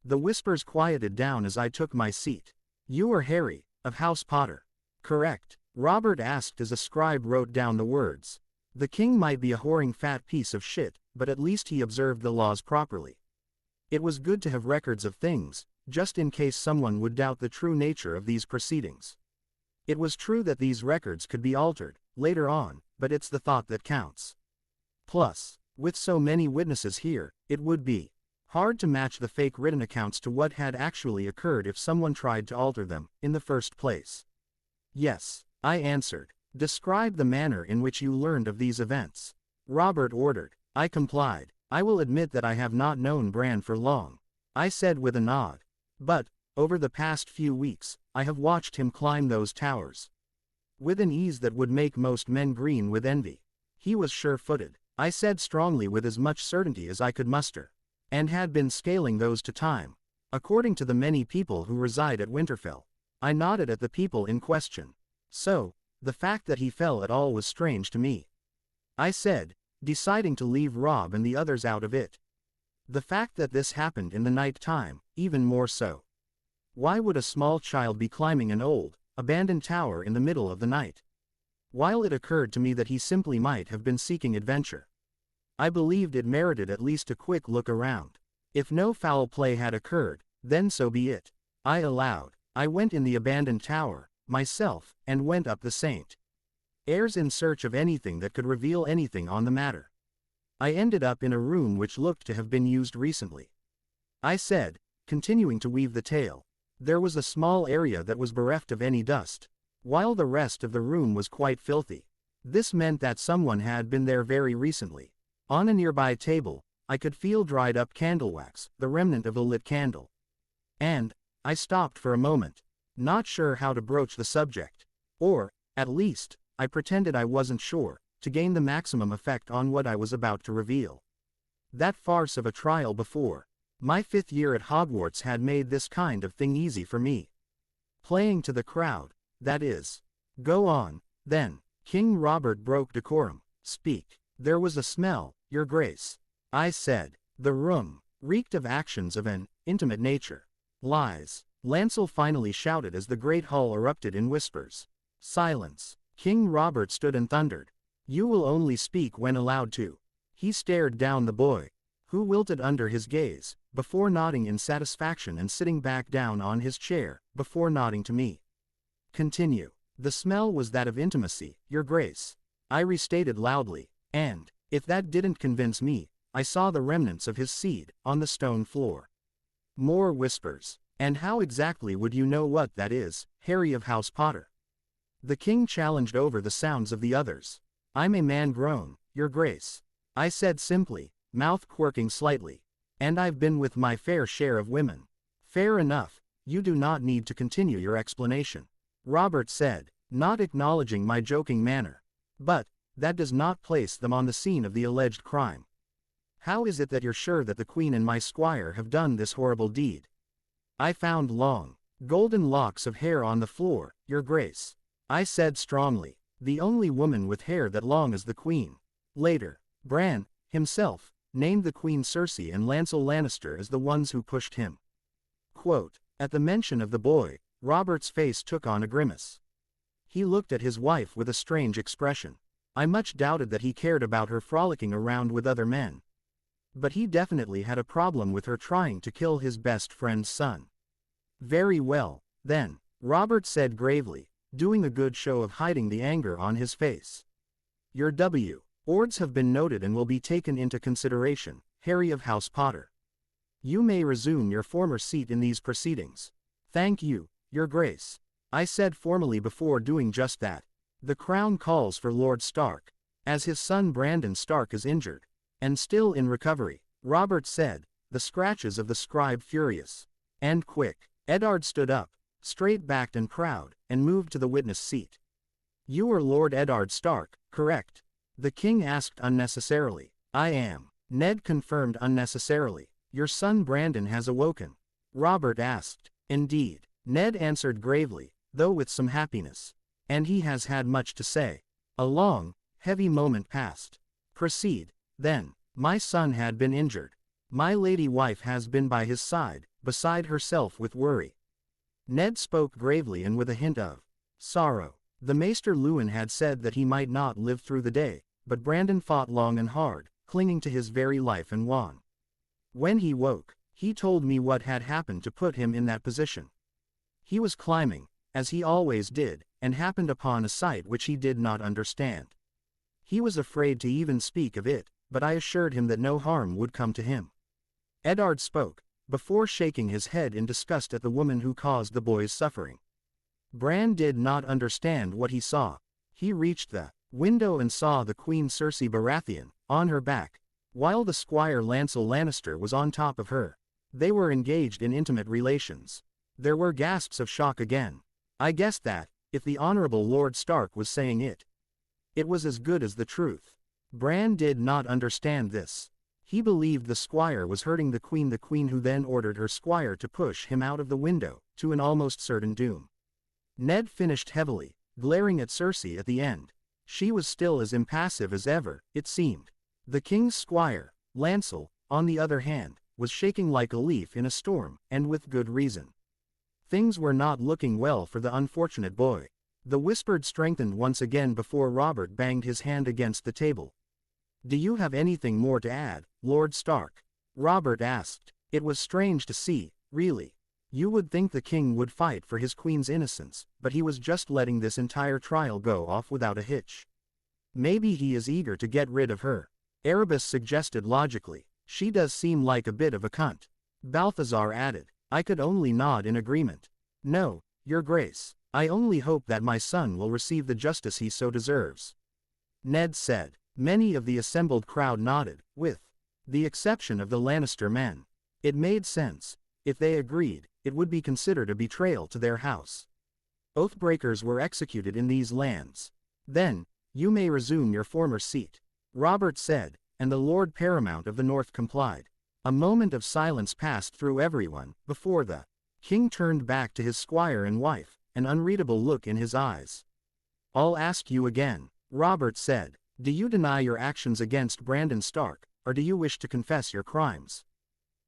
The whispers quieted down as I took my seat. You are Harry, of House Potter. Correct, Robert asked as a scribe wrote down the words. The king might be a whoring fat piece of shit, but at least he observed the laws properly. It was good to have records of things, just in case someone would doubt the true nature of these proceedings. It was true that these records could be altered, later on, but it's the thought that counts. Plus, with so many witnesses here, it would be hard to match the fake written accounts to what had actually occurred if someone tried to alter them, in the first place. Yes, I answered. Describe the manner in which you learned of these events. Robert ordered. I complied. I will admit that I have not known Bran for long, I said with a nod. But, over the past few weeks, I have watched him climb those towers with an ease that would make most men green with envy. He was sure-footed, I said strongly with as much certainty as I could muster, and had been scaling those to time, according to the many people who reside at Winterfell. I nodded at the people in question. So, the fact that he fell at all was strange to me, I said, deciding to leave Robb and the others out of it. The fact that this happened in the night time, even more so. Why would a small child be climbing an old, abandoned tower in the middle of the night? While it occurred to me that he simply might have been seeking adventure, I believed it merited at least a quick look around. If no foul play had occurred, then so be it. I allowed. I went in the abandoned tower, myself, and went up the St. Airs in search of anything that could reveal anything on the matter. I ended up in a room which looked to have been used recently. I said, continuing to weave the tale. There was a small area that was bereft of any dust, while the rest of the room was quite filthy. This meant that someone had been there very recently. On a nearby table, I could feel dried up candle wax, the remnant of a lit candle. And I stopped for a moment, not sure how to broach the subject. Or, at least, I pretended I wasn't sure, to gain the maximum effect on what I was about to reveal. That farce of a trial before my 5th year at Hogwarts had made this kind of thing easy for me. Playing to the crowd, that is. Go on, then. King Robert broke decorum. Speak. There was a smell, Your Grace. I said. The room reeked of actions of an intimate nature. Lies. Lancel finally shouted as the great hall erupted in whispers. Silence. King Robert stood and thundered. You will only speak when allowed to. He stared down the boy, who wilted under his gaze, before nodding in satisfaction and sitting back down on his chair, before nodding to me. Continue. The smell was that of intimacy, Your Grace. I restated loudly, and, if that didn't convince me, I saw the remnants of his seed, on the stone floor. More whispers. And how exactly would you know what that is, Harry of House Potter? The king challenged over the sounds of the others. I'm a man grown, Your Grace. I said simply, mouth quirking slightly. And I've been with my fair share of women. Fair enough, you do not need to continue your explanation. Robert said, not acknowledging my joking manner. But that does not place them on the scene of the alleged crime. How is it that you're sure that the Queen and my squire have done this horrible deed? I found long, golden locks of hair on the floor, Your Grace. I said strongly, the only woman with hair that long as the Queen. Later, Bran, himself, named the Queen Cersei and Lancel Lannister as the ones who pushed him. Quote, at the mention of the boy, Robert's face took on a grimace. He looked at his wife with a strange expression. I much doubted that he cared about her frolicking around with other men. But he definitely had a problem with her trying to kill his best friend's son. Very well, then, Robert said gravely, doing a good show of hiding the anger on his face. Your words have been noted and will be taken into consideration, Harry of House Potter. You may resume your former seat in these proceedings. Thank you, Your Grace. I said formally before doing just that. The crown calls for Lord Stark, as his son Brandon Stark is injured, and still in recovery, Robert said, the scratches of the scribe furious. And quick. Eddard stood up, straight-backed and proud, and moved to the witness seat. You are Lord Eddard Stark, correct? The king asked unnecessarily. I am. Ned confirmed unnecessarily. Your son Brandon has awoken. Robert asked. Indeed. Ned answered gravely, though with some happiness. And he has had much to say. A long, heavy moment passed. Proceed, then. My son had been injured. My lady wife has been by his side, beside herself with worry. Ned spoke gravely and with a hint of sorrow. The Maester Luwin had said that he might not live through the day, but Brandon fought long and hard, clinging to his very life and won. When he woke, he told me what had happened to put him in that position. He was climbing, as he always did, and happened upon a sight which he did not understand. He was afraid to even speak of it, but I assured him that no harm would come to him. Eddard spoke, before shaking his head in disgust at the woman who caused the boy's suffering. Bran did not understand what he saw. He reached the window and saw the Queen Cersei Baratheon, on her back, while the squire Lancel Lannister was on top of her. They were engaged in intimate relations. There were gasps of shock again. I guessed that, if the Honorable Lord Stark was saying it, it was as good as the truth. Bran did not understand this. He believed the squire was hurting the queen who then ordered her squire to push him out of the window, to an almost certain doom. Ned finished heavily, glaring at Cersei at the end. She was still as impassive as ever, it seemed. The king's squire, Lancel, on the other hand, was shaking like a leaf in a storm, and with good reason. Things were not looking well for the unfortunate boy. The whispered strengthened once again before Robert banged his hand against the table. Do you have anything more to add, Lord Stark? Robert asked. It was strange to see, really. You would think the king would fight for his queen's innocence, but he was just letting this entire trial go off without a hitch. Maybe he is eager to get rid of her. Erebus suggested logically. She does seem like a bit of a cunt. Balthazar added. I could only nod in agreement. No, Your Grace. I only hope that my son will receive the justice he so deserves. Ned said. Many of the assembled crowd nodded, with the exception of the Lannister men. It made sense. If they agreed, it would be considered a betrayal to their house. Oathbreakers were executed in these lands. Then, you may resume your former seat, Robert said, and the Lord Paramount of the North complied. A moment of silence passed through everyone, before the king turned back to his squire and wife, an unreadable look in his eyes. I'll ask you again, Robert said. Do you deny your actions against Brandon Stark, or do you wish to confess your crimes?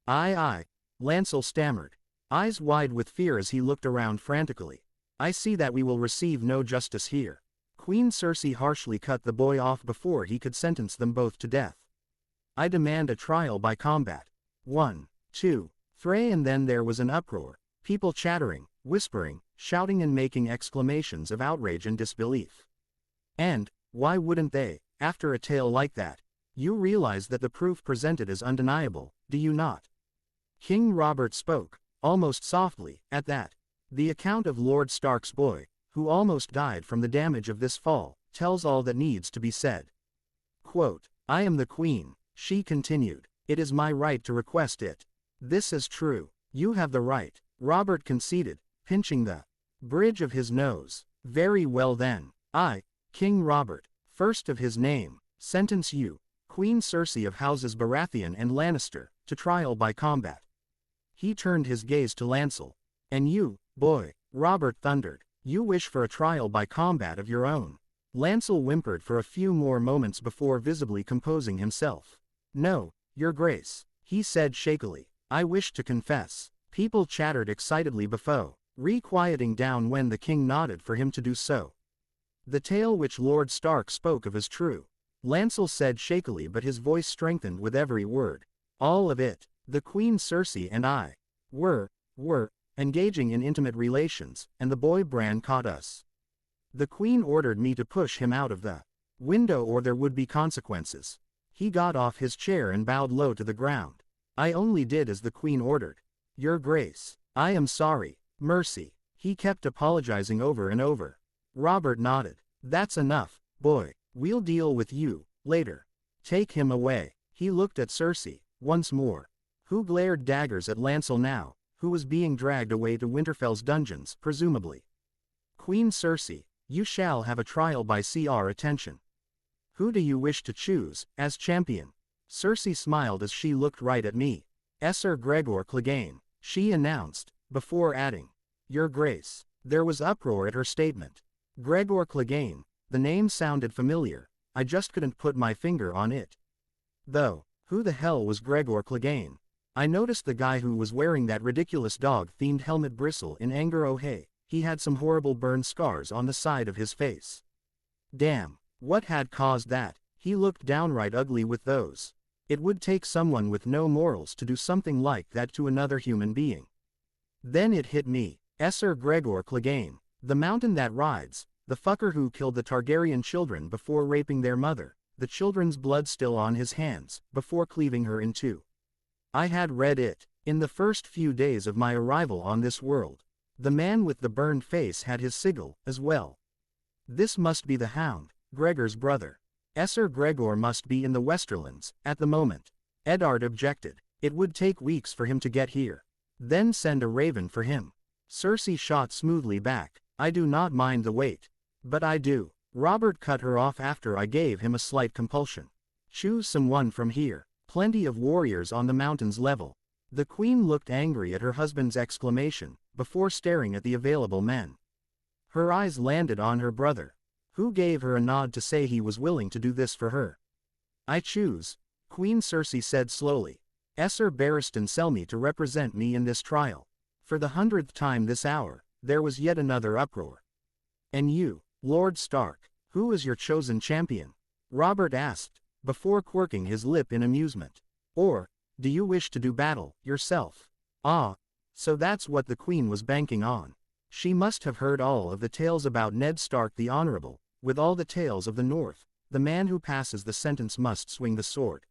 Aye, Lancel stammered, eyes wide with fear as he looked around frantically. I see that we will receive no justice here. Queen Cersei harshly cut the boy off before he could sentence them both to death. I demand a trial by combat. 1, 2, 3 and then there was an uproar, people chattering, whispering, shouting and making exclamations of outrage and disbelief. And, why wouldn't they, after a tale like that? You realize that the proof presented is undeniable, do you not? King Robert spoke, almost softly, at that. The account of Lord Stark's boy, who almost died from the damage of this fall, tells all that needs to be said. Quote, I am the queen, she continued. It is my right to request it. This is true. You have the right, Robert conceded, pinching the bridge of his nose. Very well then. I, King Robert, first of his name, sentence you, Queen Cersei of houses Baratheon and Lannister, to trial by combat. He turned his gaze to Lancel. And you, boy, Robert thundered, you wish for a trial by combat of your own. Lancel whimpered for a few more moments before visibly composing himself. No, Your Grace, he said shakily. I wish to confess. People chattered excitedly before, re-quieting down when the king nodded for him to do so. The tale which Lord Stark spoke of is true, Lancel said shakily, but his voice strengthened with every word. All of it. The Queen Cersei and I were engaging in intimate relations, and the boy Bran caught us. The Queen ordered me to push him out of the window or there would be consequences. He got off his chair and bowed low to the ground. I only did as the Queen ordered. Your Grace, I am sorry, mercy. He kept apologizing over and over. Robert nodded. That's enough, boy. We'll deal with you later. Take him away. He looked at Cersei once more, who glared daggers at Lancel now, who was being dragged away to Winterfell's dungeons, presumably. Queen Cersei, you shall have a trial by CR attention. Who do you wish to choose, as champion? Cersei smiled as she looked right at me. Sir Gregor Clegane, she announced, before adding, Your Grace. There was uproar at her statement. Gregor Clegane, the name sounded familiar, I just couldn't put my finger on it. Though, who the hell was Gregor Clegane? I noticed the guy who was wearing that ridiculous dog-themed helmet bristle in anger. Oh hey, he had some horrible burn scars on the side of his face. Damn, what had caused that? He looked downright ugly with those. It would take someone with no morals to do something like that to another human being. Then it hit me. Sir Gregor Clegane, the mountain that rides, the fucker who killed the Targaryen children before raping their mother, the children's blood still on his hands, before cleaving her in two. I had read it, in the first few days of my arrival on this world. The man with the burned face had his sigil, as well. This must be the Hound, Gregor's brother. Sir Gregor must be in the Westerlands, at the moment. Eddard objected. It would take weeks for him to get here. Then send a raven for him. Cersei shot smoothly back. I do not mind the wait. But I do. Robert cut her off after I gave him a slight compulsion. Choose someone from here. Plenty of warriors on the mountain's level. The Queen looked angry at her husband's exclamation, before staring at the available men. Her eyes landed on her brother, who gave her a nod to say he was willing to do this for her. I choose, Queen Cersei said slowly, Sir Barristan Selmy to represent me in this trial. For the 100th time this hour, there was yet another uproar. And you, Lord Stark, who is your chosen champion? Robert asked, before quirking his lip in amusement. Or, Do you wish to do battle, yourself? Ah, so that's what the Queen was banking on. She must have heard all of the tales about Ned Stark the Honorable, with all the tales of the North. The man who passes the sentence must swing the sword.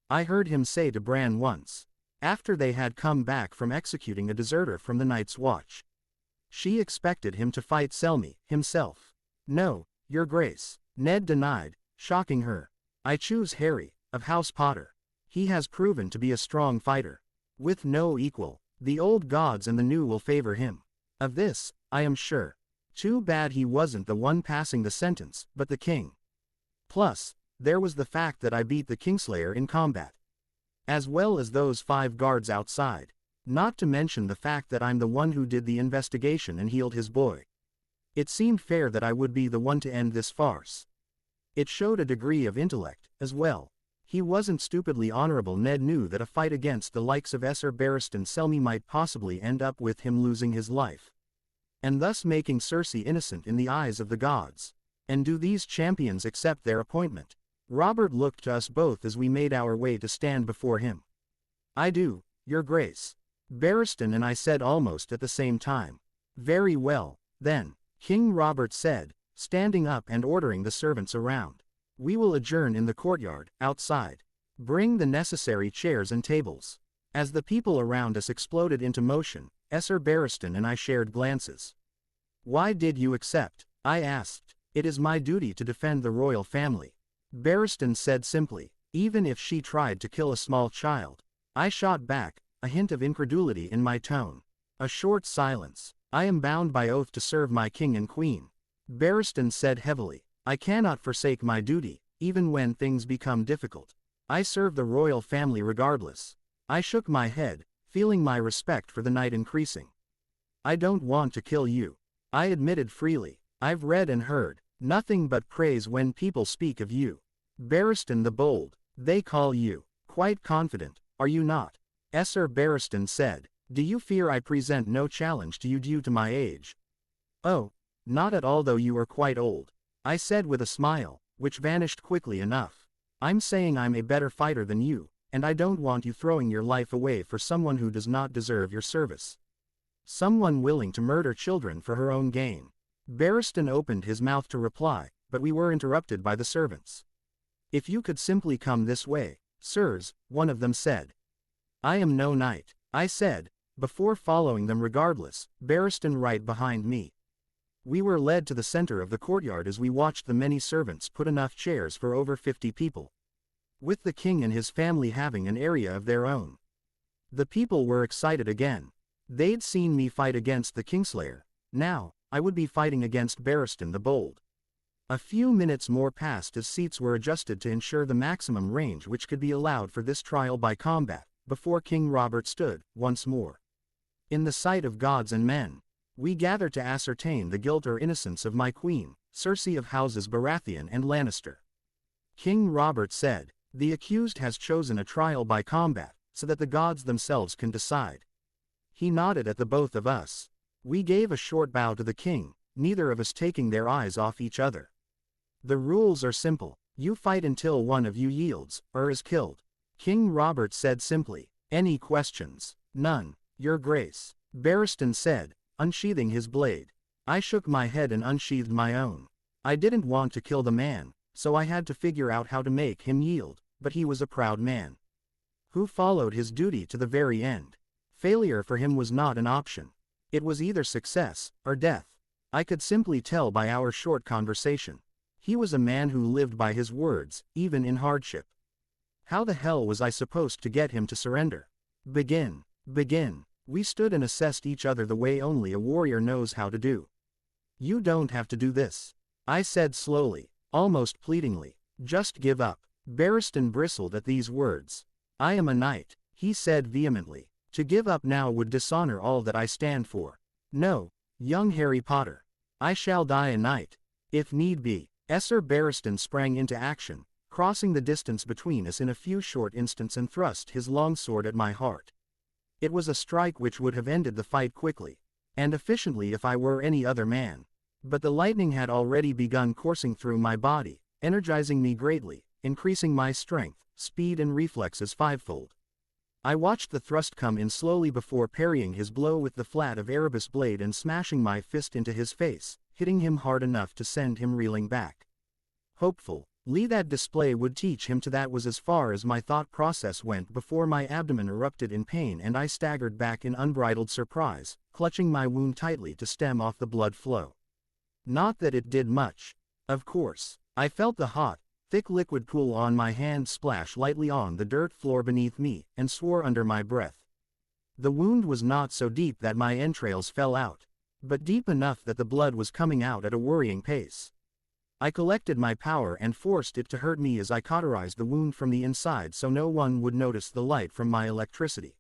I heard him say to Bran once, after they had come back from executing a deserter from the Night's Watch. She expected him to fight Selmy, himself. No, Your Grace, Ned denied, shocking her. I choose Harry, of House Potter. He has proven to be a strong fighter. With no equal, the old gods and the new will favor him. Of this, I am sure. Too bad he wasn't the one passing the sentence, but the king. Plus, there was the fact that I beat the Kingslayer in combat. As well as those 5 guards outside. Not to mention the fact that I'm the one who did the investigation and healed his boy. It seemed fair that I would be the one to end this farce. It showed a degree of intellect, as well. He wasn't stupidly honorable. Ned knew that a fight against the likes of Ser Barristan Selmy might possibly end up with him losing his life. And thus making Cersei innocent in the eyes of the gods. And do these champions accept their appointment? Robert looked to us both as we made our way to stand before him. I do, Your Grace. Barristan and I said almost at the same time. Very well, then, King Robert said, standing up and ordering the servants around. We will adjourn in the courtyard, outside. Bring the necessary chairs and tables. As the people around us exploded into motion, Ser Barristan and I shared glances. Why did you accept? I asked. It is my duty to defend the royal family. Barristan said simply, even if she tried to kill a small child. I shot back, a hint of incredulity in my tone. A short silence. I am bound by oath to serve my king and queen. Barristan said heavily, I cannot forsake my duty, even when things become difficult. I serve the royal family regardless. I shook my head, feeling my respect for the knight increasing. I don't want to kill you. I admitted freely. I've read and heard nothing but praise when people speak of you. Barristan the Bold, they call you. Quite confident, are you not? Ser Barristan said, do you fear I present no challenge to you due to my age? Oh, not at all, though you are quite old. I said with a smile, which vanished quickly enough. I'm saying I'm a better fighter than you, and I don't want you throwing your life away for someone who does not deserve your service. Someone willing to murder children for her own gain. Barristan opened his mouth to reply, but we were interrupted by the servants. If you could simply come this way, sirs, one of them said. I am no knight, I said, before following them regardless, Barristan right behind me. We were led to the center of the courtyard as we watched the many servants put enough chairs for over 50 people. With the king and his family having an area of their own. The people were excited again. They'd seen me fight against the Kingslayer. Now, I would be fighting against Barristan the Bold. A few minutes more passed as seats were adjusted to ensure the maximum range which could be allowed for this trial by combat, before King Robert stood, once more. In the sight of gods and men, we gather to ascertain the guilt or innocence of my queen, Cersei of houses Baratheon and Lannister. King Robert said, the accused has chosen a trial by combat, so that the gods themselves can decide. He nodded at the both of us. We gave a short bow to the king, neither of us taking their eyes off each other. The rules are simple. You fight until one of you yields, or is killed. King Robert said simply. Any questions? None, Your Grace. Barristan said, unsheathing his blade. I shook my head and unsheathed my own. I didn't want to kill the man, so I had to figure out how to make him yield, but he was a proud man. Who followed his duty to the very end. Failure for him was not an option. It was either success, or death. I could simply tell by our short conversation. He was a man who lived by his words, even in hardship. How the hell was I supposed to get him to surrender? Begin. We stood and assessed each other the way only a warrior knows how to do. You don't have to do this. I said slowly, almost pleadingly. Just give up. Barristan bristled at these words. I am a knight, he said vehemently. To give up now would dishonor all that I stand for. No, young Harry Potter. I shall die a knight. If need be. Ser Barristan sprang into action, crossing the distance between us in a few short instants and thrust his long sword at my heart. It was a strike which would have ended the fight quickly and efficiently if I were any other man. But the lightning had already begun coursing through my body, energizing me greatly, increasing my strength, speed and reflexes fivefold. I watched the thrust come in slowly before parrying his blow with the flat of Erebus' blade and smashing my fist into his face, hitting him hard enough to send him reeling back. Hopefully that display would teach him to. That was as far as my thought process went before my abdomen erupted in pain and I staggered back in unbridled surprise, clutching my wound tightly to stem off the blood flow. Not that it did much. Of course, I felt the hot, thick liquid pool on my hand splash lightly on the dirt floor beneath me, and swore under my breath. The wound was not so deep that my entrails fell out, but deep enough that the blood was coming out at a worrying pace. I collected my power and forced it to hurt me as I cauterized the wound from the inside so no one would notice the light from my electricity.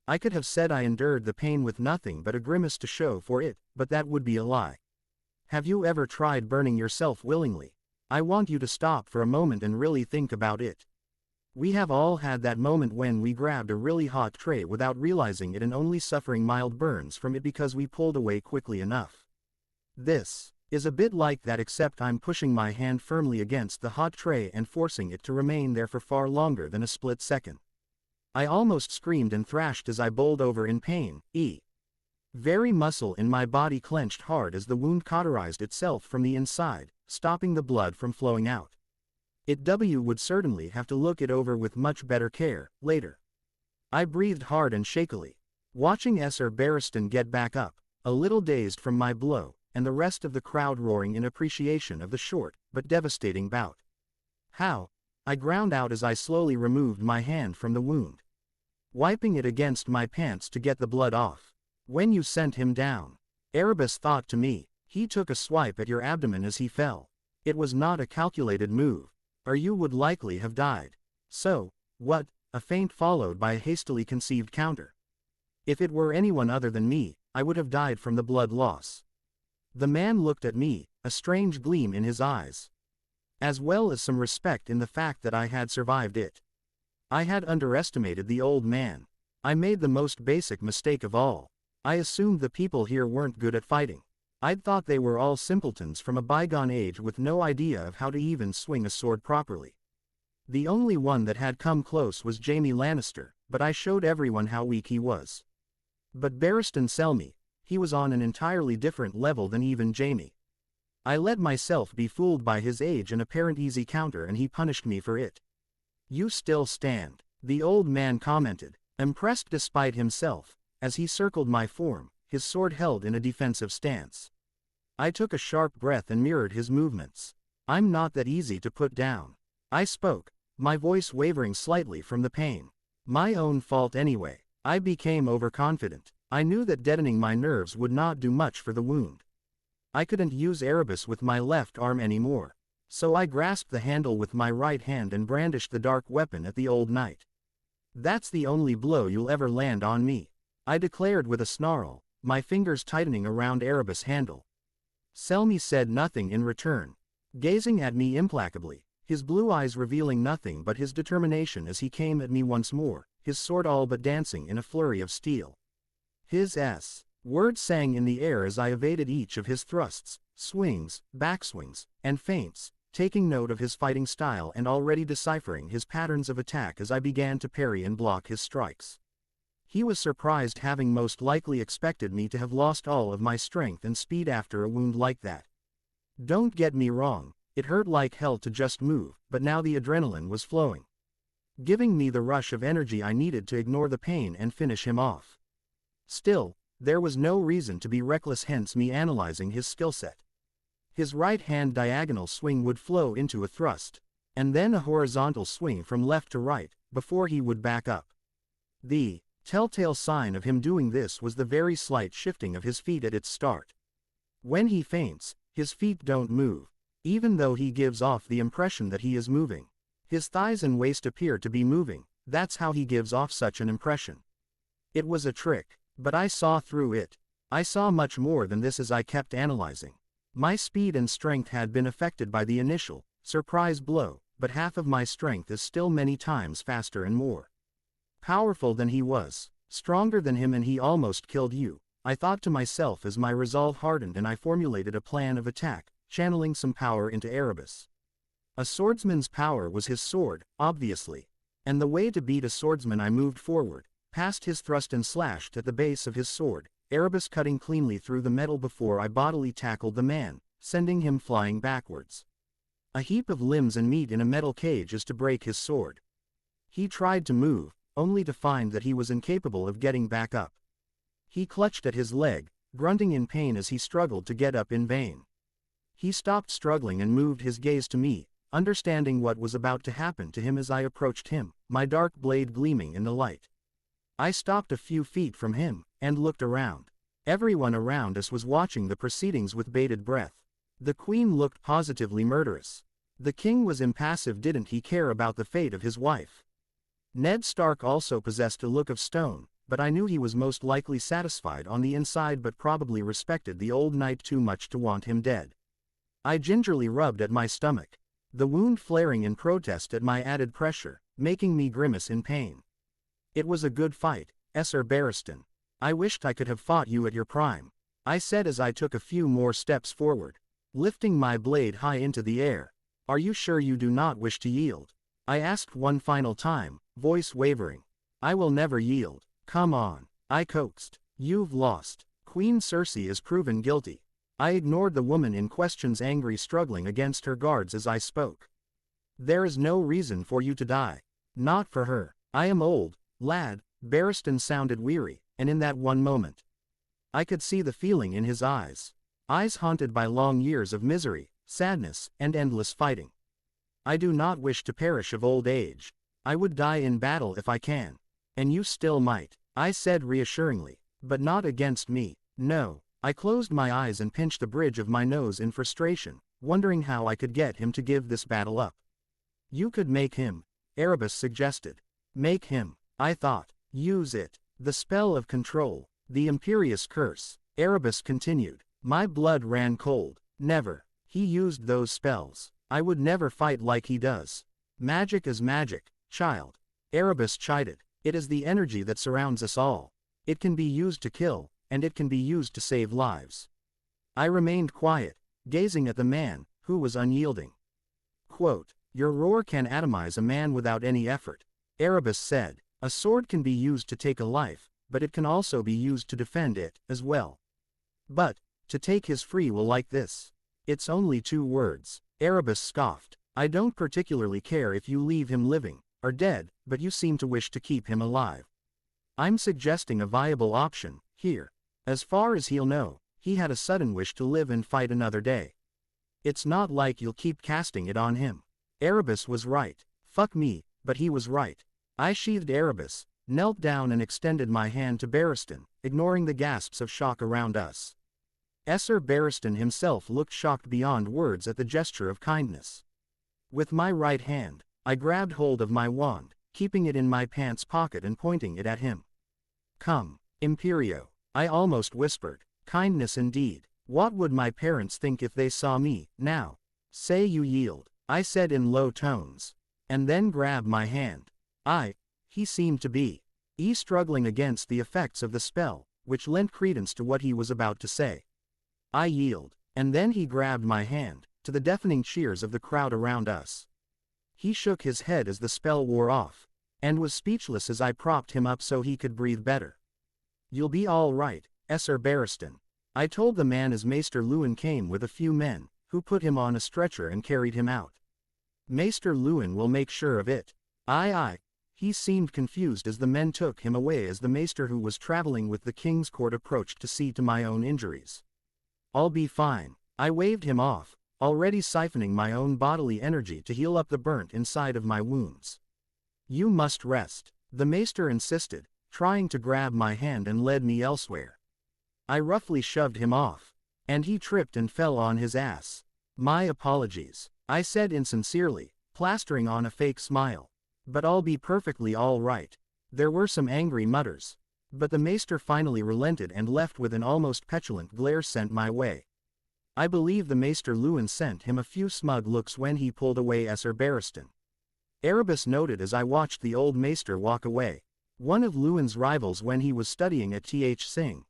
I could have said I endured the pain with nothing but a grimace to show for it, but that would be a lie. Have you ever tried burning yourself willingly? I want you to stop for a moment and really think about it. We have all had that moment when we grabbed a really hot tray without realizing it and only suffering mild burns from it because we pulled away quickly enough. This is a bit like that, except I'm pushing my hand firmly against the hot tray and forcing it to remain there for far longer than a split second. I almost screamed and thrashed as I bowled over in pain. Very muscle in my body clenched hard as the wound cauterized itself from the inside, stopping the blood from flowing out. It would certainly have to look it over with much better care, later. I breathed hard and shakily, watching Sir Barristan get back up, a little dazed from my blow, and the rest of the crowd roaring in appreciation of the short, but devastating bout. How? I ground out as I slowly removed my hand from the wound, wiping it against my pants to get the blood off. When you sent him down, Erebus thought to me, he took a swipe at your abdomen as he fell. It was not a calculated move, or you would likely have died. So, what? A feint followed by a hastily conceived counter. If it were anyone other than me, I would have died from the blood loss. The man looked at me, a strange gleam in his eyes, as well as some respect in the fact that I had survived it. I had underestimated the old man. I made the most basic mistake of all. I assumed the people here weren't good at fighting. I'd thought they were all simpletons from a bygone age with no idea of how to even swing a sword properly. The only one that had come close was Jaime Lannister, but I showed everyone how weak he was. But Barristan Selmy, he was on an entirely different level than even Jaime. I let myself be fooled by his age and apparent easy counter, and he punished me for it. You still stand, the old man commented, impressed despite himself, as he circled my form, his sword held in a defensive stance. I took a sharp breath and mirrored his movements. I'm not that easy to put down. I spoke, my voice wavering slightly from the pain. My own fault anyway. I became overconfident. I knew that deadening my nerves would not do much for the wound. I couldn't use Erebus with my left arm anymore, so I grasped the handle with my right hand and brandished the dark weapon at the old knight. That's the only blow you'll ever land on me, I declared with a snarl, my fingers tightening around Erebus' handle. Selmy said nothing in return, gazing at me implacably, his blue eyes revealing nothing but his determination as he came at me once more, his sword all but dancing in a flurry of steel. His words sang in the air as I evaded each of his thrusts, swings, backswings, and feints, taking note of his fighting style and already deciphering his patterns of attack as I began to parry and block his strikes. He was surprised, having most likely expected me to have lost all of my strength and speed after a wound like that. Don't get me wrong, it hurt like hell to just move, but now the adrenaline was flowing, giving me the rush of energy I needed to ignore the pain and finish him off. Still, there was no reason to be reckless, hence me analyzing his skill set. His right hand diagonal swing would flow into a thrust, and then a horizontal swing from left to right, before he would back up. The telltale sign of him doing this was the very slight shifting of his feet at its start. When he feints, his feet don't move, even though he gives off the impression that he is moving. His thighs and waist appear to be moving, that's how he gives off such an impression. It was a trick, but I saw through it. I saw much more than this as I kept analyzing. My speed and strength had been affected by the initial, surprise blow, but half of my strength is still many times faster and more powerful than he was, stronger than him, and he almost killed you, I thought to myself as my resolve hardened and I formulated a plan of attack, channeling some power into Erebus. A swordsman's power was his sword, obviously, And the way to beat a swordsman, I moved forward, past his thrust and slashed at the base of his sword, Erebus cutting cleanly through the metal before I bodily tackled the man, sending him flying backwards. A heap of limbs and meat in a metal cage is to break his sword. He tried to move, only to find that he was incapable of getting back up. He clutched at his leg, grunting in pain as he struggled to get up in vain. He stopped struggling and moved his gaze to me, understanding what was about to happen to him as I approached him, my dark blade gleaming in the light. I stopped a few feet from him, and looked around. Everyone around us was watching the proceedings with bated breath. The Queen looked positively murderous. The King was impassive. Didn't he care about the fate of his wife? Ned Stark also possessed a look of stone, but I knew he was most likely satisfied on the inside but probably respected the old knight too much to want him dead. I gingerly rubbed at my stomach, the wound flaring in protest at my added pressure, making me grimace in pain. It was a good fight, Sir Barristan. I wished I could have fought you at your prime, I said as I took a few more steps forward, lifting my blade high into the air. Are you sure you do not wish to yield? I asked one final time, voice wavering. I will never yield. Come on, I coaxed. You've lost. Queen Cersei is proven guilty. I ignored the woman in question's angry struggling against her guards as I spoke. There is no reason for you to die. Not for her. I am old, lad. Barristan sounded weary, and in that one moment, I could see the feeling in his eyes. Eyes haunted by long years of misery, sadness, and endless fighting. I do not wish to perish of old age. I would die in battle if I can. And you still might, I said reassuringly, but not against me. No. I closed my eyes and pinched the bridge of my nose in frustration, wondering how I could get him to give this battle up. You could make him, Erebus suggested. Make him, I thought. Use it. The spell of control. The imperious curse. Erebus continued. My blood ran cold. Never. He used those spells. I would never fight like he does. Magic is magic, child. Erebus chided. It is the energy that surrounds us all. It can be used to kill, and it can be used to save lives. I remained quiet, gazing at the man, who was unyielding. Quote, your roar can atomize a man without any effort, Erebus said. A sword can be used to take a life, but it can also be used to defend it, as well. But, to take his free will like this. It's only 2 words, Erebus scoffed. I don't particularly care if you leave him living, or dead, but you seem to wish to keep him alive. I'm suggesting a viable option, here. As far as he'll know, he had a sudden wish to live and fight another day. It's not like you'll keep casting it on him. Erebus was right. Fuck me, but he was right. I sheathed Erebus, knelt down and extended my hand to Barristan, ignoring the gasps of shock around us. Sir Barristan himself looked shocked beyond words at the gesture of kindness. With my right hand, I grabbed hold of my wand, keeping it in my pants pocket and pointing it at him. Come, Imperio, I almost whispered. Kindness indeed. What would my parents think if they saw me, now? Say you yield, I said in low tones. And then grab my hand. He seemed to be struggling against the effects of the spell, which lent credence to what he was about to say. I yield, and then he grabbed my hand, to the deafening cheers of the crowd around us. He shook his head as the spell wore off, and was speechless as I propped him up so he could breathe better. You'll be all right, Sir Barristan, I told the man as Maester Luwin came with a few men, who put him on a stretcher and carried him out. Maester Luwin will make sure of it. Aye. He seemed confused as the men took him away as the maester who was traveling with the king's court approached to see to my own injuries. I'll be fine. I waved him off, already siphoning my own bodily energy to heal up the burnt inside of my wounds. You must rest, the maester insisted, trying to grab my hand and led me elsewhere. I roughly shoved him off, and he tripped and fell on his ass. My apologies, I said insincerely, plastering on a fake smile. But I'll be perfectly all right. There were some angry mutters. But the maester finally relented and left with an almost petulant glare sent my way. I believe the Maester Luwin sent him a few smug looks when he pulled away Sir Barristan. Erebus noted as I watched the old maester walk away. One of Luwin's rivals when he was studying at Th Sing.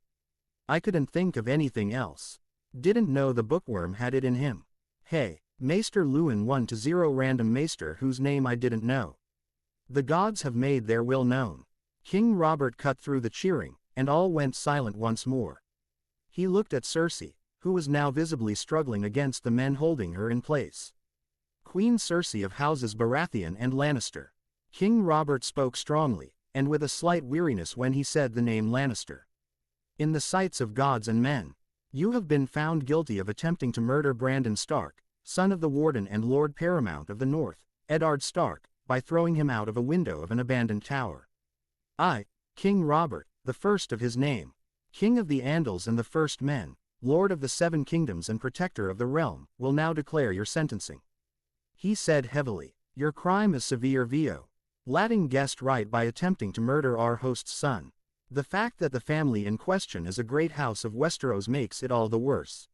I couldn't think of anything else. Didn't know the bookworm had it in him. Hey, Maester Luwin 1-0 random maester whose name I didn't know. The gods have made their will known. King Robert cut through the cheering, and all went silent once more. He looked at Cersei, who was now visibly struggling against the men holding her in place. Queen Cersei of houses Baratheon and Lannister. King Robert spoke strongly, and with a slight weariness when he said the name Lannister. In the sights of gods and men, you have been found guilty of attempting to murder Brandon Stark, son of the Warden and Lord Paramount of the North, Eddard Stark, by throwing him out of a window of an abandoned tower. I, King Robert, the first of his name, King of the Andals and the First Men, Lord of the Seven Kingdoms and Protector of the Realm, will now declare your sentencing. He said heavily, your crime is severe VO. Ladding guessed right by attempting to murder our host's son. The fact that the family in question is a great house of Westeros makes it all the worse.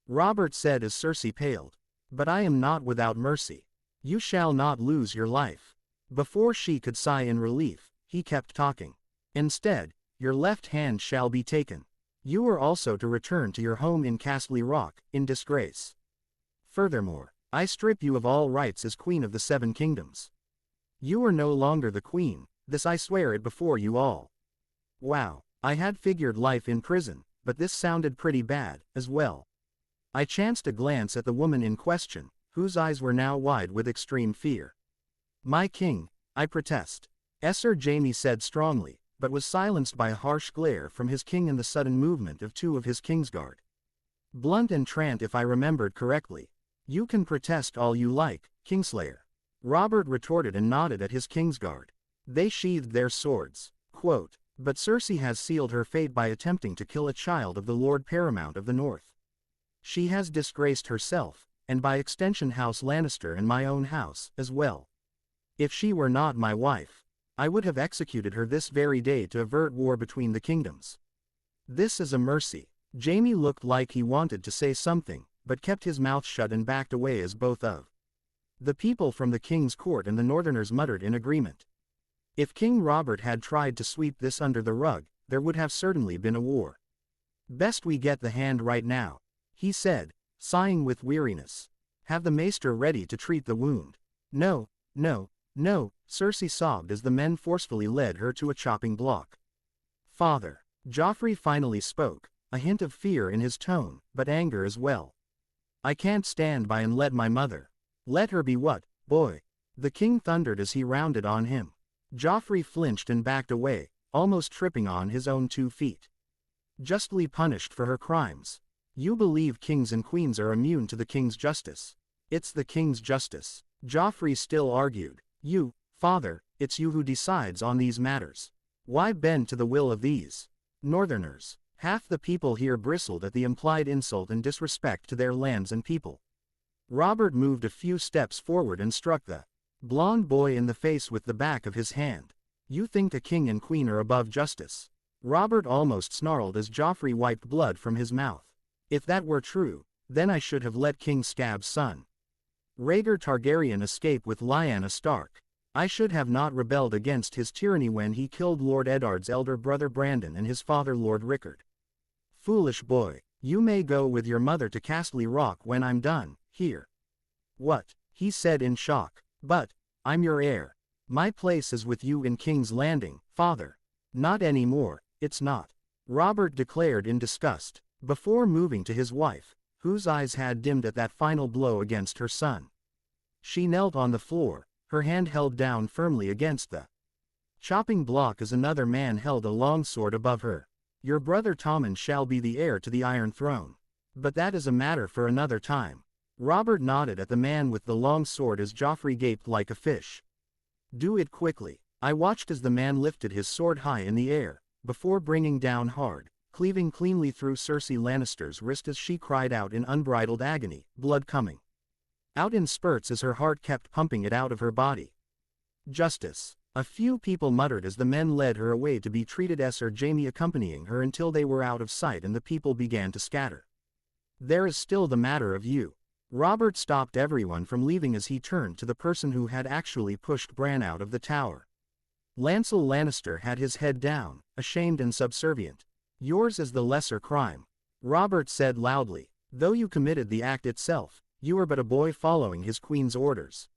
Robert said as Cersei paled. But I am not without mercy. You shall not lose your life. Before she could sigh in relief, he kept talking. Instead, your left hand shall be taken. You are also to return to your home in Castle Rock, in disgrace. Furthermore, I strip you of all rights as Queen of the Seven Kingdoms. You are no longer the Queen, this I swear it before you all. Wow, I had figured life in prison, but this sounded pretty bad, as well. I chanced a glance at the woman in question, whose eyes were now wide with extreme fear. My king, I protest. Sir Jaime said strongly, but was silenced by a harsh glare from his king and the sudden movement of two of his Kingsguard. Blunt and Trant, if I remembered correctly. You can protest all you like, Kingslayer. Robert retorted and nodded at his Kingsguard. They sheathed their swords. Quote, but Cersei has sealed her fate by attempting to kill a child of the Lord Paramount of the North. She has disgraced herself, and by extension House Lannister and my own house, as well. If she were not my wife, I would have executed her this very day to avert war between the kingdoms. This is a mercy. Jaime looked like he wanted to say something, but kept his mouth shut and backed away as both of the people from the king's court and the northerners muttered in agreement. If King Robert had tried to sweep this under the rug, there would have certainly been a war. Best we get the hand right now, he said, sighing with weariness. Have the maester ready to treat the wound. No, no, no, Cersei sobbed as the men forcefully led her to a chopping block. Father. Joffrey finally spoke, a hint of fear in his tone, but anger as well. I can't stand by and let my mother. Let her be what, boy? The king thundered as he rounded on him. Joffrey flinched and backed away, almost tripping on his own 2 feet. Justly punished for her crimes. You believe kings and queens are immune to the king's justice. It's the king's justice. Joffrey still argued. You, father, it's you who decides on these matters. Why bend to the will of these northerners? Half the people here bristled at the implied insult and disrespect to their lands and people. Robert moved a few steps forward and struck the blonde boy in the face with the back of his hand. You think a king and queen are above justice? Robert almost snarled as Joffrey wiped blood from his mouth. If that were true, then I should have let King Scab's son Rhaegar Targaryen escape with Lyanna Stark. I should have not rebelled against his tyranny when he killed Lord Eddard's elder brother Brandon and his father Lord Rickard. Foolish boy, you may go with your mother to Castle Rock when I'm done, here. What? He said in shock. But, I'm your heir. My place is with you in King's Landing, father. Not anymore, it's not. Robert declared in disgust, before moving to his wife, whose eyes had dimmed at that final blow against her son. She knelt on the floor, her hand held down firmly against the chopping block as another man held a long sword above her. Your brother Tommen shall be the heir to the Iron Throne. But that is a matter for another time. Robert nodded at the man with the long sword as Joffrey gaped like a fish. Do it quickly. I watched as the man lifted his sword high in the air, before bringing down hard, cleaving cleanly through Cersei Lannister's wrist as she cried out in unbridled agony, blood coming out in spurts as her heart kept pumping it out of her body. Justice. A few people muttered as the men led her away to be treated, Sir Jaime accompanying her until they were out of sight and the people began to scatter. There is still the matter of you. Robert stopped everyone from leaving as he turned to the person who had actually pushed Bran out of the tower. Lancel Lannister had his head down, ashamed and subservient. Yours is the lesser crime. Robert said loudly. Though you committed the act itself, you are but a boy following his queen's orders.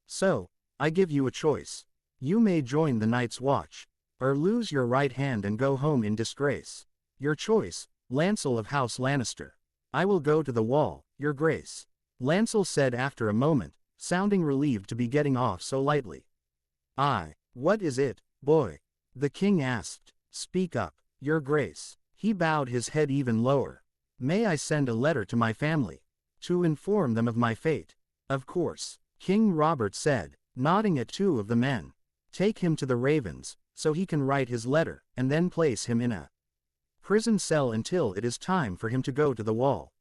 So, I give you a choice. You may join the Night's Watch, or lose your right hand and go home in disgrace. Your choice, Lancel of House Lannister. I will go to the Wall, your grace. Lancel said after a moment, sounding relieved to be getting off so lightly. What is it, boy? The king asked. Speak up, your grace. He bowed his head even lower. May I send a letter to my family? To inform them of my fate? Of course, King Robert said, nodding at two of the men. Take him to the Ravens, so he can write his letter, and then place him in a prison cell until it is time for him to go to the Wall.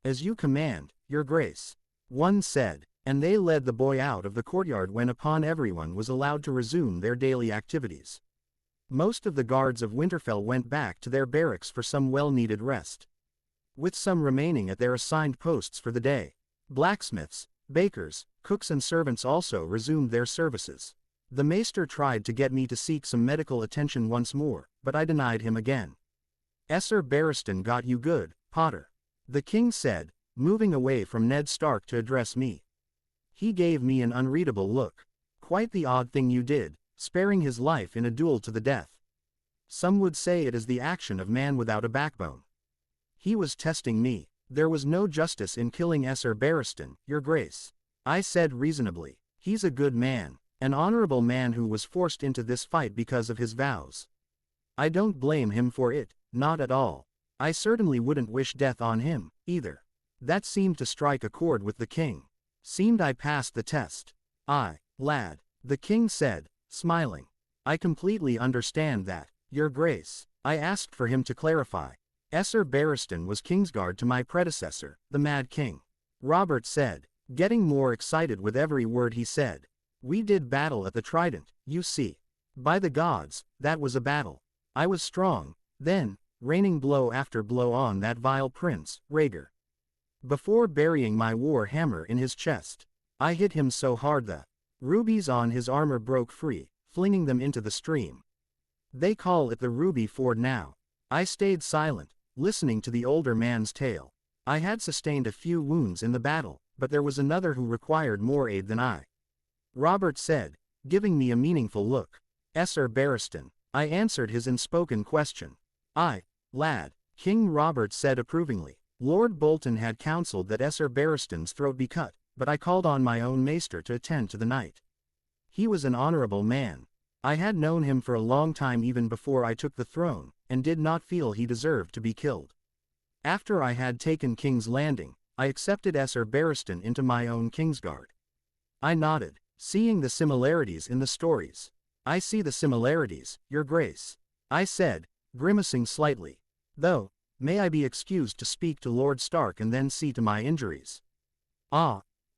As you command, your grace. One said, and they led the boy out of the courtyard when upon everyone was allowed to resume their daily activities. Most of the guards of Winterfell went back to their barracks for some well-needed rest, with some remaining at their assigned posts for the day. Blacksmiths, bakers, cooks and servants also resumed their services. The maester tried to get me to seek some medical attention once more, but I denied him again. Ser Barristan got you good, Potter. The king said, moving away from Ned Stark to address me. He gave me an unreadable look. Quite the odd thing you did, sparing his life in a duel to the death. Some would say it is the action of man without a backbone. He was testing me. There was no justice in killing Ser Barristan, your grace. I said reasonably. He's a good man, an honorable man who was forced into this fight because of his vows. I don't blame him for it, not at all. I certainly wouldn't wish death on him, either. That seemed to strike a chord with the king. Seemed I passed the test. Lad, the king said, smiling. I completely understand that, your grace. I asked for him to clarify. Ser Barristan was Kingsguard to my predecessor, the Mad King. Robert said, getting more excited with every word he said. We did battle at the Trident, you see. By the gods, that was a battle. I was strong, then, raining blow after blow on that vile prince, Rhaegar. Before burying my war hammer in his chest, I hit him so hard the rubies on his armor broke free, flinging them into the stream. They call it the Ruby Ford now. I stayed silent, listening to the older man's tale. I had sustained a few wounds in the battle, but there was another who required more aid than I. Robert said, giving me a meaningful look. Ser Barristan. I answered his unspoken question. Lad, King Robert said approvingly. Lord Bolton had counseled that Ser Barristan's throat be cut, but I called on my own maester to attend to the knight. He was an honorable man. I had known him for a long time even before I took the throne, and did not feel he deserved to be killed. After I had taken King's Landing, I accepted Ser Barristan into my own Kingsguard. I nodded, seeing the similarities in the stories. I see the similarities, your grace. I said, grimacing slightly. Though, may I be excused to speak to Lord Stark and then see to my injuries?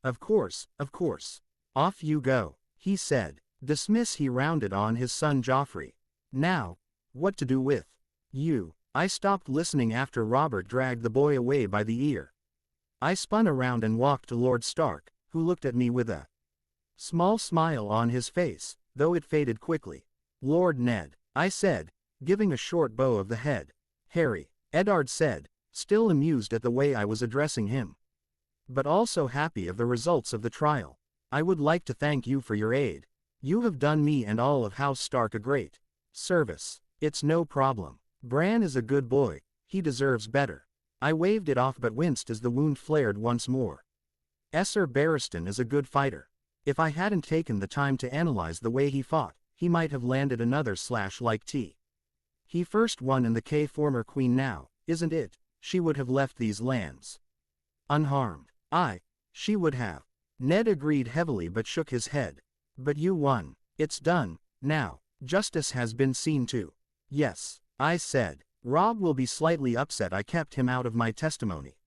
Of course, of course. Off you go, he said. Dismiss, he rounded on his son Joffrey. Now, what to do with you? I stopped listening after Robert dragged the boy away by the ear. I spun around and walked to Lord Stark, who looked at me with a small smile on his face, though it faded quickly. Lord Ned, I said, giving a short bow of the head. Harry, Eddard said, still amused at the way I was addressing him, but also happy of the results of the trial. I would like to thank you for your aid. You have done me and all of House Stark a great service. It's no problem. Bran is a good boy, he deserves better. I waved it off but winced as the wound flared once more. Ser Barristan is a good fighter. If I hadn't taken the time to analyze the way he fought, he might have landed another slash like T. He first won in the K. Former queen now, isn't it? She would have left these lands unharmed. She would have. Ned agreed heavily but shook his head. But you won. It's done, now. Justice has been seen to. Yes, I said. Robb will be slightly upset I kept him out of my testimony.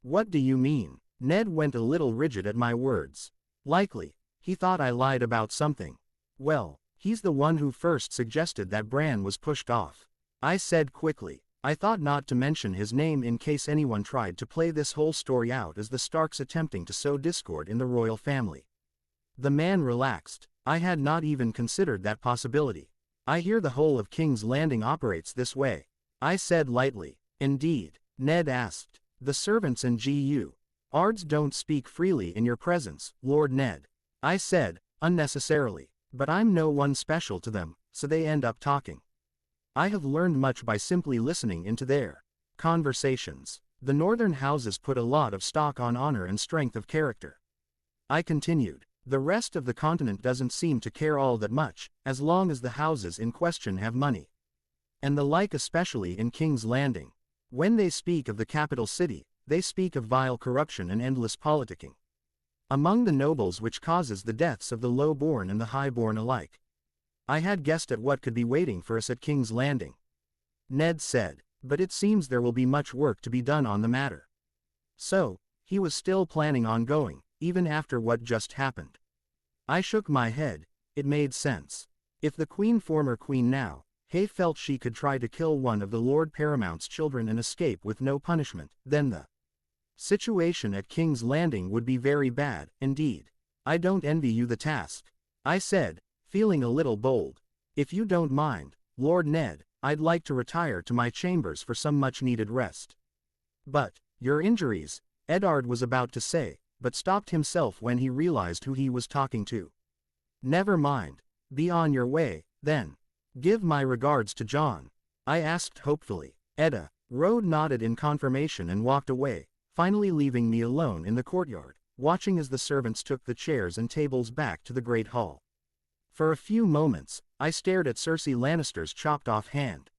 What do you mean? Ned went a little rigid at my words. Likely, he thought I lied about something. Well, he's the one who first suggested that Bran was pushed off. I said quickly. I thought not to mention his name in case anyone tried to play this whole story out as the Starks attempting to sow discord in the royal family. The man relaxed. I had not even considered that possibility. I hear the whole of King's Landing operates this way. I said lightly. Indeed, Ned asked. The servants and guards don't speak freely in your presence, Lord Ned. I said, unnecessarily. But I'm no one special to them, so they end up talking. I have learned much by simply listening into their conversations. The northern houses put a lot of stock on honor and strength of character. I continued. The rest of the continent doesn't seem to care all that much, as long as the houses in question have money. And the like, especially in King's Landing. When they speak of the capital city, they speak of vile corruption and endless politicking among the nobles, which causes the deaths of the low-born and the high-born alike. I had guessed at what could be waiting for us at King's Landing, Ned said, but it seems there will be much work to be done on the matter. So, he was still planning on going, even after what just happened. I shook my head. It made sense. If the former queen now, Hay felt she could try to kill one of the Lord Paramount's children and escape with no punishment, then the situation at King's Landing would be very bad, indeed. I don't envy you the task, I said, feeling a little bold. If you don't mind, Lord Ned, I'd like to retire to my chambers for some much-needed rest. But, your injuries, Eddard was about to say, but stopped himself when he realized who he was talking to. Never mind. Be on your way, then. Give my regards to John, I asked hopefully. Edda Rode nodded in confirmation and walked away, finally leaving me alone in the courtyard, watching as the servants took the chairs and tables back to the great hall. For a few moments, I stared at Cersei Lannister's chopped-off hand,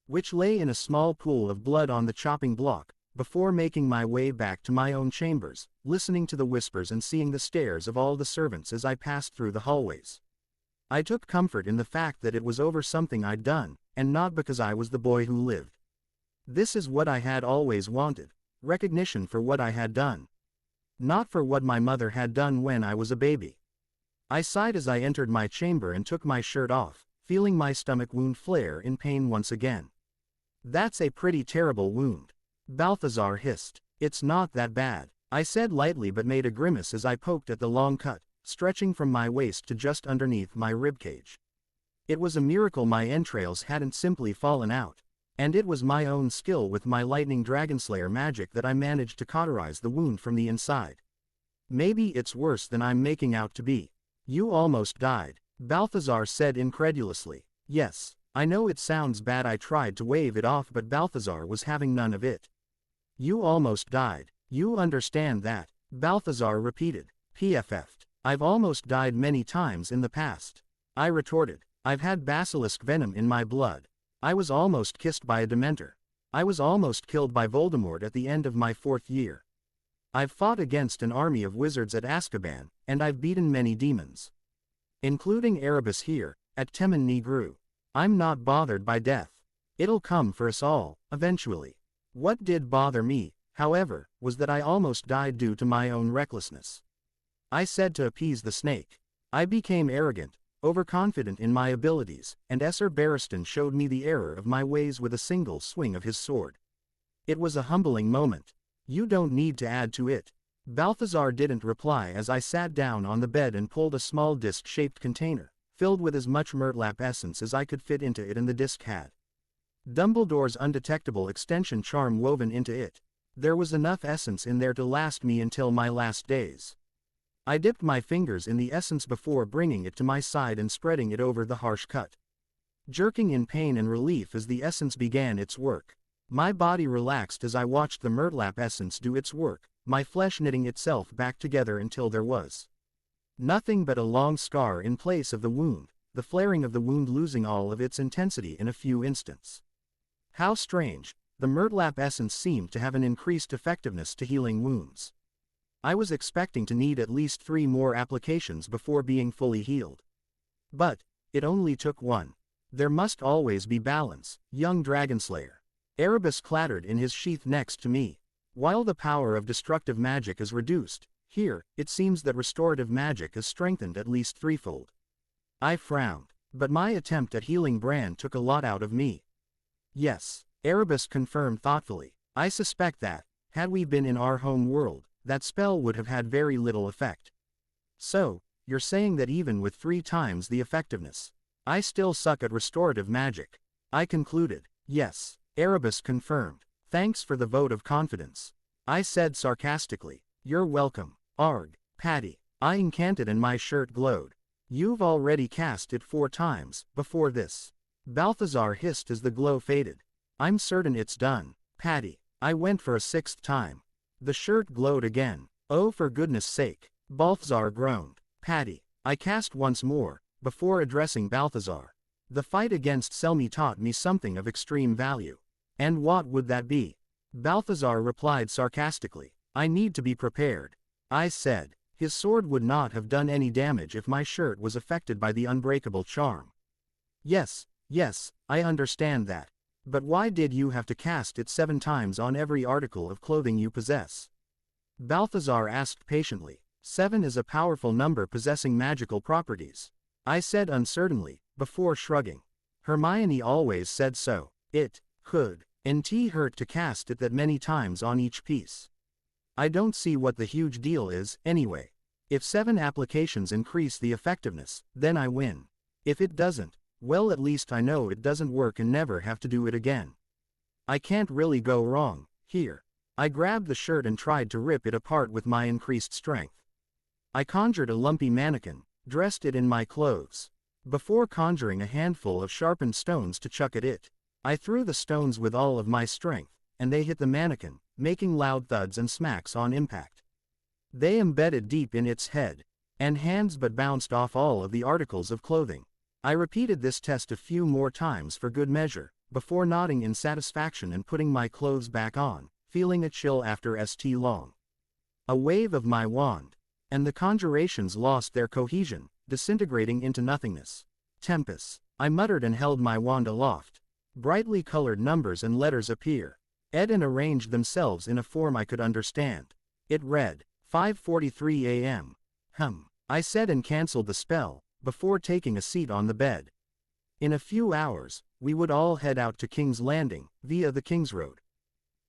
which lay in a small pool of blood on the chopping block, before making my way back to my own chambers, listening to the whispers and seeing the stares of all the servants as I passed through the hallways. I took comfort in the fact that it was over something I'd done, and not because I was the boy who lived. This is what I had always wanted, recognition for what I had done. Not for what my mother had done when I was a baby. I sighed as I entered my chamber and took my shirt off, feeling my stomach wound flare in pain once again. That's a pretty terrible wound, Balthazar hissed. It's not that bad, I said lightly, but made a grimace as I poked at the long cut, stretching from my waist to just underneath my ribcage. It was a miracle my entrails hadn't simply fallen out, and it was my own skill with my lightning dragonslayer magic that I managed to cauterize the wound from the inside. Maybe it's worse than I'm making out to be. You almost died, Balthazar said incredulously. Yes, I know it sounds bad. I tried to wave it off, but Balthazar was having none of it. You almost died. You understand that, Balthazar repeated. PFF'd. I've almost died many times in the past, I retorted. I've had basilisk venom in my blood. I was almost kissed by a Dementor. I was almost killed by Voldemort at the end of my 4th year. I've fought against an army of wizards at Azkaban, and I've beaten many demons, including Erebus here, at Temmin Negru. I'm not bothered by death. It'll come for us all, eventually. What did bother me, however, was that I almost died due to my own recklessness. I said to appease the snake. I became arrogant, overconfident in my abilities, and Esser Barristan showed me the error of my ways with a single swing of his sword. It was a humbling moment. You don't need to add to it. Balthazar didn't reply as I sat down on the bed and pulled a small disc-shaped container, filled with as much murtlap essence as I could fit into it, and the disc had Dumbledore's undetectable extension charm woven into it. There was enough essence in there to last me until my last days. I dipped my fingers in the essence before bringing it to my side and spreading it over the harsh cut, jerking in pain and relief as the essence began its work. My body relaxed as I watched the murtlap essence do its work, my flesh knitting itself back together until there was nothing but a long scar in place of the wound, the flaring of the wound losing all of its intensity in a few instants. How strange, the murtlap essence seemed to have an increased effectiveness to healing wounds. I was expecting to need at least 3 more applications before being fully healed. But it only took 1. There must always be balance, young Dragonslayer. Erebus clattered in his sheath next to me. While the power of destructive magic is reduced, here, it seems that restorative magic is strengthened at least 3-fold. I frowned, but my attempt at healing Bran took a lot out of me. Yes, Erebus confirmed thoughtfully. I suspect that, had we been in our home world, that spell would have had very little effect. So, you're saying that even with 3 times the effectiveness, I still suck at restorative magic? I concluded. Yes, Erebus confirmed. Thanks for the vote of confidence, I said sarcastically. You're welcome. Arg, Patty. I incanted and my shirt glowed. You've already cast it 4 times, before this. Balthazar hissed as the glow faded. I'm certain it's done, Patty. I went for a 6th time. The shirt glowed again. Oh, for goodness sake. Balthazar groaned. Patty. I cast once more, before addressing Balthazar. The fight against Selmy taught me something of extreme value. And what would that be? Balthazar replied sarcastically. I need to be prepared. I said. His sword would not have done any damage if my shirt was affected by the unbreakable charm. Yes, I understand that. But why did you have to cast it 7 times on every article of clothing you possess? Balthazar asked patiently. 7 is a powerful number possessing magical properties. I said uncertainly, before shrugging. Hermione always said so. It could nt hurt to cast it that many times on each piece. I don't see what the huge deal is, anyway. If 7 applications increase the effectiveness, then I win. If it doesn't, well, at least I know it doesn't work and never have to do it again. I can't really go wrong, here. I grabbed the shirt and tried to rip it apart with my increased strength. I conjured a lumpy mannequin, dressed it in my clothes. Before conjuring a handful of sharpened stones to chuck at it, I threw the stones with all of my strength, and they hit the mannequin, making loud thuds and smacks on impact. They embedded deep in its head and hands but bounced off all of the articles of clothing. I repeated this test a few more times for good measure, before nodding in satisfaction and putting my clothes back on, feeling a chill after st long. A wave of my wand, and the conjurations lost their cohesion, disintegrating into nothingness. Tempest, I muttered and held my wand aloft. Brightly colored numbers and letters appear. And arranged themselves in a form I could understand. It read, 5:43 a.m. I said and cancelled the spell, before taking a seat on the bed. In a few hours, we would all head out to King's Landing, via the King's Road.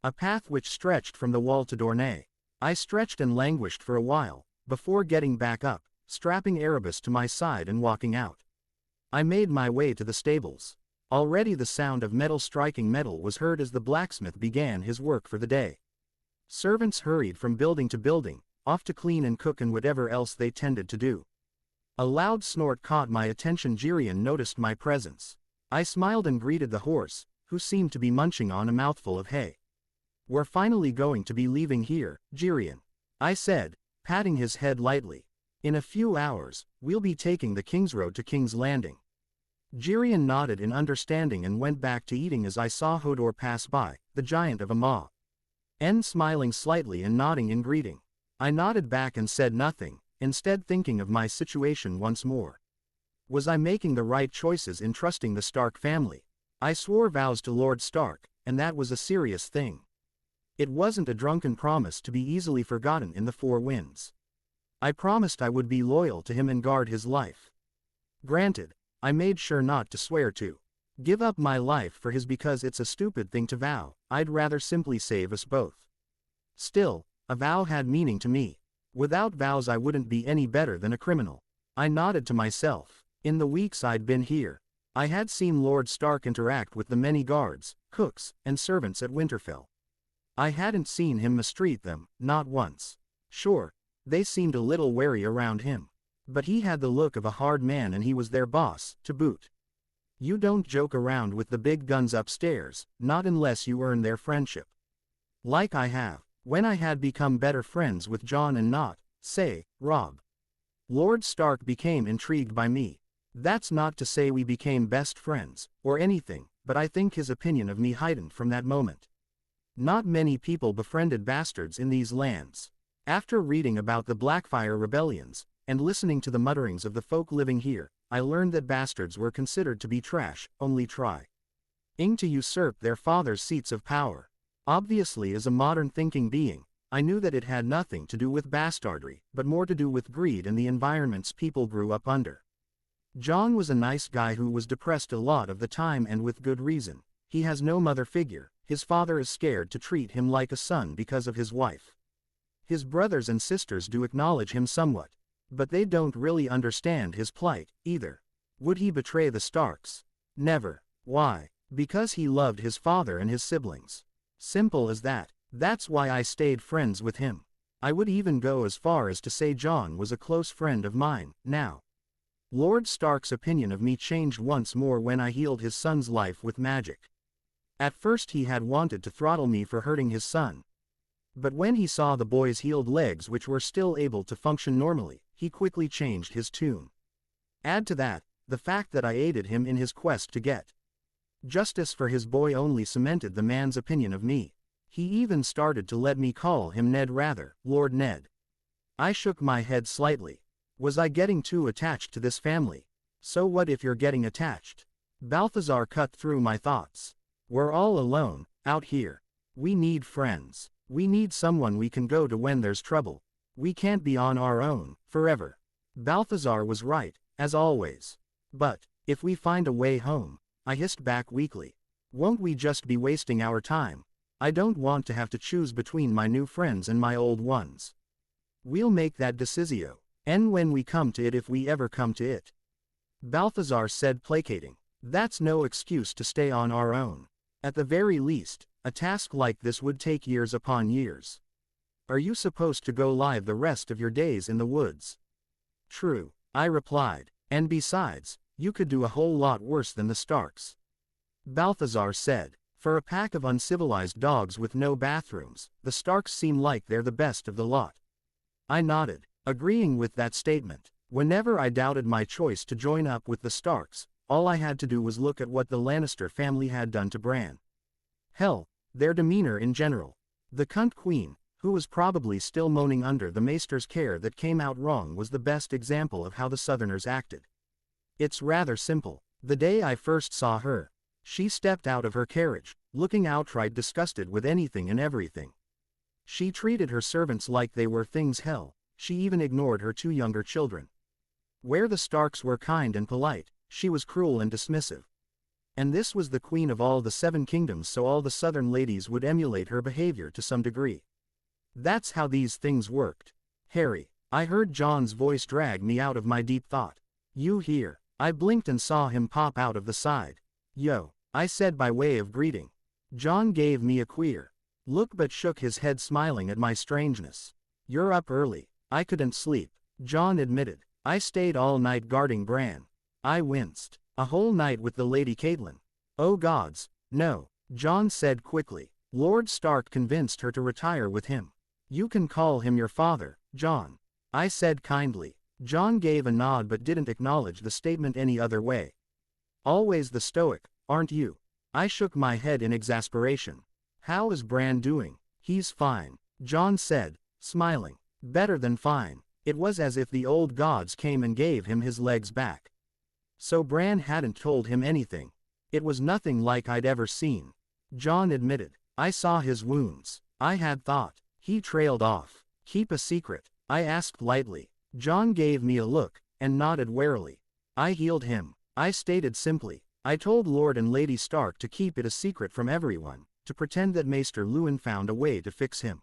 A path which stretched from the wall to Dornay. I stretched and languished for a while, before getting back up, strapping Erebus to my side and walking out. I made my way to the stables. Already the sound of metal striking metal was heard as the blacksmith began his work for the day. Servants hurried from building to building, off to clean and cook and whatever else they tended to do. A loud snort caught my attention. Jirian noticed my presence. I smiled and greeted the horse, who seemed to be munching on a mouthful of hay. We're finally going to be leaving here, Jirian, I said, patting his head lightly. In a few hours, we'll be taking the King's Road to King's Landing. Jirian nodded in understanding and went back to eating as I saw Hodor pass by, the giant of a maw. Smiling slightly and nodding in greeting. I nodded back and said nothing, instead thinking of my situation once more. Was I making the right choices in trusting the Stark family? I swore vows to Lord Stark, and that was a serious thing. It wasn't a drunken promise to be easily forgotten in the Four Winds. I promised I would be loyal to him and guard his life. Granted, I made sure not to swear to give up my life for his because it's a stupid thing to vow. I'd rather simply save us both. Still, a vow had meaning to me. Without vows I wouldn't be any better than a criminal. I nodded to myself. In the weeks I'd been here, I had seen Lord Stark interact with the many guards, cooks, and servants at Winterfell. I hadn't seen him mistreat them, not once. Sure, they seemed a little wary around him. But he had the look of a hard man and he was their boss, to boot. You don't joke around with the big guns upstairs, not unless you earn their friendship. Like I have, when I had become better friends with Jon and not, say, Robb. Lord Stark became intrigued by me. That's not to say we became best friends, or anything, but I think his opinion of me heightened from that moment. Not many people befriended bastards in these lands. After reading about the Blackfire rebellions, and listening to the mutterings of the folk living here, I learned that bastards were considered to be trash, only trying to usurp their father's seats of power. Obviously, as a modern thinking being, I knew that it had nothing to do with bastardry, but more to do with greed and the environments people grew up under. Jon was a nice guy who was depressed a lot of the time and with good reason. He has no mother figure, his father is scared to treat him like a son because of his wife. His brothers and sisters do acknowledge him somewhat, but they don't really understand his plight, either. Would he betray the Starks? Never. Why? Because he loved his father and his siblings. Simple as that. That's why I stayed friends with him. I would even go as far as to say Jon was a close friend of mine, now. Lord Stark's opinion of me changed once more when I healed his son's life with magic. At first he had wanted to throttle me for hurting his son. But when he saw the boy's healed legs which were still able to function normally, he quickly changed his tune. Add to that, the fact that I aided him in his quest to get justice for his boy only cemented the man's opinion of me. He even started to let me call him Ned rather, Lord Ned. I shook my head slightly. Was I getting too attached to this family? So what if you're getting attached? Balthazar cut through my thoughts. We're all alone, out here. We need friends. We need someone we can go to when there's trouble. We can't be on our own, forever. Balthazar was right, as always. But, if we find a way home, I hissed back weakly. Won't we just be wasting our time? I don't want to have to choose between my new friends and my old ones. We'll make that decisio. And when we come to it if we ever come to it. Balthazar said placating. That's no excuse to stay on our own. At the very least, a task like this would take years upon years. Are you supposed to go live the rest of your days in the woods? True, I replied. And besides, you could do a whole lot worse than the Starks. Balthazar said. For a pack of uncivilized dogs with no bathrooms, the Starks seem like they're the best of the lot. I nodded, agreeing with that statement. Whenever I doubted my choice to join up with the Starks, all I had to do was look at what the Lannister family had done to Bran. Hell, their demeanor in general. The cunt queen, who was probably still moaning under the maester's care that came out wrong, was the best example of how the Southerners acted. It's rather simple. The day I first saw her, she stepped out of her carriage, looking outright disgusted with anything and everything. She treated her servants like they were things hell. She even ignored her two younger children. Where the Starks were kind and polite, she was cruel and dismissive. And this was the queen of all the 7 kingdoms, so all the southern ladies would emulate her behavior to some degree. That's how these things worked. Harry, I heard John's voice drag me out of my deep thought. You here? I blinked and saw him pop out of the side. Yo, I said by way of greeting. John gave me a queer look but shook his head, smiling at my strangeness. You're up early. I couldn't sleep, John admitted. I stayed all night guarding Bran. I winced. A whole night with the Lady Catelyn. Oh gods, no, John said quickly. Lord Stark convinced her to retire with him. You can call him your father, John. I said kindly. John gave a nod but didn't acknowledge the statement any other way. Always the stoic, aren't you? I shook my head in exasperation. How is Bran doing? He's fine, John said, smiling. Better than fine. It was as if the old gods came and gave him his legs back. So Bran hadn't told him anything. It was nothing like I'd ever seen. John admitted. I saw his wounds. I had thought. He trailed off. Keep a secret? I asked lightly. John gave me a look, and nodded warily. I healed him. I stated simply. I told Lord and Lady Stark to keep it a secret from everyone, to pretend that Maester Luwin found a way to fix him.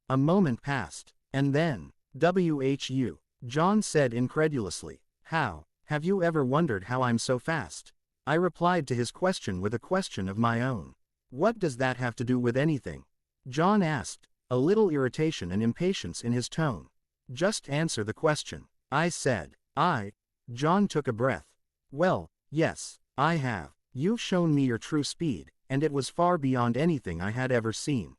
A moment passed, and then, whu, John said incredulously. How? Have you ever wondered how I'm so fast? I replied to his question with a question of my own. What does that have to do with anything? John asked, a little irritation and impatience in his tone. Just answer the question. I said. John took a breath. Well, yes, I have. You've shown me your true speed, and it was far beyond anything I had ever seen.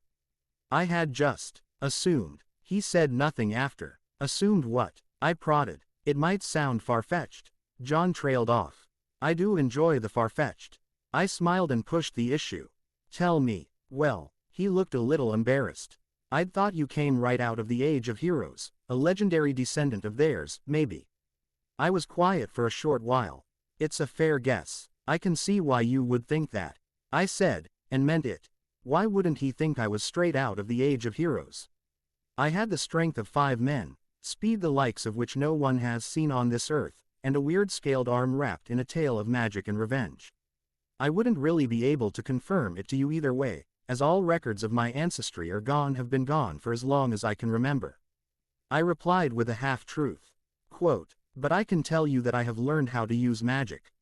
I had just assumed. He said nothing after. Assumed what? I prodded. It might sound far-fetched. John trailed off. I do enjoy the far-fetched. I smiled and pushed the issue. Tell me. Well, he looked a little embarrassed. I'd thought you came right out of the Age of Heroes, a legendary descendant of theirs, maybe. I was quiet for a short while. It's a fair guess. I can see why you would think that. I said, and meant it. Why wouldn't he think I was straight out of the Age of Heroes? I had the strength of 5 men, speed the likes of which no one has seen on this earth, and a weird scaled arm wrapped in a tale of magic and revenge. I wouldn't really be able to confirm it to you either way, as all records of my ancestry have been gone for as long as I can remember. I replied with a half-truth. Quote, but I can tell you that I have learned how to use magic.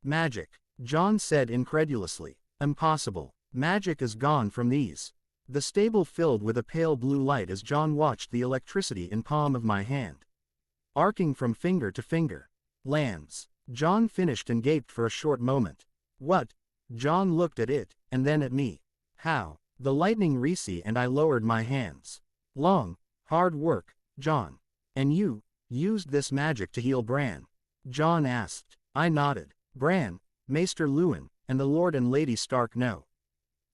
Magic, John said incredulously. Impossible. Magic is gone from these. The stable filled with a pale blue light as John watched the electricity in palm of my hand, arcing from finger to finger. Lands. Jon finished and gaped for a short moment. What? Jon looked at it, and then at me. How? The lightning Reese and I lowered my hands. Long, hard work, Jon. And you used this magic to heal Bran? Jon asked. I nodded. Bran, Maester Luwin, and the Lord and Lady Stark know.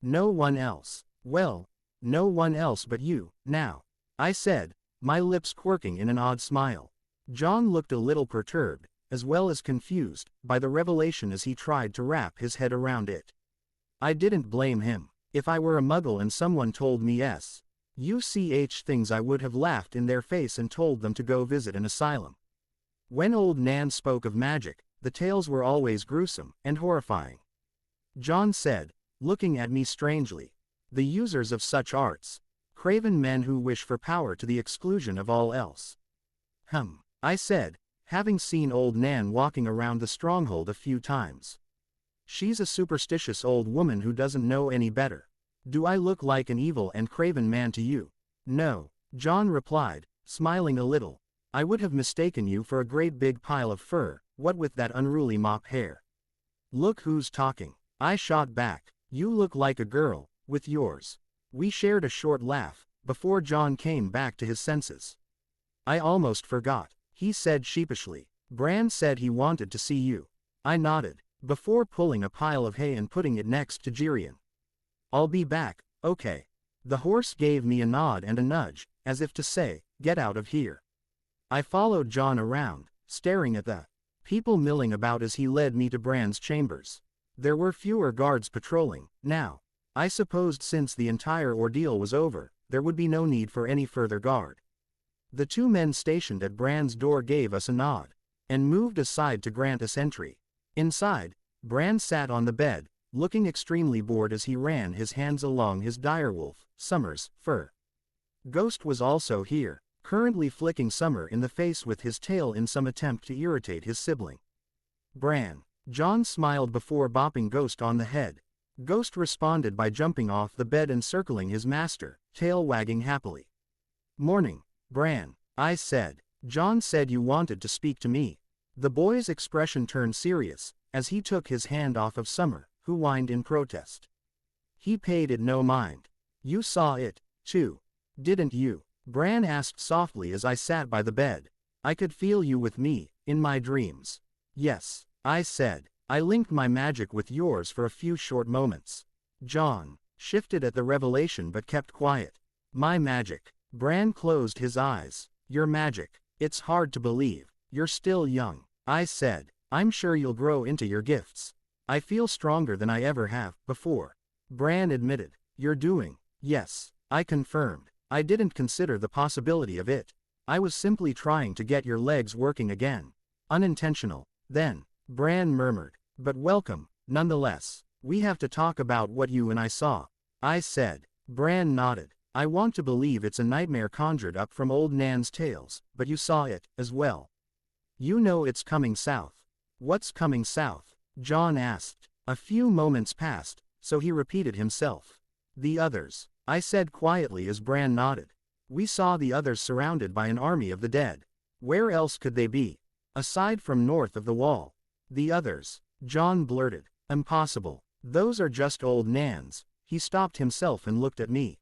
No one else. Well, no one else but you, now. I said, my lips quirking in an odd smile. Jon looked a little perturbed, as well as confused, by the revelation as he tried to wrap his head around it. I didn't blame him. If I were a muggle and someone told me S1EP1 things, I would have laughed in their face and told them to go visit an asylum. When old Nan spoke of magic, the tales were always gruesome and horrifying. Jon said, looking at me strangely. The users of such arts. Craven men who wish for power to the exclusion of all else. I said, having seen old Nan walking around the stronghold a few times. She's a superstitious old woman who doesn't know any better. Do I look like an evil and craven man to you? No, Jon replied, smiling a little. I would have mistaken you for a great big pile of fur, what with that unruly mop hair. Look who's talking. I shot back. You look like a girl, with yours. We shared a short laugh, before Jon came back to his senses. I almost forgot, he said sheepishly. Bran said he wanted to see you. I nodded, before pulling a pile of hay and putting it next to Tyrion. I'll be back, okay. The horse gave me a nod and a nudge, as if to say, get out of here. I followed Jon around, staring at the people milling about as he led me to Bran's chambers. There were fewer guards patrolling, now. I supposed since the entire ordeal was over, there would be no need for any further guard. The two men stationed at Bran's door gave us a nod, and moved aside to grant us entry. Inside, Bran sat on the bed, looking extremely bored as he ran his hands along his direwolf, Summer's, fur. Ghost was also here, currently flicking Summer in the face with his tail in some attempt to irritate his sibling. Bran. Jon smiled before bopping Ghost on the head. Ghost responded by jumping off the bed and circling his master, tail wagging happily. Morning, Bran, I said. Jon said you wanted to speak to me. The boy's expression turned serious, as he took his hand off of Summer, who whined in protest. He paid it no mind. You saw it, too. Didn't you? Bran asked softly as I sat by the bed. I could feel you with me, in my dreams. Yes, I said. I linked my magic with yours for a few short moments. Jon shifted at the revelation but kept quiet. My magic. Bran closed his eyes. Your magic. It's hard to believe. You're still young. I said. I'm sure you'll grow into your gifts. I feel stronger than I ever have before. Bran admitted. You're doing. Yes, I confirmed. I didn't consider the possibility of it. I was simply trying to get your legs working again. Unintentional. Then, Bran murmured. But welcome, nonetheless. We have to talk about what you and I saw. I said. Bran nodded. I want to believe it's a nightmare conjured up from old Nan's tales, but you saw it, as well. You know it's coming south. What's coming south? Jon asked. A few moments passed, so he repeated himself. The others, I said quietly as Bran nodded. We saw the others surrounded by an army of the dead. Where else could they be? Aside from north of the wall. The others, Jon blurted. Impossible. Those are just old Nans. He stopped himself and looked at me.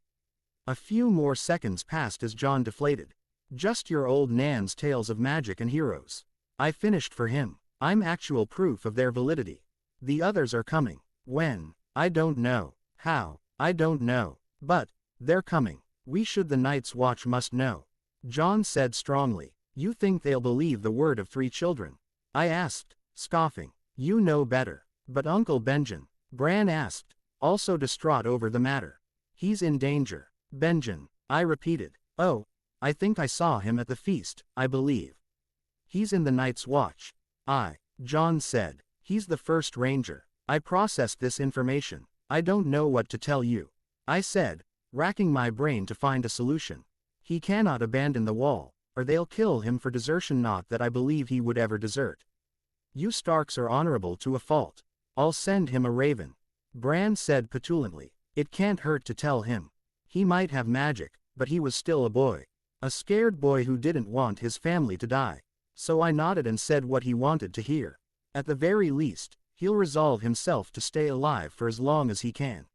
A few more seconds passed as Jon deflated. Just your old Nan's tales of magic and heroes. I finished for him. I'm actual proof of their validity. The others are coming. When? I don't know. How? I don't know. But, they're coming. We should the Night's Watch must know. Jon said strongly. You think they'll believe the word of 3 children? I asked, scoffing. You know better. But Uncle Benjen, Bran asked, also distraught over the matter. He's in danger. Benjen, I repeated. Oh, I think I saw him at the feast, I believe. He's in the Night's Watch. Jon said. He's the first ranger. I processed this information. I don't know what to tell you. I said, racking my brain to find a solution. He cannot abandon the wall, or they'll kill him for desertion, not that I believe he would ever desert. You Starks are honorable to a fault. I'll send him a raven. Bran said petulantly. It can't hurt to tell him. He might have magic, but he was still a boy. A scared boy who didn't want his family to die. So I nodded and said what he wanted to hear. At the very least, he'll resolve himself to stay alive for as long as he can.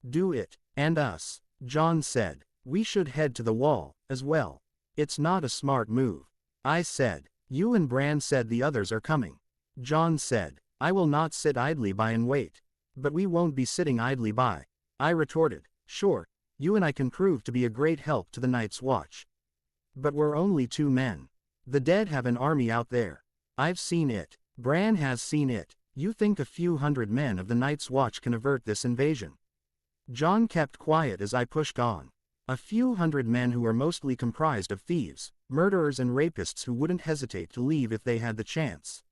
Do it, and us, Jon said. We should head to the wall, as well. It's not a smart move. I said. You and Bran said the others are coming. Jon said. I will not sit idly by and wait. But we won't be sitting idly by. I retorted. Sure, you and I can prove to be a great help to the Night's Watch. But we're only 2 men. The dead have an army out there. I've seen it. Bran has seen it. You think a few hundred men of the Night's Watch can avert this invasion? Jon kept quiet as I pushed on. A few hundred men who are mostly comprised of thieves, murderers and rapists who wouldn't hesitate to leave if they had the chance.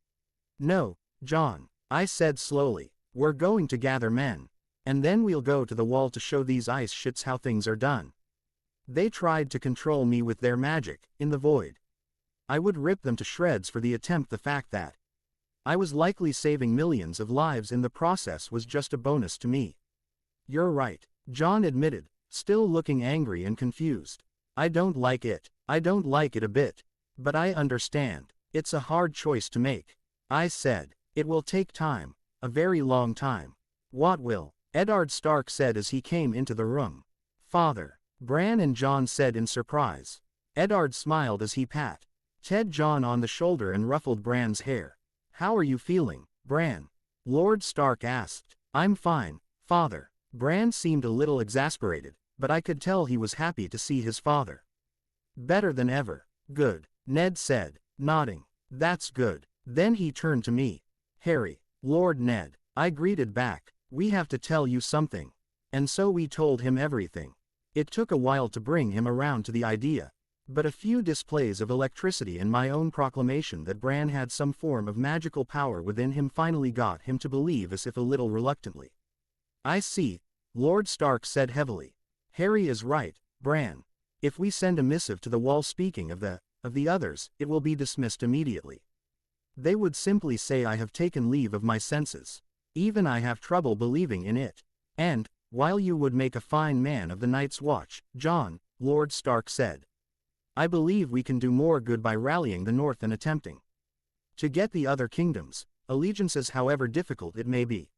No, Jon, I said slowly, we're going to gather men. And then we'll go to the wall to show these ice shits how things are done. They tried to control me with their magic, in the void. I would rip them to shreds for the attempt. The fact that I was likely saving millions of lives in the process was just a bonus to me. You're right, Jon admitted, still looking angry and confused. I don't like it. I don't like it a bit. But I understand. It's a hard choice to make. I said. It will take time. A very long time. What will? Eddard Stark said as he came into the room. Father. Bran and Jon said in surprise. Eddard smiled as he patted Jon on the shoulder and ruffled Bran's hair. How are you feeling, Bran? Lord Stark asked. I'm fine, Father. Bran seemed a little exasperated, but I could tell he was happy to see his father. Better than ever. Good, Ned said, nodding. That's good. Then he turned to me. Harry, Lord Ned, I greeted back. We have to tell you something. And so we told him everything. It took a while to bring him around to the idea. But a few displays of electricity and my own proclamation that Bran had some form of magical power within him finally got him to believe, as if a little reluctantly. I see, Lord Stark said heavily. Harry is right, Bran. If we send a missive to the wall speaking of the others, it will be dismissed immediately. They would simply say I have taken leave of my senses. Even I have trouble believing in it. And, while you would make a fine man of the Night's Watch, Jon, Lord Stark said, I believe we can do more good by rallying the North and attempting to get the other kingdoms, allegiances however difficult it may be.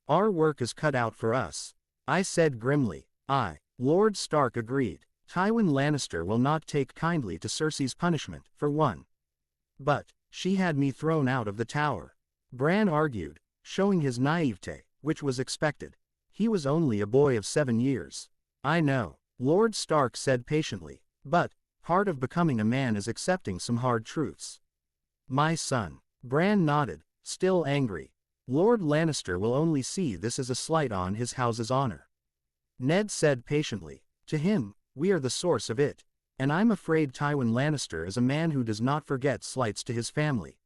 Our work is cut out for us. I said grimly. Lord Stark agreed. Tywin Lannister will not take kindly to Cersei's punishment, for one. But, she had me thrown out of the tower. Bran argued, showing his naivete, which was expected. He was only a boy of 7 years. I know, Lord Stark said patiently, but, part of becoming a man is accepting some hard truths. My son. Bran nodded, still angry. Lord Lannister will only see this as a slight on his house's honor. Ned said patiently, to him, we are the source of it. And I'm afraid Tywin Lannister is a man who does not forget slights to his family.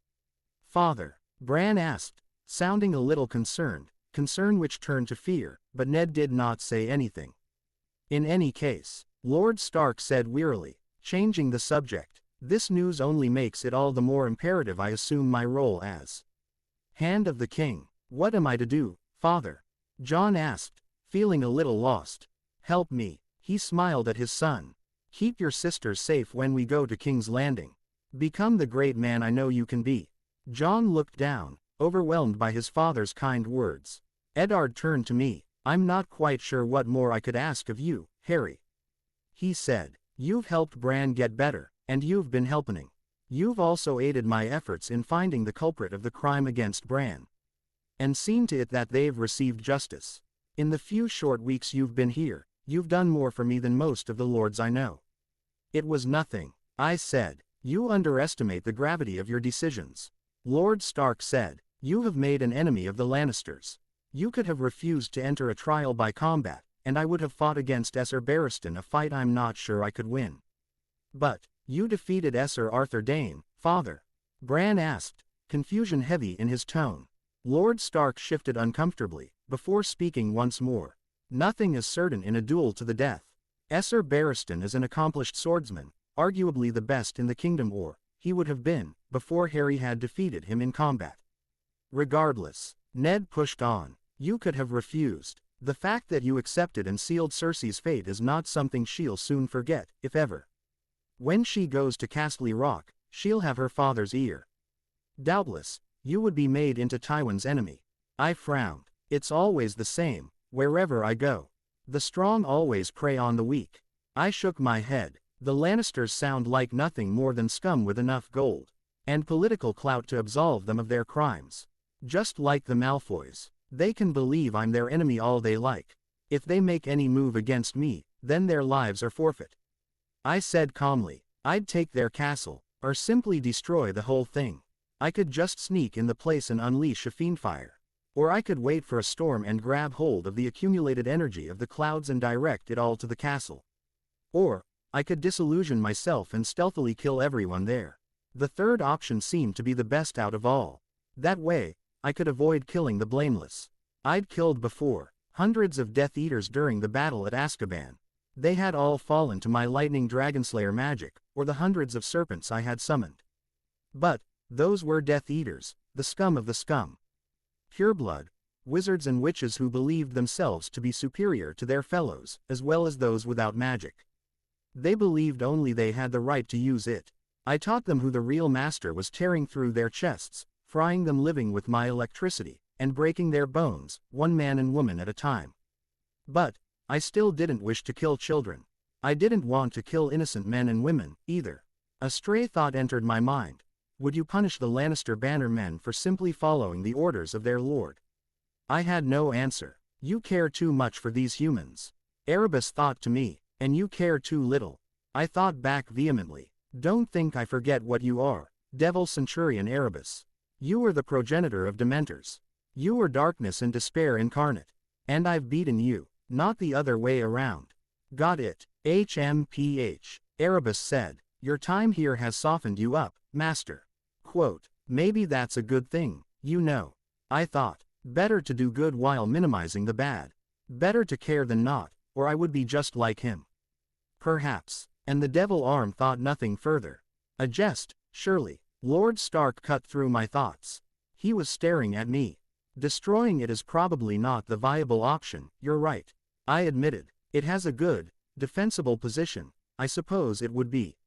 Father. Bran asked, sounding a little concerned, concern which turned to fear, but Ned did not say anything. In any case, Lord Stark said wearily, changing the subject, this news only makes it all the more imperative I assume my role as Hand of the King. What am I to do, Father? Jon asked, feeling a little lost. Help me. He smiled at his son. Keep your sisters safe when we go to King's Landing. Become the great man I know you can be. Jon looked down, overwhelmed by his father's kind words. Eddard turned to me. I'm not quite sure what more I could ask of you, Harry. He said, you've helped Bran get better, and you've been helping. You've also aided my efforts in finding the culprit of the crime against Bran. And seen to it that they've received justice. In the few short weeks you've been here, you've done more for me than most of the lords I know. It was nothing, I said. You underestimate the gravity of your decisions. Lord Stark said, you have made an enemy of the Lannisters. You could have refused to enter a trial by combat, and I would have fought against Ser Barristan, a fight I'm not sure I could win. But, you defeated Ser Arthur Dayne, Father. Bran asked, confusion heavy in his tone. Lord Stark shifted uncomfortably, before speaking once more. Nothing is certain in a duel to the death. Ser Barristan is an accomplished swordsman, arguably the best in the kingdom, or he would have been, before Harry had defeated him in combat. Regardless, Ned pushed on. You could have refused. The fact that you accepted and sealed Cersei's fate is not something she'll soon forget, if ever. When she goes to Castle Rock, She'll have her father's ear. Doubtless, you would be made into Tywin's enemy. I frowned. It's always the same, wherever I go. The strong always prey on the weak. I shook my head. The Lannisters sound like nothing more than scum with enough gold and political clout to absolve them of their crimes. Just like the Malfoys. They can believe I'm their enemy all they like. If they make any move against me, then their lives are forfeit. I said calmly, I'd take their castle, or simply destroy the whole thing. I could just sneak in the place and unleash a fiendfire. Or I could wait for a storm and grab hold of the accumulated energy of the clouds and direct it all to the castle. Or, I could disillusion myself and stealthily kill everyone there. The third option seemed to be the best out of all. That way, I could avoid killing the blameless. I'd killed before, hundreds of Death Eaters during the battle at Azkaban. They had all fallen to my lightning dragonslayer magic, or the hundreds of serpents I had summoned. But, those were Death Eaters, the scum of the scum. Pureblood, wizards and witches who believed themselves to be superior to their fellows, as well as those without magic. They believed only they had the right to use it. I taught them who the real master was, tearing through their chests, frying them living with my electricity, and breaking their bones, one man and woman at a time. But, I still didn't wish to kill children. I didn't want to kill innocent men and women, either. A stray thought entered my mind. Would you punish the Lannister banner men for simply following the orders of their lord? I had no answer. You care too much for these humans. Erebus thought to me, and you care too little. I thought back vehemently. Don't think I forget what you are, Devil Centurion Erebus. You were the progenitor of Dementors. You were darkness and despair incarnate. And I've beaten you, not the other way around. Got it, HMPH, Erebus said. Your time here has softened you up, master. Quote, maybe that's a good thing, you know. I thought, better to do good while minimizing the bad. Better to care than not, or I would be just like him. Perhaps, and the devil arm thought nothing further. A jest, surely. Lord Stark cut through my thoughts. He was staring at me. Destroying it is probably not the viable option, you're right. I admitted. It has a good, defensible position. I suppose it would be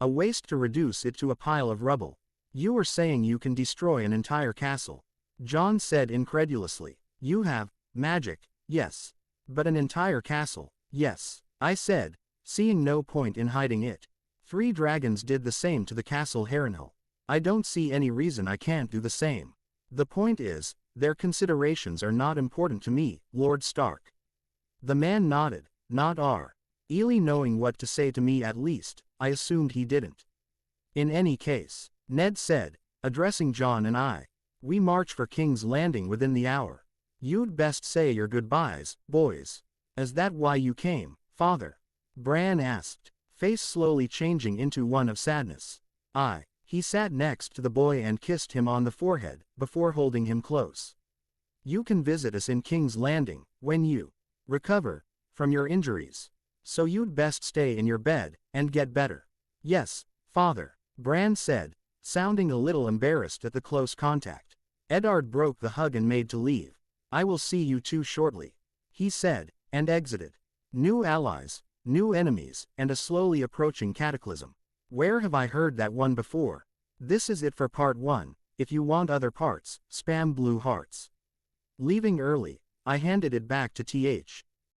a waste to reduce it to a pile of rubble. You were saying you can destroy an entire castle. Jon said incredulously. You have magic, yes. But an entire castle, yes. I said, seeing no point in hiding it. 3 dragons did the same to the castle Harrenhal. I don't see any reason I can't do the same. The point is, their considerations are not important to me, Lord Stark. The man nodded, not R. Ely knowing what to say to me at least, I assumed he didn't. In any case, Ned said, addressing Jon and I, we march for King's Landing within the hour. You'd best say your goodbyes, boys. Is that why you came, father? Bran asked, face slowly changing into one of sadness. He sat next to the boy and kissed him on the forehead, before holding him close. You can visit us in King's Landing, when you recover from your injuries. So you'd best stay in your bed, and get better. Yes, father, Bran said, sounding a little embarrassed at the close contact. Eddard broke the hug and made to leave. I will see you two shortly, he said, and exited. New allies, new enemies, and a slowly approaching cataclysm. Where have I heard that one before? This is it for part 1. If you want other parts, spam blue hearts. Leaving early, I handed it back to TH.